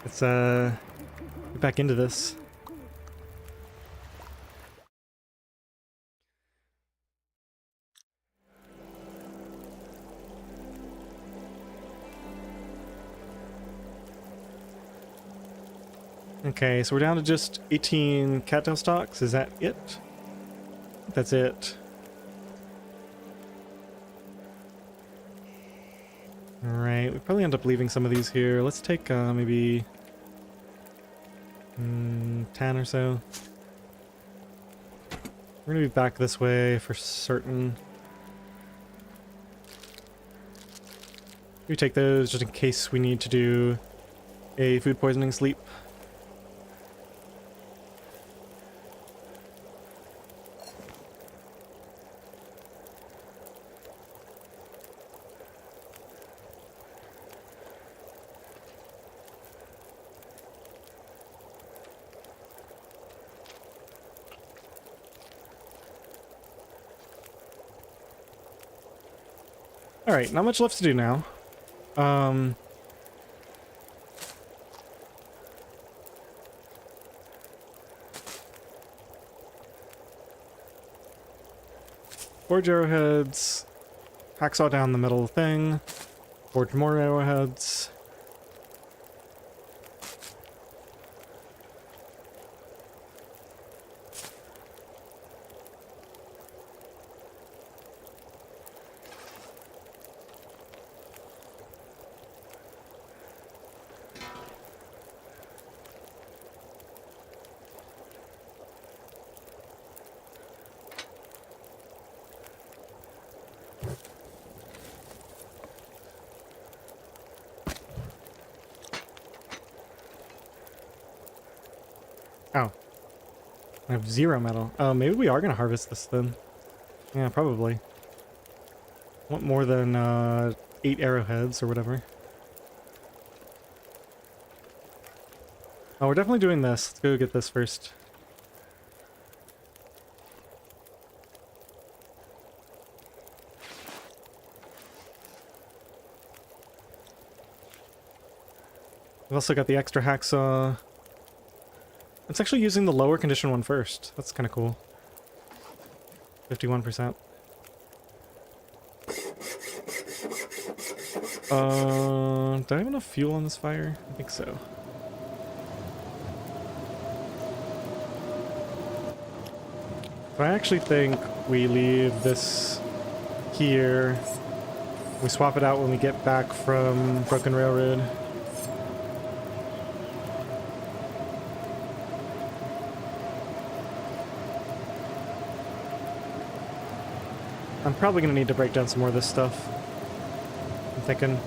Let's get back into this. Okay, so we're down to just 18 cattail stalks. Is that it? That's it. Alright, we probably end up leaving some of these here. Let's take maybe 10 or so. We're gonna be back this way for certain. We take those just in case we need to do a food poisoning sleep. Alright, not much left to do now. Forge arrowheads. Hacksaw down the middle of the thing. Forge more arrowheads. Oh. I have 0 metal. Oh, maybe we are going to harvest this then. Yeah, probably. Want more than 8 arrowheads or whatever. Oh, we're definitely doing this. Let's go get this first. We've also got the extra hacksaw. It's actually using the lower condition one first. That's kind of cool. 51%. Do I have enough fuel on this fire? I think so. So I actually think we leave this here. We swap it out when we get back from Broken Railroad. I'm probably going to need to break down some more of this stuff. I'm thinking.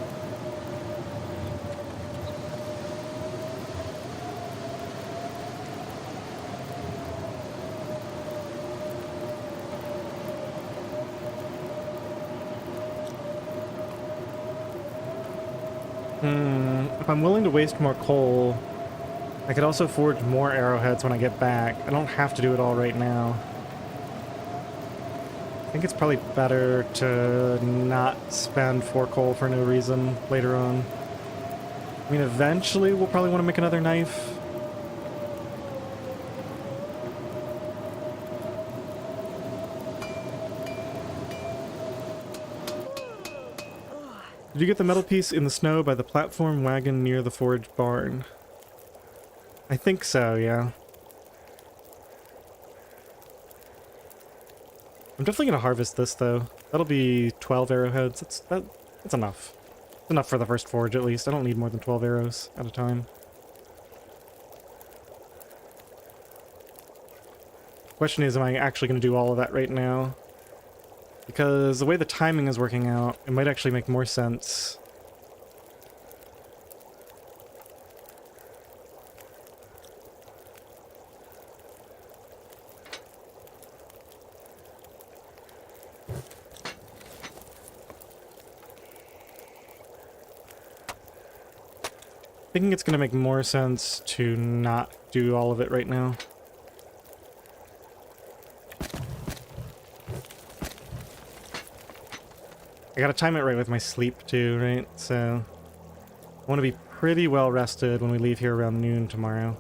If I'm willing to waste more coal, I could also forge more arrowheads when I get back. I don't have to do it all right now. I think it's probably better to not spend 4 coal for no reason later on. I mean, eventually we'll probably want to make another knife. Did you get the metal piece in the snow by the platform wagon near the forge barn? I think so, yeah. I'm definitely going to harvest this, though. That'll be 12 arrowheads. That's enough. It's enough for the first forge, at least. I don't need more than 12 arrows at a time. Question is, am I actually going to do all of that right now? Because the way the timing is working out, it might actually make more sense. Thinking it's going to make more sense to not do all of it right now. I gotta time it right with my sleep too, right? So I want to be pretty well rested when we leave here around noon tomorrow.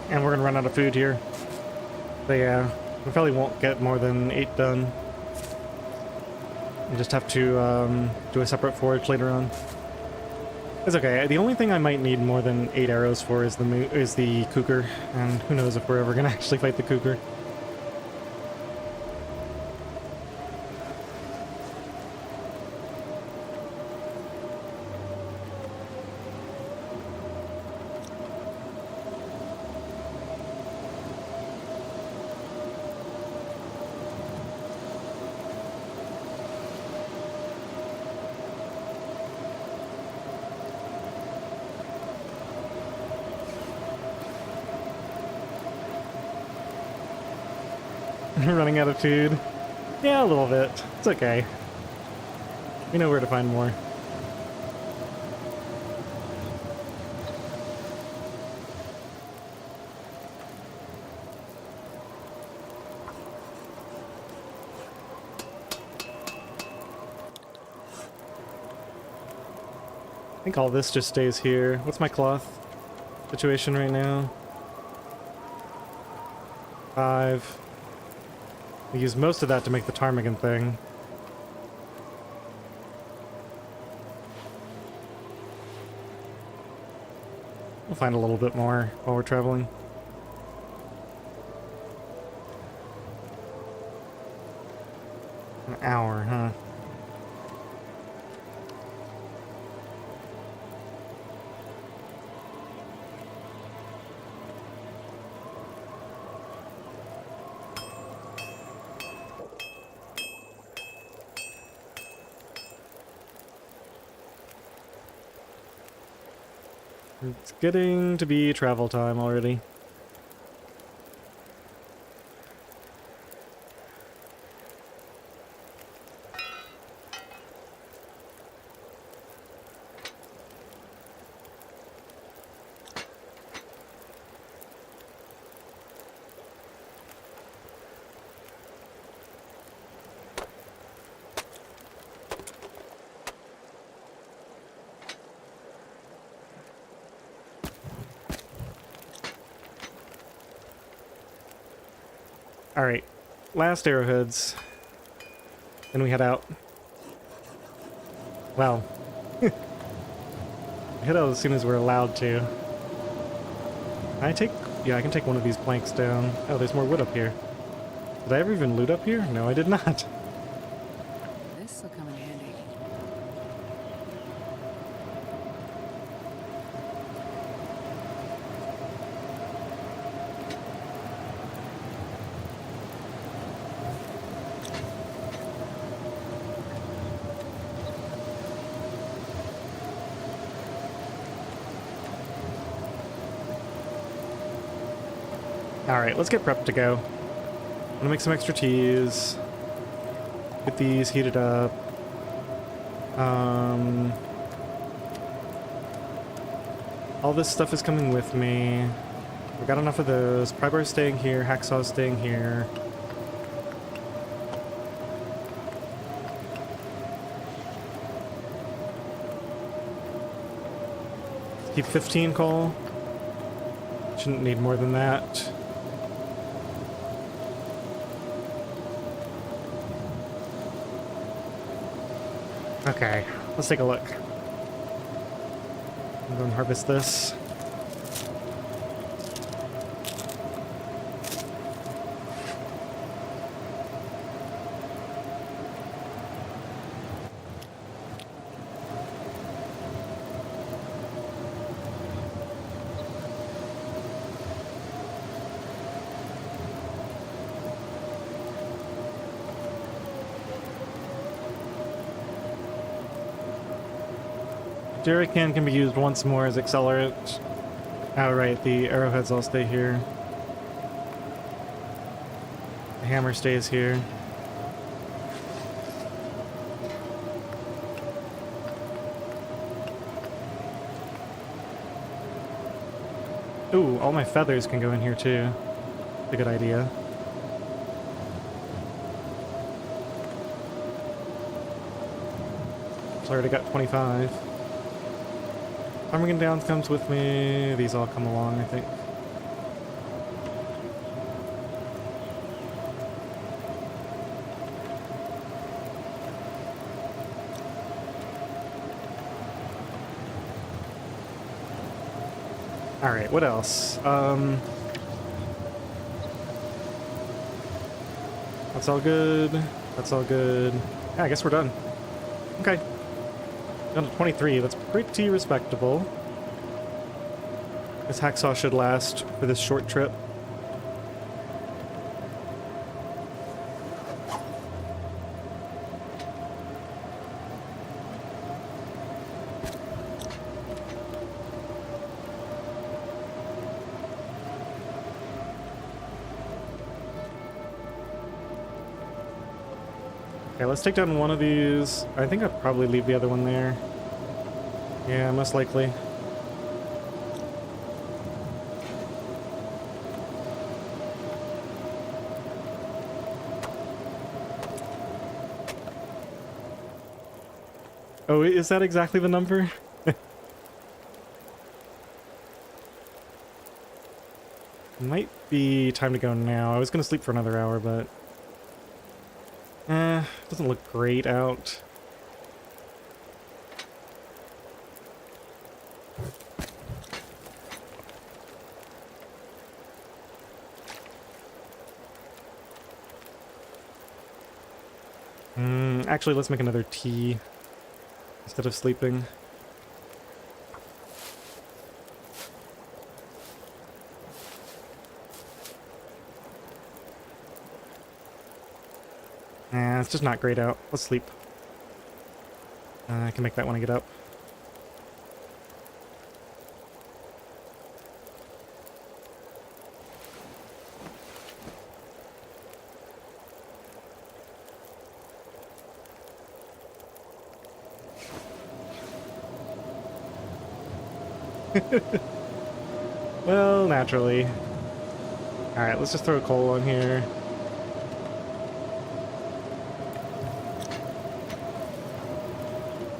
And we're gonna run out of food here. But yeah, we probably won't get more than 8 done. We just have to do a separate forage later on. It's okay. The only thing I might need more than 8 arrows for is the cougar, and who knows if we're ever gonna actually fight the cougar. Running out of food. Yeah, a little bit. It's okay. We know where to find more. I think all this just stays here. What's my cloth situation right now? 5. We use most of that to make the ptarmigan thing. We'll find a little bit more while we're traveling. An hour, huh? It's getting to be travel time already. Alright, last arrowheads. Then we head out. Well, head out as soon as we're allowed to. Can I take... Yeah, I can take one of these planks down. Oh, there's more wood up here. Did I ever even loot up here? No, I did not. This will come in handy. Alright, let's get prepped to go. I'm gonna make some extra teas. Get these heated up. All this stuff is coming with me. We got enough of those. Pry bar's staying here. Hacksaw's staying here. Keep 15 coal. Shouldn't need more than that. Okay, let's take a look. I'm going to harvest this. Jerrycan can be used once more as accelerant. Oh, right, the arrowheads all stay here. The hammer stays here. Ooh, all my feathers can go in here too. That's a good idea. So I already got 25. Ptarmigan Downs comes with me. These all come along, I think. Alright, what else? That's all good. That's all good. Yeah, I guess we're done. Okay. Down to 23, that's pretty respectable. This hacksaw should last for this short trip. Okay, let's take down one of these. I think I'd probably leave the other one there. Yeah, most likely. Oh, is that exactly the number? Might be time to go now. I was gonna sleep for another hour, but... doesn't look great out. Actually, let's make another tea instead of sleeping. Nah, it's just not great out. Let's sleep. I can make that when I get up. Well, naturally. Alright, let's just throw a coal on here.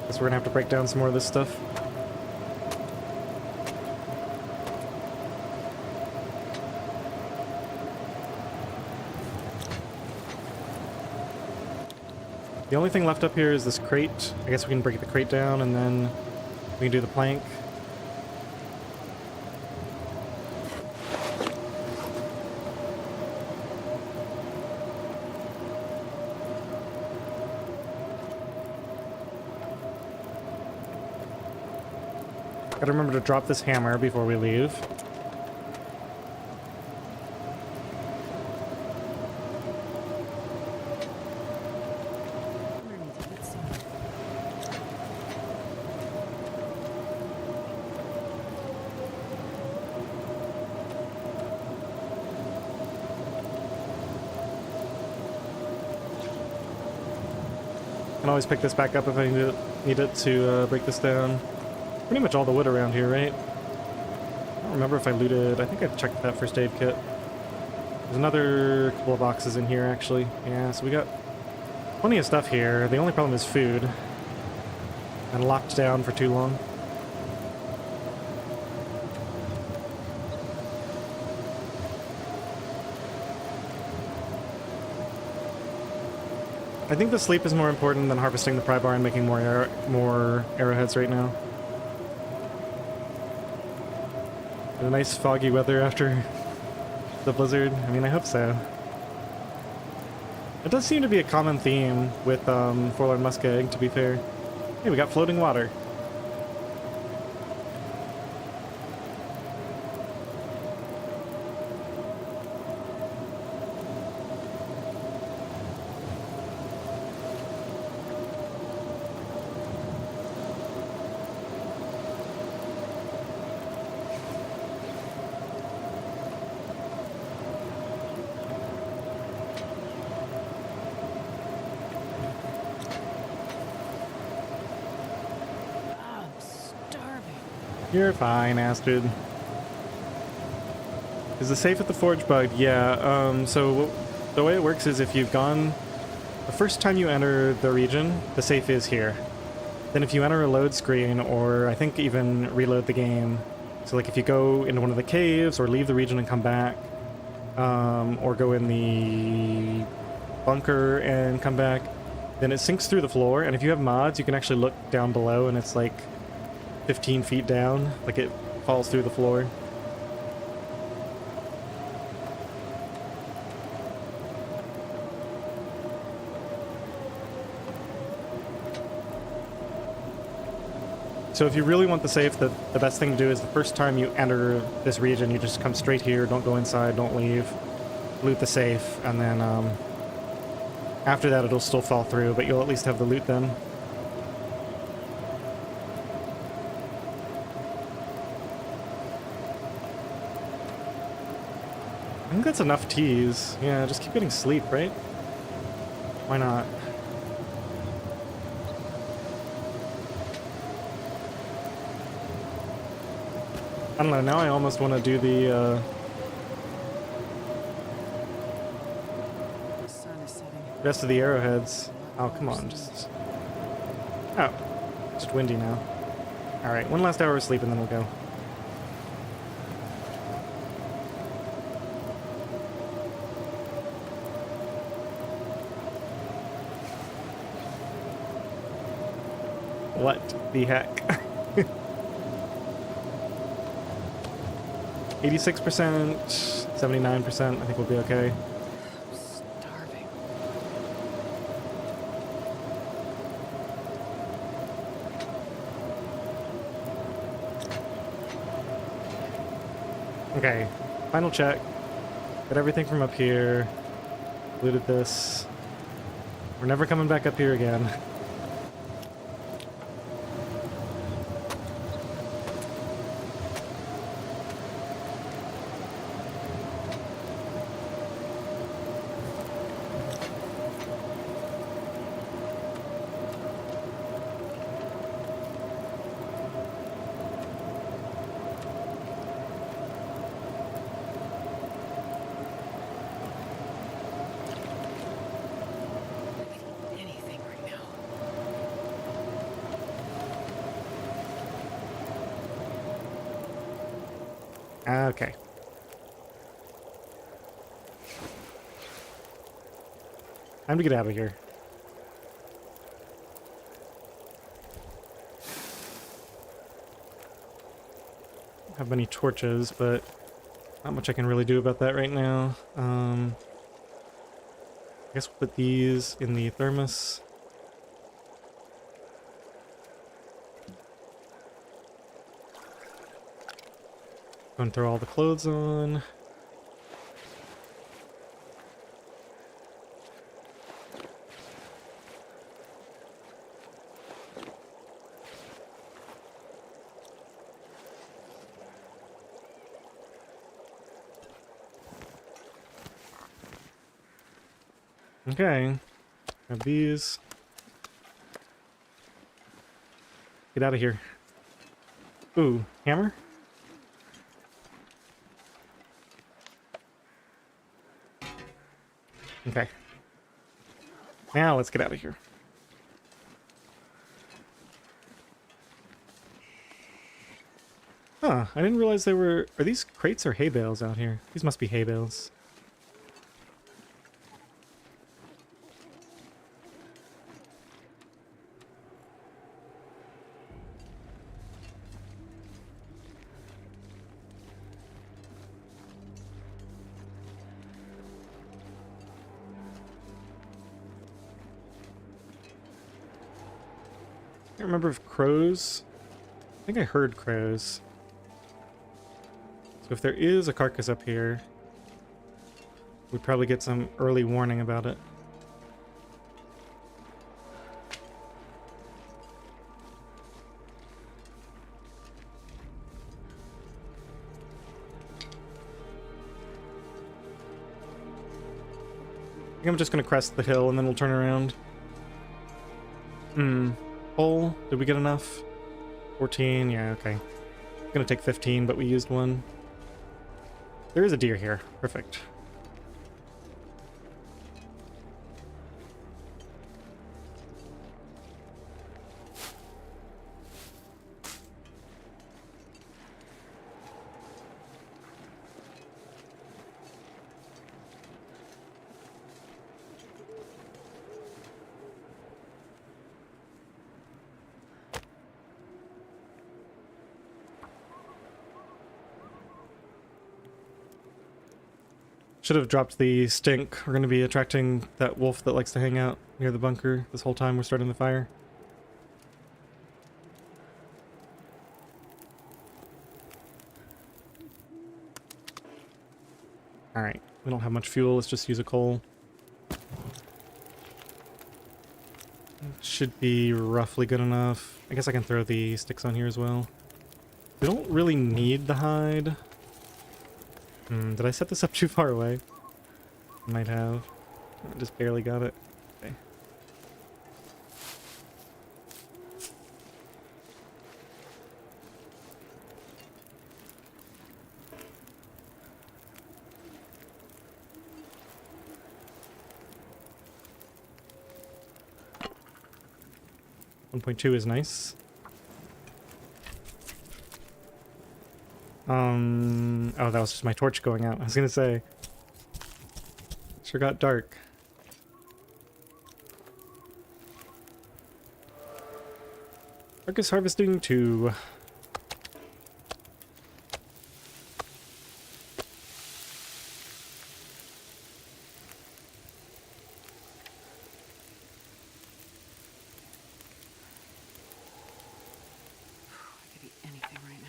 Guess we're gonna have to break down some more of this stuff. The only thing left up here is this crate. I guess we can break the crate down and then we can do the plank. Gotta remember to drop this hammer before we leave. Can always pick this back up if I need it to break this down. Pretty much all the wood around here, right? I don't remember if I looted. I think I checked that first aid kit. There's another couple of boxes in here, actually. Yeah, so we got plenty of stuff here. The only problem is food. And locked down for too long. I think the sleep is more important than harvesting the pry bar and making more arrowheads right now. The nice foggy weather after the blizzard. I mean, I hope so. It does seem to be a common theme with Forlorn Muskeg, to be fair. Hey, we got floating water. I'm starving. You're fine, Astrid. Is the safe at the forge bugged? Yeah, so the way it works is if you've gone... The first time you enter the region, the safe is here. Then if you enter a load screen, or I think even reload the game, so like if you go into one of the caves, or leave the region and come back, or go in the bunker and come back, then it sinks through the floor, and if you have mods, you can actually look down below, and it's like 15 feet down, like it falls through the floor. So if you really want the safe, the best thing to do is the first time you enter this region, you just come straight here, don't go inside, don't leave, loot the safe, and then after that it'll still fall through, but you'll at least have the loot then. I think that's enough teas. Yeah, just keep getting sleep, right? Why not? I don't know, now I almost want to do the, The sun is setting. rest of the arrowheads. Oh, come on, just... Oh, just windy now. Alright, one last hour of sleep and then we'll go. What the heck? 86%, 79%, I think we'll be okay. I'm starving. Okay, final check. Got everything from up here. Looted this. We're never coming back up here again. Anything right now. Okay. Time to get out of here. Don't have many torches, but not much I can really do about that right now. I guess we'll put these in the thermos. Go and throw all the clothes on. Okay, have these. Get out of here. Ooh, hammer? Okay. Now let's get out of here. Huh, I didn't realize they were... Are these crates or hay bales out here? These must be hay bales. can't remember if crows... I think I heard crows. So if there is a carcass up here, we'd probably get some early warning about it. I think I'm just gonna crest the hill and then we'll turn around. Hole, did we get enough? 14, yeah, okay. Gonna take 15, but we used one. There is a deer here. Perfect. Should have dropped the stink. We're going to be attracting that wolf that likes to hang out near the bunker this whole time we're starting the fire. Alright, we don't have much fuel, let's just use a coal. Should be roughly good enough. I guess I can throw the sticks on here as well. We don't really need the hide. Did I set this up too far away? Might have. I just barely got it. Okay. .2 is nice. Oh, that was just my torch going out. I was gonna say. Sure got dark. Carcass harvesting 2. I could eat anything right now.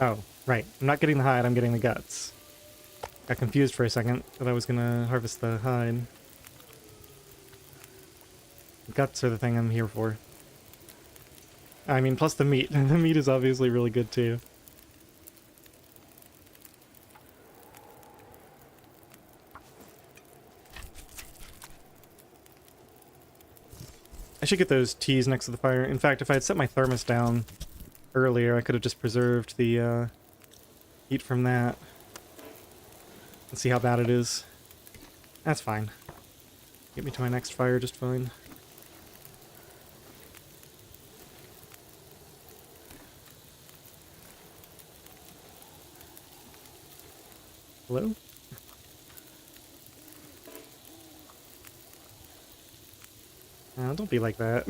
Oh, right. I'm not getting the hide, I'm getting the guts. Got confused for a second that I was gonna harvest the hide. The guts are the thing I'm here for. I mean, plus the meat. The meat is obviously really good too. I should get those teas next to the fire. In fact, if I had set my thermos down earlier, I could have just preserved the heat from that. Let's see how bad it is. That's fine. Get me to my next fire just fine. Hello? Don't be like that.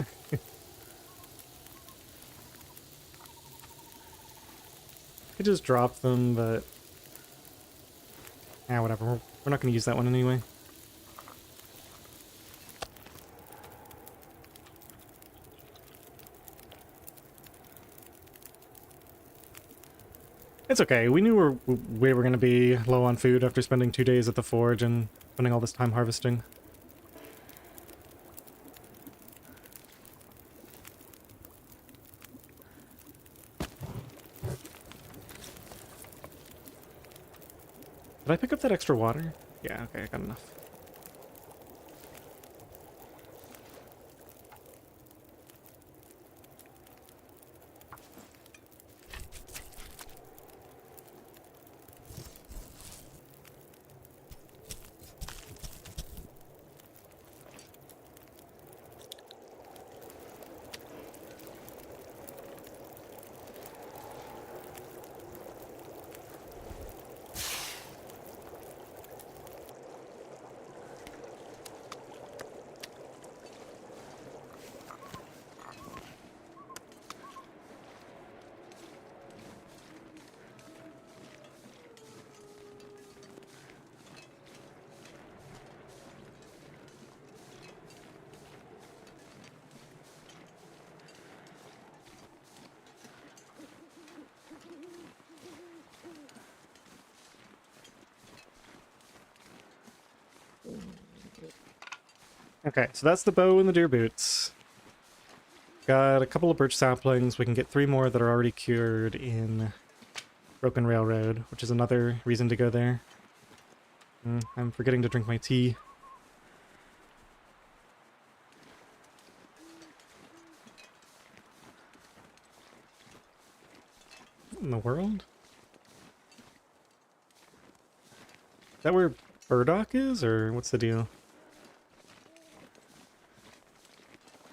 I just dropped them, but... whatever. We're not going to use that one anyway. It's okay. We knew we were going to be low on food after spending 2 days at the forge and spending all this time harvesting. Did I pick up that extra water? Yeah, okay, I got enough. Okay, so that's the bow and the deer boots. Got a couple of birch saplings. We can get 3 more that are already cured in Broken Railroad, which is another reason to go there. I'm forgetting to drink my tea. What in the world? Is that where Burdock is, or what's the deal?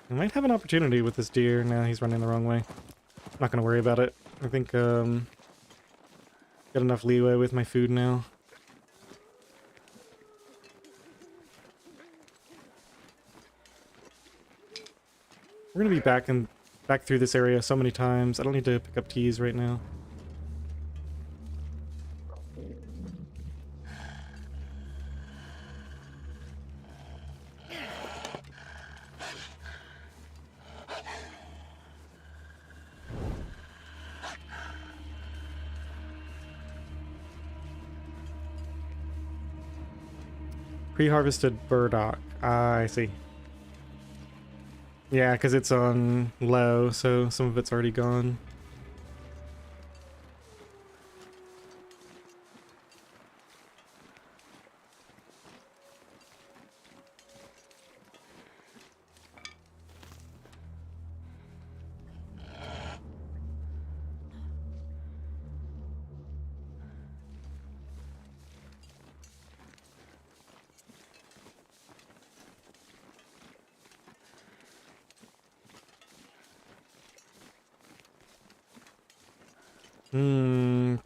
I might have an opportunity with this deer. No, he's running the wrong way. I'm not gonna worry about it. I think, got enough leeway with my food now. We're gonna be back through this area so many times. I don't need to pick up teas right now. Pre-harvested burdock. Ah, I see. Yeah, because it's on low, so some of it's already gone.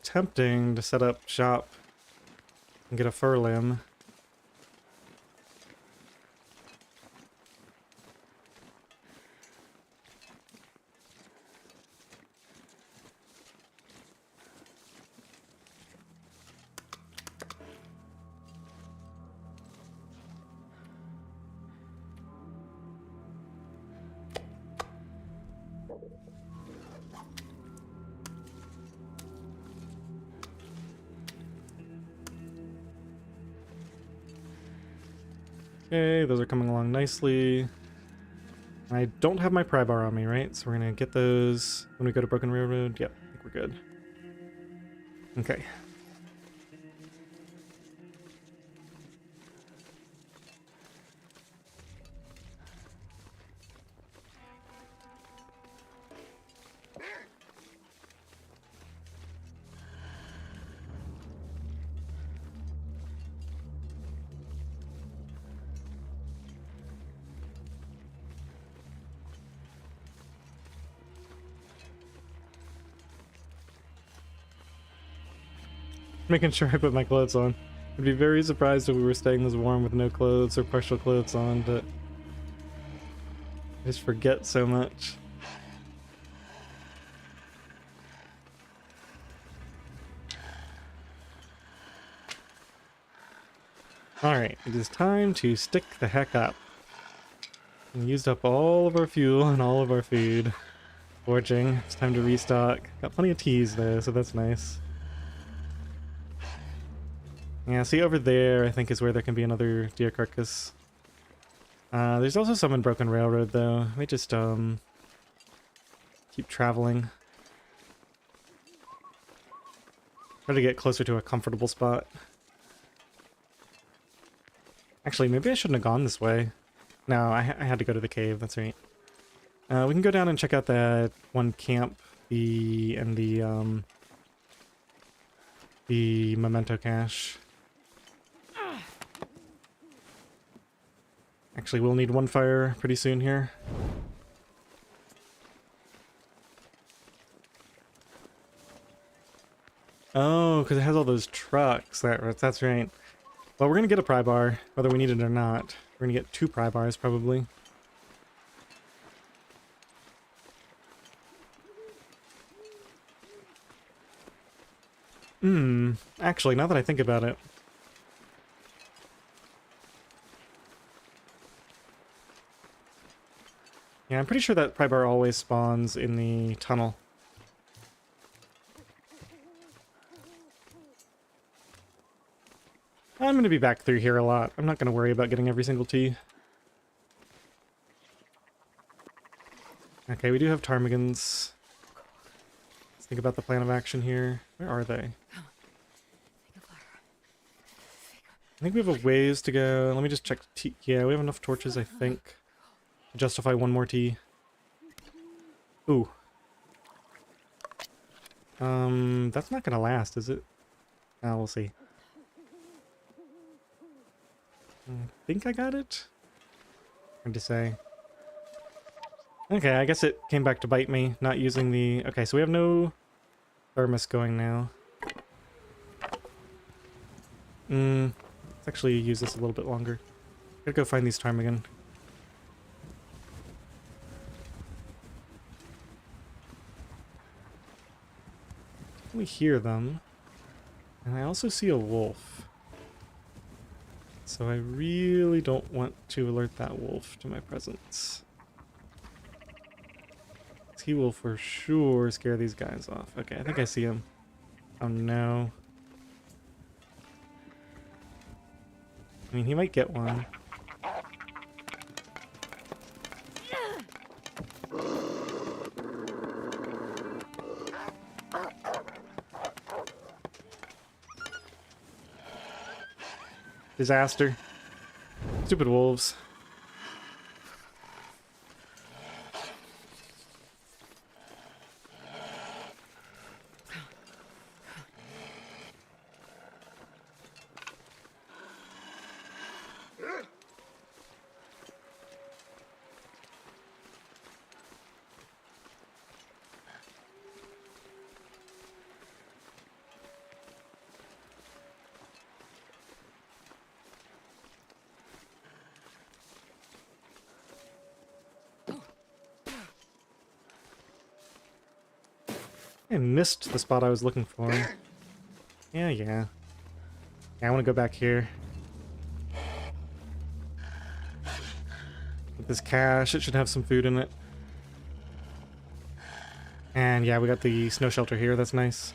Tempting to set up shop and get a fur limb. Okay, those are coming along nicely. I don't have my pry bar on me, right? So we're gonna get those when we go to Broken Railroad. Yep, I think we're good. Okay. Making sure I put my clothes on. I'd be very surprised if we were staying this warm with no clothes or partial clothes on, but I just forget so much. Alright, it is time to stick the heck up. We used up all of our fuel and all of our food. Forging, it's time to restock. Got plenty of teas though, so that's nice. Yeah, see over there, I think is where there can be another deer carcass. There's also some in Broken Railroad though. Let me just keep traveling. Try to get closer to a comfortable spot. Actually, maybe I shouldn't have gone this way. No, I had to go to the cave, that's right. We can go down and check out that one camp, the memento cache. Actually, we'll need one fire pretty soon here. Oh, because it has all those trucks. That's right. Well, we're going to get a pry bar, whether we need it or not. We're going to get 2 pry bars, probably. Actually, now that I think about it. Yeah, I'm pretty sure that pry bar always spawns in the tunnel. I'm going to be back through here a lot. I'm not going to worry about getting every single tea. Okay, we do have ptarmigans. Let's think about the plan of action here. Where are they? I think we have a ways to go. Let me just check. Yeah, we have enough torches, I think, to justify one more tea. Ooh. That's not gonna last, is it? Oh, we'll see. I think I got it? Hard to say. Okay, I guess it came back to bite me, not using the... Okay, so we have no thermos going now. Let's actually use this a little bit longer. Gotta go find these ptarmigan. We hear them. And I also see a wolf. So I really don't want to alert that wolf to my presence. He will for sure scare these guys off. Okay, I think I see him. Oh no. I mean, he might get one. Disaster. Stupid wolves. I missed the spot I was looking for. Yeah. I want to go back here. With this cache, it should have some food in it. And yeah, we got the snow shelter here, that's nice.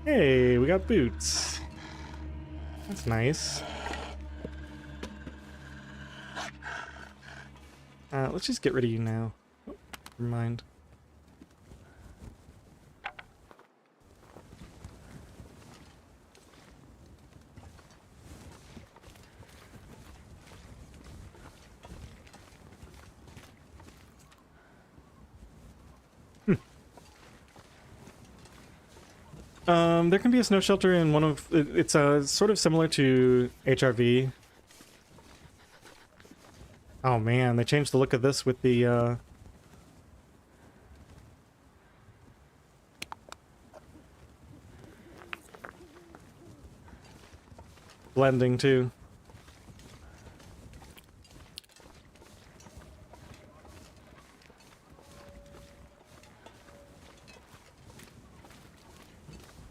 Hey, we got boots. That's nice. Let's just get rid of you now. Oh, never mind. There can be a snow shelter in one of... It's sort of similar to HRV. Oh man, they changed the look of this with the blending too.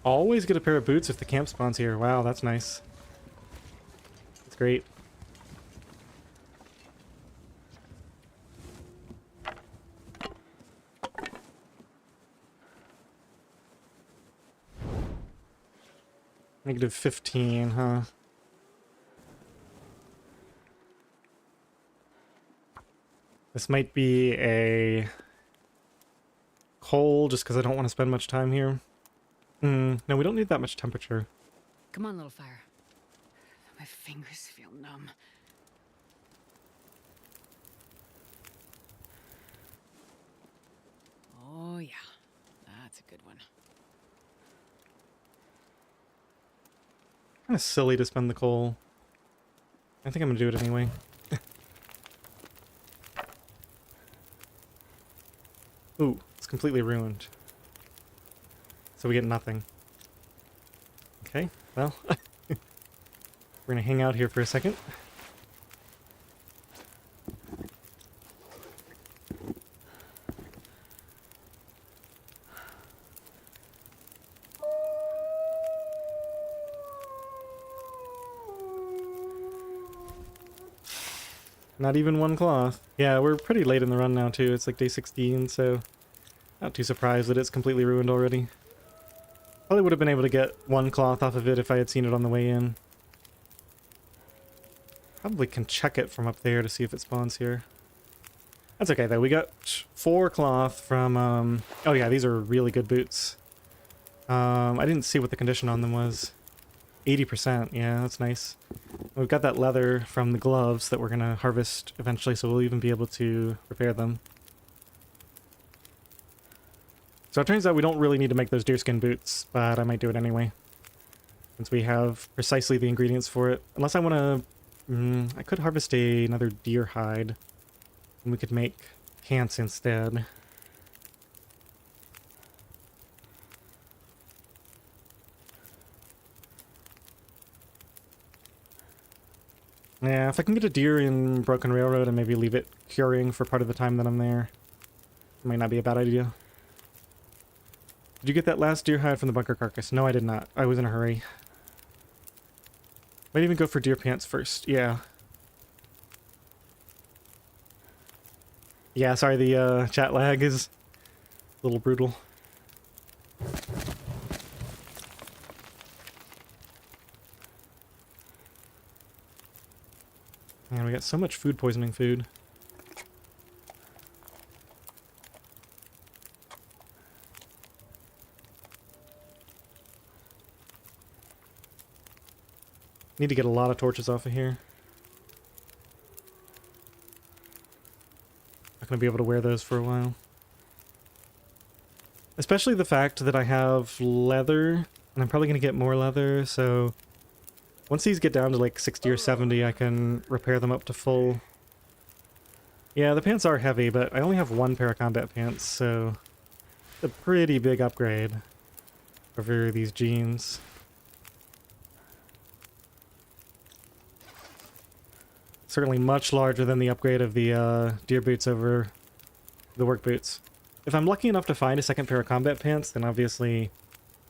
Always get a pair of boots if the camp spawns here. Wow, that's nice. That's great. Negative 15, huh? This might be a coal just because I don't want to spend much time here. No, we don't need that much temperature. Come on, little fire. My fingers feel numb. Oh yeah, that's a good one. Kind of silly to spend the coal. I think I'm gonna do it anyway. Ooh, it's completely ruined. So we get nothing. Okay, well, we're gonna hang out here for a second. Not even one cloth. Yeah, we're pretty late in the run now too. It's like day 16, so not too surprised that it's completely ruined already. Probably would have been able to get one cloth off of it if I had seen it on the way in. Probably can check it from up there to see if it spawns here. That's okay though. We got 4 cloth from oh yeah, these are really good boots. I didn't see what the condition on them was. 80%, yeah, that's nice. We've got that leather from the gloves that we're gonna harvest eventually, so we'll even be able to repair them. So it turns out we don't really need to make those deerskin boots, but I might do it anyway, since we have precisely the ingredients for it. Unless I want to... I could harvest another deer hide, and we could make pants instead. Yeah, if I can get a deer in Broken Railroad and maybe leave it curing for part of the time that I'm there, it might not be a bad idea. Did you get that last deer hide from the bunker carcass? No, I did not. I was in a hurry. Might even go for deer pants first. Yeah. Yeah, sorry, the chat lag is a little brutal. Man, we got so much food poisoning food. Need to get a lot of torches off of here. Not gonna be able to wear those for a while. Especially the fact that I have leather, and I'm probably gonna get more leather, so once these get down to like 60 or 70, I can repair them up to full. Yeah, the pants are heavy, but I only have 1 pair of combat pants, so it's a pretty big upgrade over these jeans. Certainly much larger than the upgrade of the deer boots over the work boots. If I'm lucky enough to find a second pair of combat pants, then obviously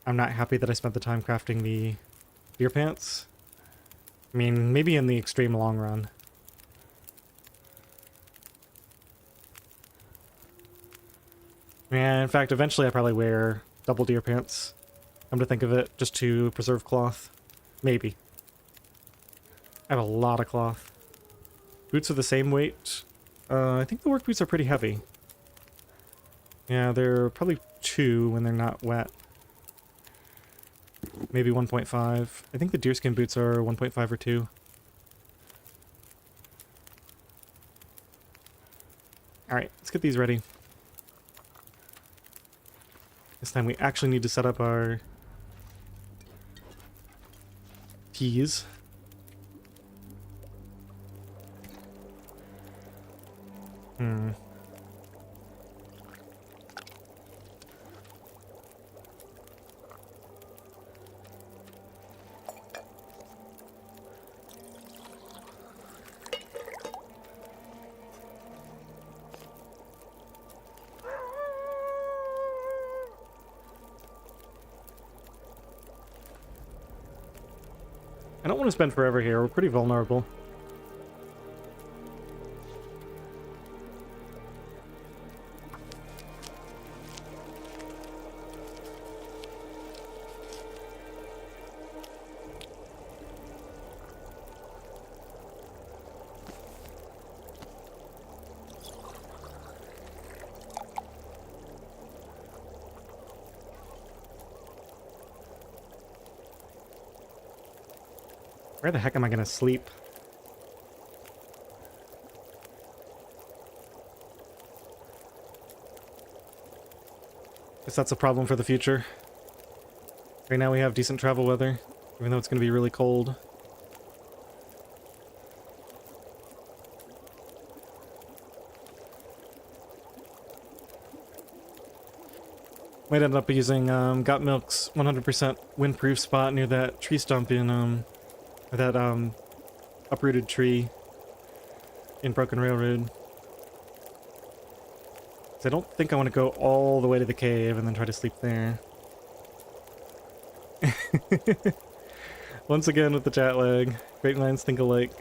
I'm not happy that I spent the time crafting the deer pants. I mean, maybe in the extreme long run. Yeah, in fact, eventually I probably wear double deer pants. Come to think of it, just to preserve cloth. Maybe. I have a lot of cloth. Boots are the same weight. I think the work boots are pretty heavy. Yeah, they're probably 2 when they're not wet. Maybe 1.5. I think the deerskin boots are 1.5 or 2. Alright, let's get these ready. This time we actually need to set up our teas. I don't want to spend forever here. We're pretty vulnerable. Where the heck am I gonna sleep? Guess that's a problem for the future. Right now we have decent travel weather, even though it's gonna be really cold. Might end up using Got Milk's 100% windproof spot near that tree stump in or that uprooted tree in Broken Railroad. 'Cause I don't think I want to go all the way to the cave and then try to sleep there. Once again with the chat lag. Great minds think alike.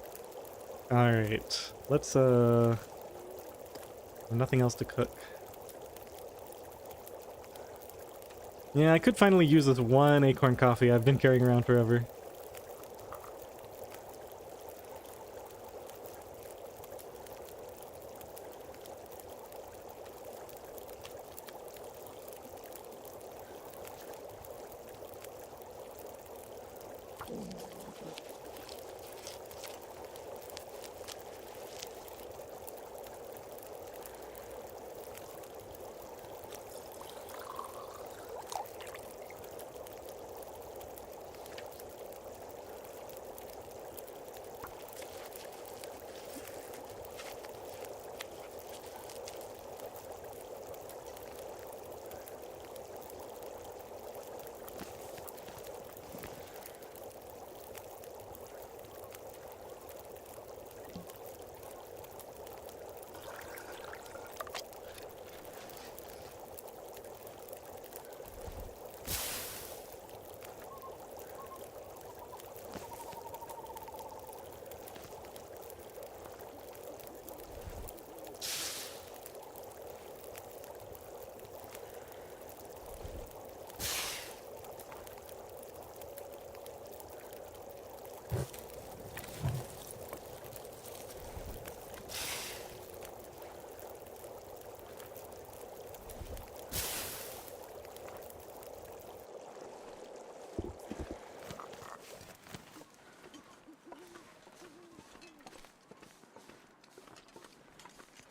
Alright, let's nothing else to cook. Yeah, I could finally use this 1 acorn coffee I've been carrying around forever.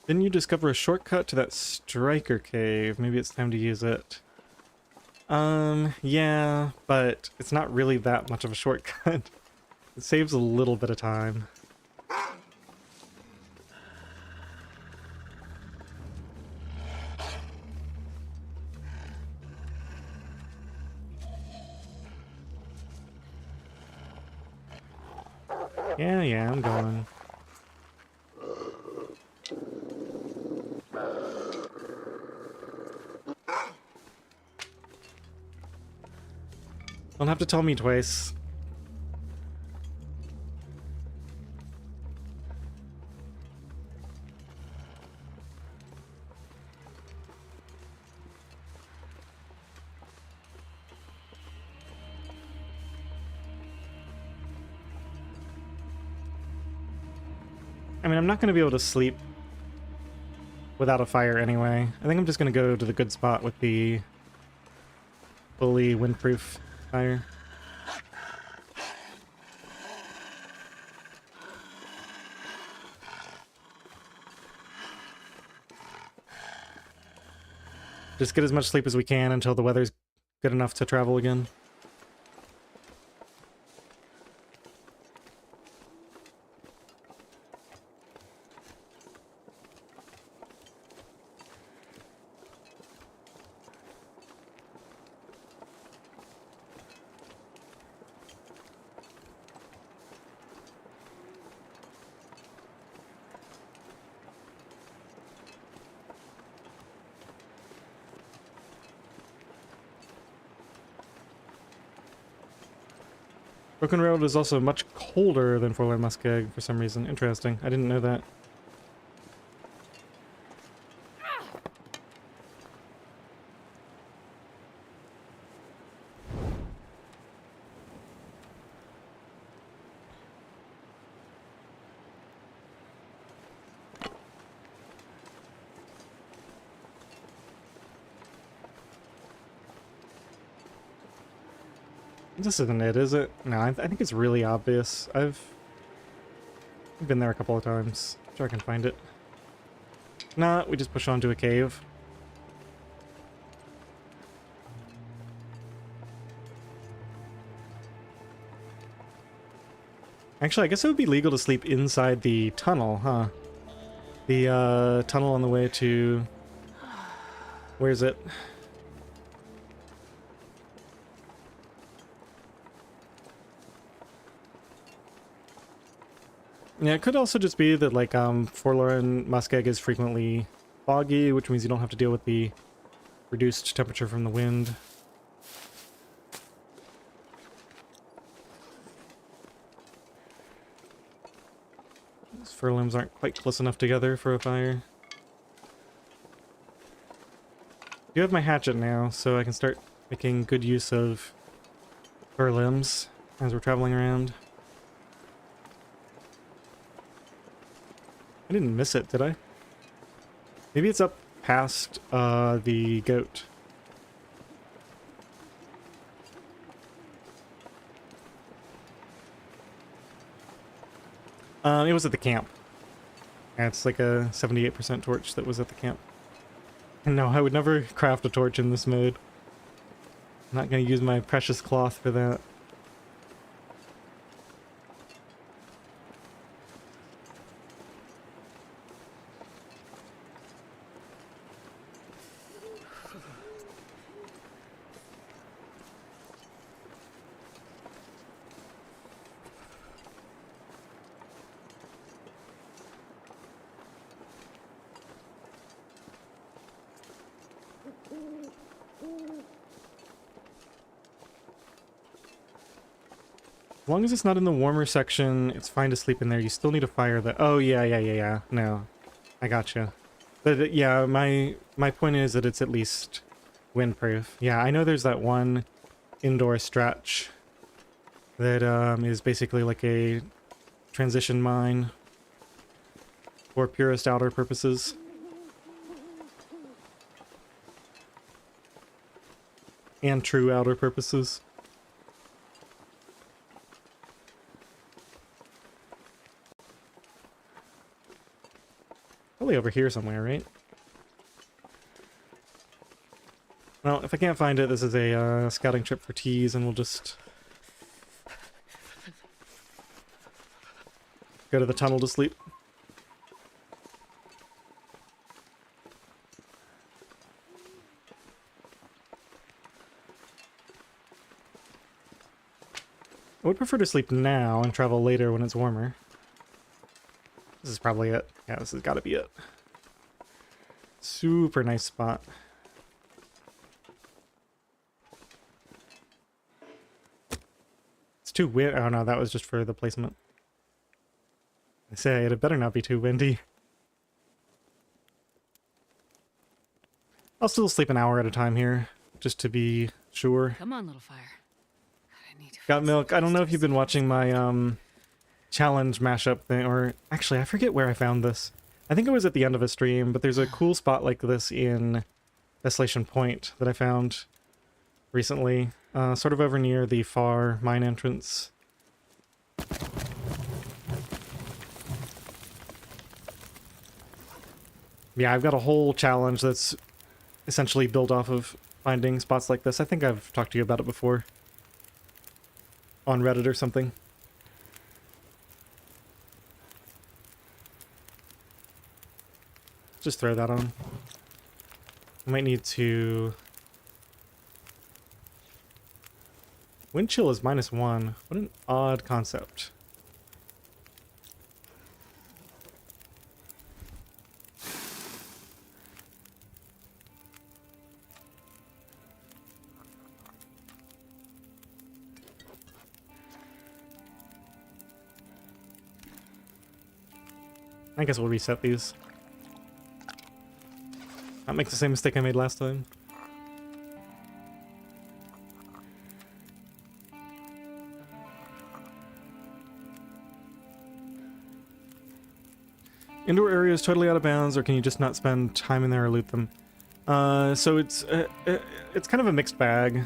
Didn't you discover a shortcut to that striker cave? Maybe it's time to use it. Yeah, but it's not really that much of a shortcut. It saves a little bit of time. Yeah, I'm going. Don't have to tell me twice. I mean, I'm not going to be able to sleep without a fire anyway. I think I'm just going to go to the good spot with the fully windproof fire. Just get as much sleep as we can until the weather's good enough to travel again. Broken Road is also much colder than Four-Line Muskeg for some reason. Interesting. I didn't know that. This isn't it, is it? No, I think it's really obvious. I've been there a couple of times. Sure I can find it. Nah, we just push onto a cave. Actually, I guess it would be legal to sleep inside the tunnel, huh? The tunnel on the way to... Where is it? Yeah, it could also just be that, like, Forlorn Muskeg is frequently foggy, which means you don't have to deal with the reduced temperature from the wind. These fir limbs aren't quite close enough together for a fire. I do have my hatchet now, so I can start making good use of fir limbs as we're traveling around. I didn't miss it, did I? Maybe it's up past the goat. It was at the camp. Yeah, it's like a 78% torch that was at the camp. And no, I would never craft a torch in this mode. I'm not going to use my precious cloth for that. As long as it's not in the warmer section, it's fine to sleep in there. You still need a fire that... Oh, yeah. No, I gotcha. But yeah, my point is that it's at least windproof. Yeah, I know there's that one indoor stretch that is basically like a transition mine for Purist Outer purposes. And true outer purposes. Probably probably over here somewhere, right? Well, if I can't find it, this is a scouting trip for teas, and we'll just go to the tunnel to sleep. I would prefer to sleep now and travel later when it's warmer. This is probably it. Yeah, this has got to be it. Super nice spot. It's too windy. Oh no, that was just for the placement. I say it better not be too windy. I'll still sleep an hour at a time here, just to be sure. Come on, little fire. I need to Got find milk. I don't know if you've been some watching my challenge mashup thing, or actually I forget where I found this. I think it was at the end of a stream, but there's a cool spot like this in Desolation Point that I found recently, sort of over near the far mine entrance. Yeah, I've got a whole challenge that's essentially built off of finding spots like this. I think I've talked to you about it before. On Reddit or something. Just throw that on. I might need to... Wind chill is -1. What an odd concept. I guess we'll reset these. Not make the same mistake I made last time. Indoor areas totally out of bounds, or can you just not spend time in there or loot them? So it's kind of a mixed bag.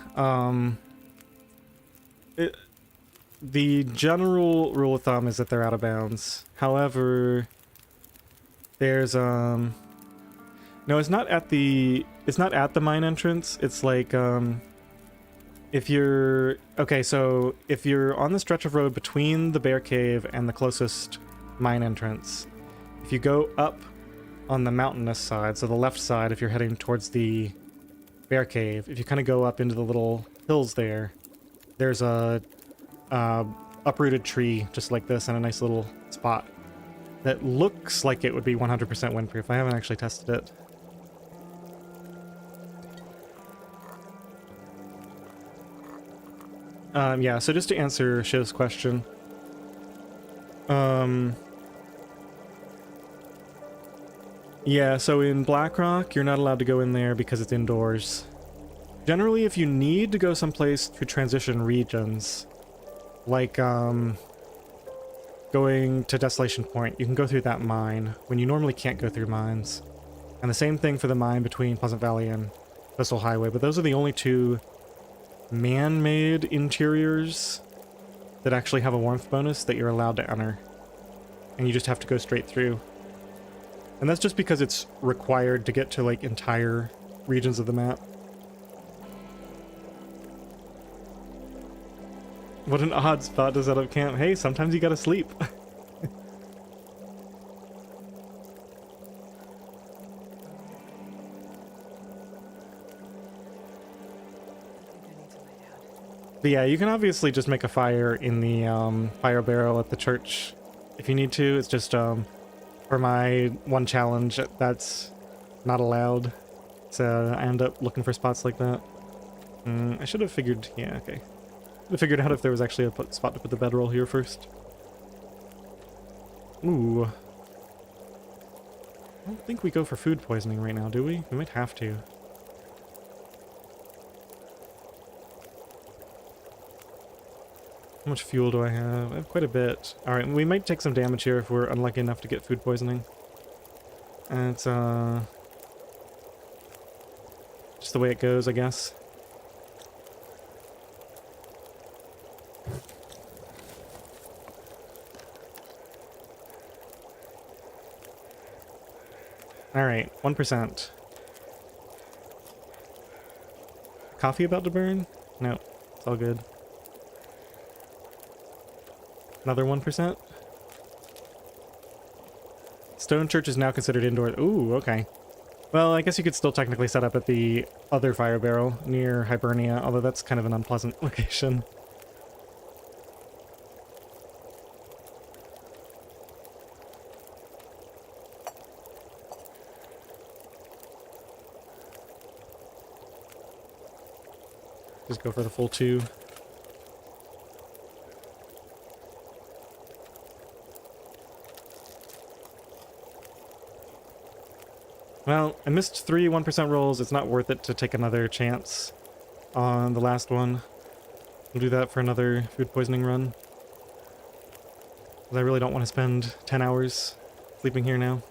The general rule of thumb is that they're out of bounds. However, there's no, it's not at the mine entrance. It's like if you're so if you're on the stretch of road between the bear cave and the closest mine entrance, if you go up on the mountainous side, so the left side, if you're heading towards the bear cave, if you kind of go up into the little hills there, there's a uprooted tree just like this and a nice little spot that looks like it would be 100% windproof. I haven't actually tested it. Yeah, so just to answer Shiv's question, yeah, so in Blackrock, you're not allowed to go in there because it's indoors. Generally, if you need to go someplace to transition regions, like going to Desolation Point, you can go through that mine when you normally can't go through mines. And the same thing for the mine between Pleasant Valley and Coastal Highway, but those are the only two man-made interiors that actually have a warmth bonus that you're allowed to enter. And you just have to go straight through. And that's just because it's required to get to, like, entire regions of the map. What an odd spot to set up camp. Hey, sometimes you gotta sleep. But yeah, you can obviously just make a fire in the fire barrel at the church if you need to. It's just for my one challenge, that's not allowed. So I end up looking for spots like that. I should have figured... Yeah, okay. I figured out if there was actually a spot to put the bedroll here first. Ooh. I don't think we go for food poisoning right now, do we? We might have to. How much fuel do I have? I have quite a bit. Alright, we might take some damage here if we're unlucky enough to get food poisoning. And it's, just the way it goes, I guess. Alright, 1%. Coffee about to burn? No, it's all good. Another 1%. Stone church is now considered indoor. Ooh, okay. Well, I guess you could still technically set up at the other fire barrel near Hibernia, although that's kind of an unpleasant location. Just go for the full 2. Well, I missed 3 1% rolls. It's not worth it to take another chance on the last one. We'll do that for another food poisoning run. 'Cause I really don't want to spend 10 hours sleeping here now.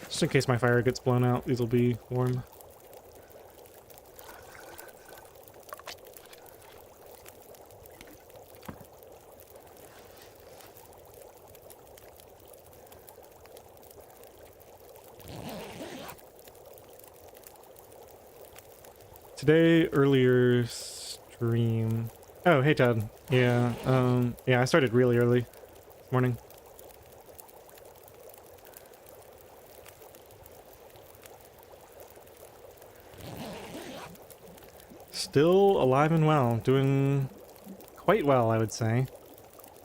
Just in case my fire gets blown out, these will be warm. Today, earlier stream. Oh, hey Ted. Yeah, yeah, I started really early this morning. Still alive and well, doing quite well, I would say.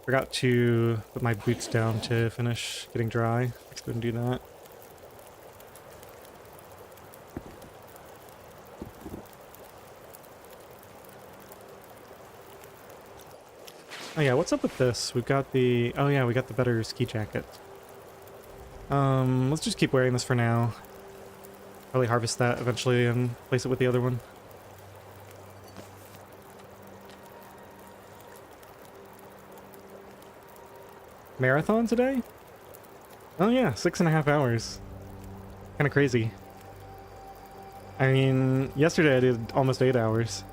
Forgot to put my boots down to finish getting dry. Let's go and do that. Oh yeah, what's up with this? We've got the... Oh yeah, we got the better ski jacket. Let's just keep wearing this for now. Probably harvest that eventually and place it with the other one. Marathon today? Oh yeah, 6.5 hours. Kinda crazy. I mean, yesterday I did almost 8 hours.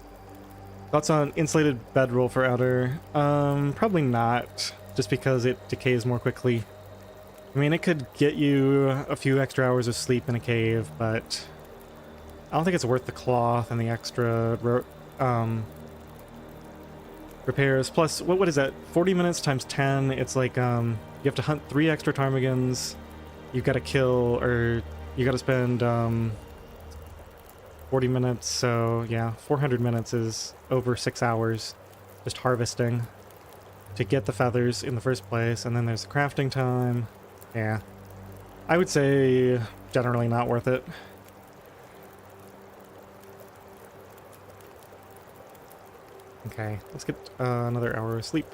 Thoughts on insulated bedroll for Outer? Probably not, just because it decays more quickly. I mean, it could get you a few extra hours of sleep in a cave, but I don't think it's worth the cloth and the extra repairs. Plus, what is that? 40 minutes times 10, it's like, you have to hunt 3 extra ptarmigans, you've got to kill, or you got to spend, 40 minutes, so yeah, 400 minutes is over 6 hours just harvesting to get the feathers in the first place, and then there's the crafting time. Yeah, I would say generally not worth it. Okay, let's get another hour of sleep.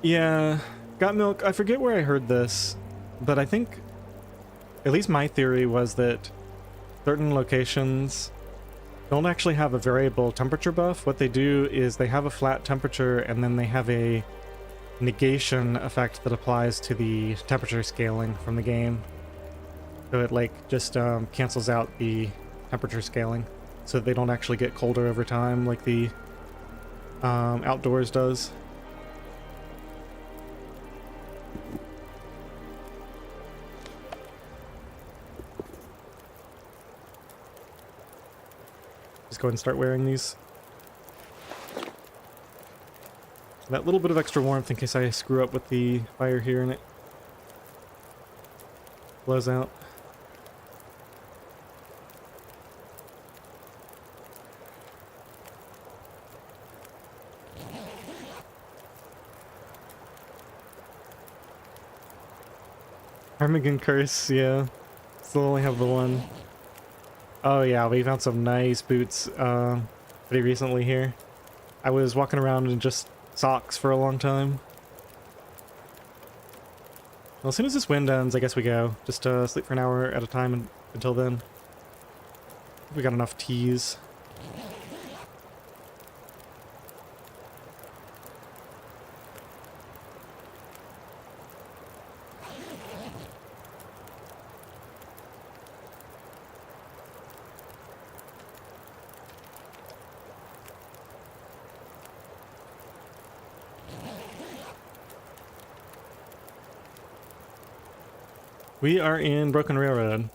Yeah, got milk. I forget where I heard this, but I think, at least my theory was that certain locations don't actually have a variable temperature buff. What they do is they have a flat temperature and then they have a negation effect that applies to the temperature scaling from the game. So it like just cancels out the temperature scaling so that they don't actually get colder over time like the outdoors does. Just go ahead and start wearing these. That little bit of extra warmth in case I screw up with the fire here and it blows out. Armageddon Curse, yeah. Still only have the one. Oh yeah, we found some nice boots pretty recently here. I was walking around in just socks for a long time. Well, as soon as this wind ends, I guess we go. Just sleep for an hour at a time until then. We got enough teas. We are in Broken Railroad.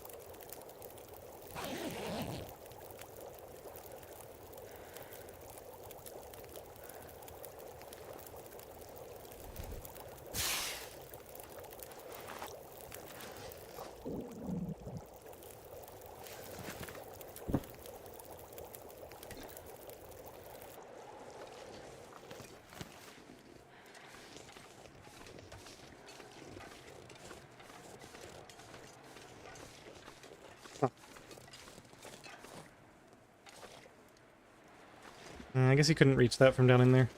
I guess you couldn't reach that from down in there.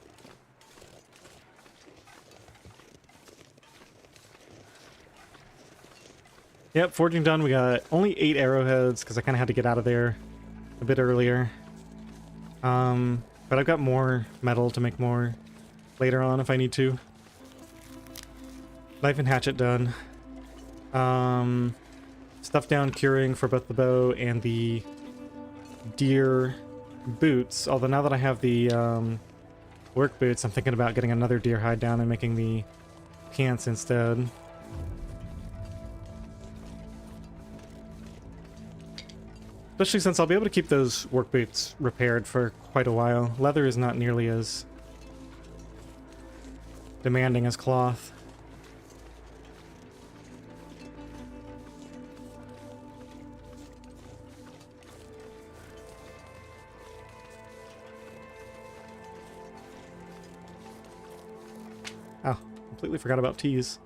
Yep, forging done. We got only 8 arrowheads because I kind of had to get out of there a bit earlier. But I've got more metal to make more later on if I need to. Knife and hatchet done. Stuff down curing for both the bow and the deer boots. Although now that I have the work boots, I'm thinking about getting another deer hide down and making the pants instead. Especially since I'll be able to keep those work boots repaired for quite a while. Leather is not nearly as demanding as cloth. Oh, completely forgot about teas.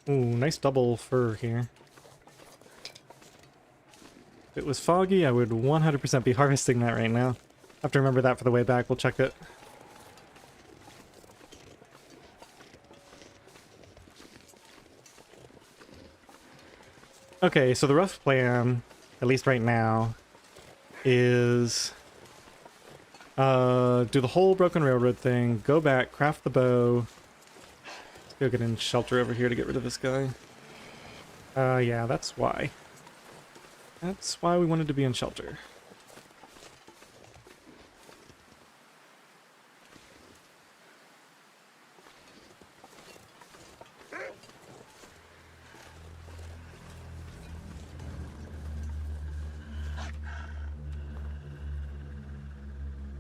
Ooh, nice double fur here. If it was foggy, I would 100% be harvesting that right now. I have to remember that for the way back. We'll check it. Okay, so the rough plan, at least right now, is do the whole Broken Railroad thing, go back, craft the bow. Let's go get in shelter over here to get rid of this guy. Yeah, that's why. That's why we wanted to be in shelter.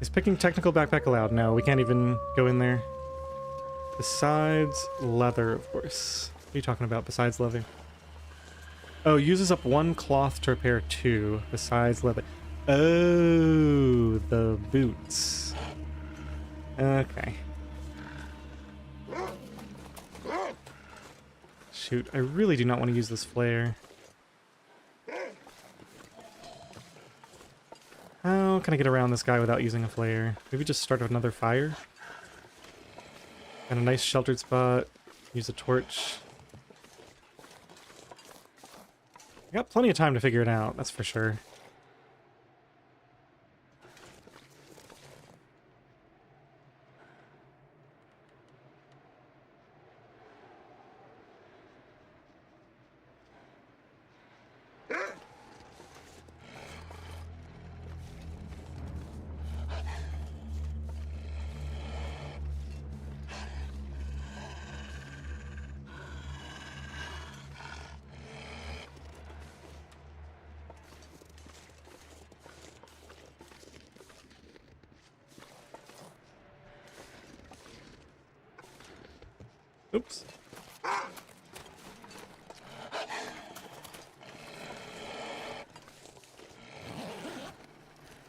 Is picking technical backpack allowed? No, we can't even go in there. Besides leather, of course. What are you talking about besides leather? Oh, uses up 1 cloth to repair 2 besides leather. Oh, the boots. Okay. Shoot, I really do not want to use this flare. How can I get around this guy without using a flare? Maybe just start another fire? Got a nice sheltered spot. Use a torch. I got plenty of time to figure it out, that's for sure. Oops.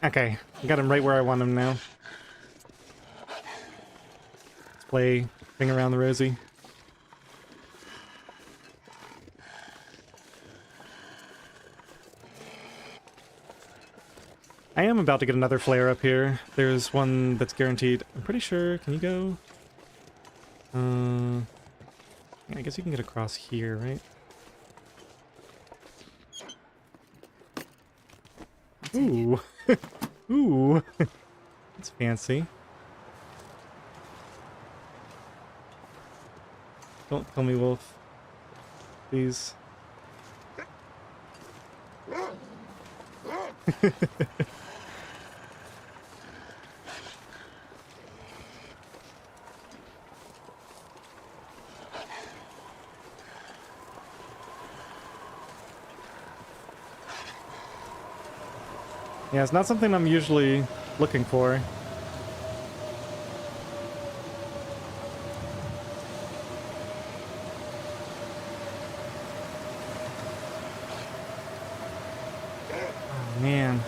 Okay, I got him right where I want him now. Let's play Ring Around the Rosie. I am about to get another flare up here. There's one that's guaranteed. I'm pretty sure. Can you go? Yeah, I guess you can get across here, right? Ooh. Ooh. That's fancy. Don't kill me, wolf. Please. Yeah, it's not something I'm usually looking for. Oh, man.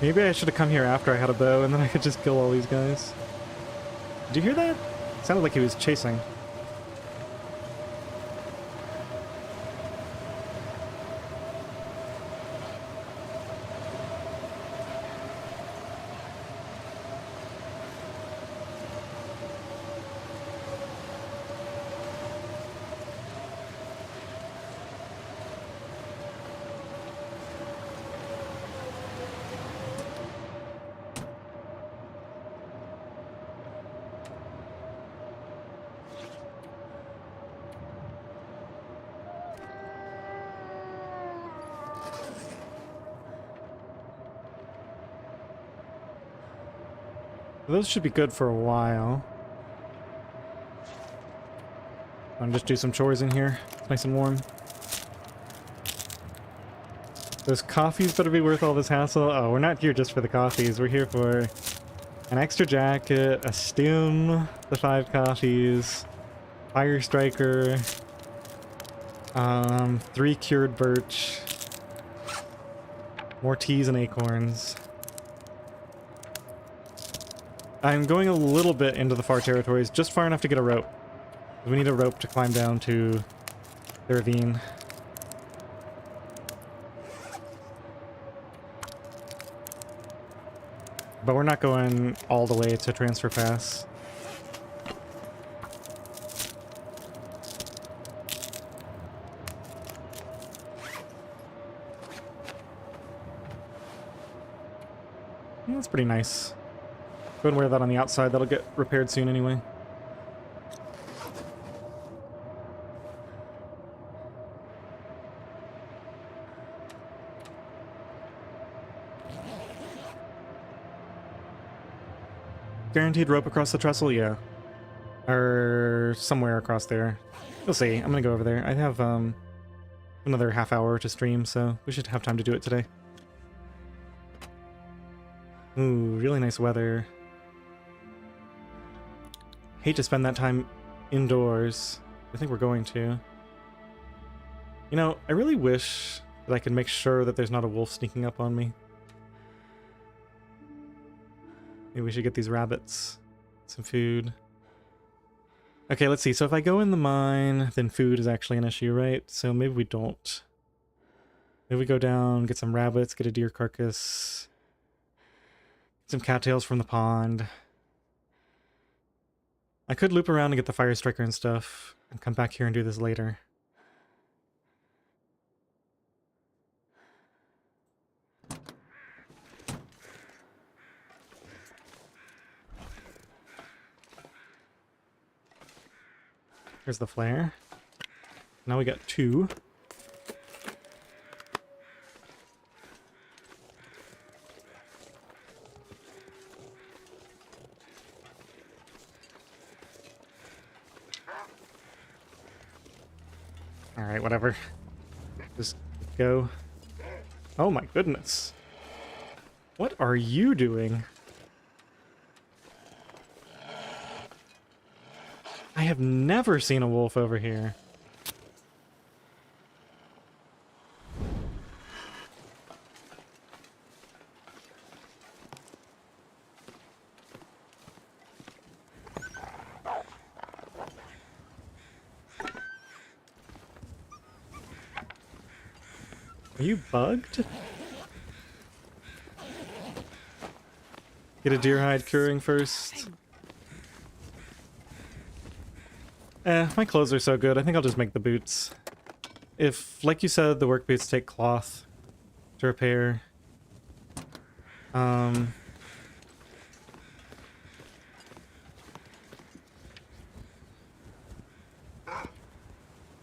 Maybe I should have come here after I had a bow, and then I could just kill all these guys. Did you hear that? It sounded like he was chasing. Those should be good for a while. I'll just do some chores in here. It's nice and warm. Those coffees better be worth all this hassle. Oh, we're not here just for the coffees. We're here for an extra jacket, a stim, the 5 coffees, fire striker, 3 cured birch, more teas and acorns. I'm going a little bit into the far territories, just far enough to get a rope. We need a rope to climb down to the ravine. But we're not going all the way to Transfer Pass. Yeah, that's pretty nice. Go ahead and wear that on the outside. That'll get repaired soon anyway. Guaranteed rope across the trestle? Yeah. Or somewhere across there. We'll see. I'm gonna go over there. I have another half hour to stream, so we should have time to do it today. Ooh, really nice weather. Hate to spend that time indoors. I think we're going to. You know, I really wish that I could make sure that there's not a wolf sneaking up on me. Maybe we should get these rabbits some food. Okay, let's see. So if I go in the mine, then food is actually an issue, right? So maybe we don't. Maybe we go down, get some rabbits, get a deer carcass, get some cattails from the pond. I could loop around and get the fire striker and stuff, and come back here and do this later. Here's the flare. Now we got 2. Alright, whatever. Just go. Oh my goodness. What are you doing? I have never seen a wolf over here. Are you bugged? Get a deer hide curing first. My clothes are so good. I think I'll just make the boots. If, like you said, the work boots take cloth to repair.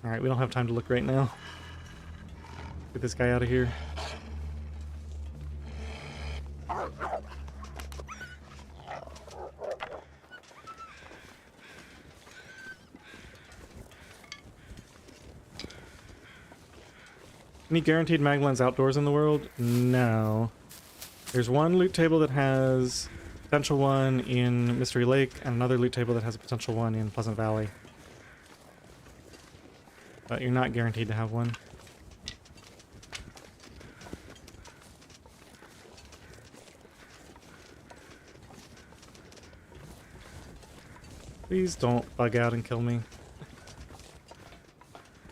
Alright, we don't have time to look right now. Get this guy out of here. Any guaranteed Maglans outdoors in the world? No. There's one loot table that has a potential one in Mystery Lake, and another loot table that has a potential one in Pleasant Valley. But you're not guaranteed to have one. Please don't bug out and kill me.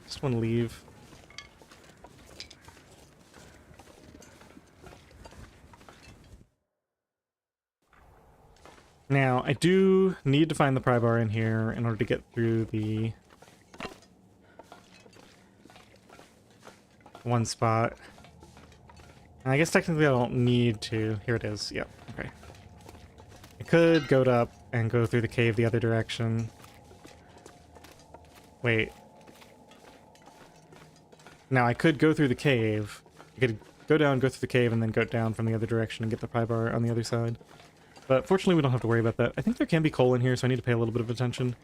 Just want to leave. Now, I do need to find the pry bar in here in order to get through the one spot. And I guess technically I don't need to. Here it is. Yep. Okay. I could goat up and go through the cave the other direction. Wait. Now, I could go through the cave. I could go down, go through the cave, and then go down from the other direction and get the pry bar on the other side. But fortunately, we don't have to worry about that. I think there can be coal in here, so I need to pay a little bit of attention.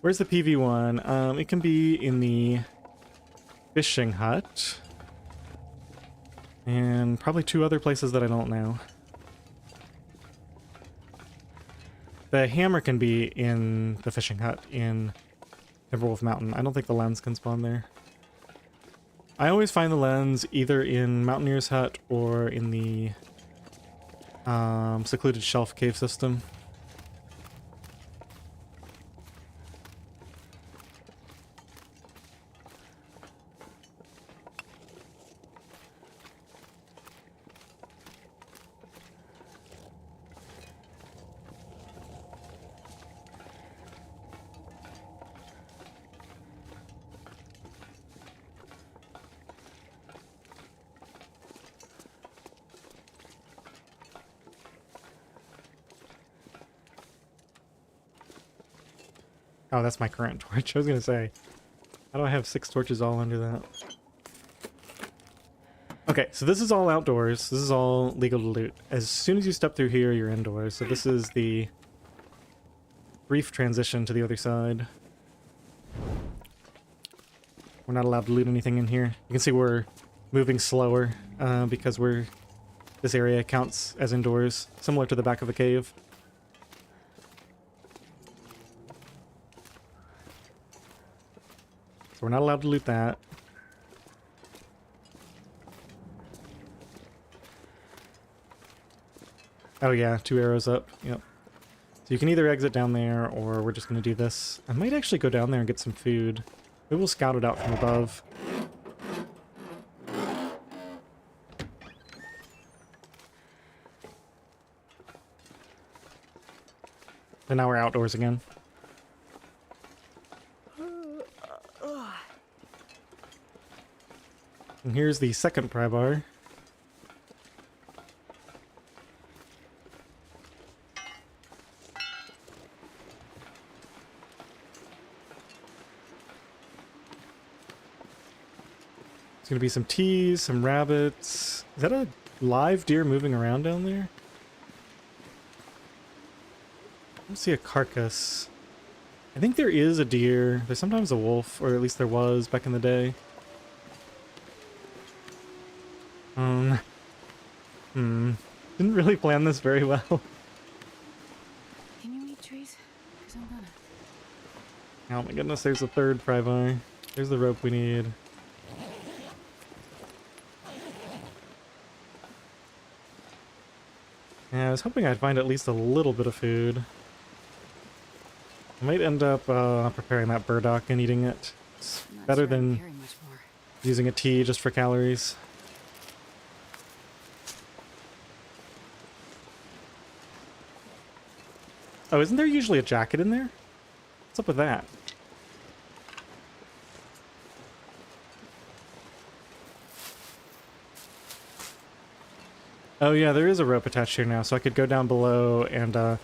Where's the PV one? It can be in the fishing hut. And probably two other places that I don't know. The hammer can be in the fishing hut in Timberwolf Mountain. I don't think the lens can spawn there. I always find the lens either in Mountaineer's hut or in the secluded shelf cave system. Oh, that's my current torch. I was gonna say, how do I have 6 torches all under that? Okay, so this is all outdoors. This is all legal to loot. As soon as you step through here, you're indoors. So this is the brief transition to the other side. We're not allowed to loot anything in here. You can see we're moving slower because this area counts as indoors, similar to the back of a cave. So we're not allowed to loot that. Oh yeah, 2 arrows up. Yep. So you can either exit down there, or we're just going to do this. I might actually go down there and get some food. Maybe we'll scout it out from above. And now we're outdoors again. And here's the second pry bar. There's gonna be some teas, some rabbits. Is that a live deer moving around down there? I don't see a carcass. I think there is a deer. There's sometimes a wolf, or at least there was back in the day. Didn't really plan this very well. Can you eat trees? Because I'm gonna. Oh my goodness, there's a third pry bar. There's the rope we need. Yeah, I was hoping I'd find at least a little bit of food. I might end up preparing that burdock and eating it. It's better than using a tea just for calories. Oh, isn't there usually a jacket in there? What's up with that? Oh yeah, there is a rope attached here now, so I could go down below and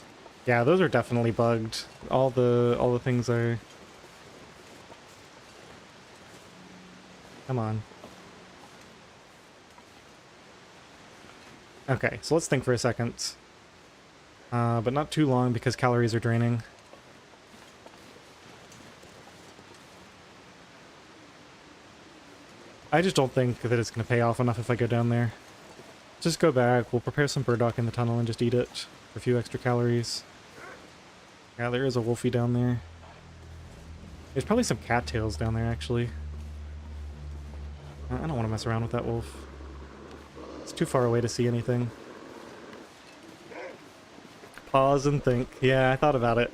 yeah, those are definitely bugged. All the things are. Come on. Okay, so let's think for a second. But not too long because calories are draining. I just don't think that it's going to pay off enough if I go down there. Just go back, we'll prepare some burdock in the tunnel and just eat it for a few extra calories. Yeah, there is a wolfie down there. There's probably some cattails down there, actually. I don't want to mess around with that wolf. It's too far away to see anything. Pause and think. Yeah, I thought about it.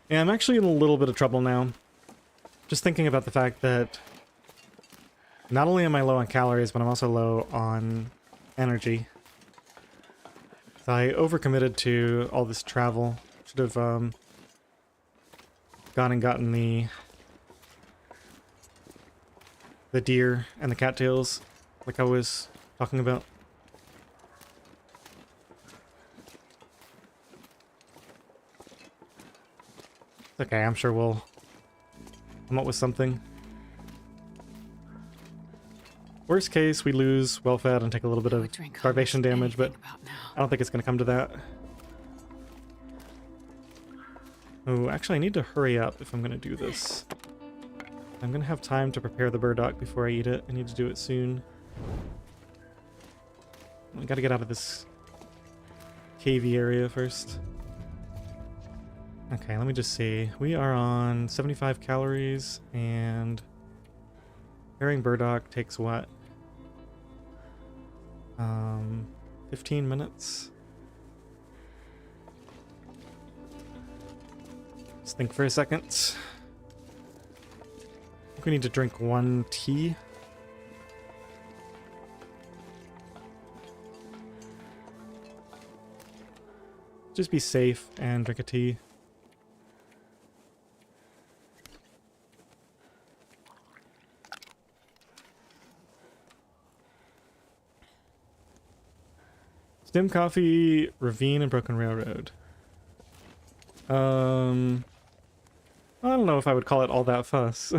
Yeah, I'm actually in a little bit of trouble now. Just thinking about the fact that not only am I low on calories, but I'm also low on energy. So I overcommitted to all this travel. Should have gone and gotten the deer and the cattails, like I was talking about. Okay, I'm sure we'll come up with something. Worst case, we lose well-fed and take a little bit of starvation damage, but I don't think it's going to come to that. Oh, actually, I need to hurry up if I'm going to do this. I'm going to have time to prepare the burdock before I eat it. I need to do it soon. I got to get out of this cavey area first. Okay, let me just see. We are on 75 calories, and preparing burdock takes what? 15 minutes? Let's think for a second. I think we need to drink 1 tea. Just be safe and drink a tea. Stem Coffee, Ravine, and Broken Railroad. I don't know if I would call it all that fuss.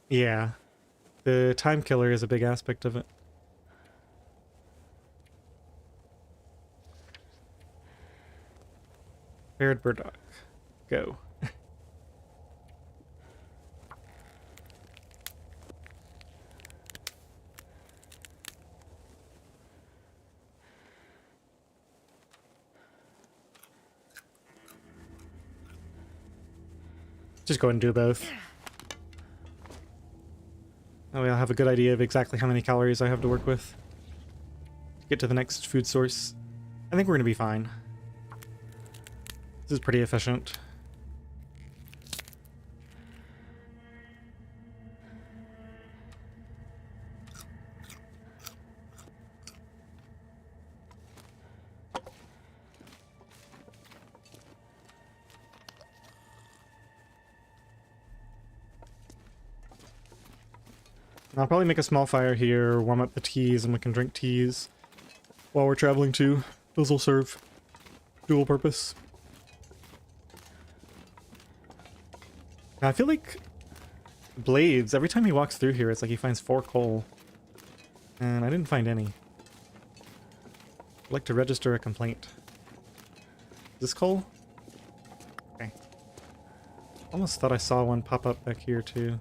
Yeah. The time killer is a big aspect of it. Prepared burdock. Go. Just go ahead and do both. That way I'll have a good idea of exactly how many calories I have to work with. Get to the next food source. I think we're going to be fine. This is pretty efficient. I'll probably make a small fire here, warm up the teas, and we can drink teas while we're traveling too. Those will serve dual purpose. Now, I feel like Blades, every time he walks through here, it's like he finds 4 coal. And I didn't find any. I'd like to register a complaint. Is this coal? Okay. Almost thought I saw one pop up back here too.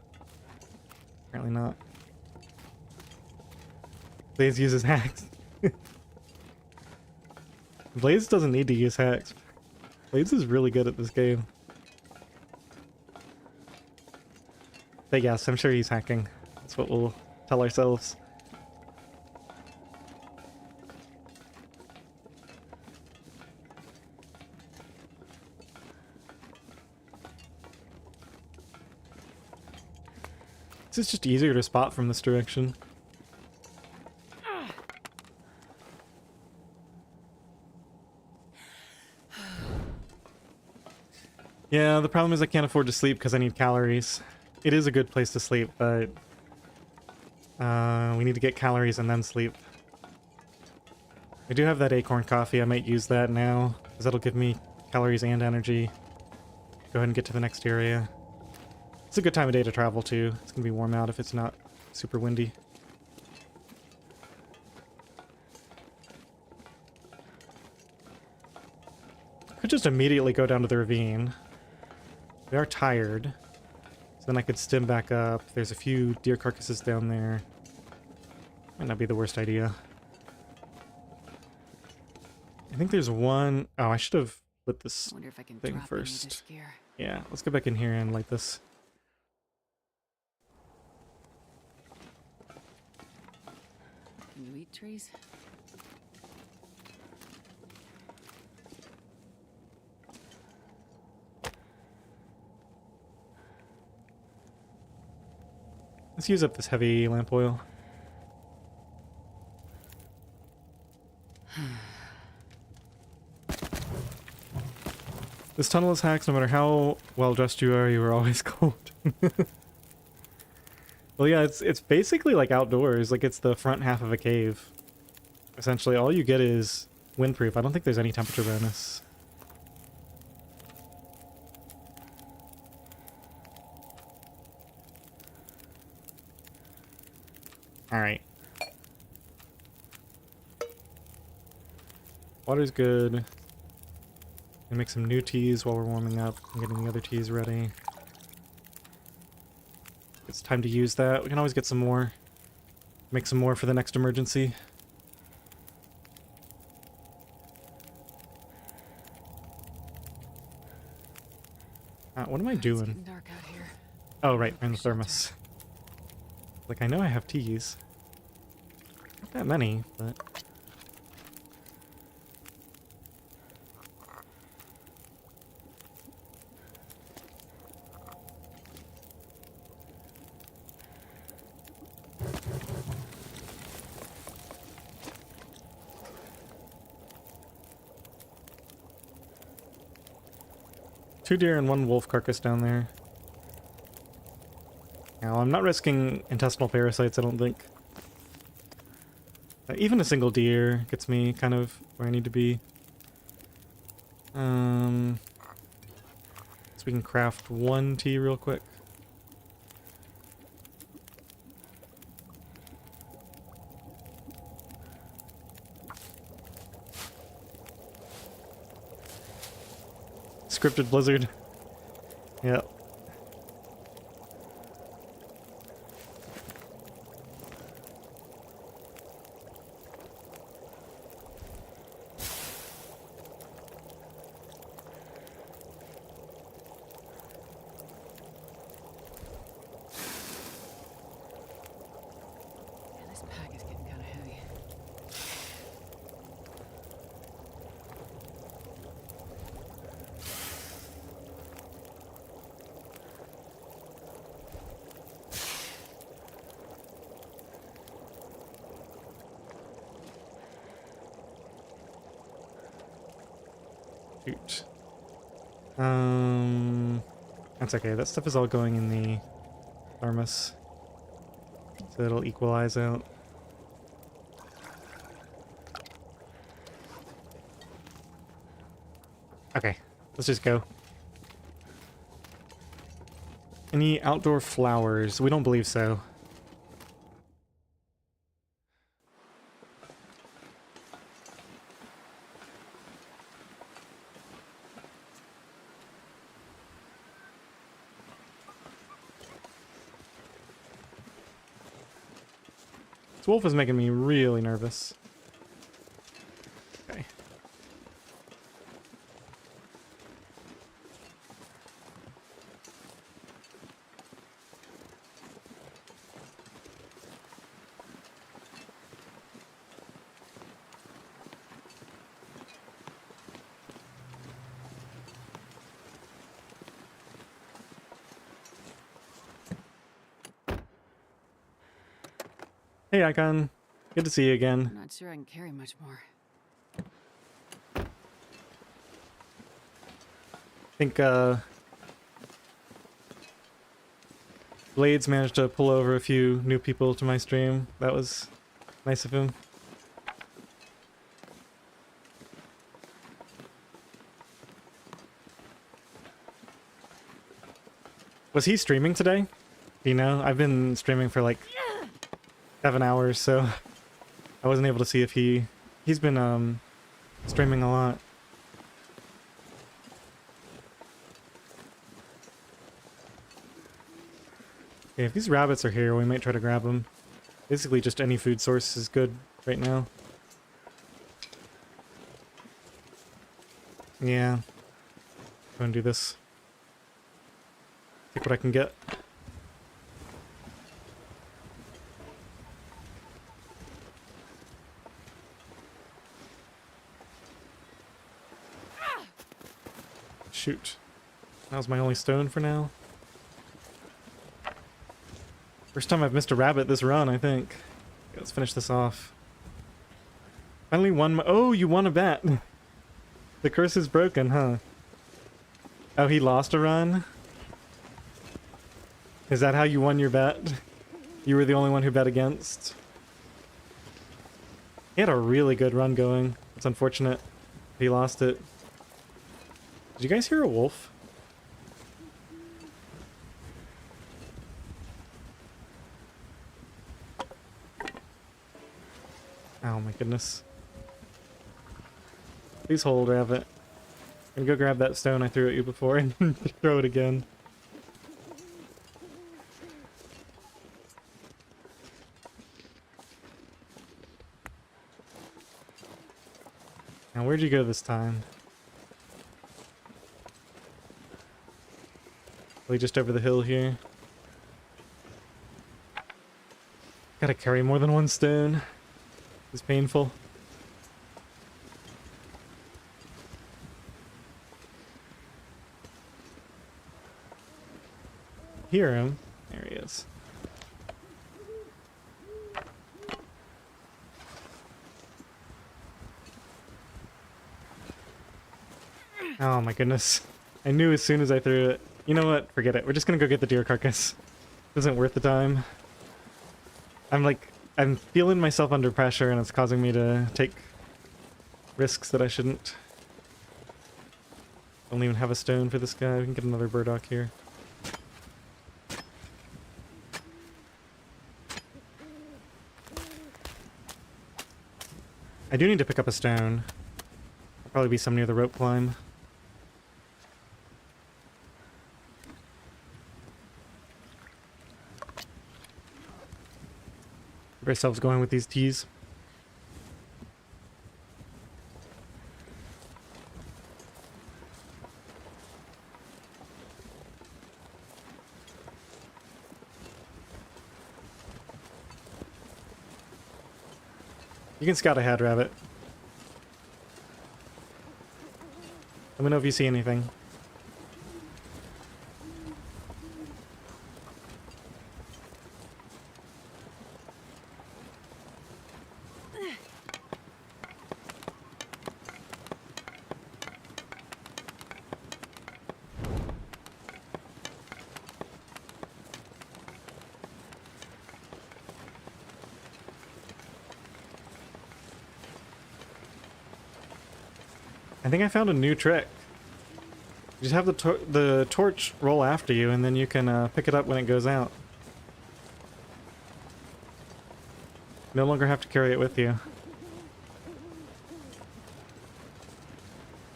Apparently not. Blaze uses hacks. Blaze doesn't need to use hacks. Blaze is really good at this game. But yes, I'm sure he's hacking. That's what we'll tell ourselves. It's just easier to spot from this direction. Yeah, the problem is I can't afford to sleep because I need calories. It is a good place to sleep, but we need to get calories and then sleep. I do have that acorn coffee. I might use that now, because that'll give me calories and energy. Go ahead and get to the next area. It's a good time of day to travel, too. It's going to be warm out if it's not super windy. Could just immediately go down to the ravine. We are tired. So then I could stim back up. There's a few deer carcasses down there. Might not be the worst idea. I think there's one... Oh, I should have lit this Wonder if I can thing drop first. into this gear. Yeah, let's go back in here and light this. Can you eat trees? Let's use up this heavy lamp oil. This tunnel is hacked. No matter how well dressed you are always cold. Well, yeah, it's basically like outdoors. Like, it's the front half of a cave. Essentially, all you get is windproof. I don't think there's any temperature bonus. Alright. Water's good. Gonna make some new teas while we're warming up. I'm getting the other teas ready. It's time to use that. We can always get some more. Make some more for the next emergency. What am I It's doing? getting dark out here. Oh, right, we're in the thermos. Like, I know I have teas. Not that many, but... Two deer and one wolf carcass down there. Now, I'm not risking intestinal parasites, I don't think. Even a single deer gets me kind of where I need to be. So we can craft one tea real quick. Scripted blizzard. Yep. Yeah, this pack is getting kind of heavy. Shoot. That's okay. That stuff is all going in the thermos. So it'll equalize out. Okay, let's just go. Any outdoor flowers? We don't believe so. This wolf is making me really nervous. Okay. Hey, Icon. Good to see you again. I'm not sure I can carry much more. I think, Blades managed to pull over a few new people to my stream. That was nice of him. Was he streaming today? You know, I've been streaming for like 7 hours, so I wasn't able to see if he's been streaming a lot. Okay, if these rabbits are here, we might try to grab them. Basically, just any food source is good right now. Yeah. Go and do this. Take what I can get. Shoot. That was my only stone for now. First time I've missed a rabbit this run, I think. Okay, let's finish this off. Finally won. Oh, you won a bet. The curse is broken, huh? Oh, he lost a run? Is that how you won your bet? You were the only one who bet against? He had a really good run going. It's unfortunate he lost it. Did you guys hear a wolf? Oh my goodness. Please hold, rabbit. I'm gonna go grab that stone I threw at you before and throw it again. Now where'd you go this time? Probably just over the hill here. Gotta carry more than one stone. It's painful. Hear him. There he is. Oh my goodness. I knew as soon as I threw it. You know what? Forget it. We're just gonna go get the deer carcass. Isn't worth the time. I'm feeling myself under pressure and it's causing me to take risks that I shouldn't. Don't even have a stone for this guy. We can get another burdock here. I do need to pick up a stone. There'll probably be some near the rope climb. Keep ourselves going with these teas. You can scout ahead, rabbit. Let me know if you see anything. I think I found a new trick. You just have the torch roll after you, and then you can pick it up when it goes out. No longer have to carry it with you.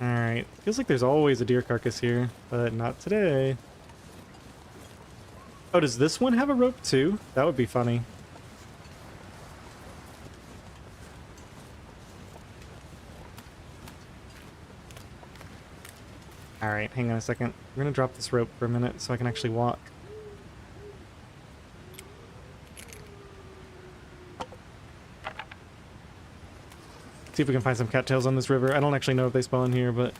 Alright. Feels like there's always a deer carcass here, but not today. Oh, does this one have a rope too? That would be funny. Alright, hang on a second. We're gonna drop this rope for a minute so I can actually walk. See if we can find some cattails on this river. I don't actually know if they spawn here, but...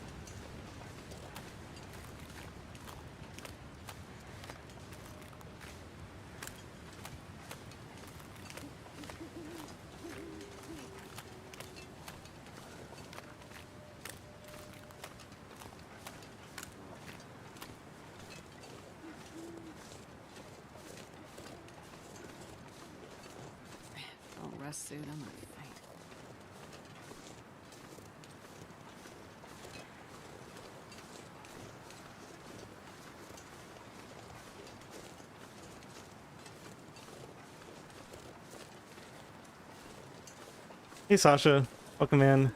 grass suit, I might faint. Hey Sasha, welcome in.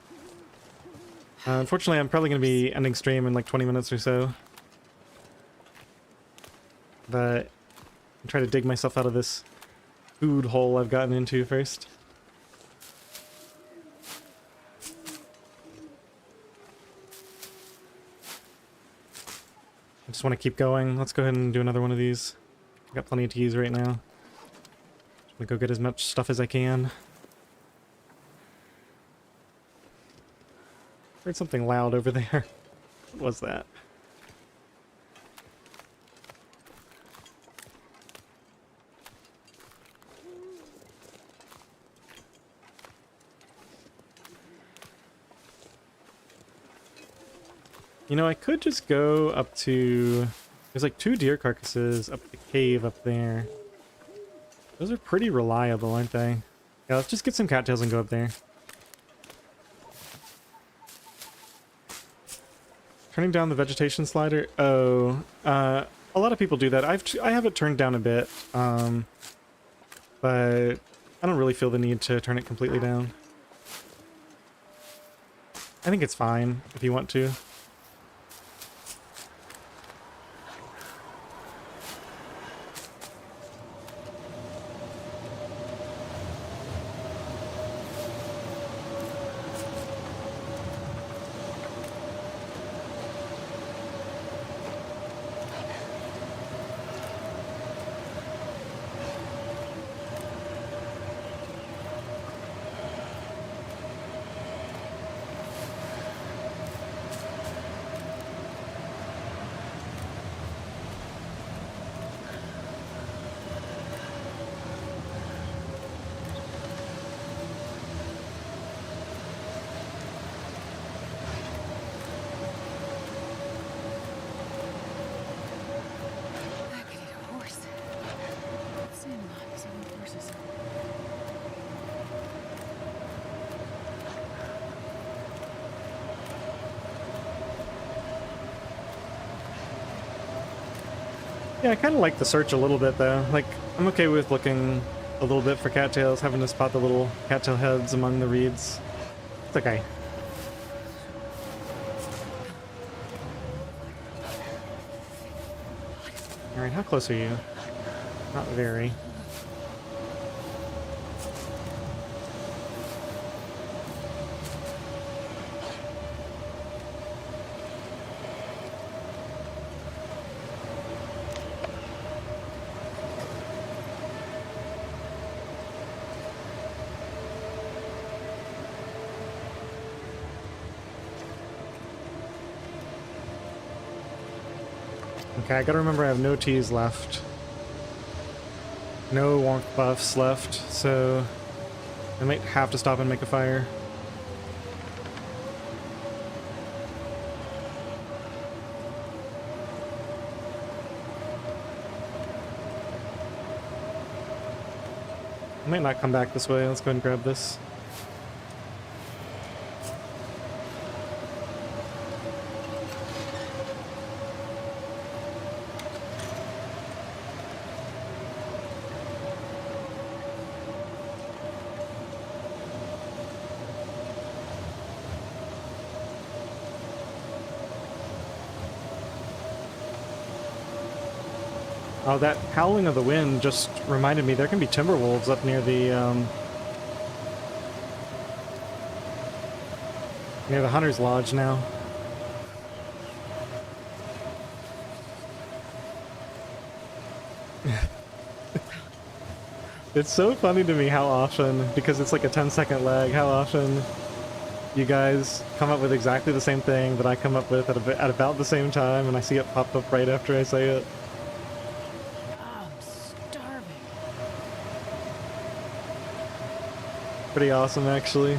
Unfortunately, I'm probably going to be ending stream in like 20 minutes or so. But I'll try to dig myself out of this food hole I've gotten into first. I just want to keep going. Let's go ahead and do another one of these. I've got plenty to use right now. I'm gonna go get as much stuff as I can. Heard something loud over there. What was that? You know, I could just go up to... There's like 2 deer carcasses up the cave up there. Those are pretty reliable, aren't they? Yeah, let's just get some cattails and go up there. Turning down the vegetation slider? Oh, a lot of people do that. I have it turned down a bit, but I don't really feel the need to turn it completely down. I think it's fine if you want to. Yeah, I kind of like the search a little bit, though. Like, I'm okay with looking a little bit for cattails, having to spot the little cattail heads among the reeds. It's okay. Alright, how close are you? Not very. Okay, I gotta remember I have no teas left. No warmth buffs left, so I might have to stop and make a fire. I might not come back this way. Let's go ahead and grab this. Oh, that howling of the wind just reminded me there can be timber wolves up near the hunter's lodge now. It's so funny to me how often, because it's like a 10-second lag, how often you guys come up with exactly the same thing that I come up with at about the same time, and I see it pop up right after I say it. Pretty awesome, actually.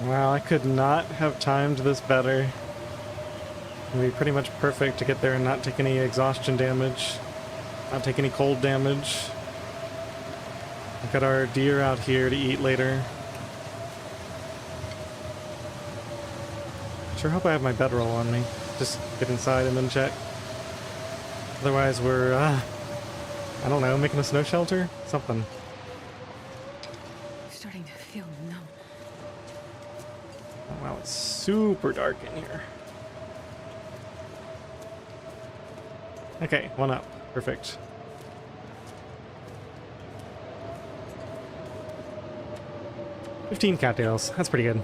Wow, I could not have timed this better. It'd be pretty much perfect to get there and not take any exhaustion damage, not take any cold damage. We've got our deer out here to eat later. Sure hope I have my bedroll on me. Just get inside and then check. Otherwise we're, I don't know, making a snow shelter? Something. Starting to feel numb. Oh, wow, it's super dark in here. Okay, one up. Perfect. $15 cattails. That's pretty good.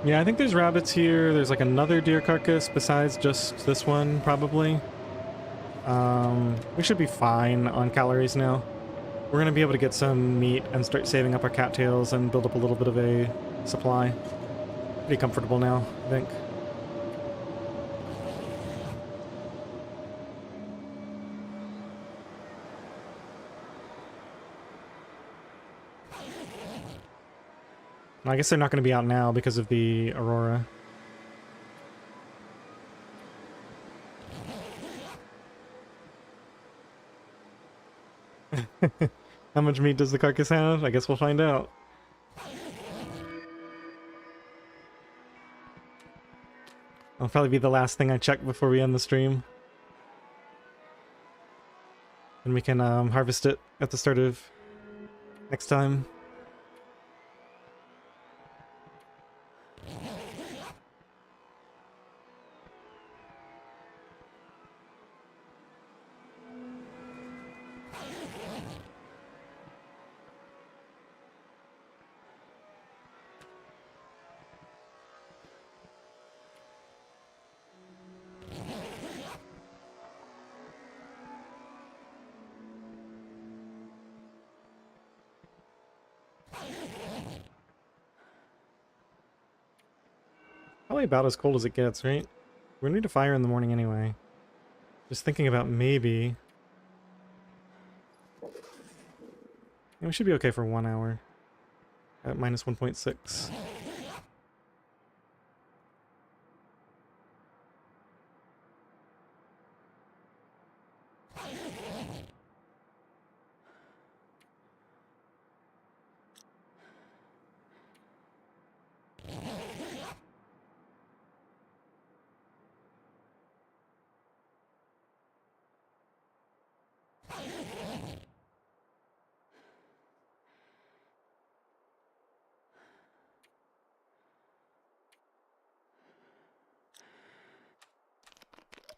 Yeah, I think there's rabbits here. There's like another deer carcass besides just this one, probably. We should be fine on calories now. We're gonna be able to get some meat and start saving up our cattails and build up a little bit of a supply. Pretty comfortable now, I think. I guess they're not going to be out now because of the aurora. How much meat does the carcass have? I guess we'll find out. That'll probably be the last thing I check before we end the stream. And we can harvest it at the start of next time. Probably about as cold as it gets, right? We're gonna need a fire in the morning anyway. Just thinking about maybe... Yeah, we should be okay for 1 hour. At minus 1.6.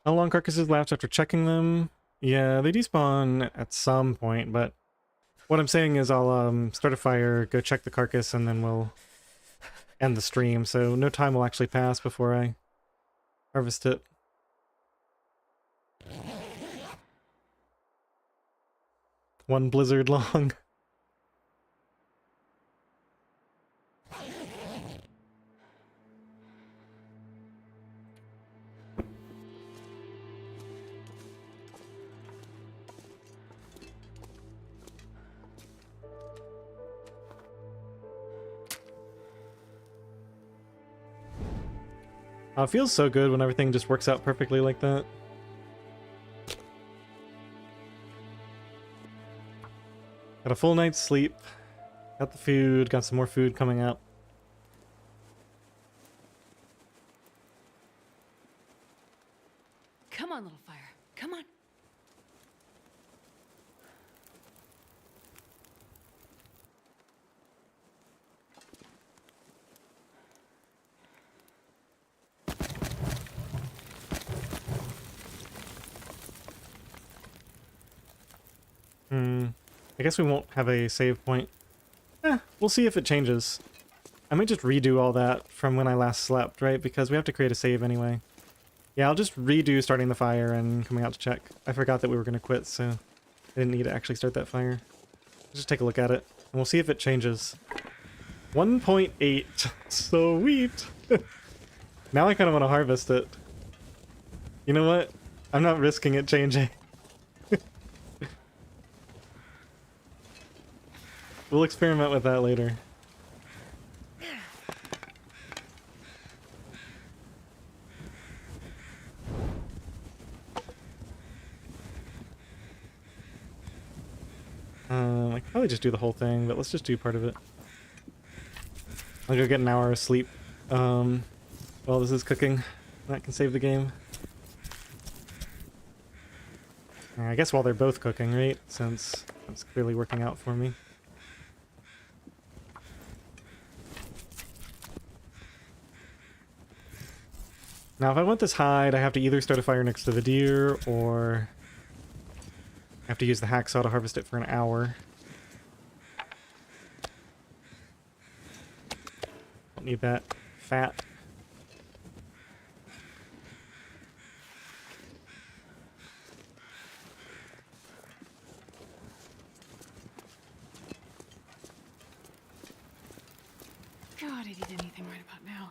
How long carcasses left after checking them? Yeah, they despawn at some point, but what I'm saying is I'll start a fire, go check the carcass, and then we'll end the stream, so no time will actually pass before I harvest it. One blizzard long. It feels so good when everything just works out perfectly like that. Got a full night's sleep. Got the food. Got some more food coming up. Come on, little fire. Come on. I guess we won't have a save point. We'll see if it changes. I might just redo all that from when I last slept, right? Because we have to create a save anyway. Yeah, I'll just redo starting the fire and coming out to check. I forgot that we were going to quit, so I didn't need to actually start that fire. Just take a look at it, and we'll see if it changes. 1.8. Sweet! Now I kind of want to harvest it. You know what? I'm not risking it changing. We'll experiment with that later. I could probably just do the whole thing, but let's just do part of it. I'll go get an hour of sleep while this is cooking. That can save the game. I guess while they're both cooking, right? Since it's clearly working out for me. Now, if I want this hide, I have to either start a fire next to the deer, or I have to use the hacksaw to harvest it for an hour. Don't need that fat. God, I'd eat anything right about now.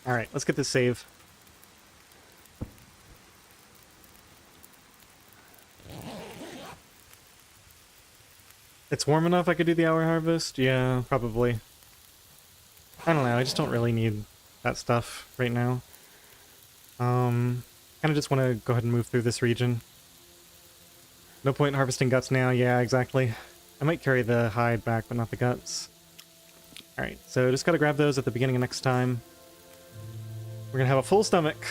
Alright, let's get this save. It's warm enough I could do the hour harvest? Yeah, probably. I don't know, I just don't really need that stuff right now. Kinda just want to go ahead and move through this region. No point in harvesting guts now, yeah, exactly. I might carry the hide back, but not the guts. Alright, so just gotta grab those at the beginning of next time. We're gonna have a full stomach.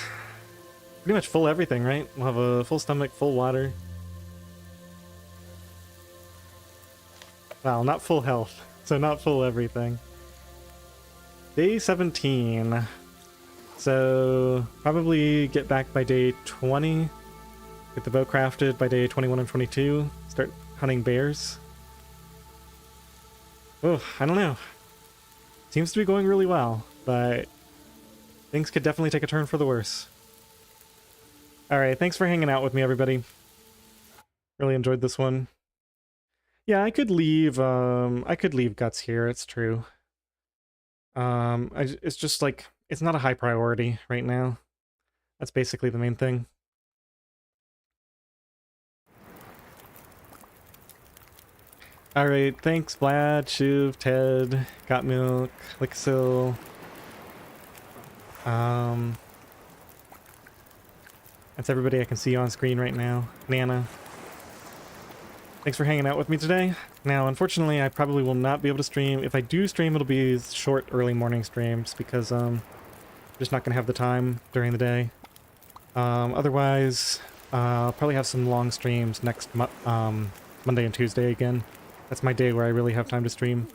Pretty much full everything, right? We'll have a full stomach, full water. Well, not full health, so not full everything. Day 17. So, probably get back by day 20. Get the bow crafted by day 21 and 22. Start hunting bears. Oh, I don't know. Seems to be going really well, but things could definitely take a turn for the worse. Alright, thanks for hanging out with me, everybody. Really enjoyed this one. Yeah, I could leave guts here, it's true. It's just like, it's not a high priority right now. That's basically the main thing. Alright, thanks Vlad, Shiv, Ted, Got Milk, Lixil. That's everybody I can see on screen right now. Nana. Thanks for hanging out with me today. Now, unfortunately, I probably will not be able to stream. If I do stream, it'll be short early morning streams because I'm just not going to have the time during the day. Otherwise, I'll probably have some long streams next Monday and Tuesday again. That's my day where I really have time to stream.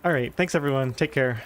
Alright, thanks everyone. Take care.